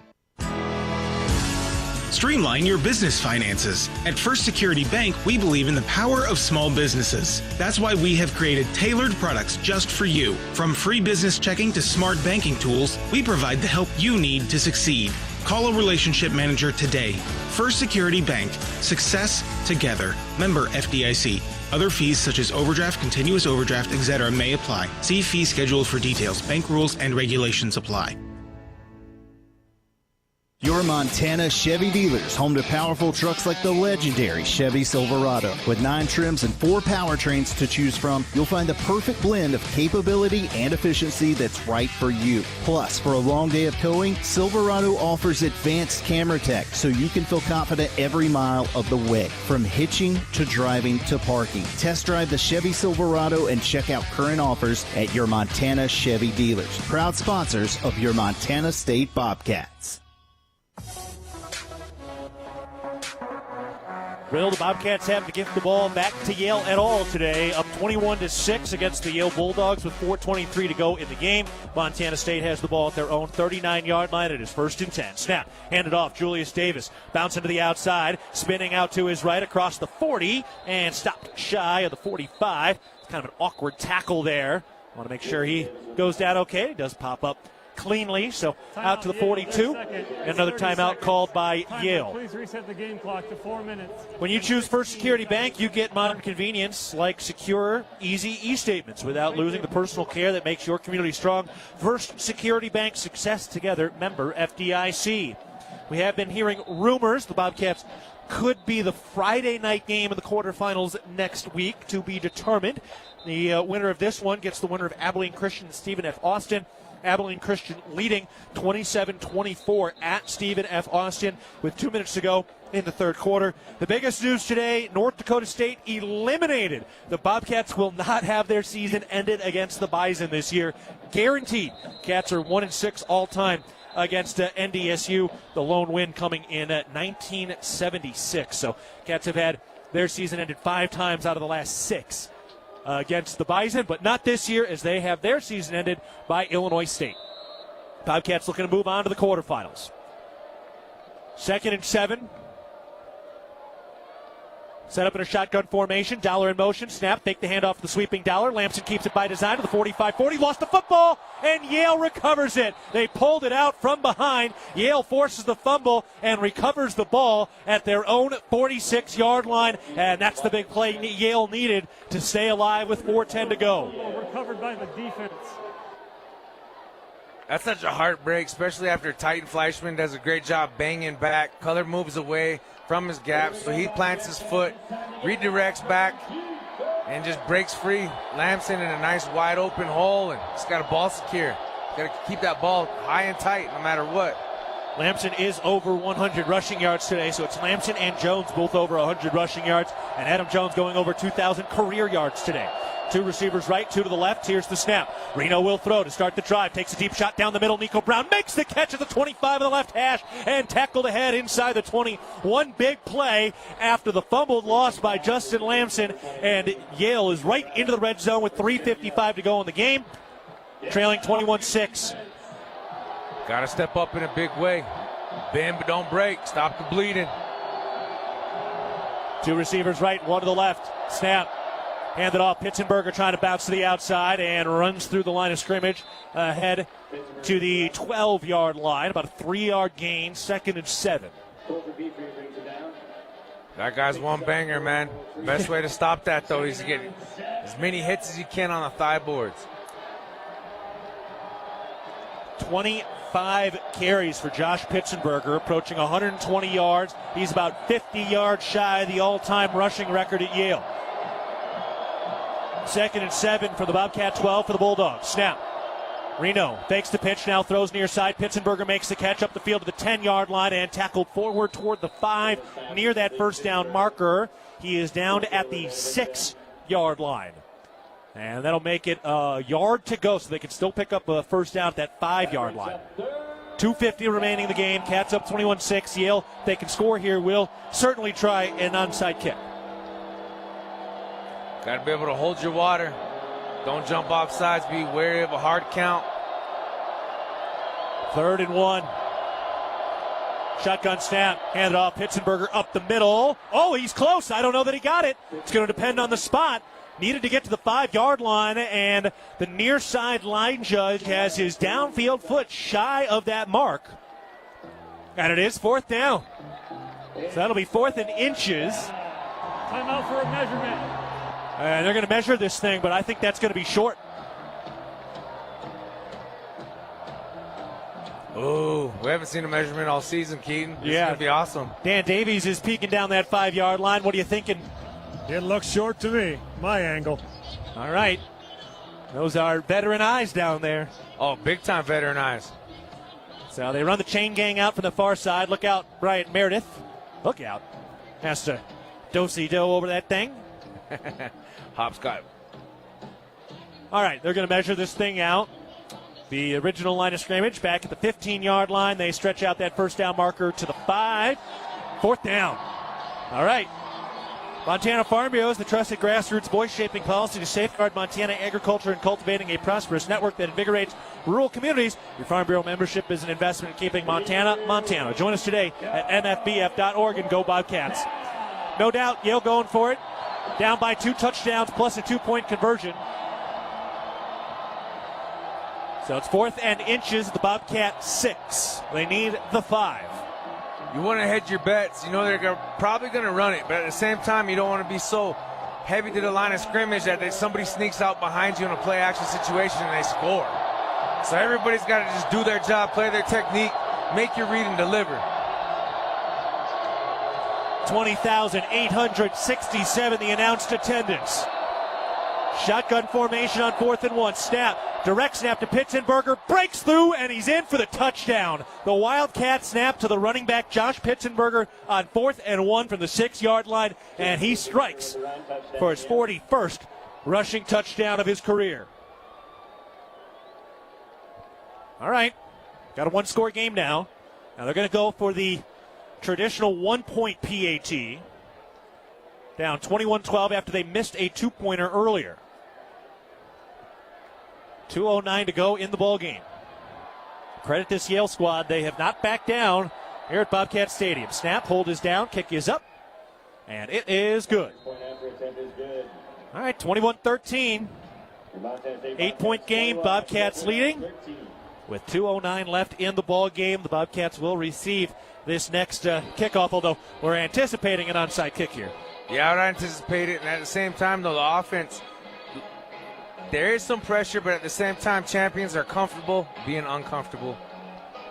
Streamline your business finances. At First Security Bank, we believe in the power of small businesses. That's why we have created tailored products just for you. From free business checking to smart banking tools, we provide the help you need to succeed. Call a relationship manager today. First Security Bank. Success together. Member FDIC. Other fees such as overdraft, continuous overdraft, etc. may apply. See fee schedule for details. Bank rules and regulations apply. Your Montana Chevy dealers, home to powerful trucks like the legendary Chevy Silverado. With 9 trims and 4 powertrains to choose from, you'll find the perfect blend of capability and efficiency that's right for you. Plus, for a long day of towing, Silverado offers advanced camera tech so you can feel confident every mile of the way. From hitching to driving to parking. Test drive the Chevy Silverado and check out current offers at your Montana Chevy dealers. Proud sponsors of your Montana State Bobcats. Will the Bobcats have to give the ball back to Yale at all today? Up 21-6 against the Yale Bulldogs with 4:23 to go in the game. Montana State has the ball at their own 39-yard line. It is 1st and 10. Snap, handed off. Julius Davis bouncing to the outside, spinning out to his right across the 40, and stopped shy of the 45. It's kind of an awkward tackle there. Want to make sure he goes down okay. He does pop up cleanly, so out to the 42. Another timeout called by Yale. Please reset the game clock to 4 minutes. When you choose First Security Bank, you get modern convenience like secure, easy e-statements without losing the personal care that makes your community strong. First Security Bank, success together, member FDIC. We have been hearing rumors the Bobcats could be the Friday night game in the quarterfinals next week, to be determined. The winner of this one gets the winner of Abilene Christian and Stephen F. Austin. Abilene Christian leading 27-24 at Stephen F. Austin with 2 minutes to go in the third quarter. The biggest news today, North Dakota State eliminated. The Bobcats will not have their season ended against the Bison this year. Guaranteed. Cats are 1-6 all-time against NDSU. The lone win coming in at 1976. So Cats have had their season ended 5 times out of the last 6. Against the Bison, but not this year as they have their season ended by Illinois State. Bobcats looking to move on to the quarterfinals. 2nd and 7. Set up in a shotgun formation. Dowler in motion. Snap. Fake the handoff to the sweeping Dowler. Lamson keeps it by design to the 45-40. Lost the football, and Yale recovers it. They pulled it out from behind. Yale forces the fumble and recovers the ball at their own 46-yard line, and that's the big play Yale needed to stay alive with 4:10 to go. Recovered by the defense. That's such a heartbreak, especially after Titan Fleischman does a great job banging back. Color moves away from his gap, so he plants his foot, redirects back, and just breaks free. Lamson in a nice wide open hole, and he's got a ball secure. Got to keep that ball high and tight no matter what. Lamson is over 100 rushing yards today, so it's Lamson and Jones both over 100 rushing yards, and Adam Jones going over 2,000 career yards today. 2 receivers right, 2 to the left. Here's the snap. Reno will throw to start the drive. Takes a deep shot down the middle. Nico Brown makes the catch at the 25 of the left hash and tackled ahead inside the 20. One big play after the fumbled loss by Justin Lamson, and Yale is right into the red zone with 3:55 to go in the game, trailing 21-6. Got to step up in a big way. Bend but don't break. Stop the bleeding. 2 receivers right, 1 to the left. Snap. Handed off. Pitzenberger trying to bounce to the outside and runs through the line of scrimmage ahead to the 12-yard line. About a 3-yard gain, 2nd and 7. That guy's one banger, man. Best way to stop that, though, is to get as many hits as you can on the thigh boards. 25 carries for Josh Pitzenberger, approaching 120 yards. He's about 50 yards shy of the all-time rushing record at Yale. 2nd and 7 for the Bobcat, 12 for the Bulldogs. Snap. Reno fakes the pitch, now throws near side. Pitzenberger makes the catch up the field to the 10-yard line and tackled forward toward the 5 near that first down marker. He is down at the 6-yard line. And that'll make it a yard to go, so they can still pick up a first down at that 5-yard line. 2:50 remaining in the game. Cats up 21-6. Yale, if they can score here, will certainly try an onside kick. Got to be able to hold your water. Don't jump off sides. Be wary of a hard count. 3rd and 1. Shotgun snap. Handed off. Pitzenberger up the middle. Oh, he's close. I don't know that he got it. It's going to depend on the spot. Needed to get to the 5-yard line, and the near side line judge has his downfield foot shy of that mark. And it is 4th down. So that'll be 4th and inches. Timeout for a measurement. And they're going to measure this thing, but I think that's going to be short. Oh, we haven't seen a measurement all season, Keaton. This is going to be awesome. Dan Davies is peeking down that 5-yard line. What are you thinking? It looks short to me, my angle. All right. Those are veteran eyes down there. Oh, big-time veteran eyes. So they run the chain gang out from the far side. Look out, Bryant Meredith. Look out. Has to do-si-do over that thing. Hopscotch. All right, they're going to measure this thing out. The original line of scrimmage back at the 15-yard line. They stretch out that first down marker to the 5. 4th down. All right. Montana Farm Bureau is the trusted grassroots voice-shaping policy to safeguard Montana agriculture and cultivating a prosperous network that invigorates rural communities. Your Farm Bureau membership is an investment in keeping Montana, Montana. Join us today at mfbf.org and go Bobcats. No doubt, Yale going for it. Down by 2 touchdowns plus a 2-point conversion. So it's 4th and inches, the Bobcat 6. They need the 5. You want to hedge your bets. You know they're probably going to run it, but at the same time, you don't want to be so heavy to the line of scrimmage that somebody sneaks out behind you in a play-action situation and they score. So everybody's got to just do their job, play their technique, make your read and deliver. 20,867 the announced attendance. Shotgun formation on 4th and 1. Snap. Direct snap to Pitzenberger. Breaks through, and he's in for the touchdown. The Wildcat snap to the running back, Josh Pitzenberger, on 4th and 1 from the 6-yard line, and he strikes for his 41st rushing touchdown of his career. All right. Got a 1-score game now. Now they're going to go for the traditional 1-point PAT. Down 21-12 after they missed a 2-pointer earlier. 2:09 to go in the ballgame. Credit this Yale squad. They have not backed down here at Bobcat Stadium. Snap, hold is down, kick is up, and it is good. All right, 21-13. 8-point game, Bobcats leading. With 2:09 left in the ballgame, the Bobcats will receive this next kickoff, although we're anticipating an onside kick here. Yeah, I would anticipate it, and at the same time, though, the offense, there is some pressure, but at the same time, champions are comfortable being uncomfortable.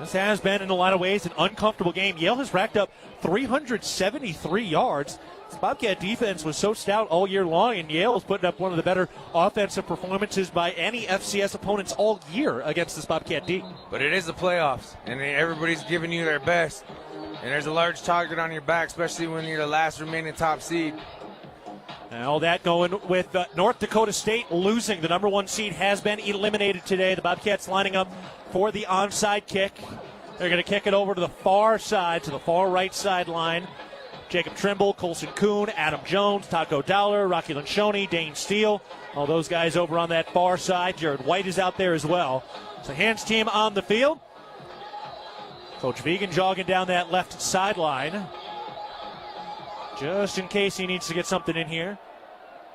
This has been, in a lot of ways, an uncomfortable game. Yale has racked up 373 yards. This Bobcat defense was so stout all year long, and Yale is putting up one of the better offensive performances by any FCS opponents all year against this Bobcat D. But it is the playoffs, and everybody's giving you their best. And there's a large target on your back, especially when you're the last remaining top seed. And all that going with North Dakota State losing. The number 1 seed has been eliminated today. The Bobcats lining up for the onside kick. They're going to kick it over to the far side, to the far right sideline. Jacob Trimble, Colson Kuhn, Adam Jones, Taco Dowler, Rocky Lanchoni, Dane Steele. All those guys over on that far side. Jared White is out there as well. It's the hands team on the field. Coach Vegan jogging down that left sideline, just in case he needs to get something in here.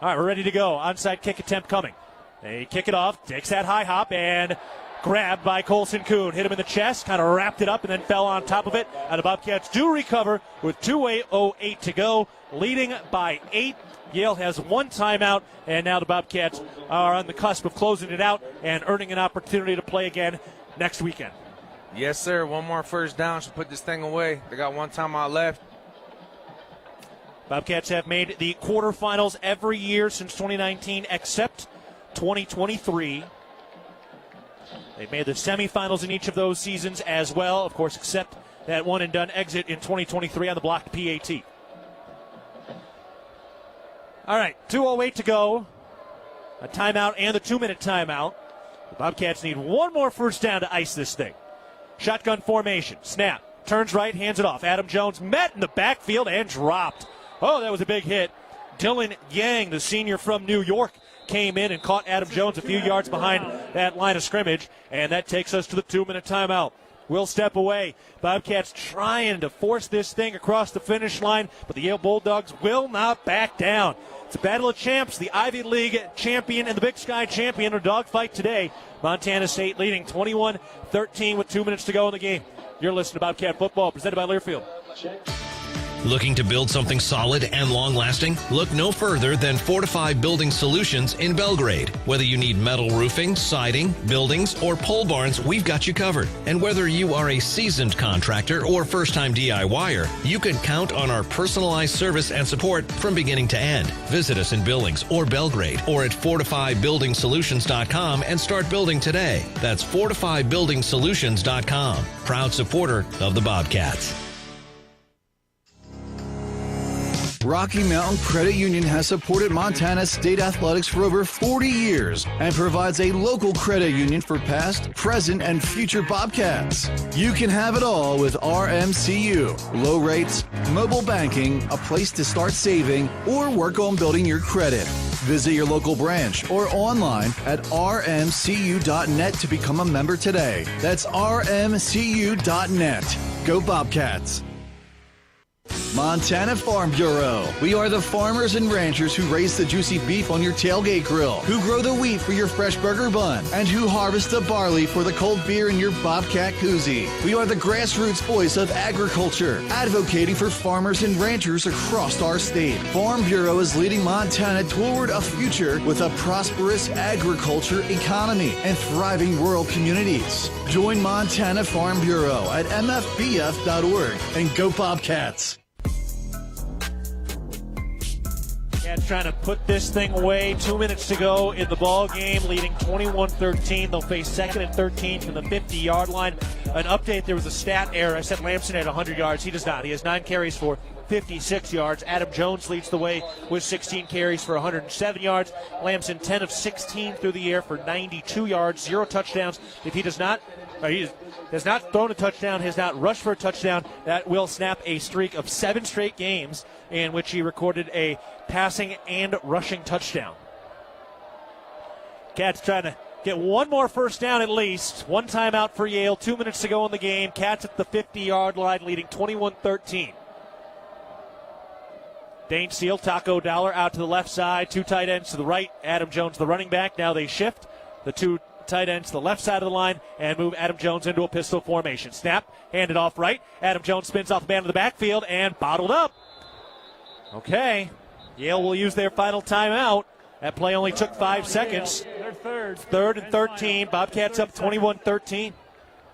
All right, we're ready to go. Onside kick attempt coming. They kick it off, takes that high hop, and grabbed by Colson Kuhn. Hit him in the chest, kind of wrapped it up, and then fell on top of it. And the Bobcats do recover with 2:08 to go, leading by 8. Yale has 1 timeout, and now the Bobcats are on the cusp of closing it out and earning an opportunity to play again next weekend. Yes, sir. 1 more first down should put this thing away. They got 1 timeout left. Bobcats have made the quarterfinals every year since 2019 except 2023. They've made the semifinals in each of those seasons as well, of course, except that one-and-done exit in 2023 on the blocked PAT. All right, 2:08 to go. A timeout and the 2-minute timeout. The Bobcats need 1 more first down to ice this thing. Shotgun formation. Snap. Turns right, hands it off. Adam Jones met in the backfield and dropped. Oh, that was a big hit. Dylan Yang, the senior from New York, came in and caught Adam Jones a few yards behind that line of scrimmage, and that takes us to the 2-minute timeout. We'll step away. Bobcats trying to force this thing across the finish line, but the Yale Bulldogs will not back down. It's a battle of champs. The Ivy League champion and the Big Sky champion are dogfight today. Montana State leading 21-13 with 2 minutes to go in the game. You're listening to Bobcat Football, presented by Learfield. Looking to build something solid and long-lasting? Look no further than Fortify Building Solutions in Belgrade. Whether you need metal roofing, siding, buildings, or pole barns, we've got you covered. And whether you are a seasoned contractor or first-time DIYer, you can count on our personalized service and support from beginning to end. Visit us in Billings or Belgrade or at FortifyBuildingSolutions.com and start building today. That's FortifyBuildingSolutions.com. Proud supporter of the Bobcats. Rocky Mountain Credit Union has supported Montana State athletics for over 40 years and provides a local credit union for past, present, and future Bobcats. You can have it all with RMCU. Low rates, mobile banking, a place to start saving, or work on building your credit. Visit your local branch or online at rmcu.net to become a member today. That's rmcu.net. Go Bobcats. Montana Farm Bureau. We are the farmers and ranchers who raise the juicy beef on your tailgate grill, who grow the wheat for your fresh burger bun, and who harvest the barley for the cold beer in your Bobcat koozie. We are the grassroots voice of agriculture, advocating for farmers and ranchers across our state. Farm Bureau is leading Montana toward a future with a prosperous agriculture economy and thriving rural communities. Join Montana Farm Bureau at mfbf.org and go Bobcats. Cats trying to put this thing away. 2 minutes to go in the ball game, leading 21-13. They'll face 2nd and 13 from the 50-yard line. An update, there was a stat error. I said Lamson had 100 yards. He does not. He has 9 carries for 56 yards. Adam Jones leads the way with 16 carries for 107 yards. Lamson 10 of 16 through the air for 92 yards, 0 touchdowns. If he has not thrown a touchdown, has not rushed for a touchdown, that will snap a streak of 7 straight games in which he recorded a passing and rushing touchdown. Cats trying to get 1 more first down at least. 1 timeout for Yale. 2 minutes to go in the game. Cats at the 50-yard line, leading 21-13. Dane Steele, Taco Dowler out to the left side. 2 tight ends to the right. Adam Jones, the running back. Now they shift the 2 tight ends to the left side of the line and move Adam Jones into a pistol formation. Snap, handed off right. Adam Jones spins off the man in the backfield and bottled up. Okay, Yale will use their final timeout. That play only took 5 seconds. 3rd and 13. Bobcats up 21-13.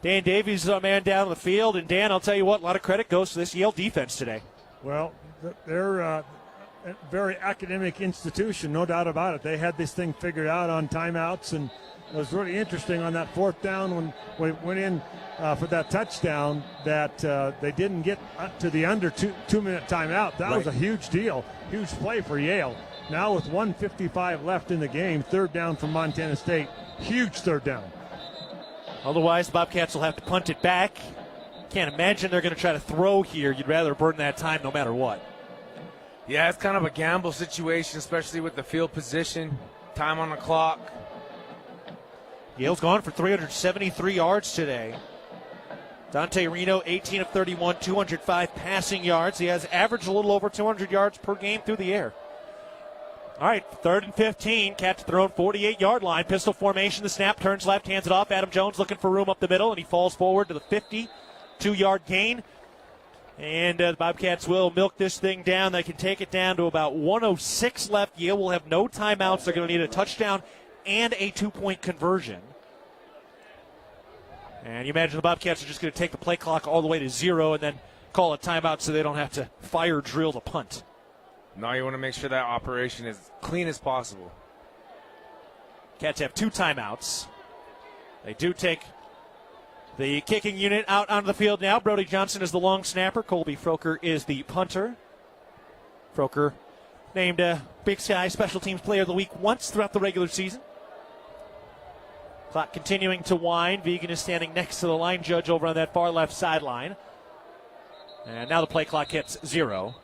Dan Davies is our man down the field. And, Dan, I'll tell you what, a lot of credit goes to this Yale defense today. Well, they're a very academic institution, no doubt about it. They had this thing figured out on timeouts, and it was really interesting on that fourth down when we went in for that touchdown that they didn't get to the under two-minute timeout. That was a huge deal, huge play for Yale. Now with 1:55 left in the game, third down from Montana State, huge third down. Otherwise, the Bobcats will have to punt it back. Can't imagine they're going to try to throw here. You'd rather burn that time no matter what. Yeah, it's kind of a gamble situation, especially with the field position, time on the clock. Yale's gone for 373 yards today. Dante Reno, 18 of 31, 205 passing yards. He has averaged a little over 200 yards per game through the air. All right, 3rd and 15. Cats at their own 48-yard line. Pistol formation. The snap turns left, hands it off. Adam Jones looking for room up the middle, and he falls forward to the 52-yard gain. And the Bobcats will milk this thing down. They can take it down to about 1:06 left. Yale will have no timeouts. They're going to need a touchdown and a 2-point conversion. And you imagine the Bobcats are just going to take the play clock all the way to 0 and then call a timeout so they don't have to fire drill the punt. No, you want to make sure that operation is clean as possible. Cats have 2 timeouts. They do take the kicking unit out onto the field now. Brody Johnson is the long snapper. Colby Froker is the punter. Froker named Big Sky Special Teams Player of the Week once throughout the regular season. Clock continuing to wind. Vegan is standing next to the line judge over on that far left sideline. And now the play clock hits 0.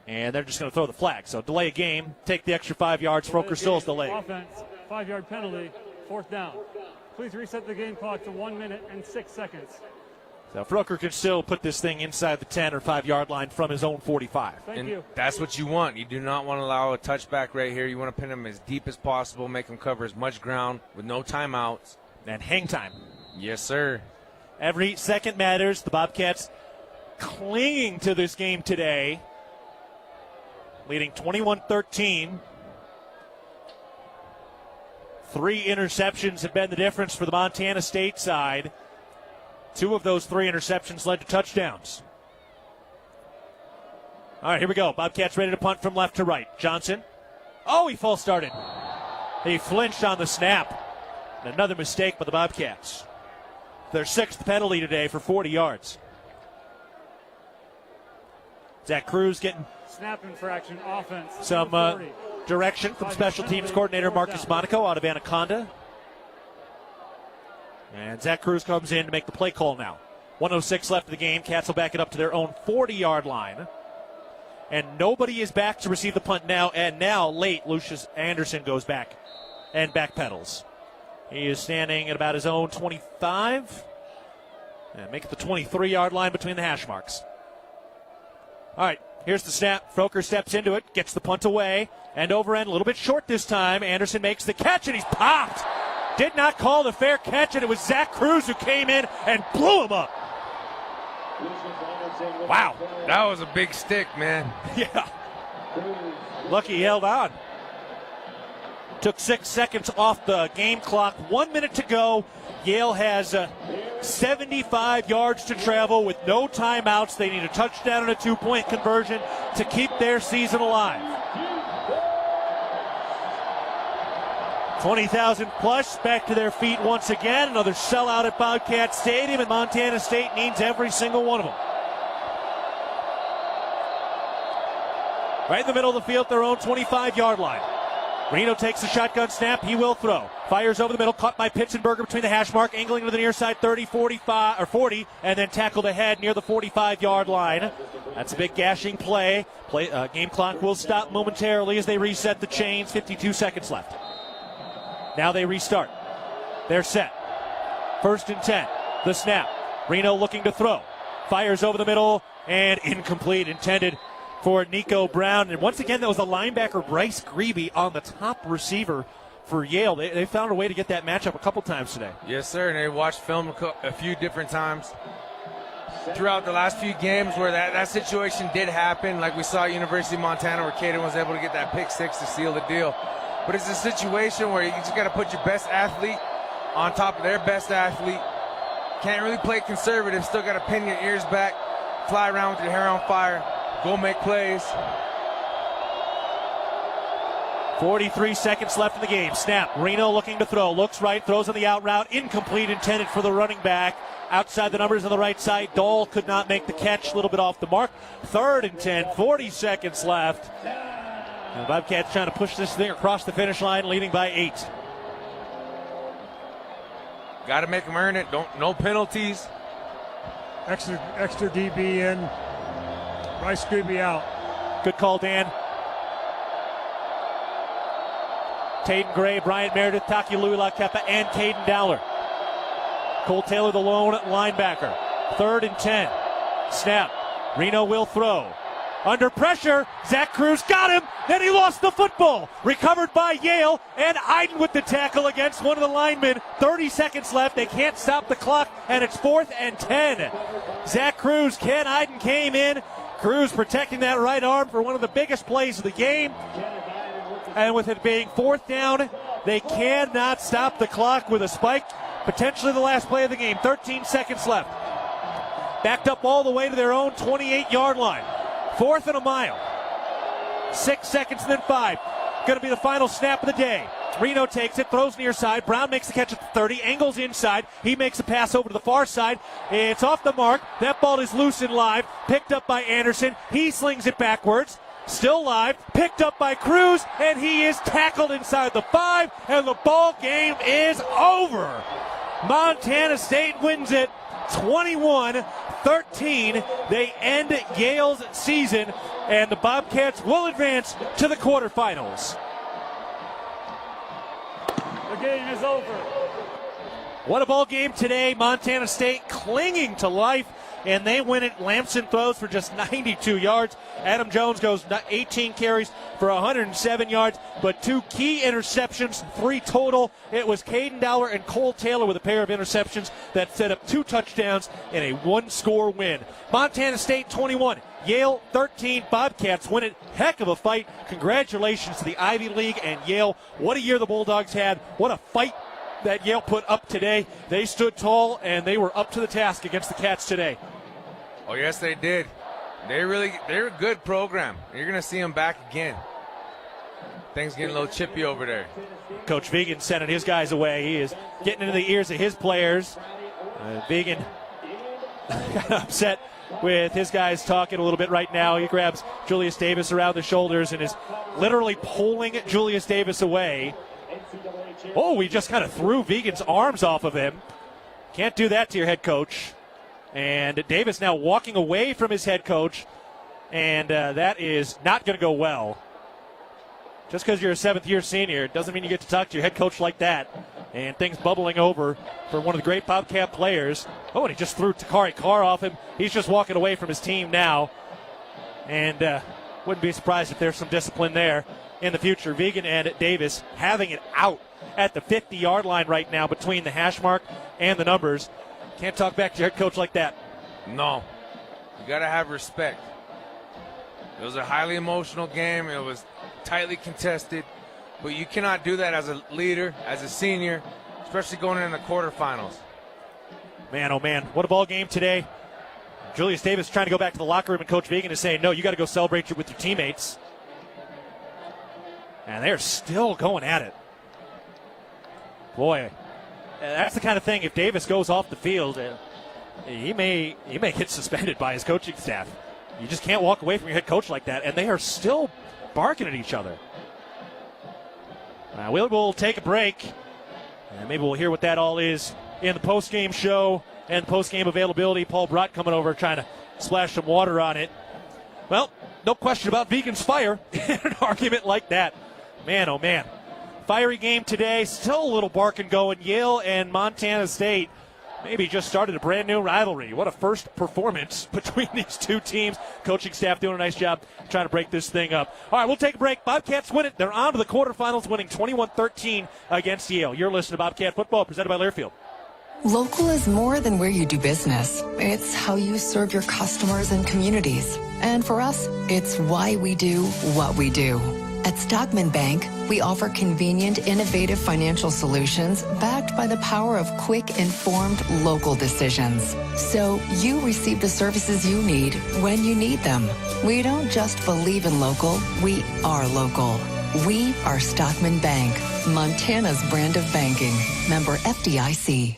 And they're just going to throw the flag. So delay a game, take the extra 5 yards. Froker still is delayed. Offense, 5-yard penalty, 4th down. Please reset the game clock to 1 minute and 6 seconds. So Froker can still put this thing inside the 10 or 5-yard line from his own 45. Thank you. That's what you want. You do not want to allow a touchback right here. You want to pin him as deep as possible, make him cover as much ground with no timeouts. And hang time. Yes, sir. Every second matters. The Bobcats clinging to this game today, leading 21-13. 3 interceptions have been the difference for the Montana State side. 2 of those 3 interceptions led to touchdowns. All right, here we go. Bobcats ready to punt from left to right. Johnson. Oh, he false started. He flinched on the snap. And another mistake by the Bobcats. Their 6th penalty today for 40 yards. Zach Cruz getting snap infraction, offense. Some direction from special teams coordinator Marcus Monaco out of Anaconda. And Zach Cruz comes in to make the play call now. 1:06 left of the game. Cats will back it up to their own 40-yard line. And nobody is back to receive the punt now. And now, late, Lucius Anderson goes back and backpedals. He is standing at about his own 25. And make it the 23-yard line between the hash marks. All right, here's the snap. Froker steps into it, gets the punt away, and over end, a little bit short this time. Anderson makes the catch, and he's popped. Did not call the fair catch, and it was Zach Cruz who came in and blew him up. Wow. That was a big stick, man. Yeah. Lucky he held on. Took 6 seconds off the game clock. 1 minute to go. Yale has 75 yards to travel with no timeouts. They need a touchdown and a 2-point conversion to keep their season alive. 20,000 plus back to their feet once again. Another sellout at Bobcat Stadium, and Montana State needs every single one of them. Right in the middle of the field, their own 25-yard line. Reno takes the shotgun snap. He will throw. Fires over the middle, caught by Pitzenberger between the hash mark, angling to the near side, 30, 45, or 40, and then tackled ahead near the 45-yard line. That's a big gashing play. Game clock will stop momentarily as they reset the chains. 52 seconds left. Now they restart. They're set. 1st and 10. The snap. Reno looking to throw. Fires over the middle, and incomplete. Intended for Nico Brown. And once again, that was the linebacker Bryce Grebe on the top receiver for Yale. They found a way to get that matchup a couple times today. Yes, sir, and they watched film a few different times throughout the last few games where that situation did happen, like we saw at University of Montana where Keaton was able to get that pick 6 to seal the deal. But it's a situation where you just got to put your best athlete on top of their best athlete. Can't really play conservative. Still got to pin your ears back, fly around with your hair on fire, go make plays. 43 seconds left in the game. Snap. Reno looking to throw. Looks right. Throws on the out route. Incomplete. Intended for the running back. Outside the numbers on the right side. Dole could not make the catch. A little bit off the mark. 3rd and 10. 40 seconds left. And the Bobcats trying to push this thing across the finish line, leading by 8. Got to make them earn it. No penalties. Extra DB in. Bryce Creeby out. Good call, Dan. Taden Gray, Bryant Meredith, Taki Luila-Kepa, and Caden Dowler. Cole Taylor, the lone linebacker. 3rd and 10. Snap. Reno will throw. Under pressure, Zach Cruz got him. Then he lost the football. Recovered by Yale, and Iden with the tackle against one of the linemen. 30 seconds left. They can't stop the clock, and it's 4th and 10. Zach Cruz, Ken Iden came in. Cruz protecting that right arm for one of the biggest plays of the game. And with it being 4th down, they cannot stop the clock with a spike. Potentially the last play of the game. 13 seconds left. Backed up all the way to their own 28-yard line. 4th and a mile. 6 seconds and then 5. Going to be the final snap of the day. Reno takes it, throws near side. Brown makes the catch at the 30, angles inside. He makes a pass over to the far side. It's off the mark. That ball is loose and live. Picked up by Anderson. He slings it backwards. Still live, picked up by Cruz, and he is tackled inside the 5, and the ball game is over. Montana State wins it 21-13. They end Yale's season, and the Bobcats will advance to the quarterfinals. The game is over. What a ball game today. Montana State clinging to life, and they win it. Lamson throws for just 92 yards. Adam Jones goes 18 carries for 107 yards, but 2 key interceptions, 3 total. It was Caden Dowler and Cole Taylor with a pair of interceptions that set up 2 touchdowns in a 1-score win. Montana State 21, Yale 13. Bobcats win it. Heck of a fight. Congratulations to the Ivy League and Yale. What a year the Bulldogs had. What a fight that Yale put up today. They stood tall, and they were up to the task against the Cats today. Oh, yes, they did. They're a good program. You're going to see them back again. Things getting a little chippy over there. Coach Vegan sending his guys away. He is getting into the ears of his players. Vegan got upset with his guys talking a little bit right now. He grabs Julius Davis around the shoulders and is literally pulling Julius Davis away. Oh, he just kind of threw Vegan's arms off of him. Can't do that to your head coach. And Davis now walking away from his head coach, and that is not going to go well. Just because you're a 7th-year senior doesn't mean you get to talk to your head coach like that. And things bubbling over for one of the great Bobcat players. Oh, and he just threw Takari Carr off him. He's just walking away from his team now. And wouldn't be surprised if there's some discipline there in the future. Vegan and Davis having it out at the 50-yard line right now between the hash mark and the numbers. Can't talk back to your head coach like that. No. You got to have respect. It was a highly emotional game. It was tightly contested. But you cannot do that as a leader, as a senior, especially going in the quarterfinals. Man, oh man, what a ball game today. Julius Davis trying to go back to the locker room, and Coach Vegan is saying, no, you got to go celebrate with your teammates. And they're still going at it. Boy, that's the kind of thing, if Davis goes off the field, he may get suspended by his coaching staff. You just can't walk away from your head coach like that, and they are still barking at each other. We'll take a break, and maybe we'll hear what that all is in the postgame show and postgame availability. Paul Brott coming over trying to splash some water on it. Well, no question about Vegan's fire in an argument like that. Man, oh man. Fiery game today, still a little barking going. Yale and Montana State maybe just started a brand new rivalry. What a first performance between these two teams. Coaching staff doing a nice job trying to break this thing up. All right, we'll take a break. Bobcats win it. They're on to the quarterfinals, winning 21-13 against Yale. You're listening to Bobcat Football, presented by Learfield. Local is more than where you do business. It's how you serve your customers and communities. And for us, it's why we do what we do. At Stockman Bank, we offer convenient, innovative financial solutions backed by the power of quick, informed, local decisions. So you receive the services you need when you need them. We don't just believe in local, we are local. We are Stockman Bank, Montana's brand of banking. Member FDIC.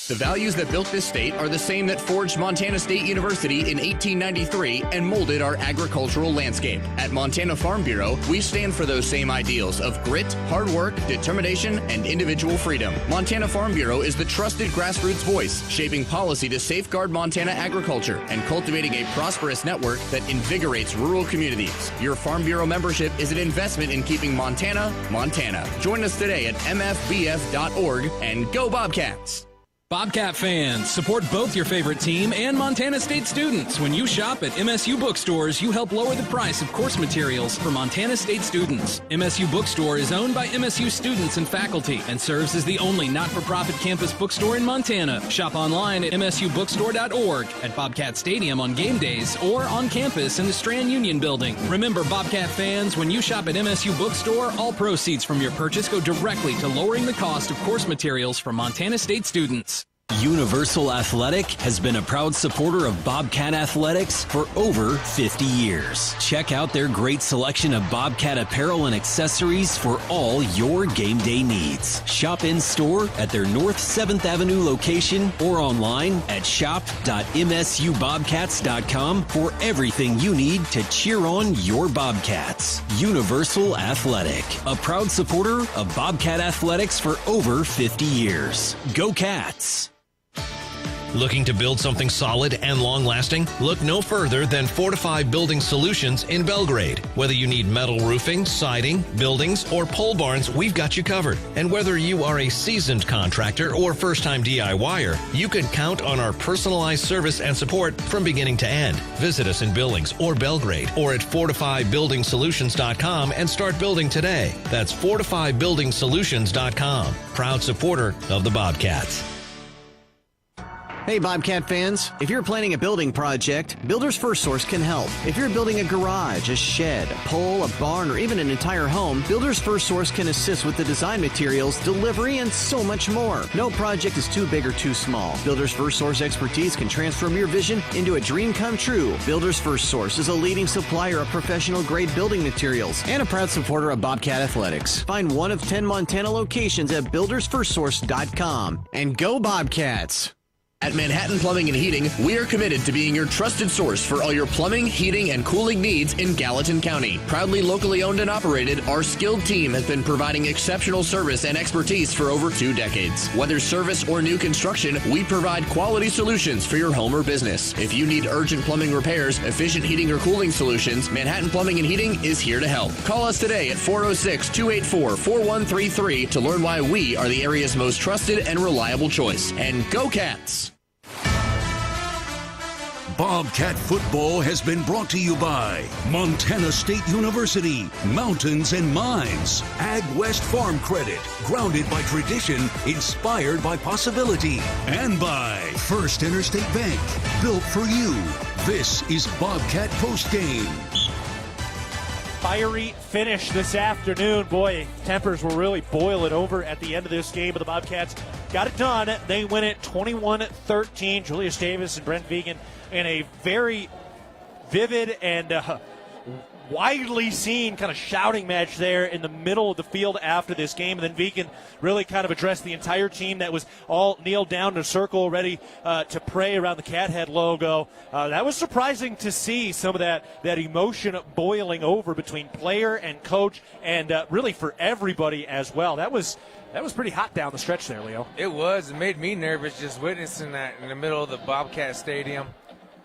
The values that built this state are the same that forged Montana State University in 1893 and molded our agricultural landscape. At Montana Farm Bureau, we stand for those same ideals of grit, hard work, determination, and individual freedom. Montana Farm Bureau is the trusted grassroots voice, shaping policy to safeguard Montana agriculture and cultivating a prosperous network that invigorates rural communities. Your Farm Bureau membership is an investment in keeping Montana, Montana. Join us today at mfbf.org and go Bobcats! Bobcat fans, support both your favorite team and Montana State students. When you shop at MSU bookstores, you help lower the price of course materials for Montana State students. MSU Bookstore is owned by MSU students and faculty and serves as the only not-for-profit campus bookstore in Montana. Shop online at msubookstore.org, at Bobcat Stadium on game days, or on campus in the Strand Union building. Remember, Bobcat fans, when you shop at MSU Bookstore, all proceeds from your purchase go directly to lowering the cost of course materials for Montana State students. Universal Athletic has been a proud supporter of Bobcat Athletics for over 50 years. Check out their great selection of Bobcat apparel and accessories for all your game day needs. Shop in store at their North 7th Avenue location or online at shop.msubobcats.com for everything you need to cheer on your Bobcats. Universal Athletic, a proud supporter of Bobcat Athletics for over 50 years. Go Cats! Looking to build something solid and long-lasting? Look no further than Fortify Building Solutions in Belgrade. Whether you need metal roofing, siding, buildings, or pole barns, we've got you covered. And whether you are a seasoned contractor or first-time DIYer, you can count on our personalized service and support from beginning to end. Visit us in Billings or Belgrade or at FortifyBuildingSolutions.com and start building today. That's FortifyBuildingSolutions.com. Proud supporter of the Bobcats. Hey Bobcat fans, if you're planning a building project, Builders First Source can help. If you're building a garage, a shed, a pole, a barn, or even an entire home, Builders First Source can assist with the design materials, delivery, and so much more. No project is too big or too small. Builders First Source expertise can transform your vision into a dream come true. Builders First Source is a leading supplier of professional grade building materials and a proud supporter of Bobcat Athletics. Find one of 10 Montana locations at buildersfirstsource.com. And go Bobcats! At Manhattan Plumbing and Heating, we are committed to being your trusted source for all your plumbing, heating, and cooling needs in Gallatin County. Proudly locally owned and operated, our skilled team has been providing exceptional service and expertise for over 2 decades. Whether service or new construction, we provide quality solutions for your home or business. If you need urgent plumbing repairs, efficient heating or cooling solutions, Manhattan Plumbing and Heating is here to help. Call us today at 406-284-4133 to learn why we are the area's most trusted and reliable choice. And go Cats! Bobcat football has been brought to you by Montana State University, Mountains and Mines, Ag West Farm Credit, grounded by tradition, inspired by possibility, and by First Interstate Bank, built for you. This is Bobcat Postgame. Fiery finish this afternoon. Boy, tempers were really boiling over at the end of this game, but the Bobcats got it done. They win it 21-13. Julius Davis and Brent Vegan in a very vivid and widely seen kind of shouting match there in the middle of the field after this game. And then Vegan really kind of addressed the entire team that was all kneeled down in a circle ready to pray around the Cathead logo. That was surprising to see some of that emotion boiling over between player and coach and really for everybody as well. That was pretty hot down the stretch there, Leo. It was. It made me nervous just witnessing that in the middle of the Bobcat Stadium.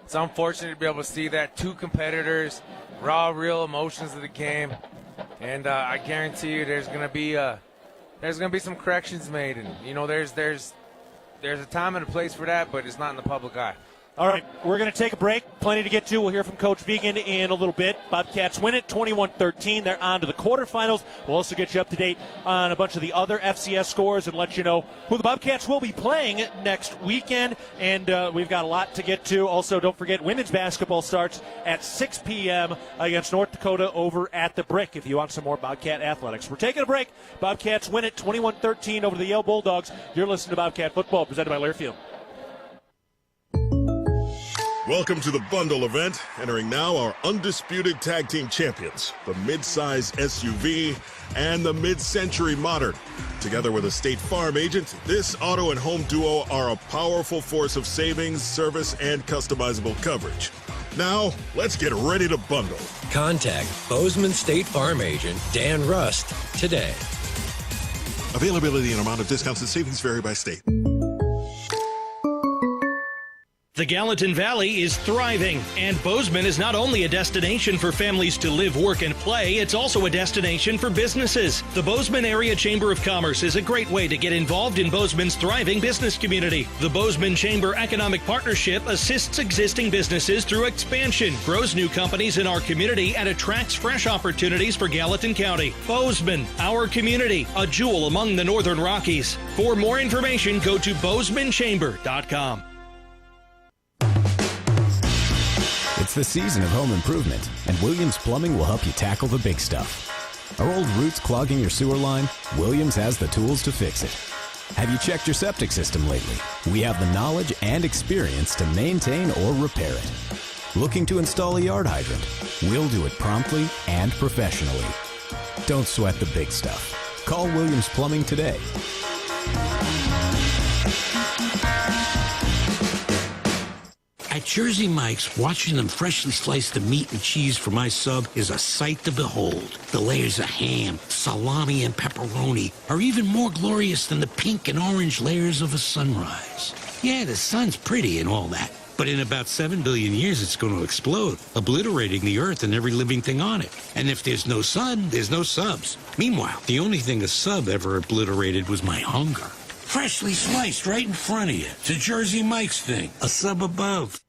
It's unfortunate to be able to see that. 2 competitors, raw, real emotions of the game, and I guarantee you, there's gonna be some corrections made, and you know, there's a time and a place for that, but it's not in the public eye. All right, we're going to take a break. Plenty to get to. We'll hear from Coach Vegan in a little bit. Bobcats win it 21-13. They're on to the quarterfinals. We'll also get you up to date on a bunch of the other FCS scores and let you know who the Bobcats will be playing next weekend. And we've got a lot to get to. Also, don't forget, women's basketball starts at 6 p.m. against North Dakota over at the Brick if you want some more Bobcat athletics. We're taking a break. Bobcats win it 21-13 over the Yale Bulldogs. You're listening to Bobcat Football, presented by Learfield. Welcome to the bundle event. Entering now our undisputed tag team champions, the mid-size SUV and the mid-century modern. Together with a State Farm agent, this auto and home duo are a powerful force of savings, service, and customizable coverage. Now, let's get ready to bundle. Contact Bozeman State Farm agent Dan Rust today. Availability and amount of discounts and savings vary by state. The Gallatin Valley is thriving, and Bozeman is not only a destination for families to live, work, and play, it's also a destination for businesses. The Bozeman Area Chamber of Commerce is a great way to get involved in Bozeman's thriving business community. The Bozeman Chamber Economic Partnership assists existing businesses through expansion, grows new companies in our community, and attracts fresh opportunities for Gallatin County. Bozeman, our community, a jewel among the Northern Rockies. For more information, go to BozemanChamber.com. It's the season of home improvement, and Williams Plumbing will help you tackle the big stuff. Are old roots clogging your sewer line? Williams has the tools to fix it. Have you checked your septic system lately? We have the knowledge and experience to maintain or repair it. Looking to install a yard hydrant? We'll do it promptly and professionally. Don't sweat the big stuff. Call Williams Plumbing today. At Jersey Mike's, watching them freshly slice the meat and cheese for my sub is a sight to behold. The layers of ham, salami, and pepperoni are even more glorious than the pink and orange layers of a sunrise. Yeah, the sun's pretty and all that, but in about 7 billion years it's going to explode, obliterating the earth and every living thing on it. And if there's no sun, there's no subs. Meanwhile, the only thing a sub ever obliterated was my hunger. Freshly sliced right in front of you. It's a Jersey Mike's thing. A sub above.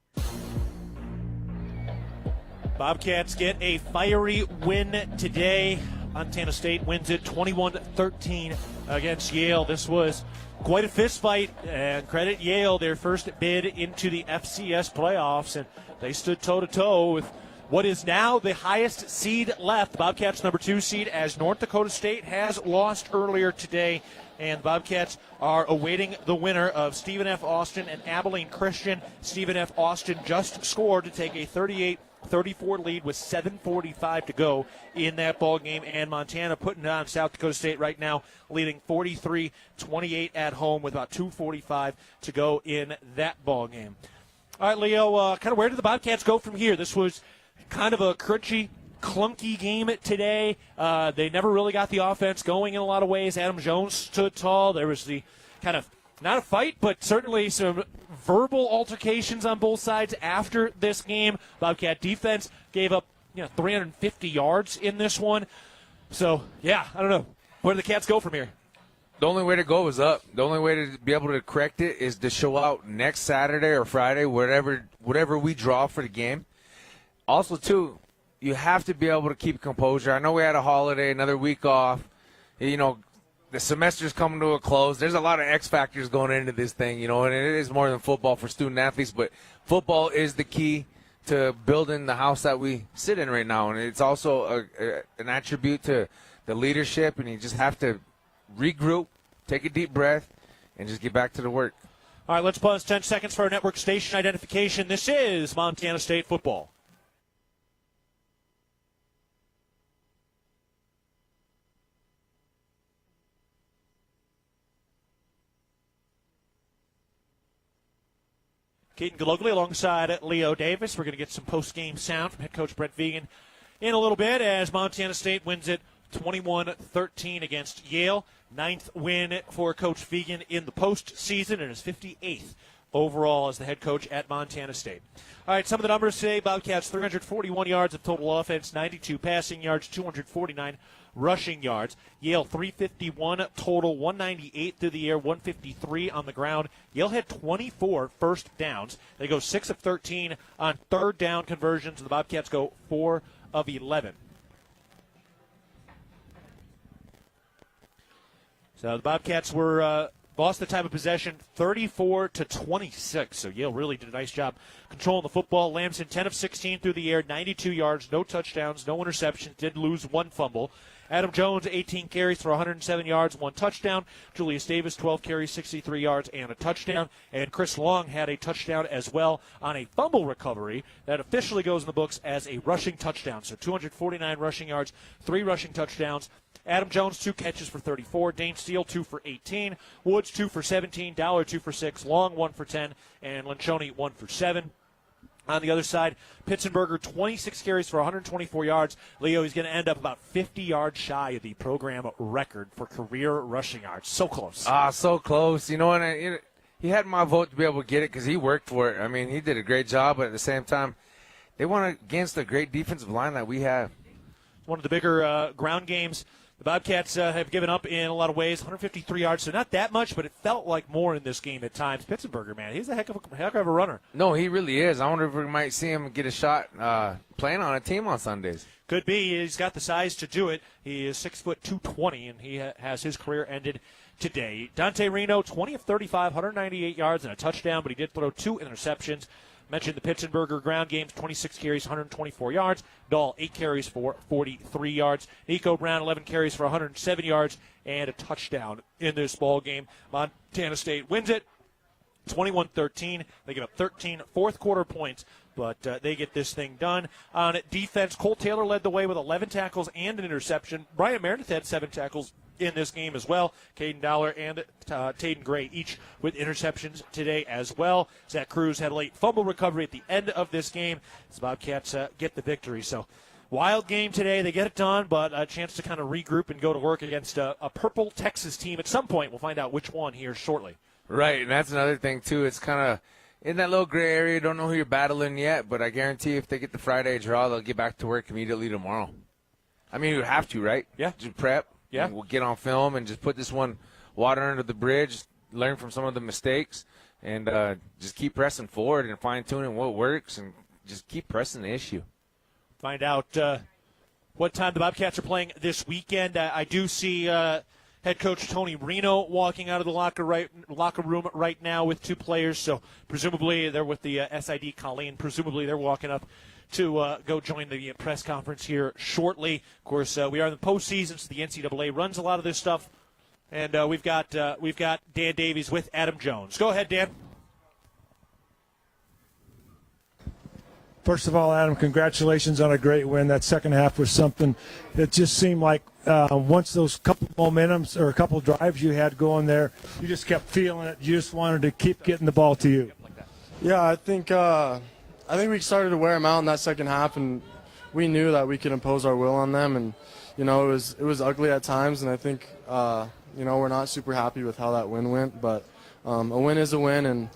Bobcats get a fiery win today. Montana State wins it 21-13 against Yale. This was quite a fist fight, and credit Yale, their first bid into the FCS playoffs, and they stood toe-to-toe with what is now the highest seed left. Bobcats number 2 seed, as North Dakota State has lost earlier today. And Bobcats are awaiting the winner of Stephen F. Austin and Abilene Christian. Stephen F. Austin just scored to take a 38-34 lead with 7:45 to go in that ball game. And Montana putting on South Dakota State right now, leading 43-28 at home with about 2:45 to go in that ball game. All right, Leo, kind of where do the Bobcats go from here? This was kind of a clunky game today. They never really got the offense going in a lot of ways. Adam Jones stood tall. There was the kind of, not a fight, but certainly some verbal altercations on both sides after this game. Bobcat defense gave up 350 yards in this one. So, yeah, I don't know. Where do the Cats go from here? The only way to go is up. The only way to be able to correct it is to show out next Saturday or Friday, whatever we draw for the game. Also, too, you have to be able to keep composure. I know we had a holiday, another week off. The semester's coming to a close. There's a lot of X factors going into this thing, and it is more than football for student athletes, but football is the key to building the house that we sit in right now, and it's also an attribute to the leadership, and you just have to regroup, take a deep breath, and just get back to the work. All right, let's pause 10 seconds for our network station identification. This is Montana State football. Keaton Gillogly alongside Leo Davis. We're going to get some post-game sound from head coach Brent Vegan in a little bit as Montana State wins it 21-13 against Yale. 9th win for Coach Vegan in the postseason and his 58th overall as the head coach at Montana State. All right, some of the numbers today. Bobcats 341 yards of total offense, 92 passing yards, 249 rushing yards. Yale 351 total, 198 through the air, 153 on the ground. Yale had 24 first downs. They go 6 of 13 on third down conversions, and the Bobcats go 4 of 11. So the Bobcats were lost the time of possession 34-26. So Yale really did a nice job controlling the football. Lamson 10 of 16 through the air, 92 yards, no touchdowns, no interceptions, did lose one fumble. Adam Jones, 18 carries for 107 yards, 1 touchdown. Julius Davis, 12 carries, 63 yards, and a touchdown. And Chris Long had a touchdown as well on a fumble recovery that officially goes in the books as a rushing touchdown. So 249 rushing yards, 3 rushing touchdowns. Adam Jones, 2 catches for 34. Dane Steele, 2 for 18. Woods, 2 for 17. Dowler, 2 for 6. Long, 1 for 10. And Lencioni, 1 for 7. On the other side, Pitzenberger, 26 carries for 124 yards. Leo, he's going to end up about 50 yards shy of the program record for career rushing yards. So close. So close. You know, and he had my vote to be able to get it because he worked for it. I mean, he did a great job, but at the same time, they went against a great defensive line that we have. One of the bigger ground games the Bobcats have given up in a lot of ways. 153 yards, so not that much, but it felt like more in this game at times. Pitzenberger, man, he's a heck of a runner. No, he really is. I wonder if we might see him get a shot playing on a team on Sundays. Could be. He's got the size to do it. He is 6 foot 220, and he has his career ended today. Dante Reno, 20 of 35, 198 yards and a touchdown, but he did throw 2 interceptions. Mentioned the Pitzenberger ground games, 26 carries, 124 yards. Dahl, 8 carries for 43 yards. Nico Brown, 11 carries for 107 yards and a touchdown in this ball game. Montana State wins it 21-13. They give up 13 fourth-quarter points, but they get this thing done. On defense, Cole Taylor led the way with 11 tackles and an interception. Brian Meredith had 7 tackles in this game as well. Caden Dowler and Taden Gray each with interceptions today as well. Zach Cruz had a late fumble recovery at the end of this game. The Bobcats get the victory. So wild game today. They get it done, but a chance to kind of regroup and go to work against a purple Texas team at some point. We'll find out which one here shortly. Right, and that's another thing, too. It's kind of in that little gray area. Don't know who you're battling yet, but I guarantee if they get the Friday draw, they'll get back to work immediately tomorrow. I mean, you have to, right? Yeah. Just prep. Yeah. We'll get on film and just put this one water under the bridge, learn from some of the mistakes, and just keep pressing forward and fine-tuning what works and just keep pressing the issue. Find out what time the Bobcats are playing this weekend. I do see head coach Tony Reno walking out of the locker room right now with 2 players, so presumably they're with the SID Colleen. Presumably they're walking up to go join the press conference here shortly. Of course, we are in the postseason, so the NCAA runs a lot of this stuff. And we've got Dan Davies with Adam Jones. Go ahead, Dan. First of all, Adam, congratulations on a great win. That second half was something that just seemed like once those couple momentums or a couple drives you had going there, you just kept feeling it. You just wanted to keep getting the ball to you. Yeah, I think we started to wear them out in that second half, and we knew that we could impose our will on them. And it was ugly at times, and I think we're not super happy with how that win went. But a win is a win, and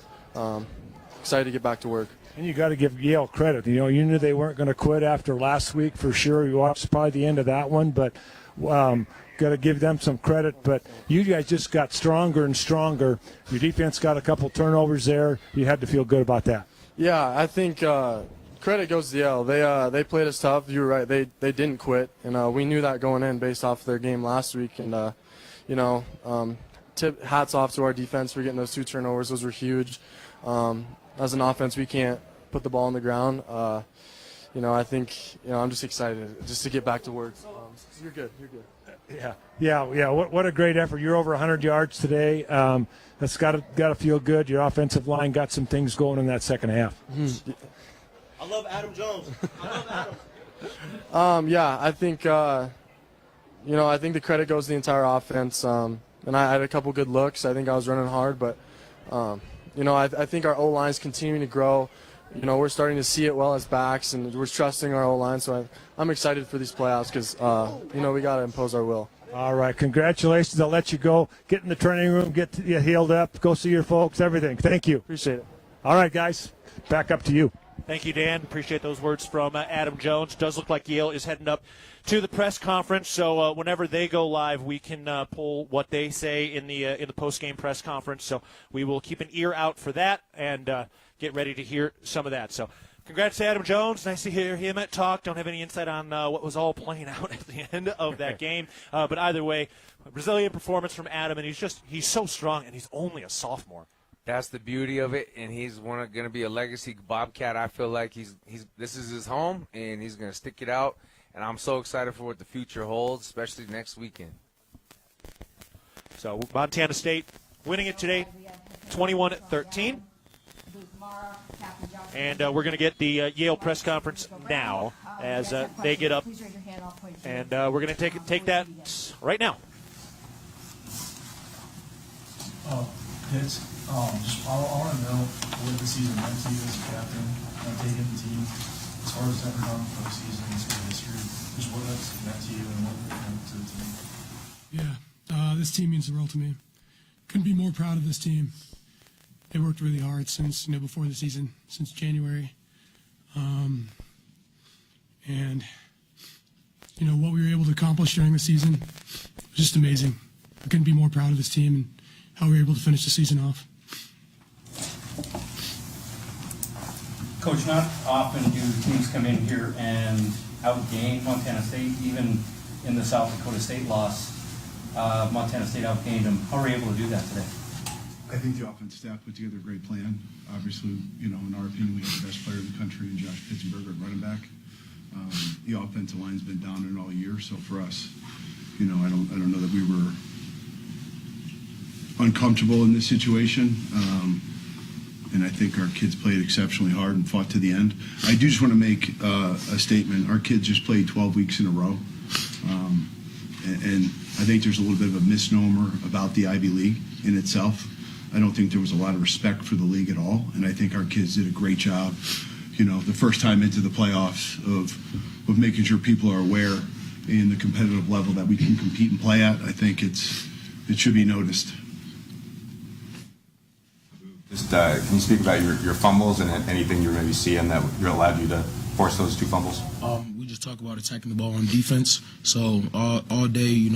excited to get back to work. And you got to give Yale credit. You knew they weren't going to quit after last week for sure. You watched probably the end of that one, but got to give them some credit. But you guys just got stronger and stronger. Your defense got a couple turnovers there. You had to feel good about that. Yeah, I think credit goes to Yale. They played us tough. You were right. They didn't quit, and we knew that going in based off their game last week. And hats off to our defense for getting those 2 turnovers. Those were huge. As an offense, we can't put the ball on the ground. I think I'm just excited just to get back to work. You're good. Yeah. What a great effort. You're over 100 yards today. That's got to feel good. Your offensive line got some things going in that second half. I love Adam Jones. I think I think the credit goes to the entire offense. And I had a couple good looks. I think I was running hard, but I think our O-line's continuing to grow. We're starting to see it well as backs, and we're trusting our O-line. So I'm excited for these playoffs because we got to impose our will. All right, congratulations. I'll let you go. Get in the training room, get you healed up, go see your folks, everything. Thank you. Appreciate it. All right, guys, back up to you. Thank you, Dan. Appreciate those words from Adam Jones. Does look like Yale is heading up to the press conference, so whenever they go live, we can pull what they say in the post-game press conference. So we will keep an ear out for that and get ready to hear some of that. So congrats to Adam Jones. Nice to hear him talk. Don't have any insight on what was all playing out at the end of that game. But either way, resilient performance from Adam, and he's so strong, and he's only a sophomore. That's the beauty of it, and he's going to be a legacy Bobcat. I feel like this is his home, and he's going to stick it out. And I'm so excited for what the future holds, especially next weekend. So Montana State winning it today, 21-13. And we're going to get the Yale press conference now as they get up. And we're going to take that right now. Kids, I want to know what the season meant to you as a captain, taking the team as far as ever done postseason in school history. Just what that's meant to you and what it meant to the team. Yeah, this team means the world to me. Couldn't be more proud of this team. They worked really hard since before the season, since January, and what we were able to accomplish during the season was just amazing. I couldn't be more proud of this team and how we were able to finish the season off. Coach, not often do teams come in here and outgain Montana State. Even in the South Dakota State loss, Montana State outgained them. How were you able to do that today? I think the offense staff put together a great plan. Obviously, in our opinion, we have the best player in the country in Josh Pittsburgh at running back. The offensive line's been down in all year, so for us, I don't know that we were uncomfortable in this situation. And I think our kids played exceptionally hard and fought to the end. I do just want to make a statement. Our kids just played 12 weeks in a row. And I think there's a little bit of a misnomer about the Ivy League in itself. I don't think there was a lot of respect for the league at all. And I think our kids did a great job, the first time into the playoffs of making sure people are aware in the competitive level that we can compete and play at. I think it should be noticed. Just can you speak about your fumbles and anything you're maybe seeing that allowed you to force those two fumbles? We just talk about attacking the ball on defense. So all day,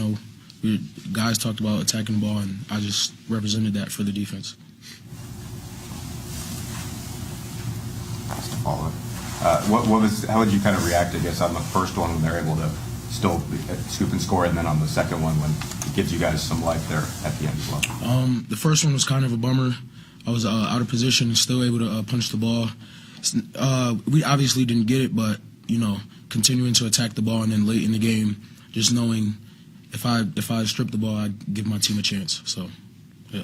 guys talked about attacking the ball, and I just represented that for the defense. Just to follow up, how would you kind of react, I guess, on the first one when they're able to still scoop and score, and then on the second one when it gives you guys some life there at the end as well? The first one was kind of a bummer. I was out of position and still able to punch the ball. We obviously didn't get it, but continuing to attack the ball, and then late in the game, just knowing if I strip the ball, I'd give my team a chance. So, yeah.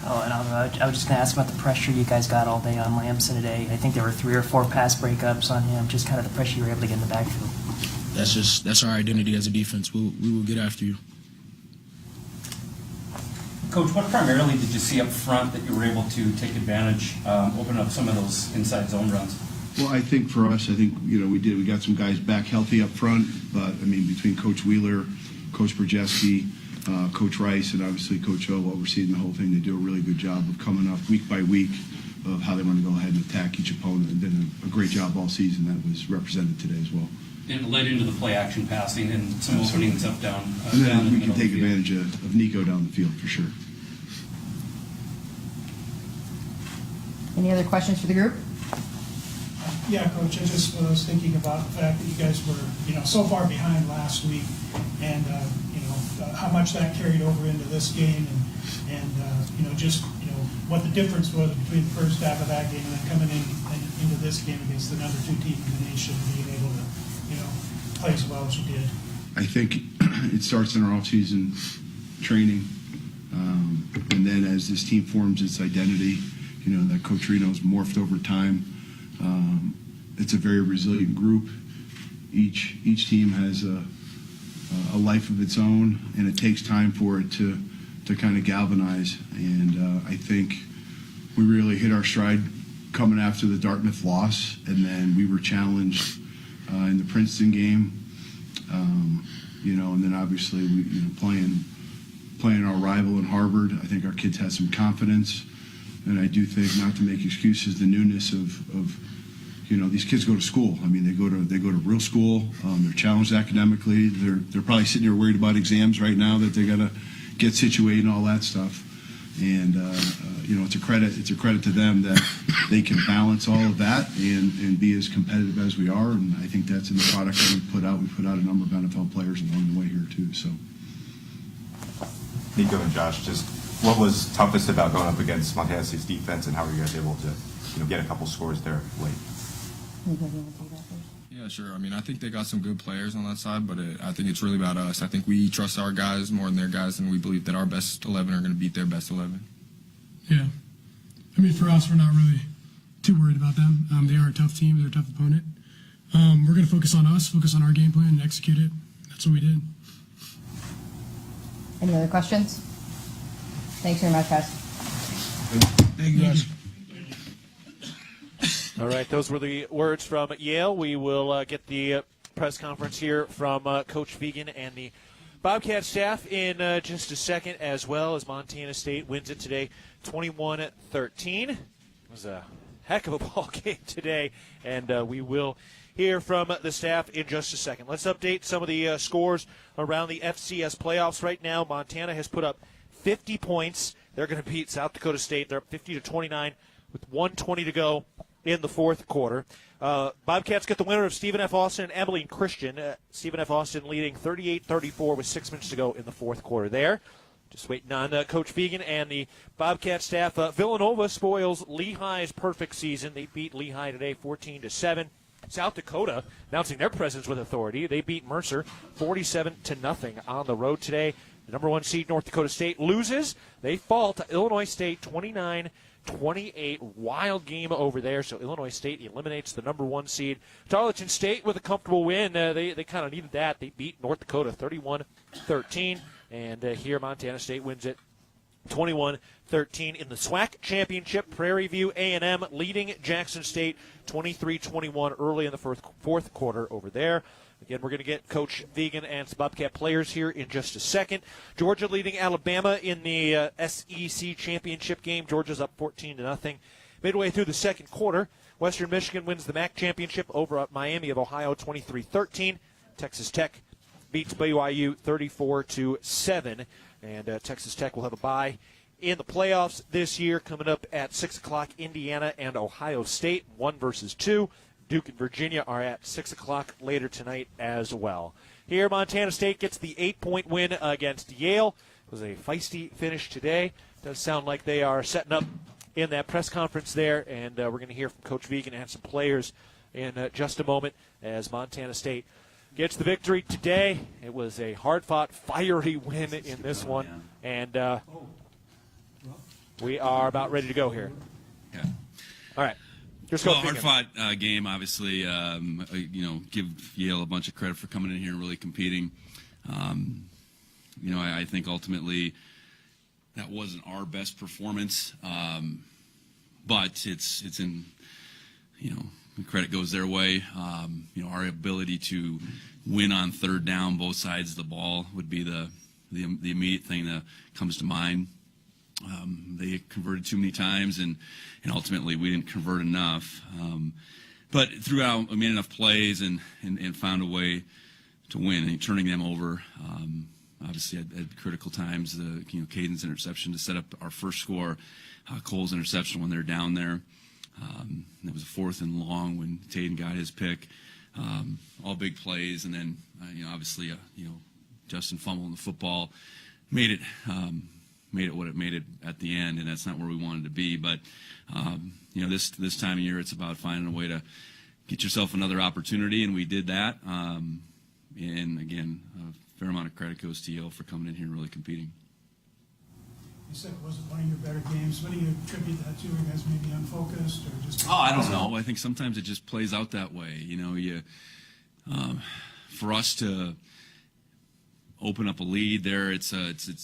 Oh, and I was just going to ask about the pressure you guys got all day on Lamson today. I think there were 3 or 4 pass breakups on him. Just kind of the pressure you were able to get in the backfield. That's our identity as a defense. We will get after you. Coach, what primarily did you see up front that you were able to take advantage, open up some of those inside zone runs? Well, I think for us, we got some guys back healthy up front, but between Coach Wheeler, Coach Brzeski, Coach Rice, and obviously Coach O overseeing the whole thing, they do a really good job of coming up week by week of how they want to go ahead and attack each opponent, and did a great job all season. That was represented today as well. And it led into the play action passing and some openings up down. And then down we can take advantage of Nico down the field for sure. Any other questions for the group? Yeah, Coach, I just was thinking about the fact that you guys were, so far behind last week, and how much that carried over into this game, and what the difference was between the first half of that game and then coming into this game against the number 2 team in the nation, being able to, play as well as you did. I think it starts in our off-season training, and then as this team forms its identity, that Coach Reno's morphed over time. It's a very resilient group. Each team has a life of its own, and it takes time for it to kind of galvanize. And I think we really hit our stride coming after the Dartmouth loss, and then we were challenged in the Princeton game. and then obviously playing our rival in Harvard. I think our kids had some confidence, and I do think, not to make excuses, the newness of these kids go to school. I mean, they go to real school. They're challenged academically. They're probably sitting here worried about exams right now that they got to get situated and all that stuff. And it's a credit to them that they can balance all of that and be as competitive as we are. And I think that's in the product that we put out. We put out a number of NFL players along the way here too. So, Nico and Josh, just what was toughest about going up against Montana State's defense, and how were you guys able to get a couple scores there late? Yeah, sure. I mean, I think they got some good players on that side, but I think it's really about us. I think we trust our guys more than their guys, and we believe that our best 11 are going to beat their best 11. Yeah. I mean, for us, we're not really too worried about them. They are a tough team. They're a tough opponent. We're going to focus on us, focus on our game plan, and execute it. That's what we did. Any other questions? Thanks very much, guys. Thank you, guys. All right, those were the words from Yale. We will get the press conference here from Coach Vigen and the Bobcat staff in just a second, as well as Montana State wins it today 21-13. It was a heck of a ball game today, and we will hear from the staff in just a second. Let's update some of the scores around the FCS playoffs right now. Montana has put up 50 points. They're going to beat South Dakota State. They're up 50-29 with 1:20 to go in the fourth quarter. Bobcats get the winner of Stephen F. Austin and Abilene Christian. Stephen F. Austin leading 38-34 with 6 minutes to go in the fourth quarter there. Just waiting on Coach Vigen and the Bobcat staff. Villanova spoils Lehigh's perfect season. They beat Lehigh today 14-7. South Dakota announcing their presence with authority. They beat Mercer 47-0 on the road today. The number one seed North Dakota State loses. They fall to Illinois State 29-28. Wild game over there. So Illinois State eliminates the number one seed. Tarleton State with a comfortable win. They kind of needed that. They beat North Dakota 31-13. And here Montana State wins it 21-13 in the SWAC championship. Prairie View A&M leading Jackson State 23-21 early in the fourth quarter over there. Again, we're going to get Coach Vigen and some Bobcat players here in just a second. Georgia leading Alabama in the SEC championship game. Georgia's up 14-0. Midway through the second quarter, Western Michigan wins the MAC championship over at Miami of Ohio 23-13. Texas Tech beats BYU 34-7. And Texas Tech will have a bye in the playoffs this year. Coming up at 6 o'clock, Indiana and Ohio State, 1 versus 2. Duke and Virginia are at 6 o'clock later tonight as well. Here, Montana State gets the 8-point win against Yale. It was a feisty finish today. Does sound like they are setting up in that press conference there, and we're going to hear from Coach Vigen and some players in just a moment as Montana State gets the victory today. It was a hard-fought, fiery win in this one, and we are about ready to go here. Yeah. All right. Hard-fought game, obviously. Give Yale a bunch of credit for coming in here and really competing. I think ultimately that wasn't our best performance, but it's in, credit goes their way. Our ability to win on third down, both sides of the ball, would be the immediate thing that comes to mind. They converted too many times, and ultimately we didn't convert enough. But throughout, we made enough plays and found a way to win, and turning them over. Obviously, at critical times, Caden's interception to set up our first score, Cole's interception when they're down there. It was a 4th and long when Taden got his pick. All big plays, and then obviously Justin fumbling the football made it what it made it at the end, and that's not where we wanted to be. But this time of year, it's about finding a way to get yourself another opportunity, and we did that. And again, a fair amount of credit goes to Yale for coming in here and really competing. You said it wasn't one of your better games. What do you attribute that to? Are you guys maybe unfocused or just? I don't know. I think sometimes it just plays out that way. For us to open up a lead there, it's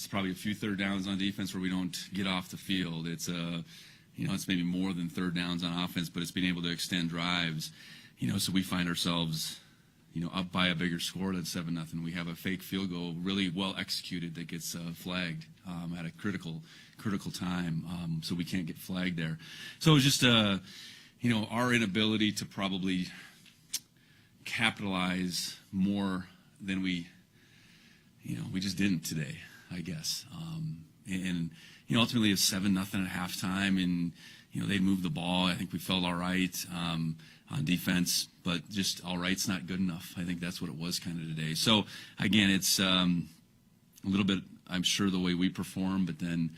probably a few third downs on defense where we don't get off the field. It's it's maybe more than third downs on offense, but it's being able to extend drives. So we find ourselves, up by a bigger score than 7-0. We have a fake field goal, really well executed, that gets flagged at a critical time, so we can't get flagged there. So it was just our inability to probably capitalize more than we just didn't today, I guess. And ultimately it's 7-0 at halftime, and they'd moved the ball. I think we felt all right on defense, but just all right's not good enough. I think that's what it was kind of today. So again, it's a little bit, I'm sure, the way we perform, but then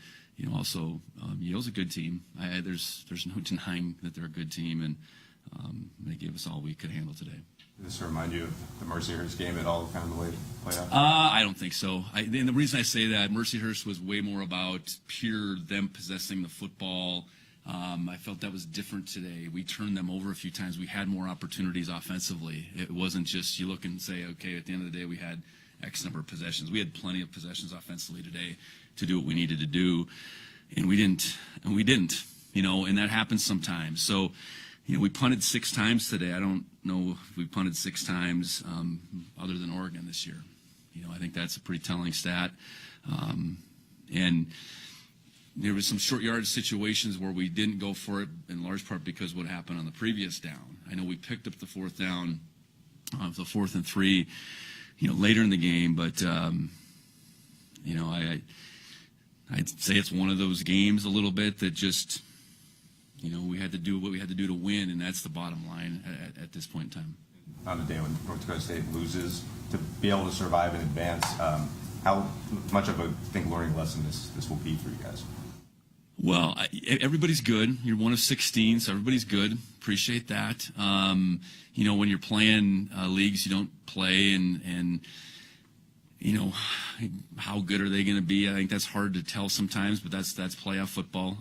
also Yale's a good team. There's no denying that they're a good team, and they gave us all we could handle today. Does this remind you of the Mercyhurst game at all, kind of the way it played out? I don't think so. And the reason I say that, Mercyhurst was way more about pure them possessing the football. I felt that was different today. We turned them over a few times. We had more opportunities offensively. It wasn't just you look and say, okay, at the end of the day, we had X number of possessions. We had plenty of possessions offensively today to do what we needed to do, and we didn't. And that happens sometimes. So, we punted 6 times today. I don't know if we punted 6 times other than Oregon this year. I think that's a pretty telling stat. And there was some short yardage situations where we didn't go for it, in large part because what happened on the previous down. I know we picked up the 4th down, the 4th and 3, later in the game, but I'd say it's one of those games a little bit that just, we had to do what we had to do to win, and that's the bottom line at this point in time. On the day when North Dakota State loses, to be able to survive in advance, how much of a learning lesson this will be for you guys? Well, everybody's good. You're one of 16, so everybody's good. Appreciate that. When you're playing leagues you don't play, and how good are they going to be? I think that's hard to tell sometimes, but that's playoff football.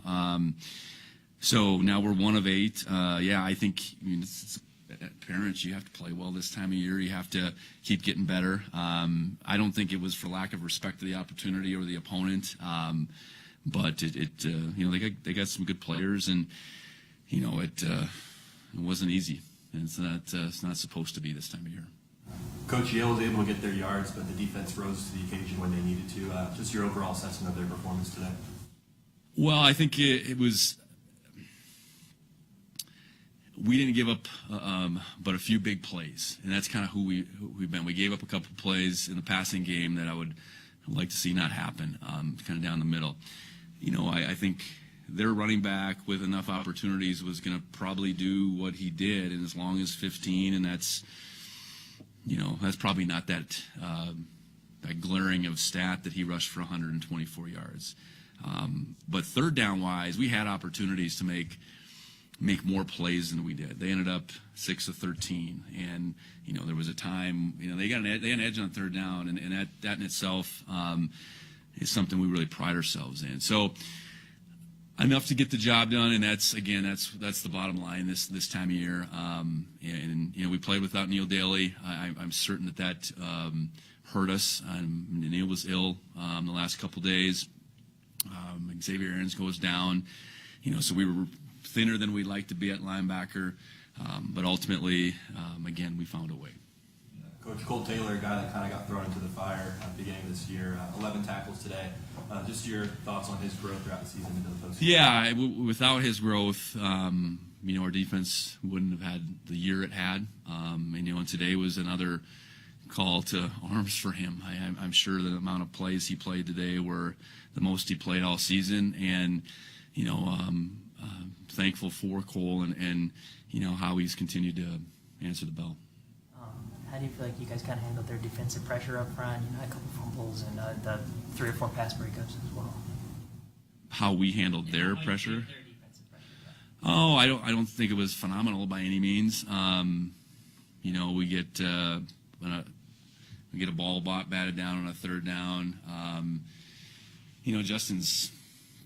So now we're 1 of 8. I think parents, you have to play well this time of year. You have to keep getting better. I don't think it was for lack of respect to the opportunity or the opponent, but they got some good players, and it wasn't easy, and it's not supposed to be this time of year. Coach, Yale was able to get their yards, but the defense rose to the occasion when they needed to. Just your overall assessment of their performance today. Well, I think it was. We didn't give up but a few big plays, and that's kind of who we've been. We gave up a couple plays in the passing game that I would like to see not happen, kind of down the middle. I think their running back with enough opportunities was going to probably do what he did, and as long as 15, and that's probably not that glaring of stat that he rushed for 124 yards. But third down wise, we had opportunities to make more plays than we did. They ended up 6 of 13, and there was a time they had an edge on third down, and that in itself is something we really pride ourselves in. So enough to get the job done, and that's the bottom line this time of year. And we played without Neil Daly. I'm certain that hurt us. Neil was ill the last couple days. Xavier Aarons goes down. So we were thinner than we'd like to be at linebacker, but ultimately, again, we found a way. Coach Cole Taylor, a guy that kind of got thrown into the fire at the beginning of this year, 11 tackles today. Just your thoughts on his growth throughout the season into the postseason. Yeah, without his growth, our defense wouldn't have had the year it had. And today was another call to arms for him. I'm sure the amount of plays he played today were the most he played all season, and thankful for Cole and how he's continued to answer the bell. How do you feel like you guys kind of handled their defensive pressure up front? A couple fumbles and the 3 or 4 pass breakups as well. How we handled their pressure? Oh, I don't think it was phenomenal by any means. We get a ball batted down on a third down. Justin's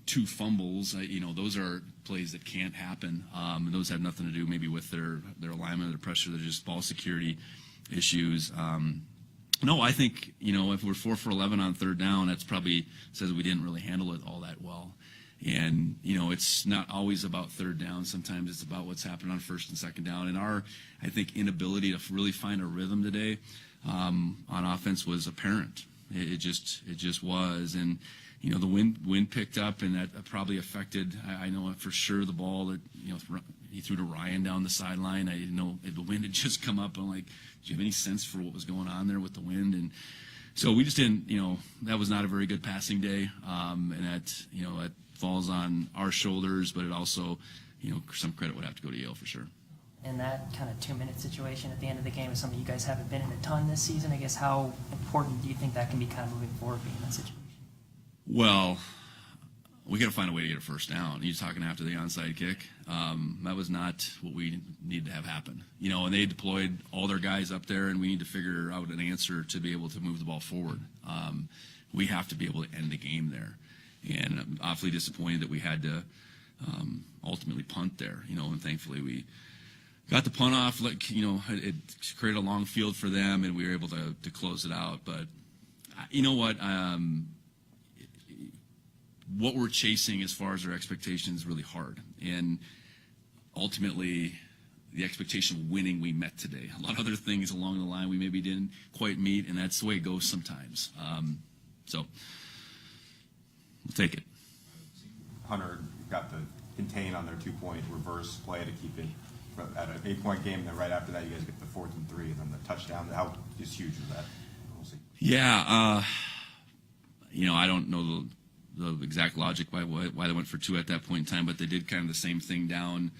2 fumbles. Those are plays that can't happen. And those have nothing to do maybe with their alignment or their pressure. They're just ball security issues. No, I think if we're 4 for 11 on third down, that's probably says we didn't really handle it all that well. And, you know, it's not always about third down. Sometimes it's about what's happened on first and second down. And our, I think, inability to really find a rhythm today on offense was apparent. It just was. And, you know, the wind picked up, and that probably affected, I know for sure, the ball that, you know, he threw to Ryan down the sideline. I didn't know the wind had just come up. I'm like, do you have any sense for what was going on there with the wind? And so we just didn't, you know, that was not a very good passing day. And that, you know, it falls on our shoulders, but it also, you know, some credit would have to go to Yale for sure. And that kind of 2-minute situation at the end of the game is something you guys haven't been in a ton this season. I guess how important do you think that can be kind of moving forward, being in that situation? Well, we got to find a way to get a first down. You're talking after the onside kick. That was not what we needed to have happen. You know, and they deployed all their guys up there, and we need to figure out an answer to be able to move the ball forward. We have to be able to end the game there. And I'm awfully disappointed that we had to ultimately punt there, you know, and thankfully we got the punt off. Like, you know, it created a long field for them, and we were able to close it out. But you know what we're chasing as far as our expectations is really hard. And ultimately, the expectation of winning we met today. A lot of other things along the line we maybe didn't quite meet, and that's the way it goes sometimes. So we'll take it. Hunter got the contain on their 2-point reverse play to keep it at an 8-point game, and then right after that, you guys get the 4th and 3, and then the touchdown. How just huge was that? We'll see. Yeah, you know, I don't know the exact logic why they went for 2 at that point in time, but they did kind of the same thing down,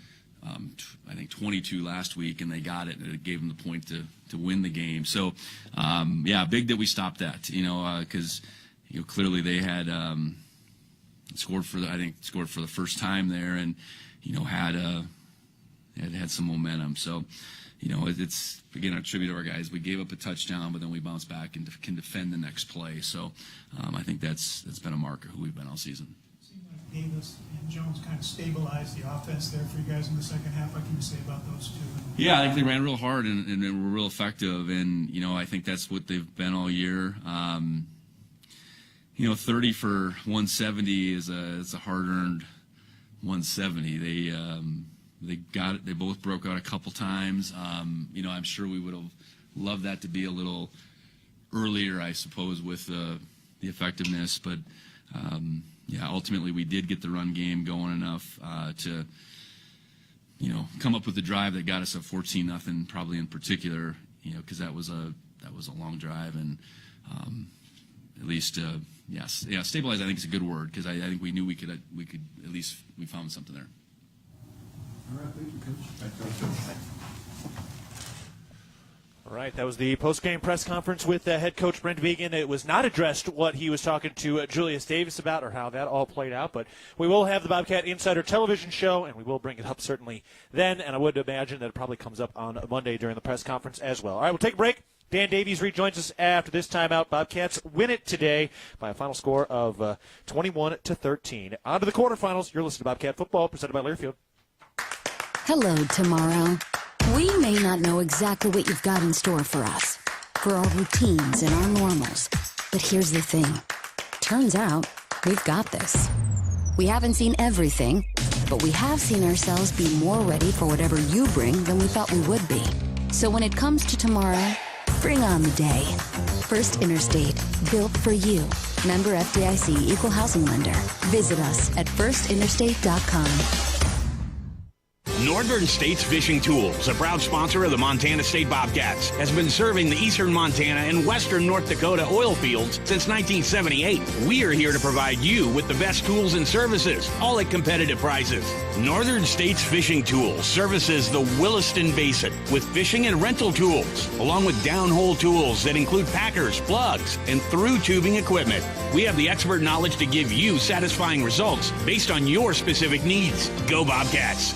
I think 22 last week, and they got it, and it gave them the point to win the game. So, yeah, big that we stopped that, you know, because you know, clearly they had scored for the first time there, and you know had some momentum. So, you know, it's again a tribute to our guys. We gave up a touchdown, but then we bounced back and can defend the next play. So, I think that's been a marker who we've been all season. It seemed like Davis and Jones kind of stabilized the offense there for you guys in the second half. What can you say about those two? Yeah, I think they ran real hard and were real effective, and you know, I think that's what they've been all year. You know, 30 for 170 is a hard-earned 170. They got it. They both broke out a couple times. You know, I'm sure we would have loved that to be a little earlier, I suppose, with the effectiveness. But yeah, ultimately we did get the run game going enough to, you know, come up with the drive that got us a 14-0, probably in particular. You know, because that was a long drive, and at least yes, yeah, stabilize. I think is a good word, because I think we knew we could at least we found something there. All right, thank you, Coach. All right, that was the post-game press conference with head coach Brent Vigen. It was not addressed what he was talking to Julius Davis about or how that all played out, but we will have the Bobcat Insider television show, and we will bring it up certainly then, and I would imagine that it probably comes up on Monday during the press conference as well. All right, we'll take a break. Dan Davies rejoins us after this timeout. Bobcats win it today by a final score of 21-13. On to the quarterfinals. You're listening to Bobcat Football, presented by Learfield. Hello, tomorrow. We may not know exactly what you've got in store for us, for our routines and our normals. But here's the thing. Turns out, we've got this. We haven't seen everything, but we have seen ourselves be more ready for whatever you bring than we thought we would be. So when it comes to tomorrow, bring on the day. First Interstate, built for you. Member FDIC, Equal Housing Lender. Visit us at firstinterstate.com. Northern States Fishing Tools, a proud sponsor of the Montana State Bobcats, has been serving the eastern Montana and western North Dakota oil fields since 1978. We are here to provide you with the best tools and services, all at competitive prices. Northern States Fishing Tools services the Williston Basin with fishing and rental tools, along with downhole tools that include packers, plugs, and through tubing equipment. We have the expert knowledge to give you satisfying results based on your specific needs. Go Bobcats!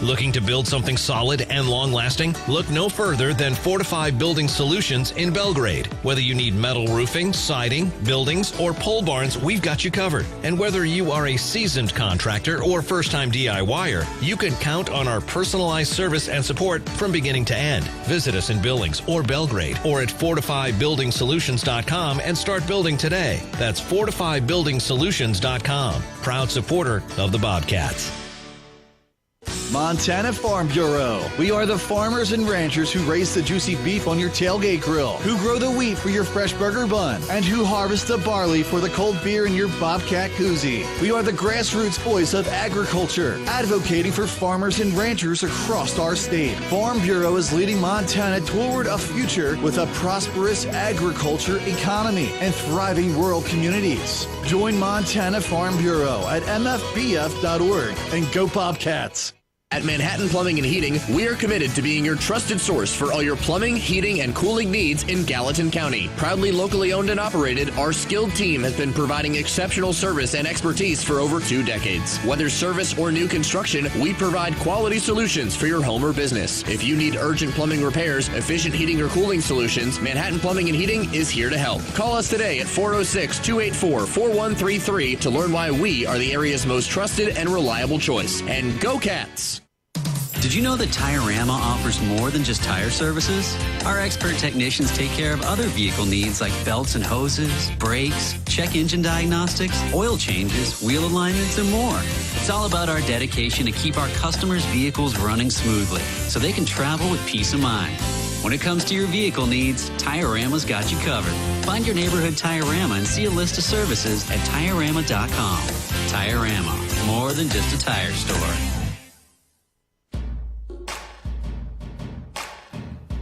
Looking to build something solid and long-lasting? Look no further than Fortify Building Solutions in Belgrade. Whether you need metal roofing, siding, buildings, or pole barns, we've got you covered. And whether you are a seasoned contractor or first-time DIYer, you can count on our personalized service and support from beginning to end. Visit us in Billings or Belgrade or at FortifyBuildingSolutions.com and start building today. That's FortifyBuildingSolutions.com. Proud supporter of the Bobcats. Montana Farm Bureau. We are the farmers and ranchers who raise the juicy beef on your tailgate grill, who grow the wheat for your fresh burger bun, and who harvest the barley for the cold beer in your Bobcat koozie. We are the grassroots voice of agriculture, advocating for farmers and ranchers across our state. Farm Bureau is leading Montana toward a future with a prosperous agriculture economy and thriving rural communities. Join Montana Farm Bureau at mfbf.org and go Bobcats. At Manhattan Plumbing and Heating, we are committed to being your trusted source for all your plumbing, heating, and cooling needs in Gallatin County. Proudly locally owned and operated, our skilled team has been providing exceptional service and expertise for over 2 decades. Whether service or new construction, we provide quality solutions for your home or business. If you need urgent plumbing repairs, efficient heating or cooling solutions, Manhattan Plumbing and Heating is here to help. Call us today at 406-284-4133 to learn why we are the area's most trusted and reliable choice. And go Cats! Did you know that Tire-Rama offers more than just tire services? Our expert technicians take care of other vehicle needs like belts and hoses, brakes, check engine diagnostics, oil changes, wheel alignments, and more. It's all about our dedication to keep our customers' vehicles running smoothly so they can travel with peace of mind. When it comes to your vehicle needs, Tire-Rama's got you covered. Find your neighborhood Tire-Rama and see a list of services at TireRama.com. Tire-Rama, more than just a tire store.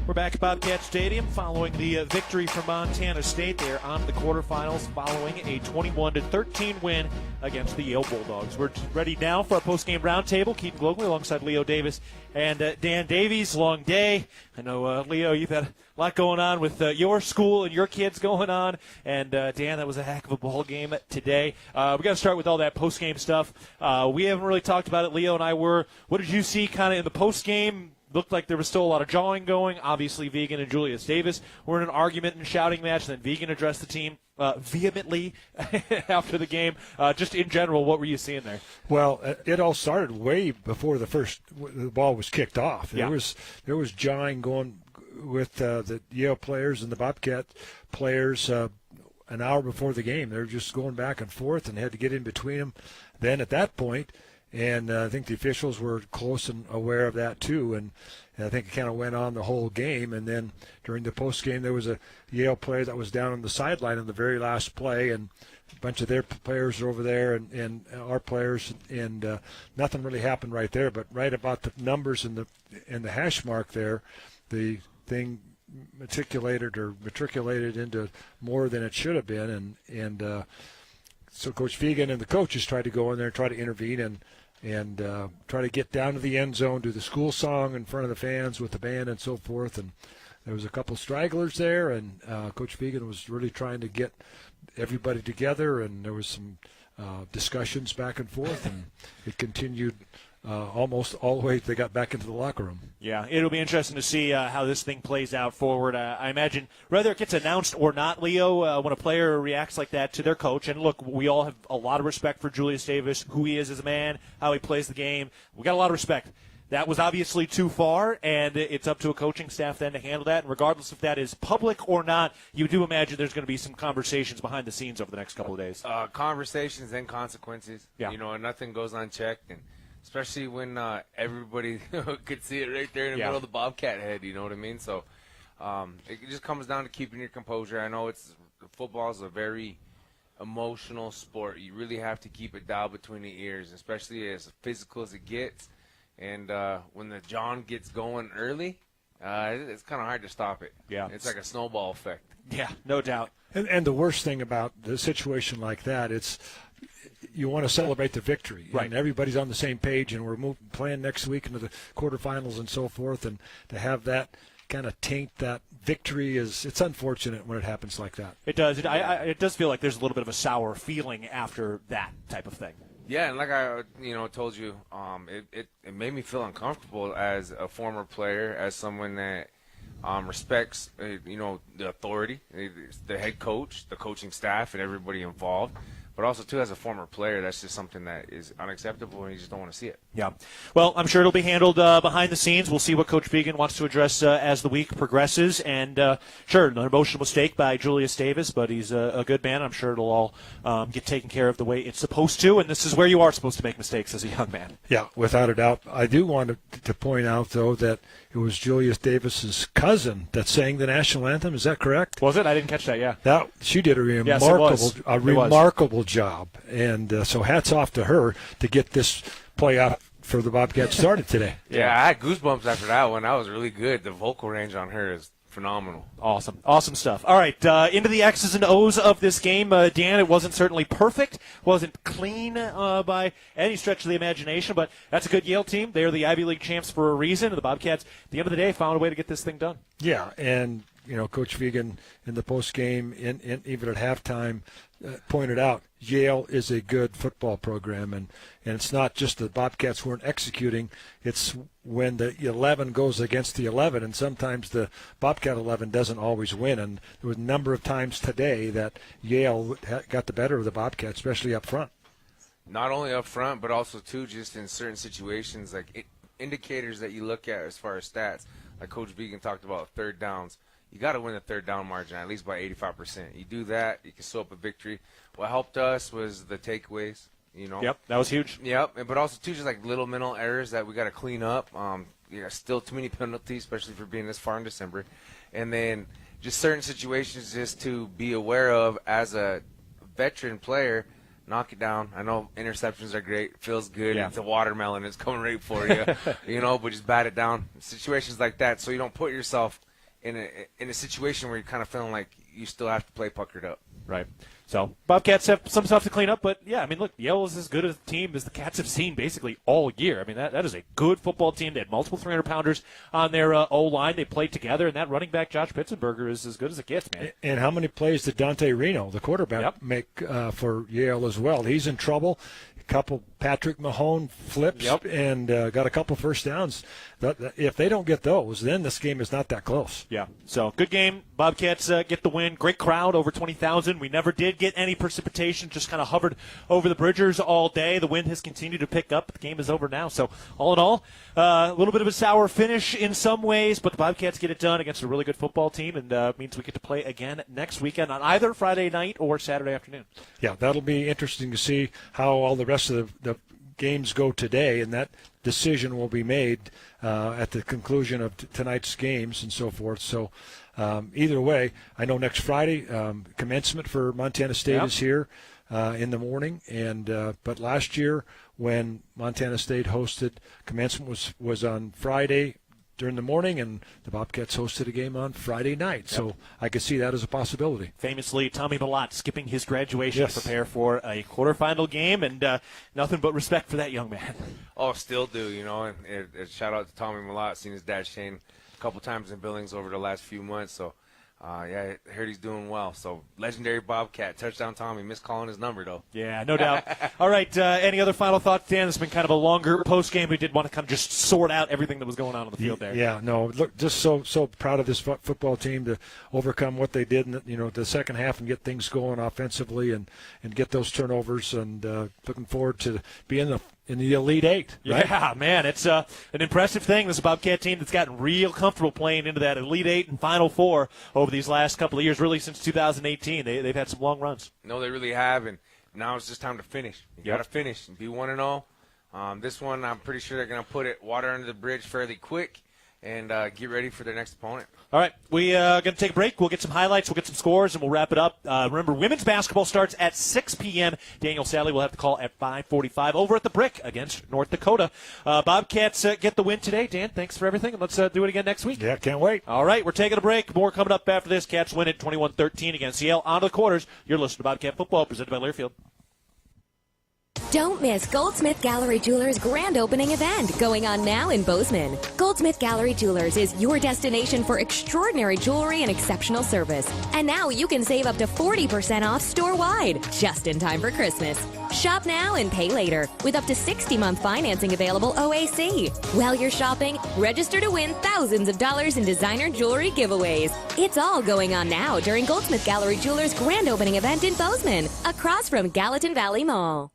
We're back at Bobcat Stadium following the victory for Montana State. They are on to the quarterfinals following a 21-13 win against the Yale Bulldogs. We're ready now for our postgame roundtable. Keaton Gillogly alongside Leo Davis and Dan Davies. Long day. I know, Leo, you've had a lot going on with your school and your kids going on. And, Dan, that was a heck of a ball game today. We got to start with all that postgame stuff. We haven't really talked about it. Leo and I were. What did you see kind of in the postgame? Looked like there was still a lot of jawing going. Obviously, Vegan and Julius Davis were in an argument and shouting match. Then Vegan addressed the team vehemently after the game. Just in general, what were you seeing there? Well, it all started way before the ball was kicked off. Yeah. There was jawing going with the Yale players and the Bobcat players an hour before the game. They were just going back and forth and had to get in between them. Then at that point. And I think the officials were close and aware of that too. And I think it kind of went on the whole game. And then during the postgame, there was a Yale player that was down on the sideline in the very last play, and a bunch of their players were over there and our players, and nothing really happened right there. But right about the numbers and the hash mark there, the thing matriculated into more than it should have been. And so Coach Vegan and the coaches tried to go in there and try to intervene and try to get down to the end zone, do the school song in front of the fans with the band and so forth. And there was a couple stragglers there, and Coach Vegan was really trying to get everybody together, and there was some discussions back and forth, and it continued almost all the way they got back into the locker room. Yeah, it'll be interesting to see how this thing plays out forward. I imagine whether it gets announced or not, Leo, when a player reacts like that to their coach, and look, we all have a lot of respect for Julius Davis, who he is as a man, how he plays the game. We got a lot of respect. That was obviously too far, and it's up to a coaching staff then to handle that. And regardless if that is public or not, you do imagine there's going to be some conversations behind the scenes over the next couple of days. Conversations and consequences. Yeah. You know, nothing goes unchecked, and especially when everybody could see it right there in the middle of the Bobcat head, you know what I mean? So it just comes down to keeping your composure. I know football is a very emotional sport. You really have to keep it dialed between the ears, especially as physical as it gets. And when the John gets going early, it's kind of hard to stop it. Yeah. It's like a snowball effect. Yeah, no doubt. And the worst thing about the situation like that, it's you want to celebrate the victory. Right. And everybody's on the same page, and we're playing next week into the quarterfinals and so forth, and to have that kind of taint that victory it's unfortunate when it happens like that. It does. It does feel like there's a little bit of a sour feeling after that type of thing. Yeah, and like I told you, it made me feel uncomfortable as a former player, as someone that respects the authority, the head coach, the coaching staff, and everybody involved. But also, too, as a former player, that's just something that is unacceptable, and you just don't want to see it. Yeah. Well, I'm sure it'll be handled behind the scenes. We'll see what Coach Began wants to address as the week progresses. And, sure, an emotional mistake by Julius Davis, but he's a good man. I'm sure it'll all get taken care of the way it's supposed to, and this is where you are supposed to make mistakes as a young man. Yeah, without a doubt. I do want to point out, though, that it was Julius Davis's cousin that sang the national anthem. Is that correct? Was it? I didn't catch that, yeah. She did a remarkable job. And so hats off to her to get this playoff for the Bobcats started today. Yeah, I had goosebumps after that one. That was really good. The vocal range on her is phenomenal. Awesome stuff. All right, into the X's and O's of this game. Dan, it wasn't certainly perfect, wasn't clean by any stretch of the imagination, but that's a good Yale team. They're the Ivy League champs for a reason, and the Bobcats, at the end of the day, found a way to get this thing done. Yeah, and Coach Vegan in the postgame, even at halftime, pointed out Yale is a good football program, and it's not just the Bobcats weren't executing. It's when the 11 goes against the 11, and sometimes the Bobcat 11 doesn't always win. And there was a number of times today that Yale got the better of the Bobcats, especially up front. Not only up front, but also, too, just in certain situations, like indicators that you look at as far as stats. Like Coach Began talked about third downs. You got to win the third down margin at least by 85%. You do that, you can sew up a victory. What helped us was the takeaways. Yep, that was huge. Yep, but also too, just like little mental errors that we got to clean up. Still too many penalties, especially for being this far in December, and then just certain situations just to be aware of as a veteran player. Knock it down. I know interceptions are great. Feels good. Yeah. It's a watermelon. It's coming right for you. But just bat it down. Situations like that, so you don't put yourself in a situation where you're kind of feeling like you still have to play puckered up. Right. So Bobcats have some stuff to clean up, but yeah, I mean, look, Yale is as good a team as the Cats have seen basically all year. I mean, that is a good football team. They had multiple 300-pounders on their O-line. They played together, and that running back, Josh Pitzenberger, is as good as it gets, man. And how many plays did Dante Reno, the quarterback, make for Yale as well? He's in trouble. A couple Patrick Mahone flips and got a couple first downs. If they don't get those, then this game is not that close. Yeah, so good game. Bobcats get the win. Great crowd, over 20,000. We never did get any precipitation, just kind of hovered over the Bridgers all day. The wind has continued to pick up. The game is over now. So all in all, a little bit of a sour finish in some ways, but the Bobcats get it done against a really good football team, and means we get to play again next weekend on either Friday night or Saturday afternoon. Yeah, that'll be interesting to see how all the rest of the games go today, and that decision will be made at the conclusion of tonight's games and so forth. So either way, I know next Friday commencement for Montana State is here in the morning, and but last year when Montana State hosted, commencement was on Friday during the morning, and the Bobcats hosted a game on Friday night. So I could see that as a possibility. Famously, Tommy Malott skipping his graduation to prepare for a quarterfinal game, and nothing but respect for that young man. Oh, still do, and shout out to Tommy Malott, seen his dad Shane a couple times in Billings over the last few months, so I heard he's doing well. So legendary Bobcat, touchdown Tommy, missed calling his number though. Yeah, no doubt. All right, any other final thoughts, Dan? It's been kind of a longer post game. We did want to kind of just sort out everything that was going on the field there. Yeah, no, look, just so proud of this football team to overcome what they did in the second half and get things going offensively and get those turnovers, and looking forward to being in the Elite Eight, right? Yeah, man, it's an impressive thing. This Bobcat team that's gotten real comfortable playing into that Elite Eight and Final Four over these last couple of years, really since 2018. They've had some long runs. No, they really have, and now it's just time to finish. You got to finish and be 1-0. This one, I'm pretty sure they're going to put it water under the bridge fairly quick and get ready for their next opponent. All right, we are going to take a break. We'll get some highlights, we'll get some scores, and we'll wrap it up. Remember, women's basketball starts at 6 p.m. Daniel Sally will have the call at 5:45 over at the Brick against North Dakota. Bobcats get the win today. Dan, thanks for everything, and let's do it again next week. Yeah, can't wait. All right, we're taking a break. More coming up after this. Cats win it 21-13 against Yale. On to the quarters. You're listening to Bobcat Football, presented by Learfield. Don't miss Goldsmith Gallery Jewelers' grand opening event going on now in Bozeman. Goldsmith Gallery Jewelers is your destination for extraordinary jewelry and exceptional service. And now you can save up to 40% off store-wide, just in time for Christmas. Shop now and pay later with up to 60-month financing available OAC. While you're shopping, register to win thousands of dollars in designer jewelry giveaways. It's all going on now during Goldsmith Gallery Jewelers' grand opening event in Bozeman, across from Gallatin Valley Mall.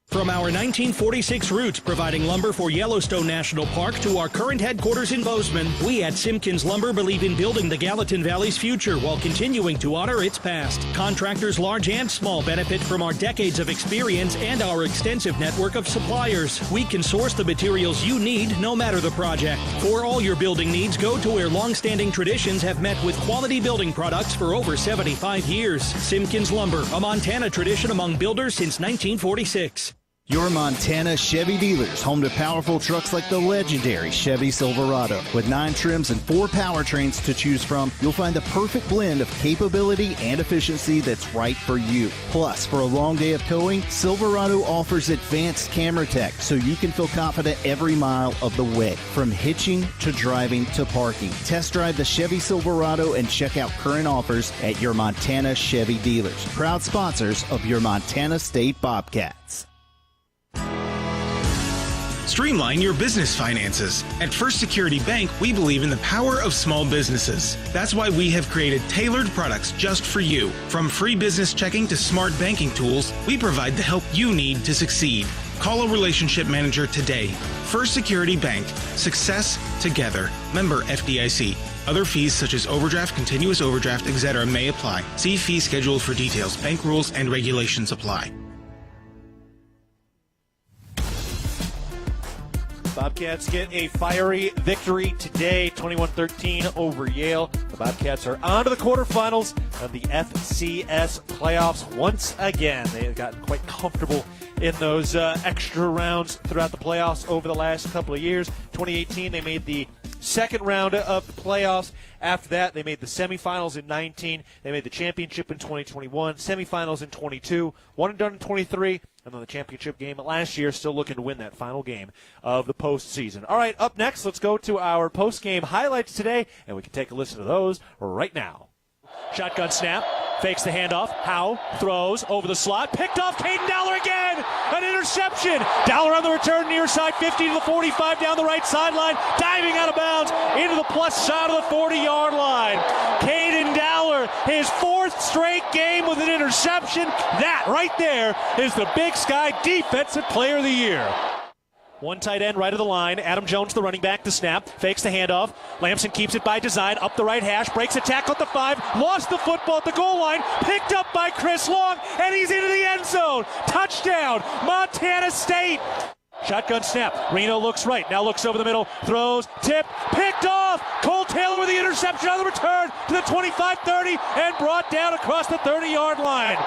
From our 1946 roots providing lumber for Yellowstone National Park to our current headquarters in Bozeman, we at Simpkins Lumber believe in building the Gallatin Valley's future while continuing to honor its past. Contractors large and small benefit from our decades of experience and our extensive network of suppliers. We can source the materials you need no matter the project. For all your building needs, go to where long-standing traditions have met with quality building products for over 75 years. Simpkins Lumber, a Montana tradition among builders since 1946. Your Montana Chevy dealers, home to powerful trucks like the legendary Chevy Silverado. With 9 trims and 4 powertrains to choose from, you'll find the perfect blend of capability and efficiency that's right for you. Plus, for a long day of towing, Silverado offers advanced camera tech so you can feel confident every mile of the way. From hitching to driving to parking. Test drive the Chevy Silverado and check out current offers at your Montana Chevy dealers. Proud sponsors of your Montana State Bobcats. Streamline your business finances. At First Security Bank, we believe in the power of small businesses. That's why we have created tailored products just for you. From free business checking to smart banking tools, we provide the help you need to succeed. Call a relationship manager today. First Security Bank. Success together. Member FDIC. Other fees such as overdraft, continuous overdraft, etc. may apply. See fee schedule for details. Bank rules and regulations apply. Bobcats get a fiery victory today, 21-13 over Yale. The Bobcats are on to the quarterfinals of the FCS Playoffs once again. They have gotten quite comfortable in those extra rounds throughout the playoffs over the last couple of years. 2018, they made the second round of the playoffs. After that, they made the semifinals in 19. They made the championship in 2021, semifinals in 22, one and done in 23, and then the championship game last year, still looking to win that final game of the postseason. All right, up next, let's go to our postgame highlights today, and we can take a listen to those right now. Shotgun snap, fakes the handoff. Howe throws over the slot, picked off Keaton Dowler again. An interception. Dowler on the return near side, 50 to the 45 down the right sideline, diving out of bounds into the plus side of the 40-yard line. Keaton Dowler, his 4th straight game with an interception. That right there is the Big Sky Defensive Player of the Year. One tight end right of the line. Adam Jones, the running back, the snap. Fakes the handoff. Lamson keeps it by design. Up the right hash. Breaks a tackle at the 5. Lost the football at the goal line. Picked up by Chris Long. And he's into the end zone. Touchdown, Montana State. Shotgun snap. Reno looks right. Now looks over the middle. Throws. Tip. Picked off. Cole Taylor with the interception on the return to the 25-30 and brought down across the 30-yard line.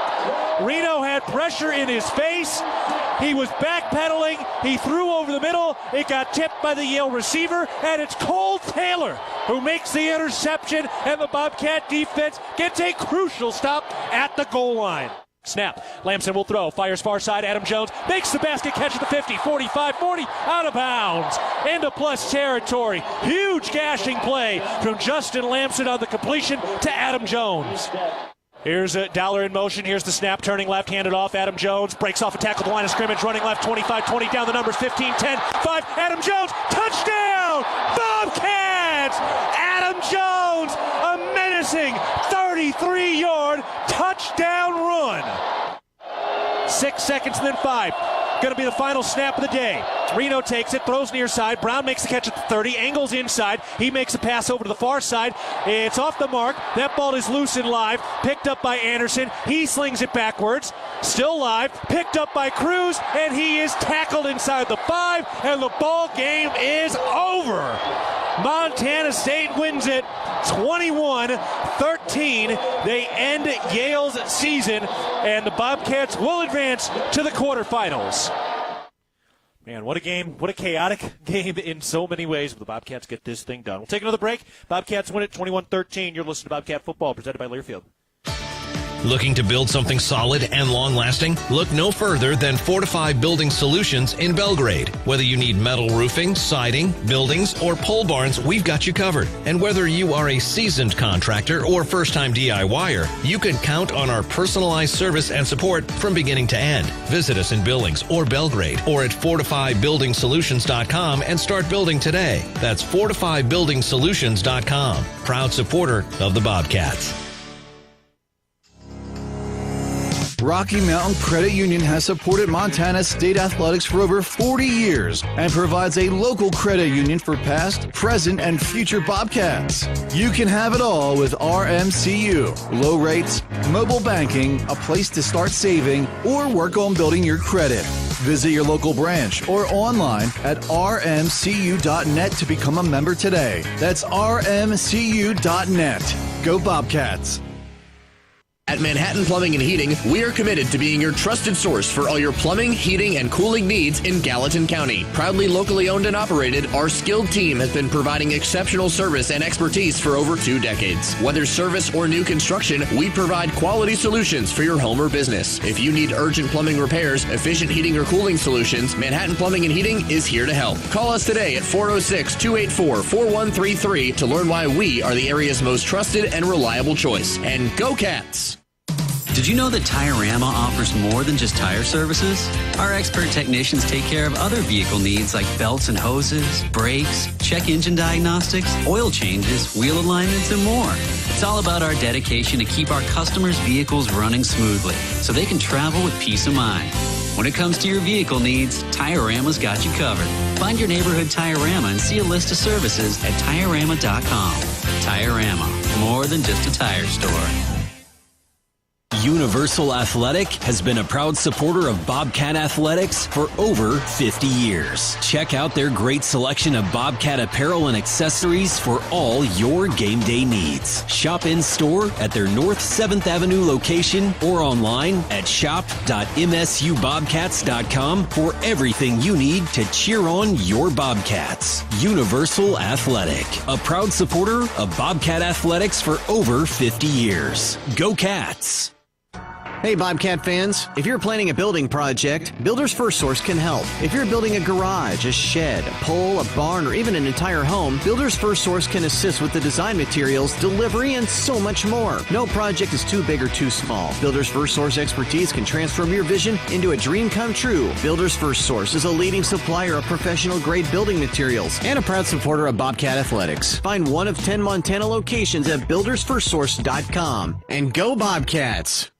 Reno had pressure in his face. He was backpedaling. He threw over the middle. It got tipped by the Yale receiver, and it's Cole Taylor who makes the interception, and the Bobcat defense gets a crucial stop at the goal line. Snap. Lamson will throw. Fires far side. Adam Jones makes the basket catch at the 50, 45, 40, out of bounds. Into plus territory. Huge gashing play from Justin Lamson on the completion to Adam Jones. Here's Dowler in motion. Here's the snap, turning left, handed off. Adam Jones breaks off a tackle at the line of scrimmage, running left, 25-20, down the numbers, 15-10, 5. Adam Jones, touchdown! Bobcats! Adam Jones, a menacing 33-yard touchdown run. 6 seconds and then 5. Going to be the final snap of the day. Reno takes it, throws near side. Brown makes the catch at the 30, angles inside. He makes a pass over to the far side. It's off the mark. That ball is loose and live. Picked up by Anderson. He slings it backwards. Still live. Picked up by Cruz, and he is tackled inside the 5, and the ball game is over. Montana State wins it 21-13. They end Yale's season, and the Bobcats will advance to the quarterfinals. Man, what a game. What a chaotic game in so many ways. The Bobcats get this thing done. We'll take another break. Bobcats win it 21-13. You're listening to Bobcat Football, presented by Learfield. Looking to build something solid and long-lasting? Look no further than Fortified Building Solutions in Belgrade. Whether you need metal roofing, siding, buildings, or pole barns, we've got you covered. And whether you are a seasoned contractor or first-time DIYer, you can count on our personalized service and support from beginning to end. Visit us in Billings or Belgrade or at FortifyBuildingSolutions.com and start building today. That's FortifyBuildingSolutions.com. Proud supporter of the Bobcats. Rocky Mountain Credit Union has supported Montana State athletics for over 40 years and provides a local credit union for past, present, and future Bobcats. You can have it all with RMCU. Low rates, mobile banking, a place to start saving, or work on building your credit. Visit your local branch or online at rmcu.net to become a member today. That's rmcu.net. Go Bobcats. At Manhattan Plumbing and Heating, we are committed to being your trusted source for all your plumbing, heating, and cooling needs in Gallatin County. Proudly locally owned and operated, our skilled team has been providing exceptional service and expertise for over 2 decades. Whether service or new construction, we provide quality solutions for your home or business. If you need urgent plumbing repairs, efficient heating or cooling solutions, Manhattan Plumbing and Heating is here to help. Call us today at 406-284-4133 to learn why we are the area's most trusted and reliable choice. And go Cats! Did you know that Tire-Rama offers more than just tire services? Our expert technicians take care of other vehicle needs like belts and hoses, brakes, check engine diagnostics, oil changes, wheel alignments, and more. It's all about our dedication to keep our customers' vehicles running smoothly so they can travel with peace of mind. When it comes to your vehicle needs, Tire-Rama's got you covered. Find your neighborhood Tire-Rama and see a list of services at TireRama.com. Tire-Rama, more than just a tire store. Universal Athletic has been a proud supporter of Bobcat Athletics for over 50 years. Check out their great selection of Bobcat apparel and accessories for all your game day needs. Shop in store at their North 7th Avenue location or online at shop.msubobcats.com for everything you need to cheer on your Bobcats. Universal Athletic, a proud supporter of Bobcat Athletics for over 50 years. Go Cats! Hey Bobcat fans, if you're planning a building project, Builders First Source can help. If you're building a garage, a shed, a pole, a barn, or even an entire home, Builders First Source can assist with the design materials, delivery, and so much more. No project is too big or too small. Builders First Source expertise can transform your vision into a dream come true. Builders First Source is a leading supplier of professional-grade building materials and a proud supporter of Bobcat Athletics. Find one of 10 Montana locations at buildersfirstsource.com. And go Bobcats!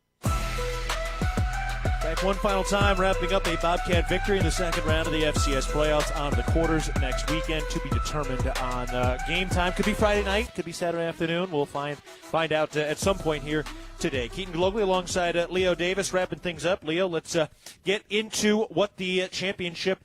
Back one final time, wrapping up a Bobcat victory in the second round of the FCS Playoffs on the quarters next weekend to be determined on game time. Could be Friday night, could be Saturday afternoon. We'll find out at some point here today. Keaton Gillogly alongside Leo Davis wrapping things up. Leo, let's get into what the championship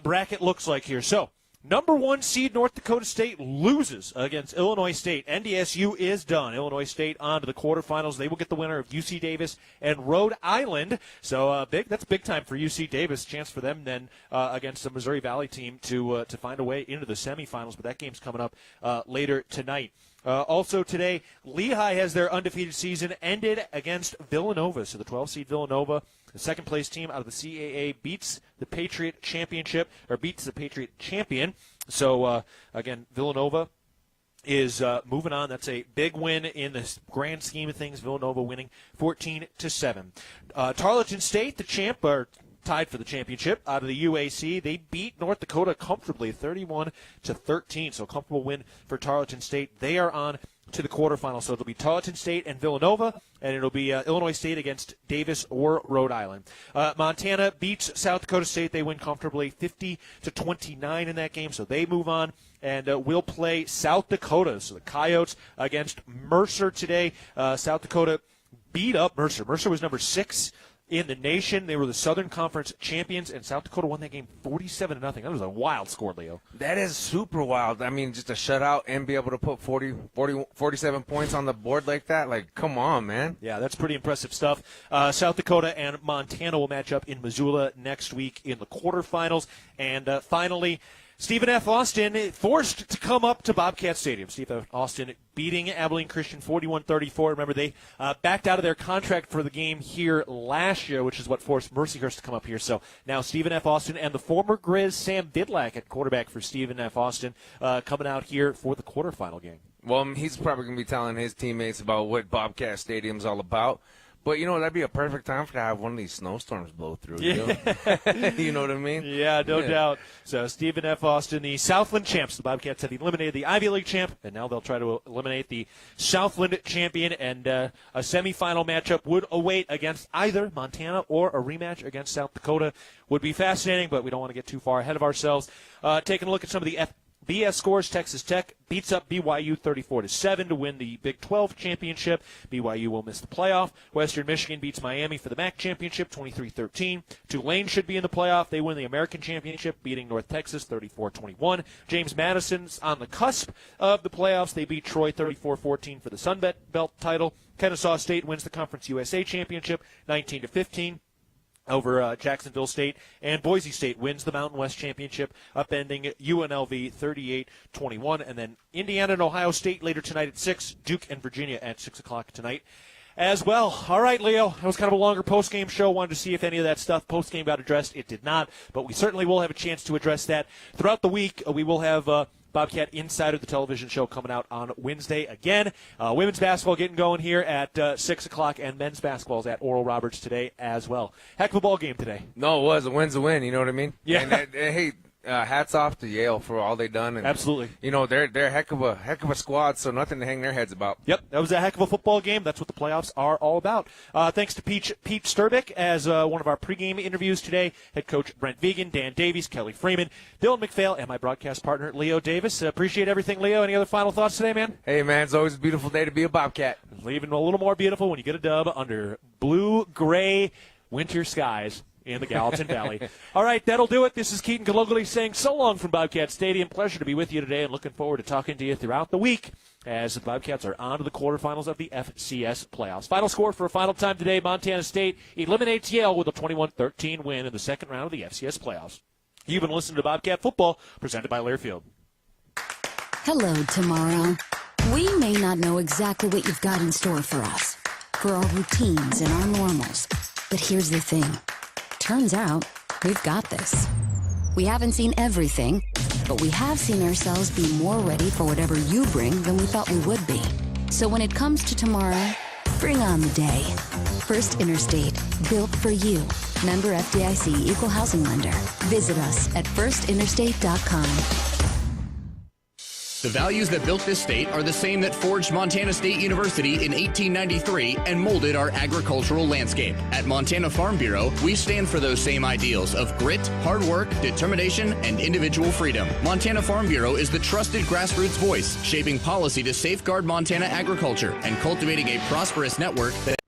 bracket looks like here. So, number 1 seed North Dakota State loses against Illinois State. NDSU is done. Illinois State on to the quarterfinals. They will get the winner of UC Davis and Rhode Island. So that's big time for UC Davis. Chance for them then against the Missouri Valley team to find a way into the semifinals. But that game's coming up later tonight. Also today, Lehigh has their undefeated season ended against Villanova. So the 12-seed Villanova, the second-place team out of the CAA, beats the Patriot Championship, or beats the Patriot champion. So, again, Villanova is moving on. That's a big win in the grand scheme of things. Villanova winning 14-7. Tarleton State, the champ, are tied for the championship out of the UAC. They beat North Dakota comfortably, 31-13. So a comfortable win for Tarleton State. They are on to the quarterfinals. So it'll be Tarleton State and Villanova, and it'll be Illinois State against Davis or Rhode Island. Montana beats South Dakota State. They win comfortably, 50-29 in that game. So they move on, and will play South Dakota. So the Coyotes against Mercer today. South Dakota beat up Mercer. Mercer was number 6 in the nation. They were the Southern Conference champions, and South Dakota won that game 47-0. That was a wild score, Leo. That is super wild. I mean, just a shutout and be able to put 47 points on the board like that. Like, come on, man. Yeah, that's pretty impressive stuff. South Dakota and Montana will match up in Missoula next week in the quarterfinals. And finally, Stephen F. Austin forced to come up to Bobcat Stadium. Stephen F. Austin beating Abilene Christian 41-34. Remember, they backed out of their contract for the game here last year, which is what forced Mercyhurst to come up here. So now Stephen F. Austin and the former Grizz Sam Vidlak at quarterback for Stephen F. Austin coming out here for the quarterfinal game. Well, he's probably going to be telling his teammates about what Bobcat Stadium's all about. But, that'd be a perfect time to have one of these snowstorms blow through. Yeah. You know what I mean? Yeah, no doubt. So Stephen F. Austin, the Southland champs. The Bobcats have eliminated the Ivy League champ, and now they'll try to eliminate the Southland champion. And a semifinal matchup would await against either Montana or a rematch against South Dakota. Would be fascinating, but we don't want to get too far ahead of ourselves. Taking a look at some of the FBS scores, Texas Tech beats up BYU 34-7 to win the Big 12 championship. BYU will miss the playoff. Western Michigan beats Miami for the MAC championship 23-13. Tulane should be in the playoff. They win the American championship, beating North Texas 34-21. James Madison's on the cusp of the playoffs. They beat Troy 34-14 for the Sun Belt title. Kennesaw State wins the Conference USA championship 19-15. Over Jacksonville State, and Boise State wins the Mountain West Championship, upending UNLV 38-21. And then Indiana and Ohio State later tonight at 6, Duke and Virginia at 6 o'clock tonight as well. All right, Leo, that was kind of a longer post-game show. Wanted to see if any of that stuff post-game got addressed. It did not, but we certainly will have a chance to address that. Throughout the week, we will have Bobcat Insider, the television show, coming out on Wednesday again. Women's basketball getting going here at 6 o'clock, and men's basketball is at Oral Roberts today as well. Heck of a ball game today. No, it was. A win's a win, you know what I mean? Yeah. And hey, hats off to Yale for all they done. And, absolutely. They're a heck of a squad, so nothing to hang their heads about. Yep, that was a heck of a football game. That's what the playoffs are all about. Thanks to Pete Sturbick as one of our pregame interviews today. Head coach Brent Vegan, Dan Davies, Kelly Freeman, Dylan McPhail, and my broadcast partner Leo Davis. Appreciate everything, Leo. Any other final thoughts today, man? Hey, man, it's always a beautiful day to be a Bobcat. Even a little more beautiful when you get a dub under blue-gray winter skies in the Gallatin Valley. All right, that'll do it. This is Keaton Gillogly saying so long from Bobcat Stadium. Pleasure to be with you today, and looking forward to talking to you throughout the week as the Bobcats are on to the quarterfinals of the FCS Playoffs. Final score for a final time today, Montana State eliminates Yale with a 21-13 win in the second round of the FCS Playoffs. You've been listening to Bobcat Football, presented by Learfield. Hello, tomorrow. We may not know exactly what you've got in store for us, for our routines and our normals. But here's the thing. Turns out, we've got this. We haven't seen everything, but we have seen ourselves be more ready for whatever you bring than we thought we would be. So when it comes to tomorrow, bring on the day. First Interstate, built for you. Member FDIC, Equal Housing Lender. Visit us at firstinterstate.com. The values that built this state are the same that forged Montana State University in 1893 and molded our agricultural landscape. At Montana Farm Bureau, we stand for those same ideals of grit, hard work, determination, and individual freedom. Montana Farm Bureau is the trusted grassroots voice, shaping policy to safeguard Montana agriculture and cultivating a prosperous network that